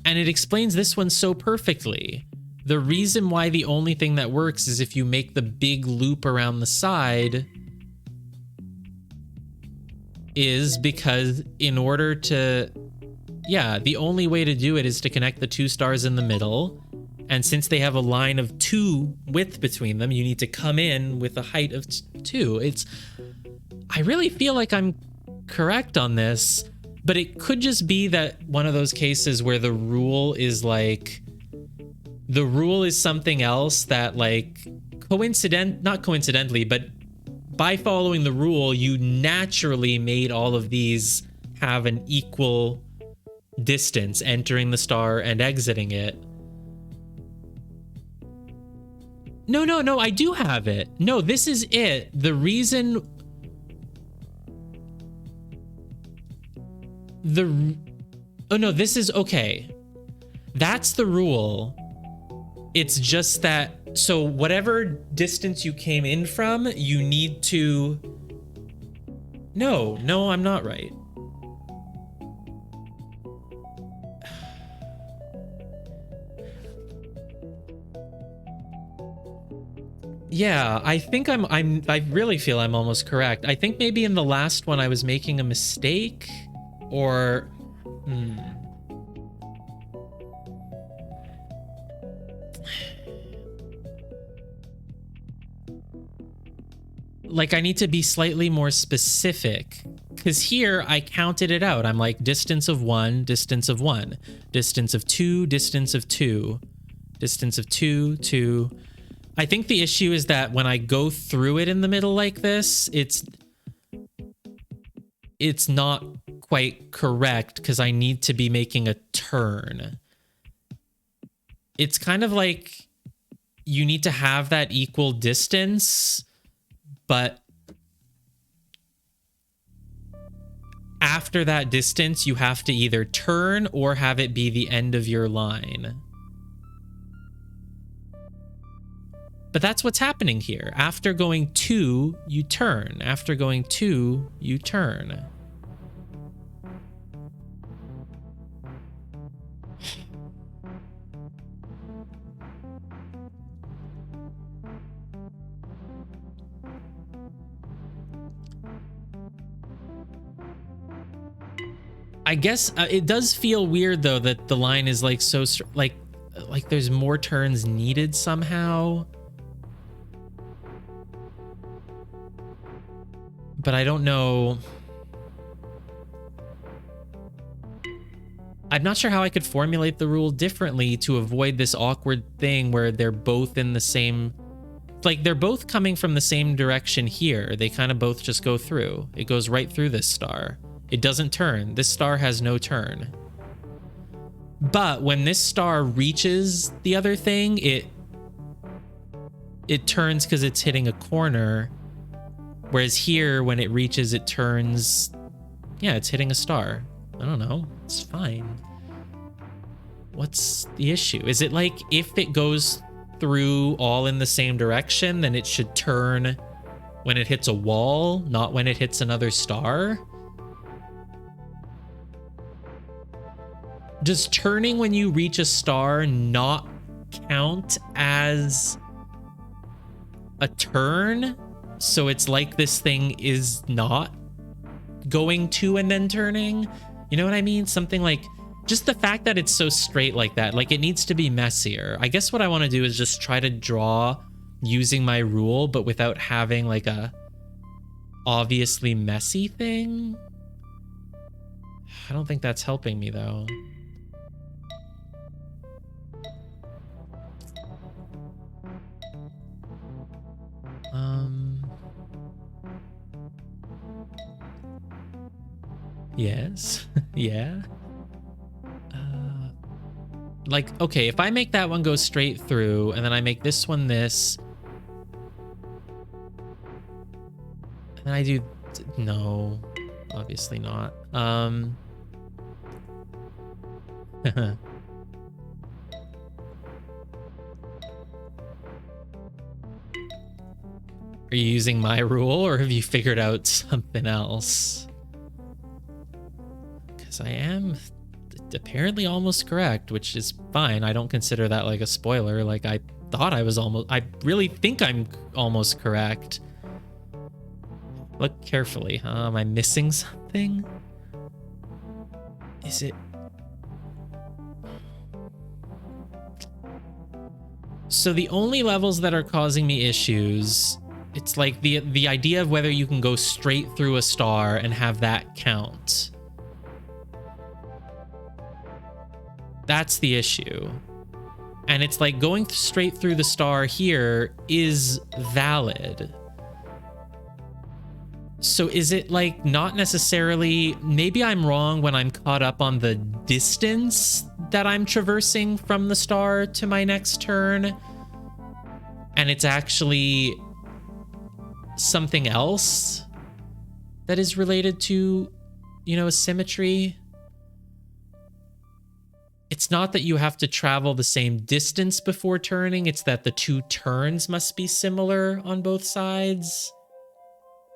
And it explains this one so perfectly. The reason why the only thing that works is if you make the big loop around the side is because in order to, yeah, the only way to do it is to connect the 2 stars in the middle. And since they have a line of 2 width between them, you need to come in with a height of 2. I really feel like I'm correct on this, but it could just be that one of those cases where the rule is something else that like not coincidentally, but by following the rule, you naturally made all of these have an equal distance entering the star and exiting it. No, I do have it. No, this is it. The reason... Oh no, this is okay. That's the rule. It's just that, so whatever distance you came in from, you need to... No, I'm not right. Yeah, I think I really feel I'm almost correct. I think maybe in the last one I was making a mistake, or... Like, I need to be slightly more specific, because here I counted it out. I'm like, distance of 1, distance of 1, distance of 2, distance of 2, distance of 2, 2. I think the issue is that when I go through it in the middle like this, it's not quite correct because I need to be making a turn. It's kind of like you need to have that equal distance, but after that distance, you have to either turn or have it be the end of your line. But that's what's happening here. After going 2, you turn. After going 2, you turn. I guess it does feel weird though that the line is like so like there's more turns needed somehow. But I don't know. I'm not sure how I could formulate the rule differently to avoid this awkward thing where they're both in the same like they're both coming from the same direction here. They kind of both just go through. It goes right through this star. It doesn't turn. This star has no turn. But when this star reaches the other thing, it turns because it's hitting a corner. Whereas here, when it reaches, it turns. Yeah, it's hitting a star. I don't know. It's fine. What's the issue? Is it like if it goes through all in the same direction, then it should turn when it hits a wall, not when it hits another star? Does turning when you reach a star not count as a turn? So it's like this thing is not going to and then turning? You know what I mean? Something like just the fact that it's so straight like that, like it needs to be messier. I guess what I want to do is just try to draw using my rule, but without having like a obviously messy thing. I don't think that's helping me though. Yes. Yeah. Like, okay, if I make that one go straight through and then I make this one this, and I do, no, obviously not. Are you using my rule or have you figured out something else? Because I am apparently almost correct, which is fine. I don't consider that like a spoiler. Like I thought I was almost, I really think I'm almost correct. Look carefully. Am I missing something? Is it? So the only levels that are causing me issues, it's like the idea of whether you can go straight through a star and have that count. That's the issue. And it's like going straight through the star here is valid. So is it like not necessarily, maybe I'm wrong when I'm caught up on the distance that I'm traversing from the star to my next turn, and it's actually something else that is related to, you know, symmetry. It's not that you have to travel the same distance before turning, it's that the two turns must be similar on both sides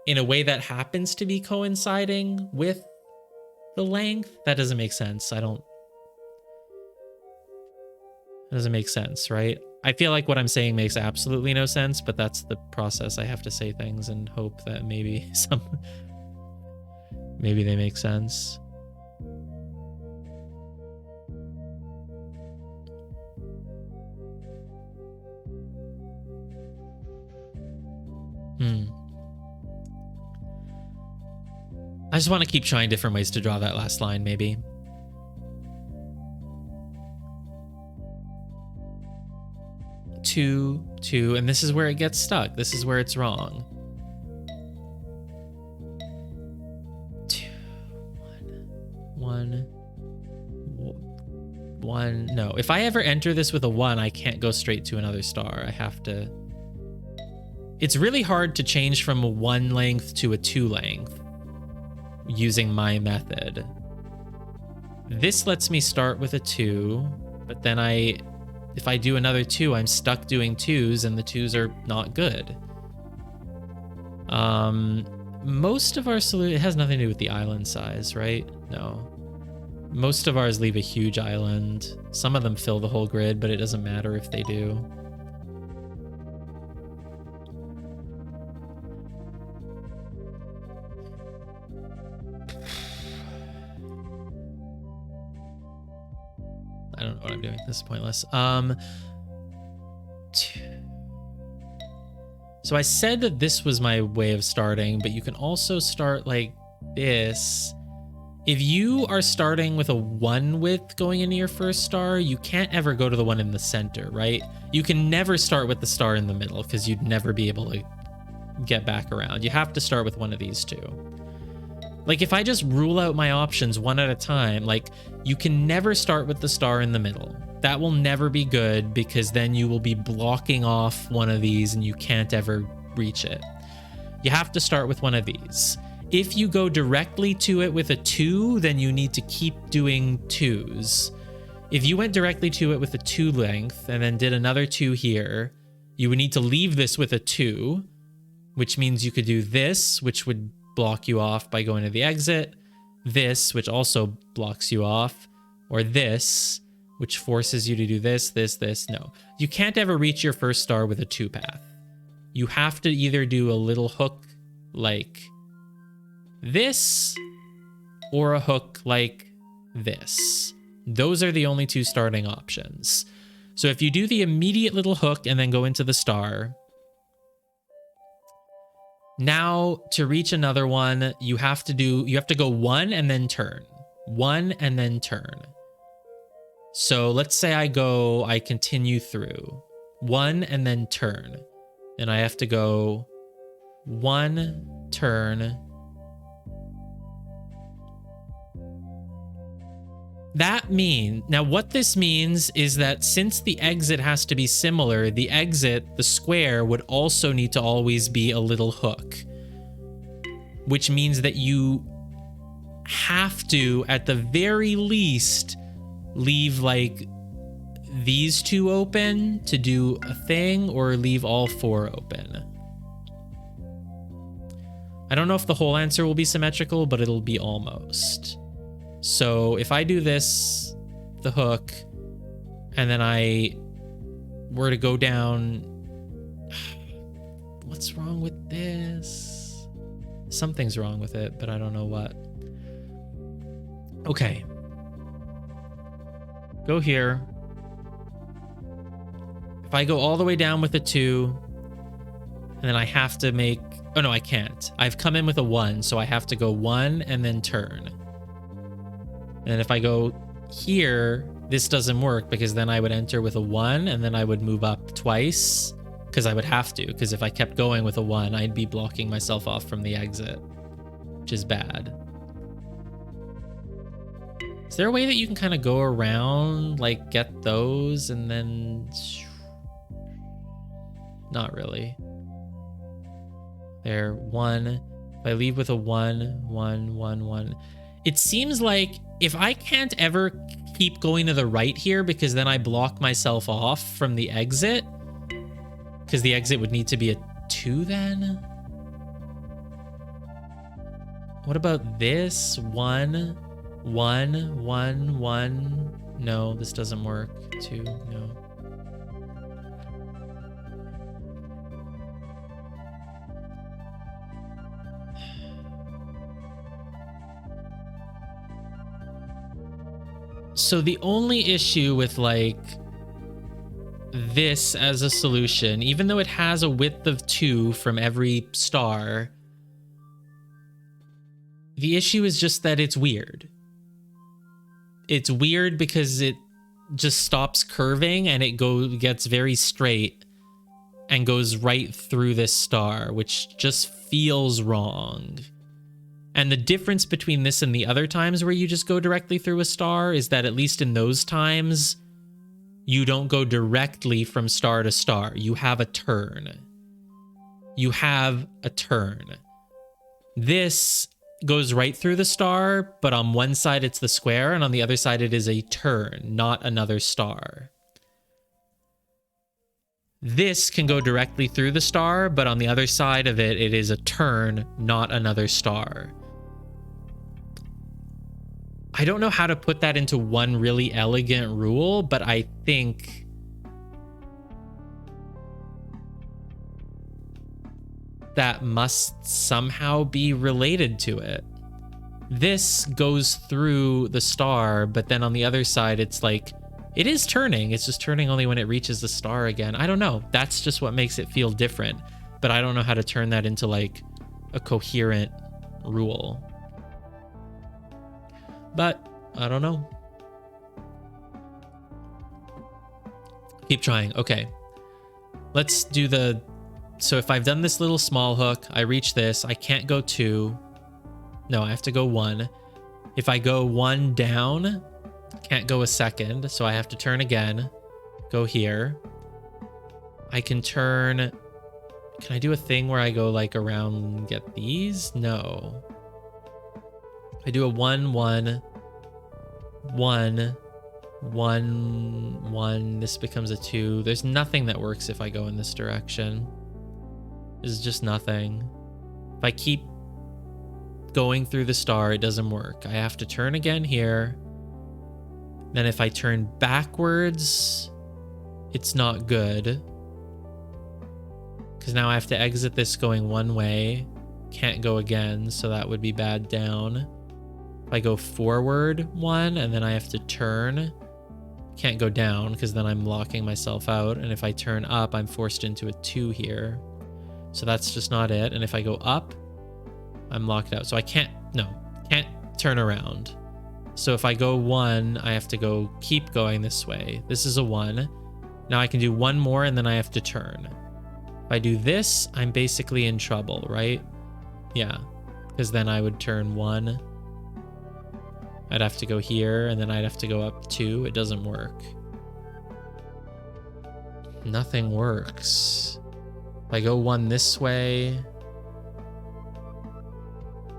in a way that happens to be coinciding with the length. That doesn't make sense. That doesn't make sense, right? I feel like what I'm saying makes absolutely no sense, but that's the process. I have to say things and hope that maybe maybe they make sense. I just want to keep trying different ways to draw that last line, maybe. Two, and this is where it gets stuck. This is where it's wrong. 2, 1, 1. No, if I ever enter this with a 1, I can't go straight to another star. I have to. It's really hard to change from a 1 length to a 2 length using my method. This lets me start with a 2, but then if I do another 2, I'm stuck doing 2s, and the 2s are not good. Most of our solution, it has nothing to do with the island size, right? No. Most of ours leave a huge island. Some of them fill the whole grid, but it doesn't matter if they do. I don't know what I'm doing. This is pointless. So I said that this was my way of starting, but you can also start like this If you are starting with a 1 width going into your first star, you can't ever go to the one in the center, right? You can never start with the star in the middle because you'd never be able to get back around. You have to start with one of these two. Like if I just rule out my options one at a time, like you can never start with the star in the middle. That will never be good because then you will be blocking off one of these and you can't ever reach it. You have to start with one of these. If you go directly to it with a 2, then you need to keep doing 2s. If you went directly to it with a 2 length and then did another 2 here, you would need to leave this with a 2, which means you could do this, which would block you off by going to the exit, this, which also blocks you off, or this, which forces you to do this, this, this. No, you can't ever reach your first star with a 2 path. You have to either do a little hook like this or a hook like this. Those are the only 2 starting options. So if you do the immediate little hook and then go into the star, now to reach another one, you have to go 1 and then turn. 1 and then turn. So let's say I continue through 1 and then turn. And I have to go 1, turn. Now what this means is that since the exit has to be similar, the exit, the square, would also need to always be a little hook. Which means that you have to, at the very least, leave like these 2 open to do a thing or leave all 4 open. I don't know if the whole answer will be symmetrical, but it'll be almost. So if I do this, the hook, and then I were to go down, what's wrong with this? Something's wrong with it, but I don't know what. Okay. Go here. If I go all the way down with a 2, and then I have to make, oh no, I can't. I've come in with a 1, so I have to go 1 and then turn. And if I go here, this doesn't work because then I would enter with a 1 and then I would move up twice because I would have to, because if I kept going with a 1, I'd be blocking myself off from the exit, which is bad. Is there a way that you can kind of go around, like get those and then... Not really. There, 1. If I leave with a 1, 1, 1, 1. It seems like if I can't ever keep going to the right here because then I block myself off from the exit, because the exit would need to be a 2 then. What about this? 1, 1, 1, 1. No, this doesn't work. 2, no. So the only issue with like this as a solution, even though it has a width of 2 from every star, the issue is just that it's weird. It's weird because it just stops curving and it gets very straight and goes right through this star, which just feels wrong. And the difference between this and the other times where you just go directly through a star is that at least in those times, you don't go directly from star to star. You have a turn. You have a turn. This goes right through the star, but on one side it's the square, and on the other side it is a turn, not another star. This can go directly through the star, but on the other side of it, it is a turn, not another star. I don't know how to put that into one really elegant rule, but I think that must somehow be related to it. This goes through the star, but then on the other side, it's like, it is turning. It's just turning only when it reaches the star again. I don't know. That's just what makes it feel different, but I don't know how to turn that into like a coherent rule. But I don't know. Keep trying. Okay. Let's do the... So if I've done this little small hook, I reach this. I can't go 2. No, I have to go 1. If I go 1 down, can't go a second. So I have to turn again. Go here. I can turn... Can I do a thing where I go like around and get these? No. I do a 1, 1, 1, 1, 1. This becomes a 2. There's nothing that works if I go in this direction. There's just nothing. If I keep going through the star, it doesn't work. I have to turn again here. Then if I turn backwards, it's not good. Because now I have to exit this going one way. Can't go again, so that would be bad down. If I go forward 1 and then I have to turn, can't go down because then I'm locking myself out. And if I turn up, I'm forced into a 2 here. So that's just not it. And if I go up, I'm locked out. So I can't turn around. So if I go 1, I have to keep going this way. This is a 1. Now I can do 1 more and then I have to turn. If I do this, I'm basically in trouble, right? Yeah, because then I would turn 1. I'd have to go here and then I'd have to go up 2. It doesn't work. Nothing works. If I go 1 this way,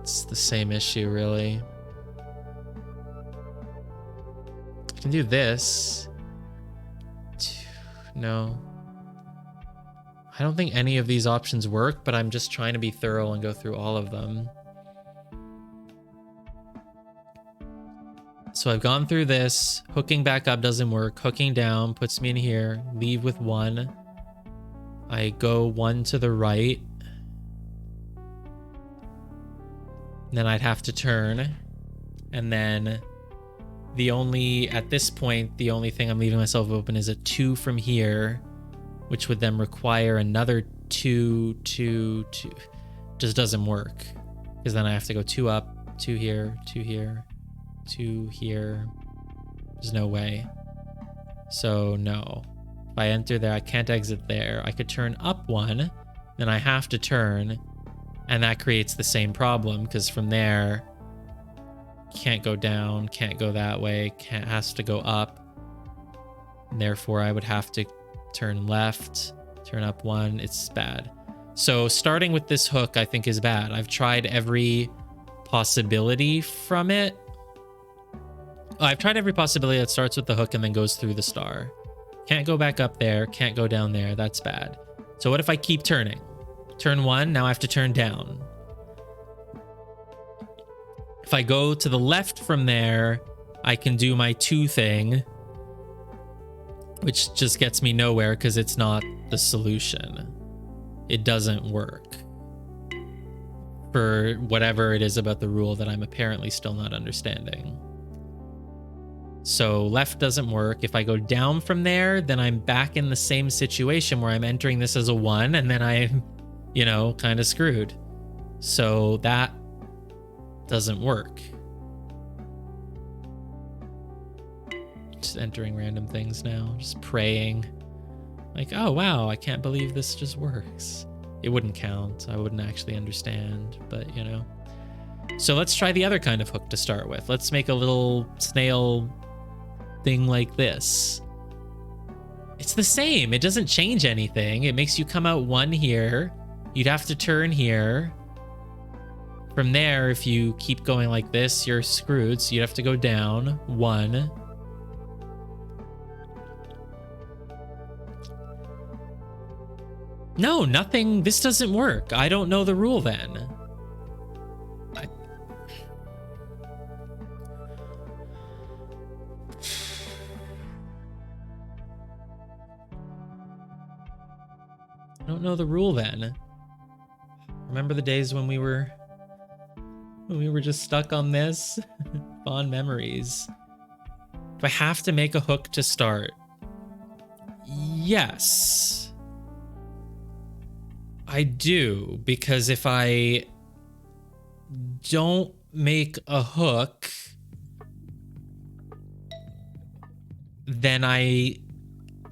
it's the same issue, really. I can do this. No. I don't think any of these options work, but I'm just trying to be thorough and go through all of them. So I've gone through this. Hooking back up doesn't work. Hooking down puts me in here. Leave with 1. I go 1 to the right. Then I'd have to turn. And then at this point, the only thing I'm leaving myself open is a 2 from here, which would then require another 2, 2, 2. Just doesn't work. Because then I have to go 2 up, 2 here, 2 here, 2 here. There's no way. So no. If I enter there, I can't exit there. I could turn up 1, then I have to turn, and that creates the same problem, because from there, can't go down, can't go that way, has to go up. And therefore, I would have to turn left, turn up 1. It's bad. So starting with this hook, I think, is bad. I've tried every possibility from it. I've tried every possibility that starts with the hook and then goes through the star. Can't go back up there, can't go down there. That's bad. So what if I keep turning? Turn 1, now I have to turn down. If I go to the left from there, I can do my 2 thing, which just gets me nowhere because it's not the solution. It doesn't work for whatever it is about the rule that I'm apparently still not understanding. So left doesn't work. If I go down from there, then I'm back in the same situation where I'm entering this as a 1 and then I'm, kind of screwed. So that doesn't work. Just entering random things now, just praying. Like, oh wow, I can't believe this just works. It wouldn't count. I wouldn't actually understand, but So let's try the other kind of hook to start with. Let's make a little snail thing like this. It's the same. It doesn't change anything. It makes you come out 1 here. You'd have to turn here. From there, if you keep going like this, you're screwed. So you'd have to go down 1. No, nothing. This doesn't work. I don't know the rule then. I don't know the rule then. Remember the days when we were just stuck on this? Fond memories. Do I have to make a hook to start? Yes. I do, because if I don't make a hook, then I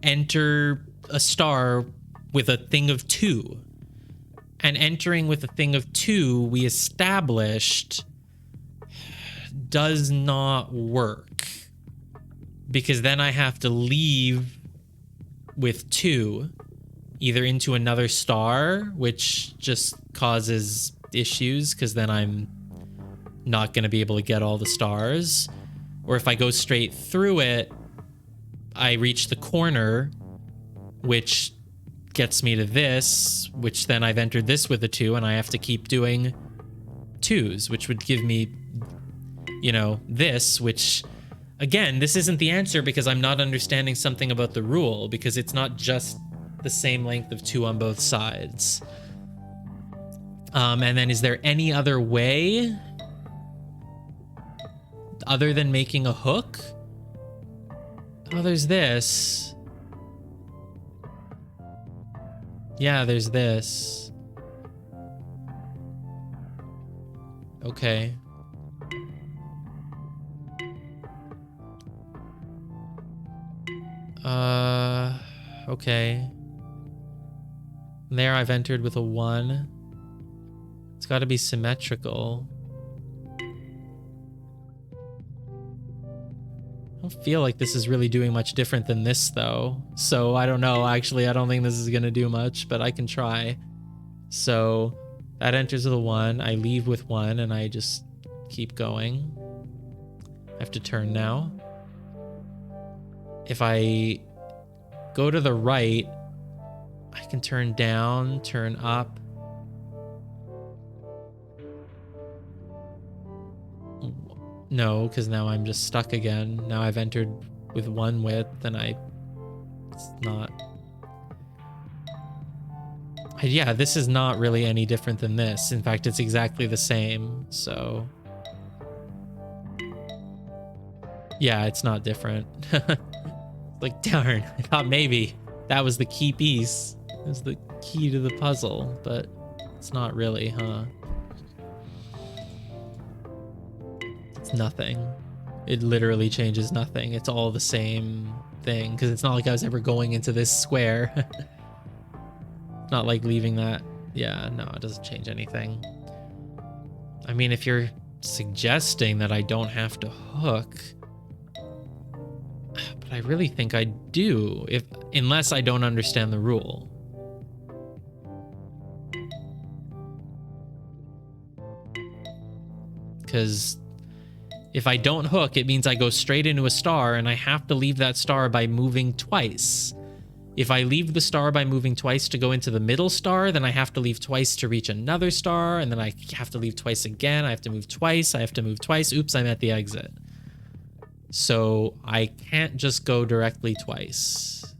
enter a star with a thing of 2. And entering with a thing of 2, we established, does not work. Because then I have to leave with 2, either into another star, which just causes issues because then I'm not going to be able to get all the stars. Or if I go straight through it, I reach the corner, which gets me to this, which then I've entered this with a 2, and I have to keep doing 2s, which would give me, you know, this, which, again, this isn't the answer because I'm not understanding something about the rule, because it's not just the same length of 2 on both sides. And then is there any other way other than making a hook? Oh, there's this. Yeah, there's this. Okay. Okay. There I've entered with a 1. It's got to be symmetrical. I don't feel like this is really doing much different than this, though. So I don't know. Actually, I don't think this is going to do much, but I can try. So that enters with a 1. I leave with 1, and I just keep going. I have to turn now. If I go to the right, I can turn down, turn up. No, because now I'm just stuck again. Now I've entered with 1 width, and it's not... Yeah, this is not really any different than this. In fact, it's exactly the same, so... Yeah, it's not different. Like, darn, I thought maybe that was the key piece. It was the key to the puzzle, but it's not really, huh? It's nothing. It literally changes nothing. It's all the same thing, because it's not like I was ever going into this square. Not like leaving that. Yeah, no, it doesn't change anything. I mean, if you're suggesting that I don't have to hook... But I really think I do, unless I don't understand the rule. Because if I don't hook, it means I go straight into a star, and I have to leave that star by moving twice. If I leave the star by moving twice to go into the middle star, then I have to leave twice to reach another star, and then I have to leave twice again. I have to move twice. I have to move twice. Oops, I'm at the exit. So I can't just go directly twice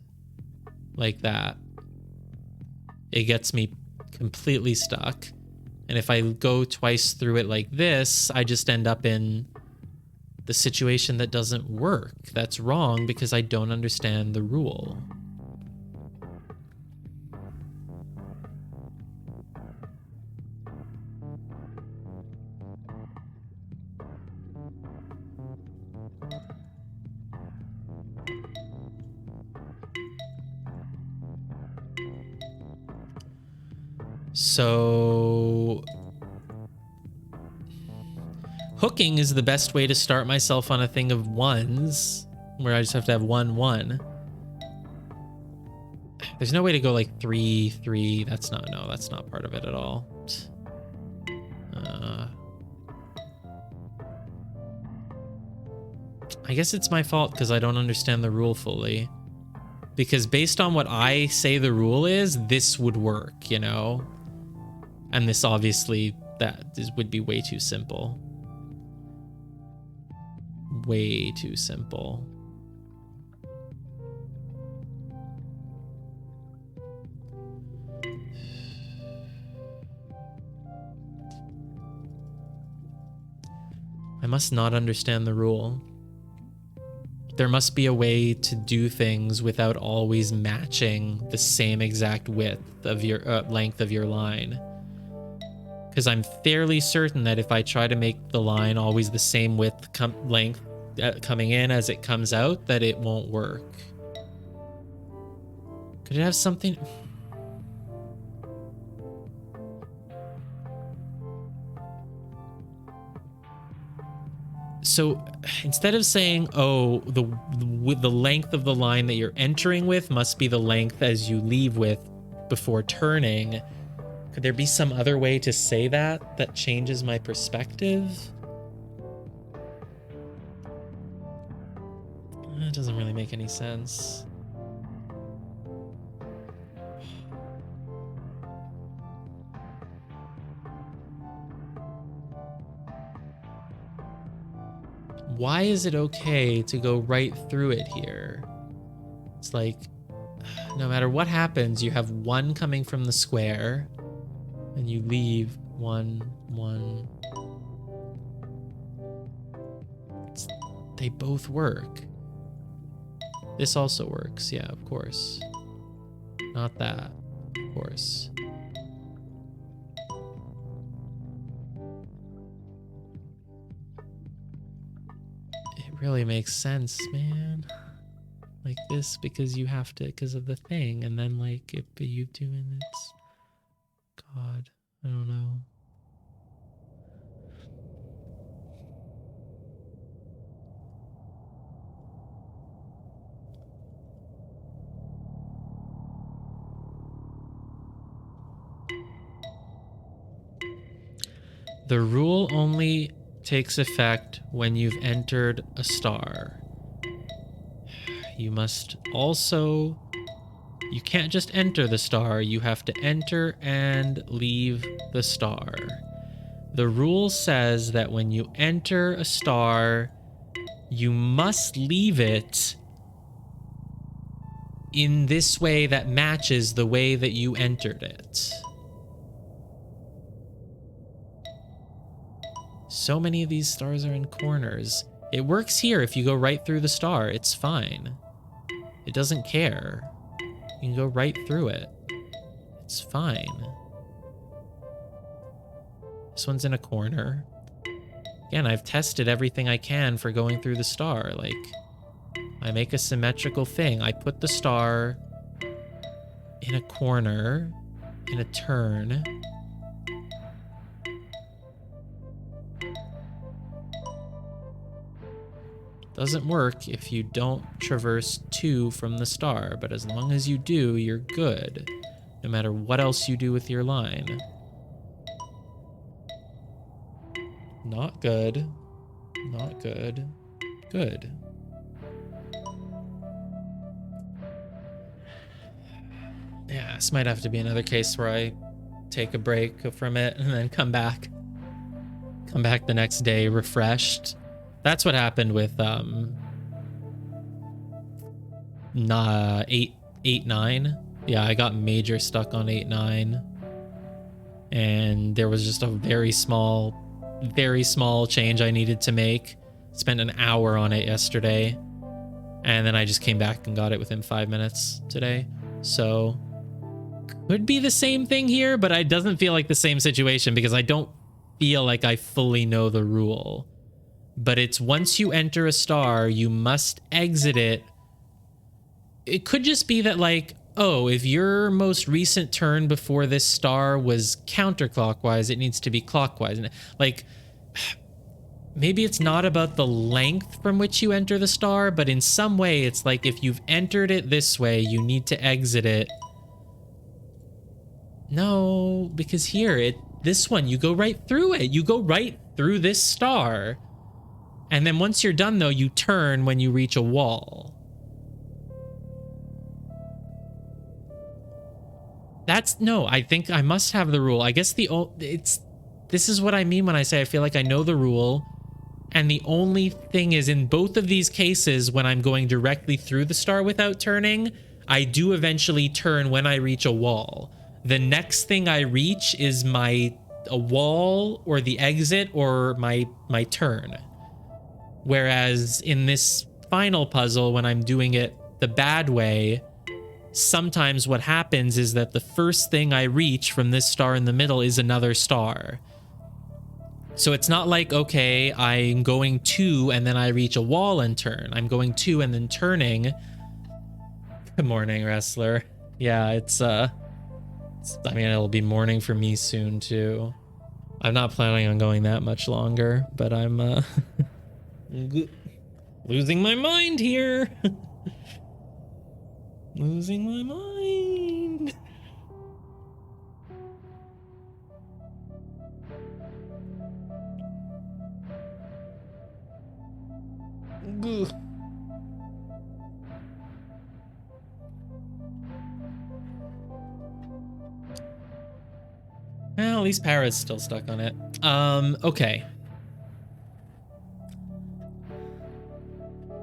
like that. It gets me completely stuck. And if I go twice through it like this, I just end up in the situation that doesn't work. That's wrong because I don't understand the rule. So hooking is the best way to start myself on a thing of 1s, where I just have to have 1, 1. There's no way to go like 3, 3. That's not part of it at all. I guess it's my fault because I don't understand the rule fully. Because based on what I say the rule is, this would work, you know? And this obviously, would be way too simple. Way too simple. I must not understand the rule. There must be a way to do things without always matching the same exact width of your length of your line. Because I'm fairly certain that if I try to make the line always the same width length coming in as it comes out, that it won't work. Could it have something? So instead of saying, oh, the length of the line that you're entering with must be the length as you leave with before turning, could there be some other way to say that changes my perspective? That doesn't really make any sense. Why is it okay to go right through it here? It's like, no matter what happens, you have one coming from the square, and you leave one. They both work. This also works, yeah, of course. Not that, of course. Really makes sense, man. Like this, because you have to, because of the thing, and then like if you doing this, God, I don't know. The rule only takes effect when you've entered a star. You must also... You can't just enter the star, you have to enter and leave the star. The rule says that when you enter a star, you must leave it in this way that matches the way that you entered it. So many of these stars are in corners. It works here if you go right through the star. It's fine. It doesn't care. You can go right through it. It's fine. This one's in a corner. Again, I've tested everything I can for going through the star. Like, I make a symmetrical thing. I put the star in a corner, in a turn. Doesn't work if you don't traverse 2 from the star, but as long as you do, you're good, no matter what else you do with your line. Not good. Not good. Good. Yeah, this might have to be another case where I take a break from it and then come back. Come back the next day refreshed. That's what happened with 8-9. Yeah, I got major stuck on 8-9. And there was just a very small change I needed to make. Spent an hour on it yesterday. And then I just came back and got it within 5 minutes today. So could be the same thing here, but it doesn't feel like the same situation because I don't feel like I fully know the rule. But it's once you enter a star, you must exit it. It could just be that, like, oh, if your most recent turn before this star was counterclockwise, it needs to be clockwise. Like, maybe it's not about the length from which you enter the star, but in some way, it's like if you've entered it this way, you need to exit it. No, because here, this one, you go right through it. You go right through this star. And then once you're done, though, you turn when you reach a wall. No, I think I must have the rule. I guess this is what I mean when I say I feel like I know the rule. And the only thing is, in both of these cases, when I'm going directly through the star without turning, I do eventually turn when I reach a wall. The next thing I reach is a wall or the exit or my turn. Whereas in this final puzzle, when I'm doing it the bad way, sometimes what happens is that the first thing I reach from this star in the middle is another star. So it's not like, okay, I'm going 2 and then I reach a wall and turn. I'm going 2 and then turning. Good morning, wrestler. Yeah, I mean, it'll be morning for me soon too. I'm not planning on going that much longer, but I'm losing my mind here. Losing my mind. Ugh. Well, at least Parrot's still stuck on it. Okay.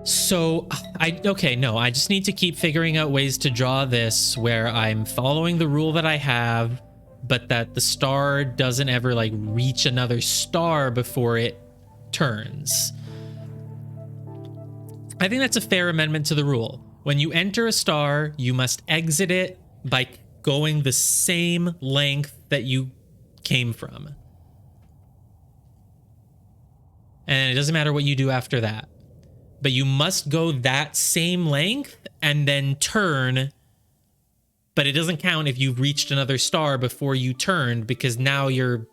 So, I just need to keep figuring out ways to draw this where I'm following the rule that I have, but that the star doesn't ever, like, reach another star before it turns. I think that's a fair amendment to the rule. When you enter a star, you must exit it by going the same length that you came from. And it doesn't matter what you do after that. But you must go that same length and then turn. But it doesn't count if you've reached another star before you turned, because now it's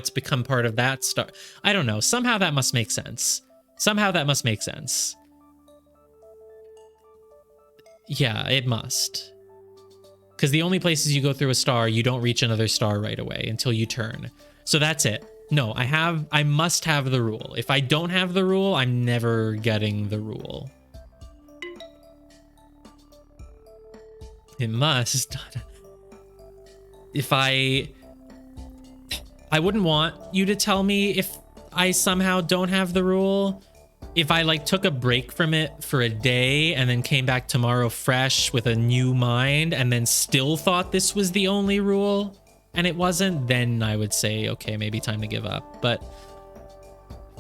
become part of that star. I don't know. Somehow that must make sense. Yeah, it must. Because the only places you go through a star, you don't reach another star right away until you turn. So that's it. No, I must have the rule. If I don't have the rule, I'm never getting the rule. It must. If I wouldn't want you to tell me if I somehow don't have the rule. If I like took a break from it for a day and then came back tomorrow fresh with a new mind and then still thought this was the only rule and it wasn't, then I would say, okay, maybe time to give up. But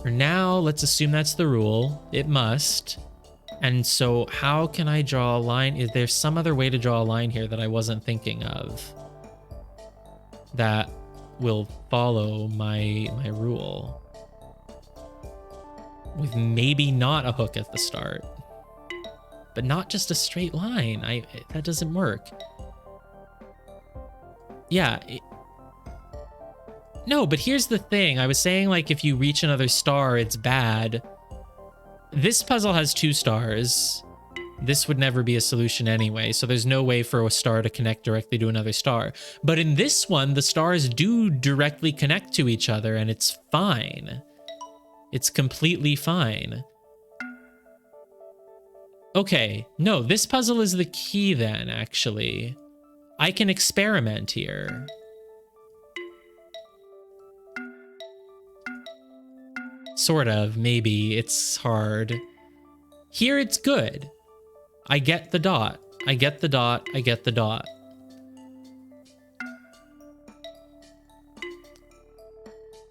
for now, let's assume that's the rule. It must. And so how can I draw a line? Is there some other way to draw a line here that I wasn't thinking of that will follow my rule? With maybe not a hook at the start, but not just a straight line. That doesn't work. Yeah. No, but here's the thing. I was saying, like, if you reach another star, it's bad. This puzzle has 2 stars. This would never be a solution anyway, so there's no way for a star to connect directly to another star. But in this one, the stars do directly connect to each other, and it's fine. It's completely fine. Okay, no, this puzzle is the key then, actually. I can experiment here. Sort of, maybe. It's hard. Here it's good. I get the dot. I get the dot. I get the dot.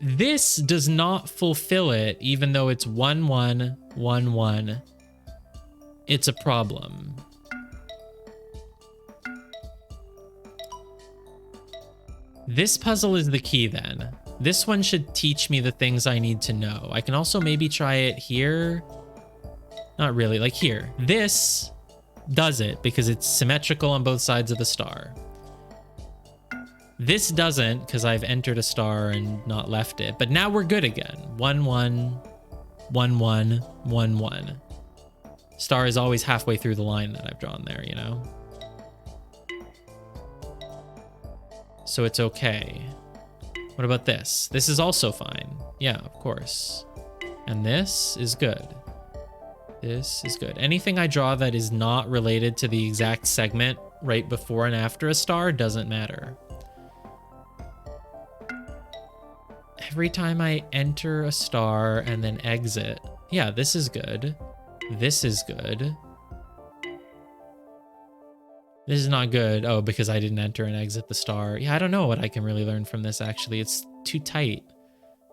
This does not fulfill it, even though it's 1, 1, 1, 1. It's a problem. This puzzle is the key then. This one should teach me the things I need to know. I can also maybe try it here. Not really, like here. This does it because it's symmetrical on both sides of the star. This doesn't because I've entered a star and not left it. But now we're good again. 1, 1, 1, 1, 1, 1. Star is always halfway through the line that I've drawn there, you know? So it's okay. What about this? This is also fine. Yeah, of course. And this is good. This is good. Anything I draw that is not related to the exact segment right before and after a star doesn't matter. Every time I enter a star and then exit. Yeah, this is good. This is good. This is not good. Oh, because I didn't enter and exit the star. Yeah, I don't know what I can really learn from this, actually. It's too tight.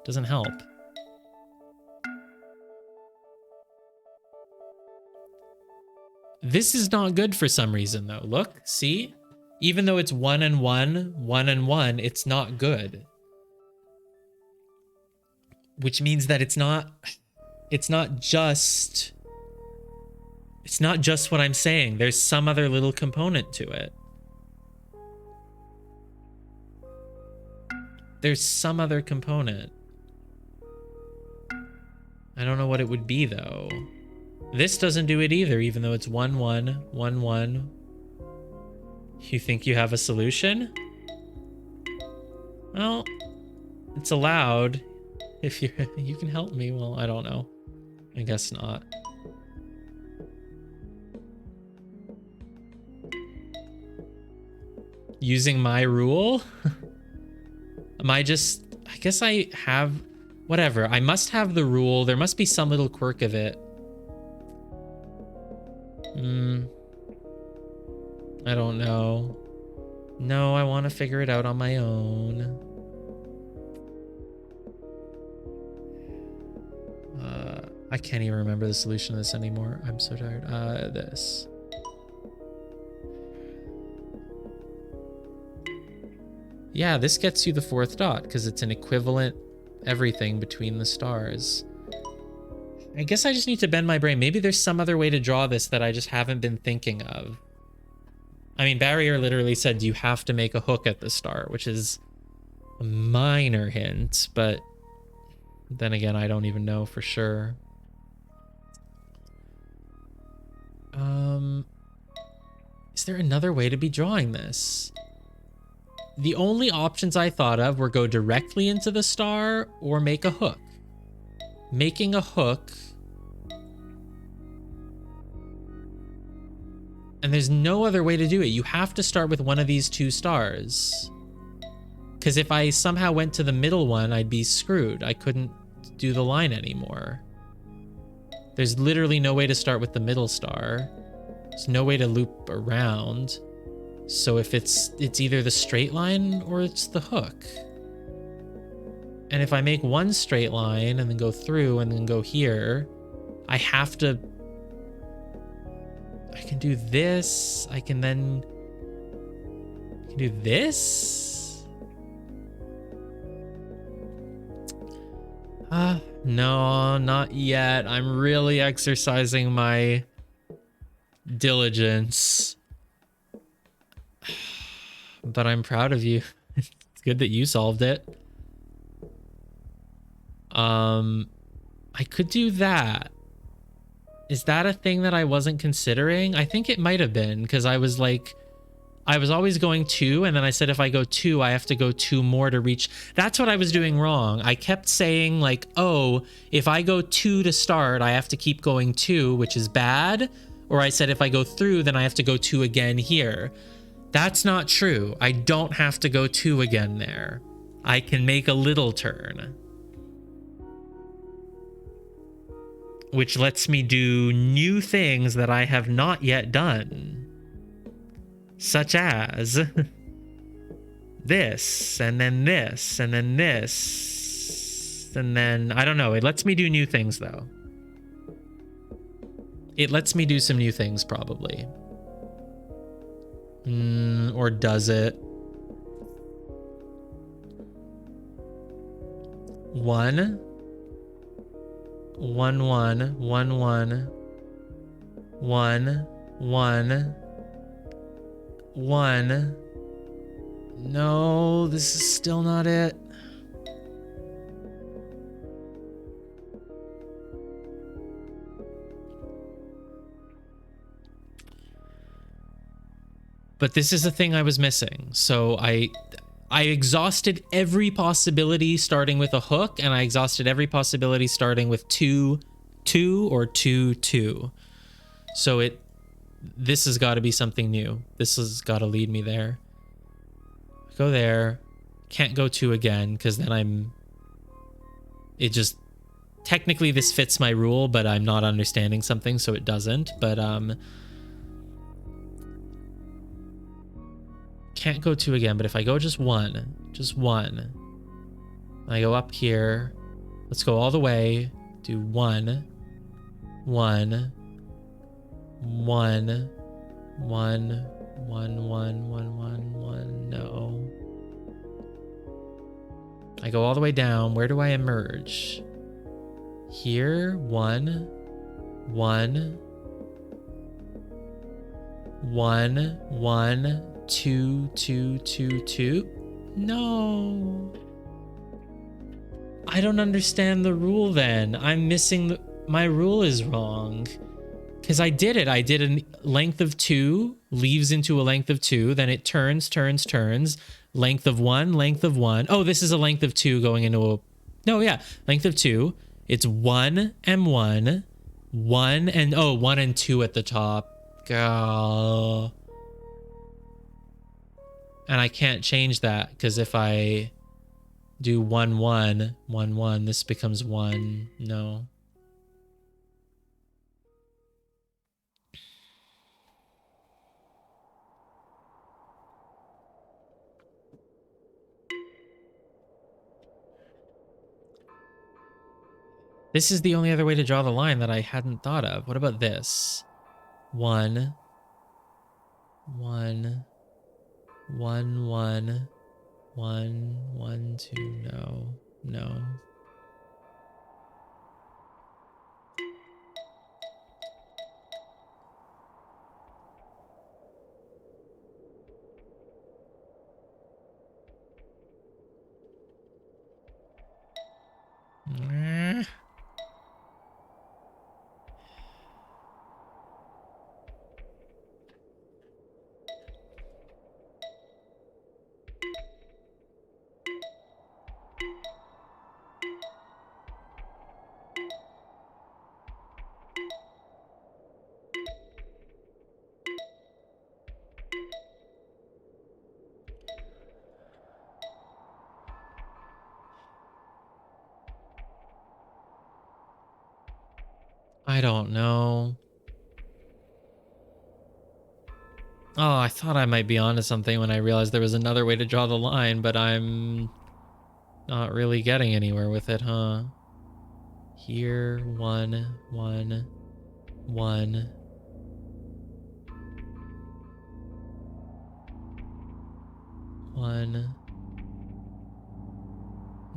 Doesn't help. This is not good for some reason, though. Look, see? Even though it's 1 and 1, 1 and 1, it's not good. which means that it's not just what I'm saying. There's some other little component to it. There's some other component. I don't know what it would be though. This doesn't do it either, even though it's 1 1 1 1. You think you have a solution? Well, it's allowed. If you can help me, well, I don't know. I guess not. Using my rule? I guess I have, whatever. I must have the rule. There must be some little quirk of it. I don't know. No, I want to figure it out on my own. I can't even remember the solution to this anymore. I'm so tired. This. Yeah, this gets you the 4th dot because it's an equivalent everything between the stars. I guess I just need to bend my brain. Maybe there's some other way to draw this that I just haven't been thinking of. I mean, Barrier literally said you have to make a hook at the start, which is a minor hint, but then again, I don't even know for sure. Is there another way to be drawing this? The only options I thought of were go directly into the star or make a hook. Making a hook. And there's no other way to do it. You have to start with one of these 2 stars. Because if I somehow went to the middle one, I'd be screwed. I couldn't do the line anymore. There's literally no way to start with the middle star. There's no way to loop around. So if it's either the straight line or it's the hook. And if I make one straight line and then go through and then go here, I have to... I can do this. I can do this. No, not yet. I'm really exercising my diligence. But I'm proud of you. It's good that you solved it. I could do that. Is that a thing that I wasn't considering? I think it might have been, because I was always going 2, and then I said if I go 2, I have to go 2 more to reach. That's what I was doing wrong. I kept saying like, oh, if I go 2 to start, I have to keep going 2, which is bad. Or I said if I go through, then I have to go 2 again here. That's not true. I don't have to go 2 again there. I can make a little turn. Which lets me do new things that I have not yet done. Such as this, and then this, and then this, and then, I don't know. It lets me do new things though. It lets me do some new things probably. Or does it? 1 1 1 1 1 1 1 1. No, this is still not it. But this is the thing I was missing. So I exhausted every possibility starting with a hook, and I exhausted every possibility starting with 2 2 or 2 2. So this has got to be something new. This has got to lead me there. Go there. Can't go 2 again because then it just technically this fits my rule, but I'm not understanding something, so it doesn't. But can't go 2 again. But if I go just one, I go up here. Let's go all the way. Do 1 1 1 1 1 1 1 1 1. No. I go all the way down. Where do I emerge? Here, 1, 1, 1, 1, 2, 2, 2, 2. No. I don't understand the rule then. I'm missing the... My rule is wrong. Because I did it. I did a length of 2, leaves into a length of 2, then it turns, turns, turns. Length of 1, length of 1. Oh, this is a length of 2 going into a... No, yeah. Length of 2. It's 1 and 1. 1 and... Oh, 1 and 2 at the top. Girl. And I can't change that, because if I do 1, 1, 1, 1, this becomes 1. No. This is the only other way to draw the line that I hadn't thought of. What about this? 1, 1, 1, 1, 1, 1, 2. No, no. I don't know. Oh, I thought I might be onto something when I realized there was another way to draw the line, but I'm not really getting anywhere with it, huh? Here, 1, 1, 1. One.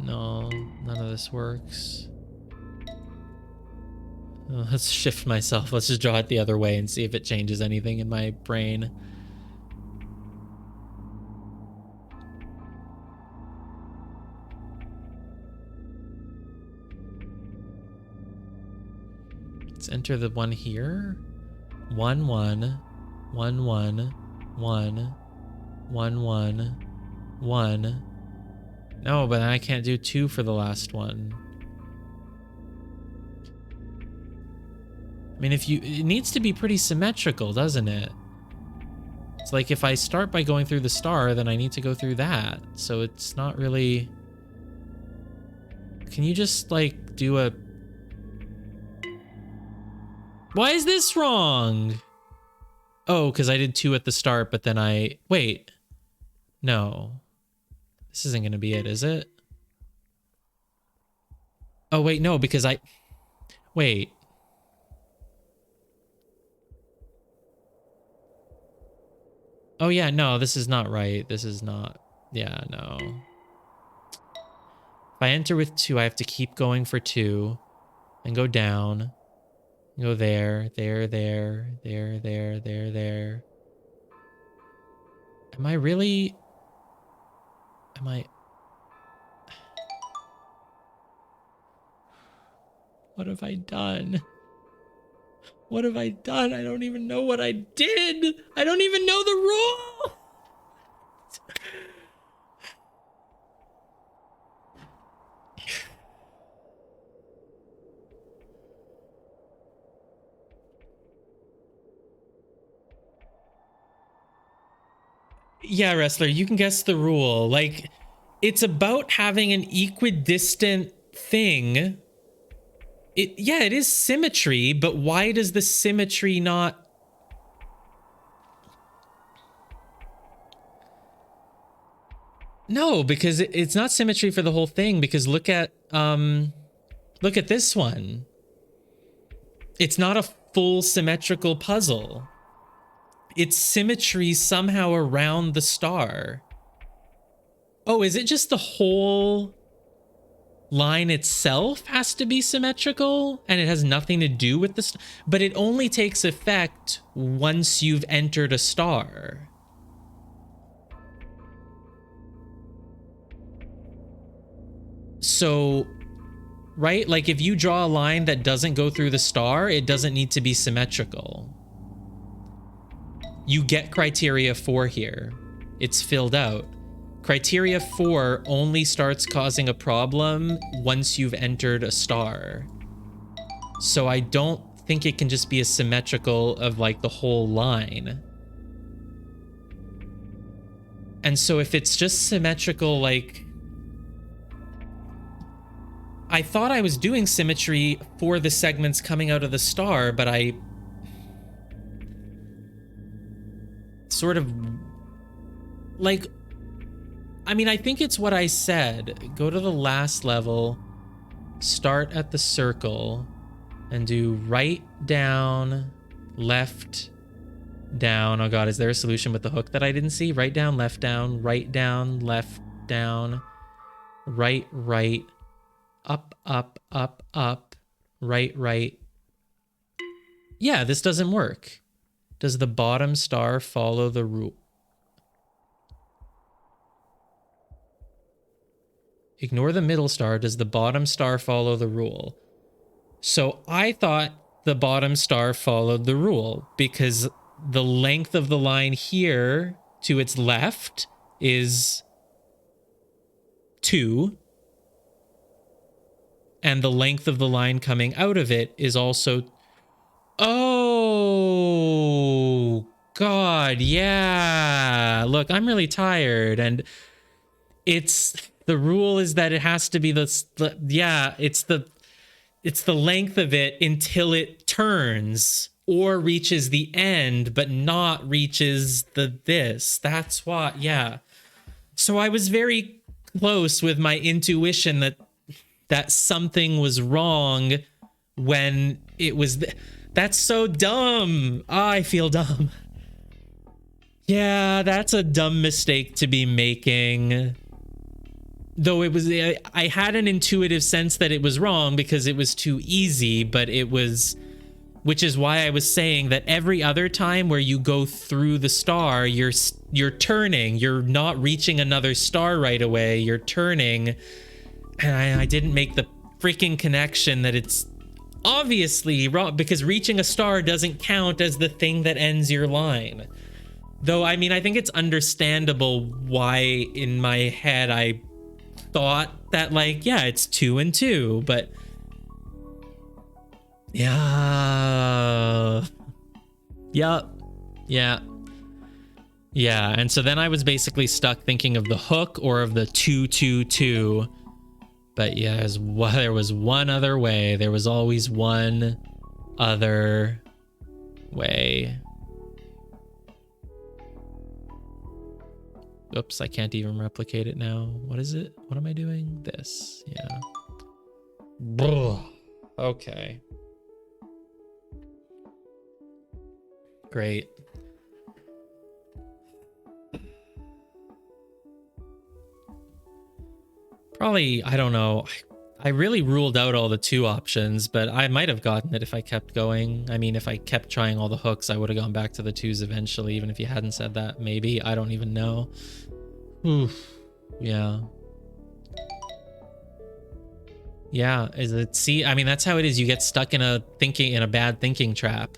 No, none of this works. Oh, let's shift myself. Let's just draw it the other way and see if it changes anything in my brain. Let's enter the one here. 1, 1, 1, 1, 1, 1, 1, 1. No, but I can't do 2 for the last one. I mean, it needs to be pretty symmetrical, doesn't it? It's like if I start by going through the star, then I need to go through that. So it's not really... Can you just, like, do a... Why is this wrong? Oh, because I did 2 at the start, but then I... Wait. No. This isn't going to be it, is it? Oh, wait, no, because I... Wait. Oh, yeah, no, this is not right. This is not... Yeah, no. If I enter with 2, I have to keep going for 2. And go down. Go there, there, there, there, there, there, there. Am I really... Am I... What have I done? What have I done? I don't even know what I did. I don't even know the rule. Yeah, Wrestler, you can guess the rule. Like, it's about having an equidistant thing. Yeah, it is symmetry, but why does the symmetry not... No, because it's not symmetry for the whole thing, because look at this one. It's not a full symmetrical puzzle. It's symmetry somehow around the star. Oh, is it just the whole... line itself has to be symmetrical and it has nothing to do with the but it only takes effect once you've entered a star. So, right? Like if you draw a line that doesn't go through the star, it doesn't need to be symmetrical. You get criteria 4 here. It's filled out. Criteria 4 only starts causing a problem once you've entered a star. So I don't think it can just be a symmetrical of like the whole line. And so if it's just symmetrical, like, I thought I was doing symmetry for the segments coming out of the star, but I sort of like, I mean, I think it's what I said. Go to the last level, start at the circle, and do right down, left down. Oh God, is there a solution with the hook that I didn't see? Right down, left down, right down, left down, right, right, up, up, up, up, right, right. Yeah, this doesn't work. Does the bottom star follow the rule? Ignore the middle star. Does the bottom star follow the rule? So I thought the bottom star followed the rule because the length of the line here to its left is 2. And the length of the line coming out of it is also... Oh, God, yeah. Look, I'm really tired. And it's... The rule is that it has to be yeah, it's the length of it until it turns or reaches the end, but not reaches this. That's why, yeah. So I was very close with my intuition that something was wrong when it was... That's so dumb. Oh, I feel dumb. Yeah, that's a dumb mistake to be making. Though it was, I had an intuitive sense that it was wrong because it was too easy, but it was, which is why I was saying that every other time where you go through the star, you're turning, you're not reaching another star right away, you're turning, and I didn't make the freaking connection that it's obviously wrong because reaching a star doesn't count as the thing that ends your line. Though, I mean, I think it's understandable why in my head I thought that, like, yeah, it's 2 and 2, but yeah, yup, yeah, and so then I was basically stuck thinking of the hook or of the 2 2 2. But yeah, there was one other way. There was always one other way. Oops, I can't even replicate it now. What is it? What am I doing? This, yeah. Okay. Great. Probably, I don't know. I really ruled out all the 2 options, but I might have gotten it if I kept going. I mean, if I kept trying all the hooks, I would have gone back to the 2s eventually, even if you hadn't said that. Maybe. I don't even know. Oof. Yeah. Yeah. Is it? See, I mean, that's how it is. You get stuck in a bad thinking trap.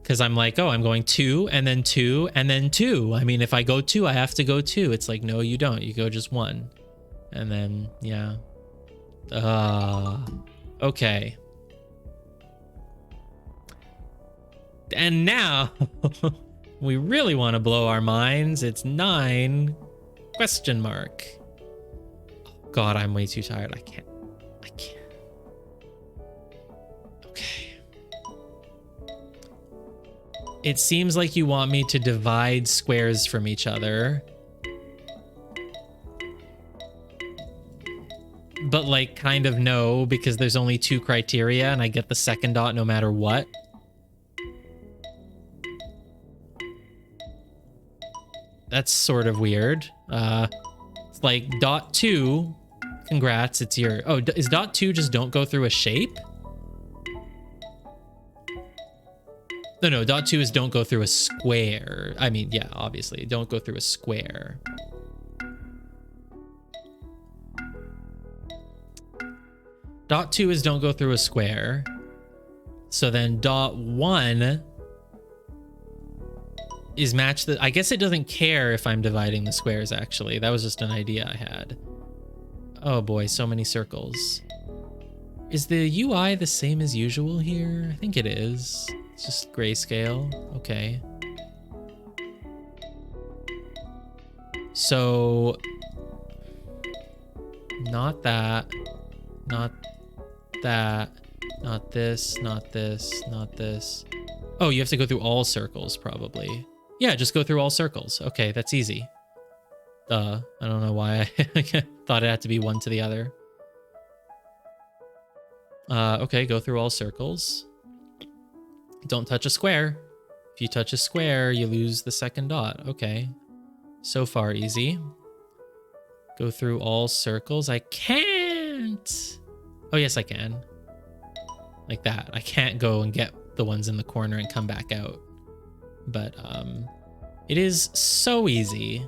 Because I'm like, oh, I'm going 2 and then 2 and then 2. I mean, if I go 2, I have to go 2. It's like, no, you don't. You go just 1. And then, yeah. Okay. And now, we really want to blow our minds. It's 9 ? God, I'm way too tired. I can't. Okay. It seems like you want me to divide squares from each other. But like kind of no, because there's only 2 criteria and I get the second dot no matter what. That's sort of weird. It's like dot 2 Congrats, it's your... Oh, is dot 2 just don't go through a shape? No, dot 2 is don't go through a square. I mean, yeah, obviously, don't go through a square. Dot 2 is don't go through a square. So then dot 1 is match the... I guess it doesn't care if I'm dividing the squares, actually. That was just an idea I had. Oh boy, so many circles. Is the UI the same as usual here? I think it is. It's just grayscale. Okay. So... not that. Not that. Not this. Not this. Not this. Oh, you have to go through all circles, probably. Yeah, just go through all circles. Okay, that's easy. I don't know why I thought it had to be one to the other. Okay, go through all circles. Don't touch a square. If you touch a square, you lose the second dot. Okay. So far, easy. Go through all circles. I can't. Oh, yes, I can. Like that. I can't go and get the ones in the corner and come back out. But, it is so easy.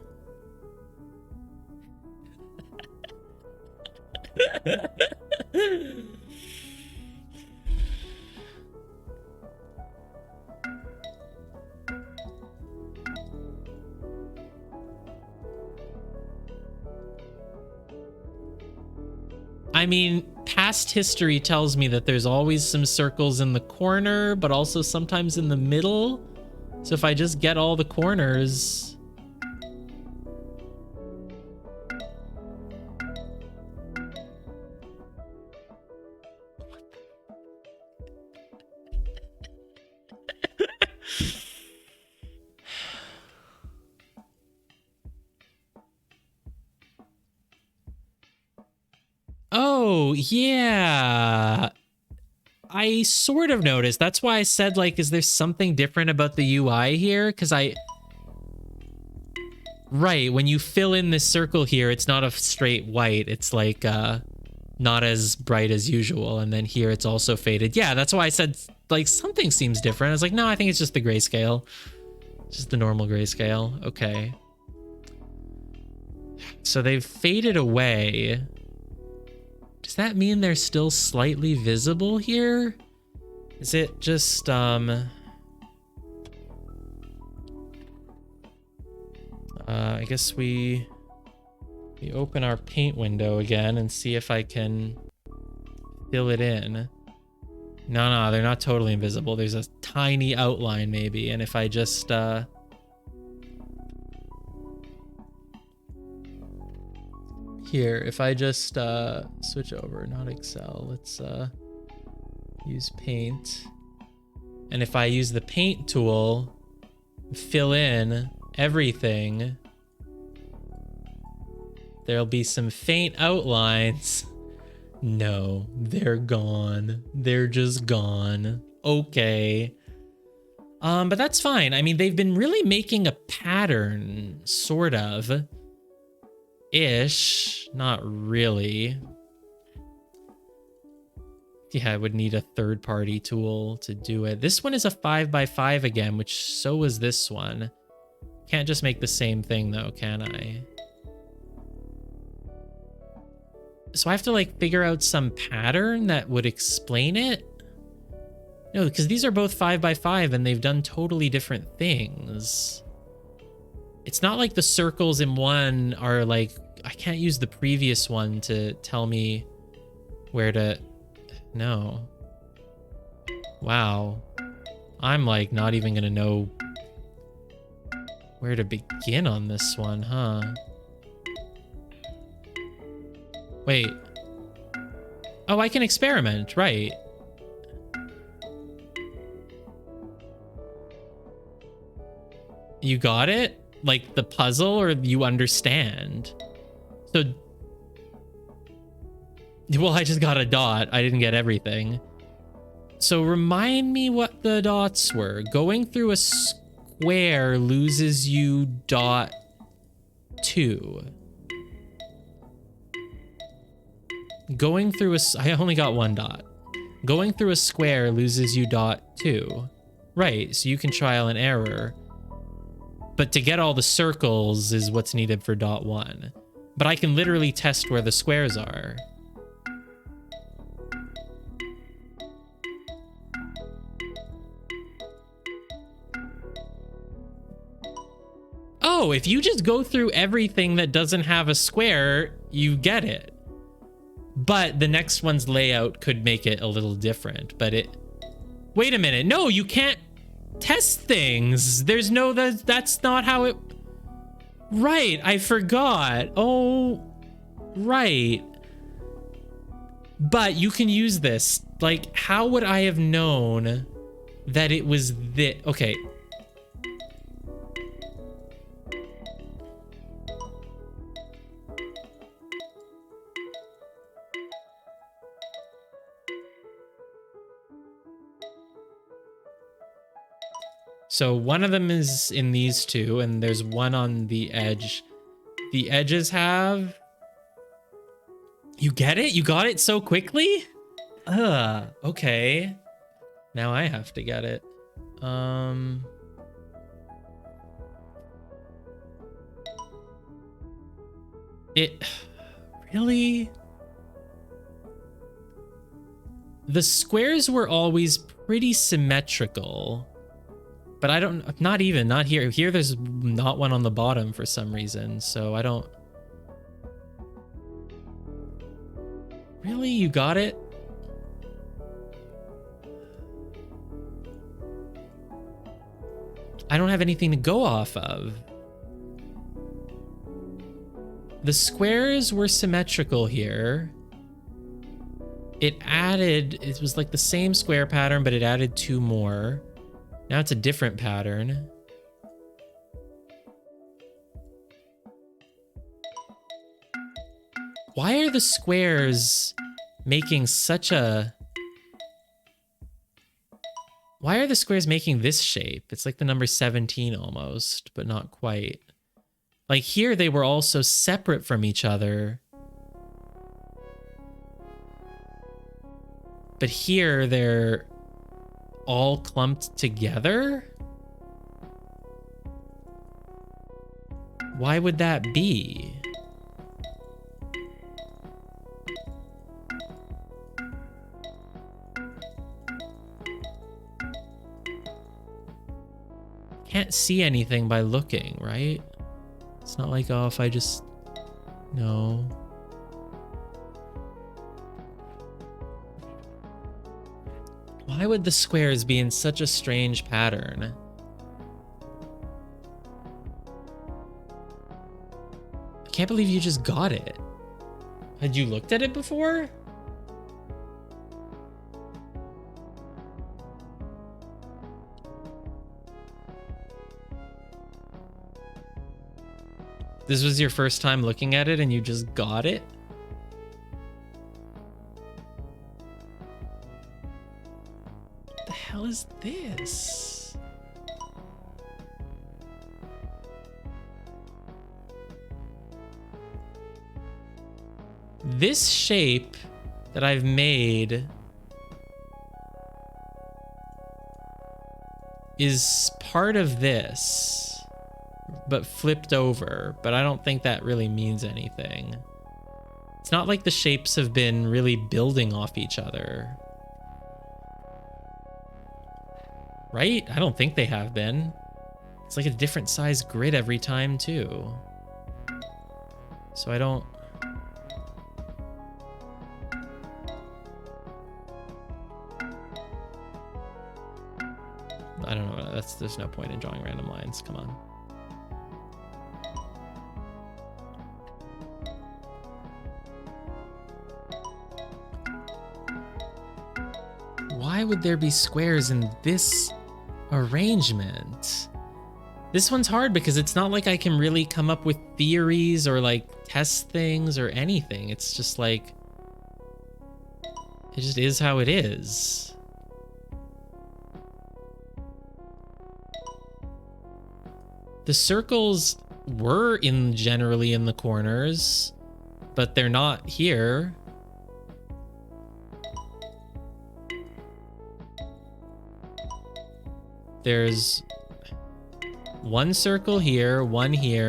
I mean, past history tells me that there's always some circles in the corner, but also sometimes in the middle. So if I just get all the corners... Oh, yeah. I sort of noticed. That's why I said, like, is there something different about the UI here? Because Right, when you fill in this circle here, it's not a straight white. It's, like, not as bright as usual. And then here it's also faded. Yeah, that's why I said, like, something seems different. I was like, no, I think it's just the grayscale. It's just the normal grayscale. Okay. So they've faded away. Does that mean they're still slightly visible here? Is it just, I guess we open our paint window again and see if I can fill it in. No, they're not totally invisible. There's a tiny outline maybe, and if I just, here, if I just switch over, not Excel, let's use paint. And if I use the paint tool, fill in everything, there'll be some faint outlines. No, they're gone. They're just gone. Okay. But that's fine. I mean, they've been really making a pattern, sort of. Ish, not really. Yeah, I would need a third-party tool to do it. This one is a 5x5 again, which so is this one. Can't just make the same thing though, can I? So I have to like figure out some pattern that would explain it? No, because these are both 5x5 and they've done totally different things. It's not like the circles in one are like, I can't use the previous one to tell me where to, no. Wow. I'm like not even gonna know where to begin on this one, huh? Wait. Oh, I can experiment, right. You got it? Like the puzzle, or you understand? So, well, I just got a dot. I didn't get everything. So remind me what the dots were. Going through a square loses you dot 2. Going through I only got 1 dot. Going through a square loses you dot 2. Right, so you can trial and error. But to get all the circles is what's needed for dot 1. But I can literally test where the squares are. Oh, if you just go through everything that doesn't have a square, you get it. But the next one's layout could make it a little different, but it... Wait a minute. No, you can't test things. There's no... That's not how it... Right, I forgot. Oh, right. But you can use this. Like, how would I have known that it was this? Okay. So one of them is in these two, and there's one on the edge. The edges have... You get it? You got it so quickly? Okay. Now I have to get it. It... Really? The squares were always pretty symmetrical. But I don't, not here. Here there's not one on the bottom for some reason, so I don't... Really? You got it? I don't have anything to go off of. The squares were symmetrical here. It was like the same square pattern, but it added 2 more. Now it's a different pattern. Why are the squares making such a... Why are the squares making this shape? It's like the number 17 almost, but not quite. Like here, they were also separate from each other. But here, they're all clumped together? Why would that be? Can't see anything by looking, right? It's not like, oh, if I just... No. Why would the squares be in such a strange pattern? I can't believe you just got it. Had you looked at it before? This was your first time looking at it and you just got it? What the hell is this? This shape that I've made is part of this, but flipped over, but I don't think that really means anything. It's not like the shapes have been really building off each other. Right? I don't think they have been. It's like a different size grid every time too. So I don't... I don't know. There's no point in drawing random lines. Come on. Why would there be squares in this arrangement? This one's hard because it's not like I can really come up with theories or like test things or anything. It's just like, it just is how it is. The circles were generally in the corners, but they're not here. there's one circle here,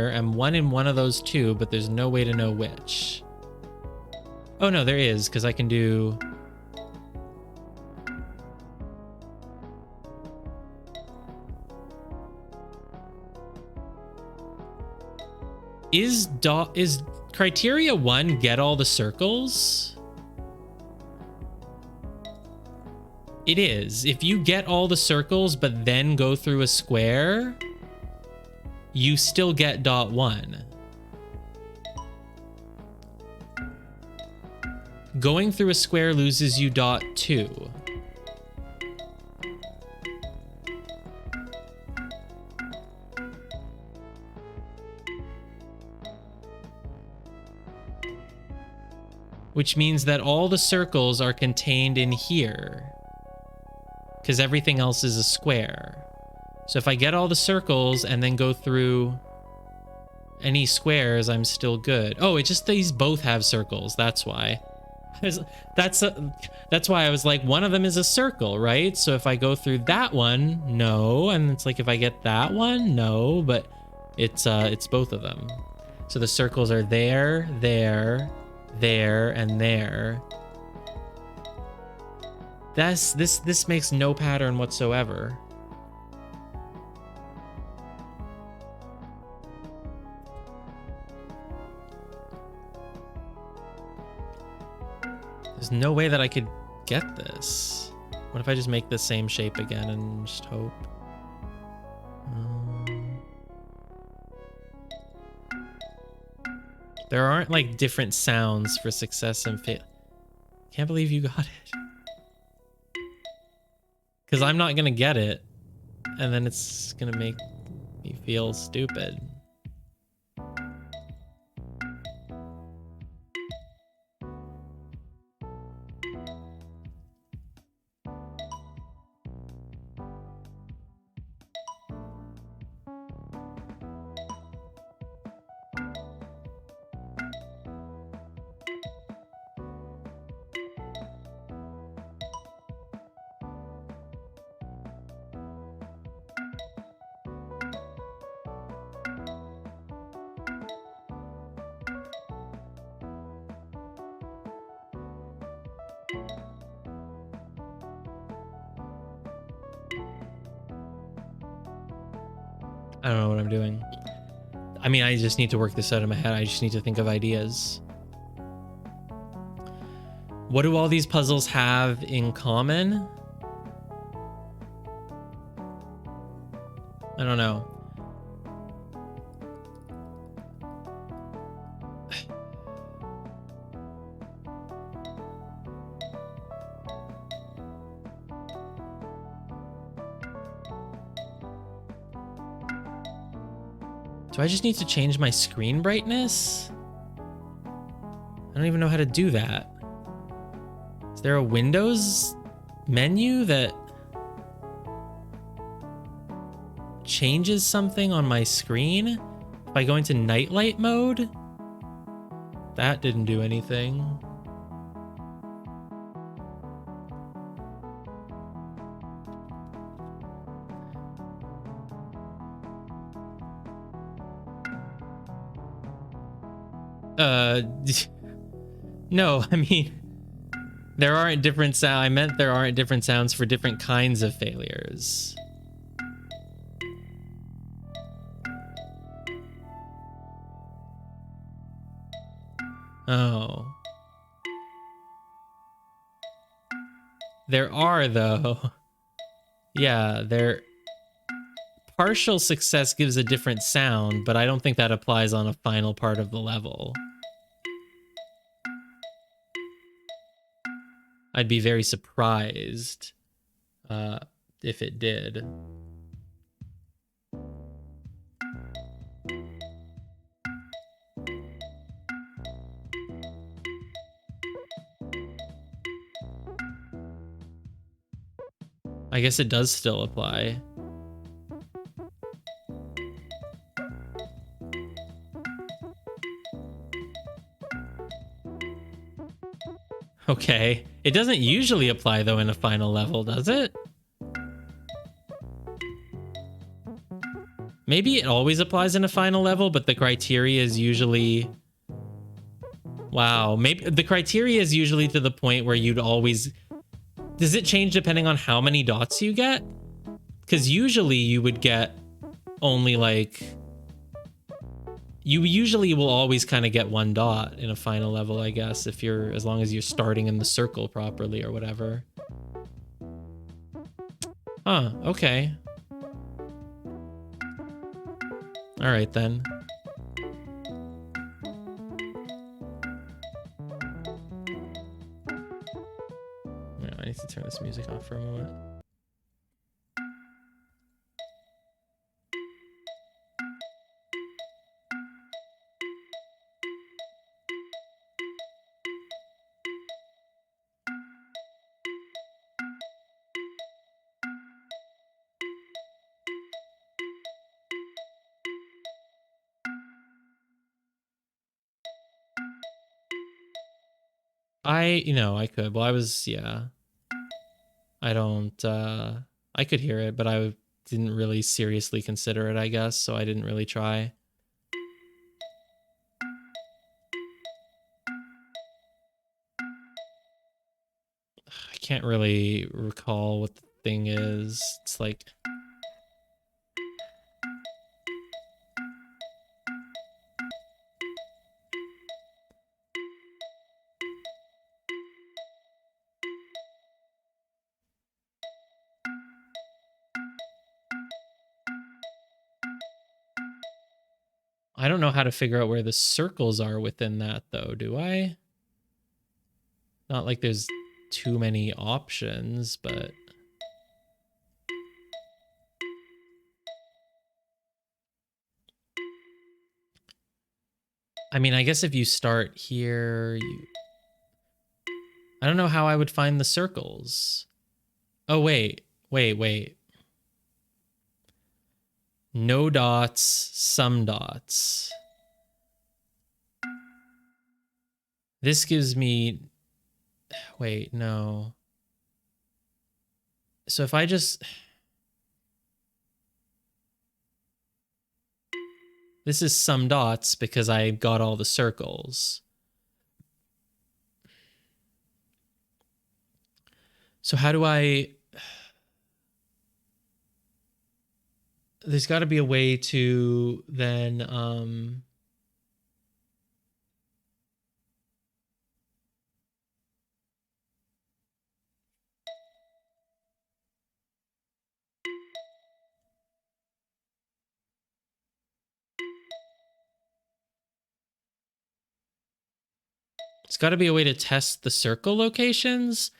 and one in one of those two, but there's no way to know which. Oh no, there is, because I can do... Is criteria 1 get all the circles? It is. If you get all the circles but then go through a square, you still get dot 1. Going through a square loses you dot 2. Which means that all the circles are contained in here, because everything else is a square. So if I get all the circles and then go through any squares, I'm still good. Oh, it's just these both have circles. That's why. That's why I was like, one of them is a circle, right? So if I go through that one, no. And it's like, if I get that one, no. But it's both of them. So the circles are there, there, and there. This makes no pattern whatsoever. There's no way that I could get this. What if I just make the same shape again and just hope? There aren't like different sounds for success and fail. Can't believe you got it. Because I'm not gonna get it, and then it's gonna make me feel stupid. I don't know what I'm doing. I mean, I just need to work this out in my head. I just need to think of ideas. What do all these puzzles have in common? I don't know. Do I just need to change my screen brightness? I don't even know how to do that. Is there a Windows menu that changes something on my screen? If I go into nightlight mode? That didn't do anything. No, I mean, there aren't different sounds. I meant there aren't different sounds for different kinds of failures. Oh. There are, though. Yeah, there... Partial success gives a different sound, but I don't think that applies on a final part of the level. I'd be very surprised if it did. I guess it does still apply. Okay. It doesn't usually apply, though, in a final level, does it? Maybe it always applies in a final level, but the criteria is usually... Wow, maybe the criteria is usually to the point where you'd always... Does it change depending on how many dots you get? Because usually you would get only like... You usually will always kind of get 1 dot in a final level, I guess, if you're... As long as you're starting in the circle properly or whatever. Huh, okay. All right, then. Yeah, I need to turn this music off for a moment. I could. Well, I was, yeah. I don't, I could hear it, but I didn't really seriously consider it, I guess, so I didn't really try. I can't really recall what the thing is. It's like... I don't know how to figure out where the circles are within that, though, do I? Not like there's too many options, but... I mean, I guess if you start here, I don't know how I would find the circles. Oh, wait. No dots, some dots. This gives me... Wait, no. So if I just... This is some dots because I got all the circles. So how do I... There's got to be a way to then... It's got to be a way to test the circle locations.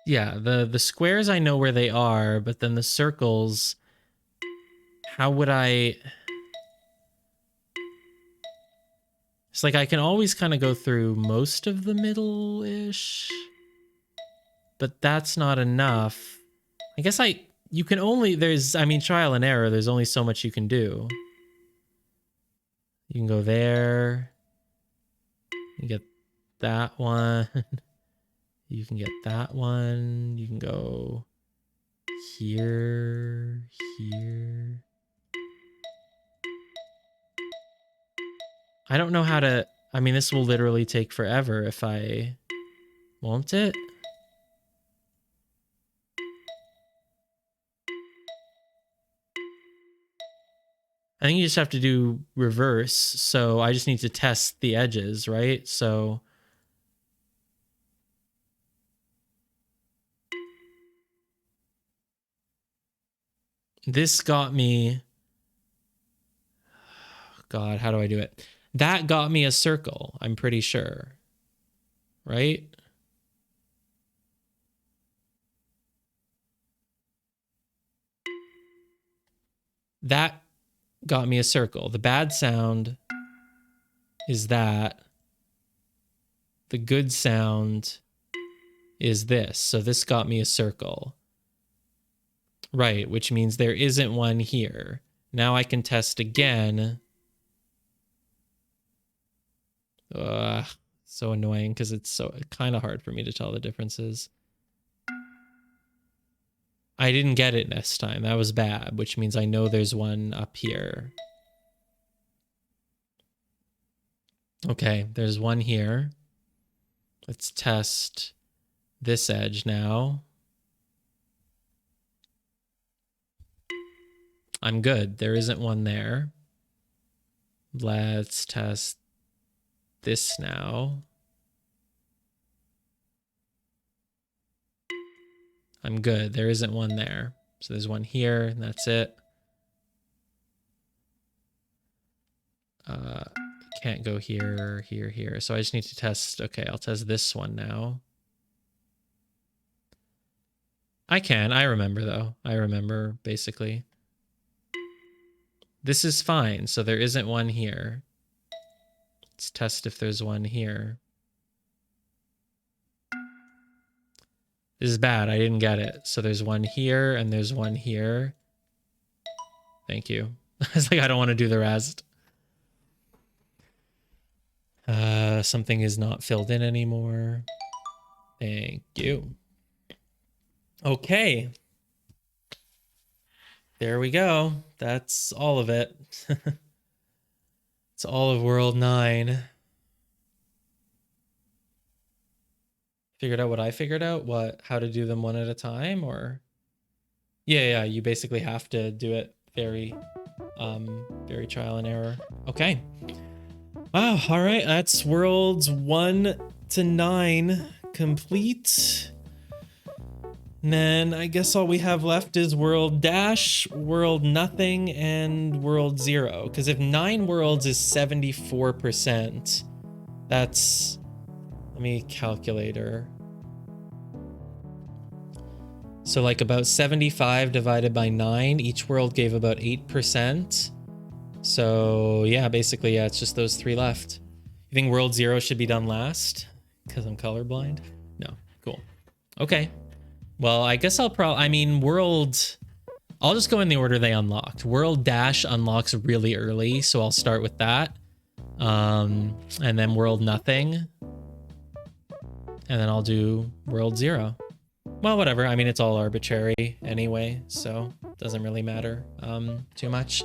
Yeah, the squares I know where they are, but then the circles, how would I... It's like I can always kind of go through most of the middle-ish, but that's not enough. I guess you can only, I mean, trial and error, there's only so much you can do. You can go there. You get that one. You can get that one. You can go here, here. I don't know how to... I mean, this will literally take forever if I... Won't it? I think you just have to do reverse. So I just need to test the edges, right? So... This got me... God, how do I do it? That got me a circle, I'm pretty sure. Right? That got me a circle. The bad sound is that. The good sound is this. So this got me a circle. Right, which means there isn't one here. Now I can test again. So annoying because it's so kind of hard for me to tell the differences. I didn't get it this time. That was bad, which means I know there's one up here. Okay, there's one here. Let's test this edge now. I'm good. There isn't one there. Let's test this now. I'm good. There isn't one there. So there's one here, and that's it. Can't go here, here, here. So I just need to test. Okay, I'll test this one now. I can. I remember, though. I remember, basically. This is fine. So there isn't one here. Let's test if there's one here. This is bad. I didn't get it. So there's one here and there's one here. Thank you. I was like, I don't want to do the rest. Something is not filled in anymore. Thank you. Okay. There we go. That's all of it. It's all of World 9. Figured out what I figured out? What? How to do them one at a time? Or... Yeah, you basically have to do it very trial and error. Okay. Wow, all right. That's Worlds 1 to 9 complete. And then I guess all we have left is World Dash, World Nothing, and World 0. Because if 9 worlds is 74%, that's... Let me calculator. So like about 75 divided by 9, each world gave about 8%. So yeah, basically, yeah, it's just those 3 left. You think World 0 should be done last? Because I'm colorblind? No, cool. Okay. Well, I guess I'll World... I'll just go in the order they unlocked. World Dash unlocks really early, so I'll start with that. And then World Nothing. And then I'll do World 0. Well, whatever. I mean, it's all arbitrary anyway, so it doesn't really matter too much.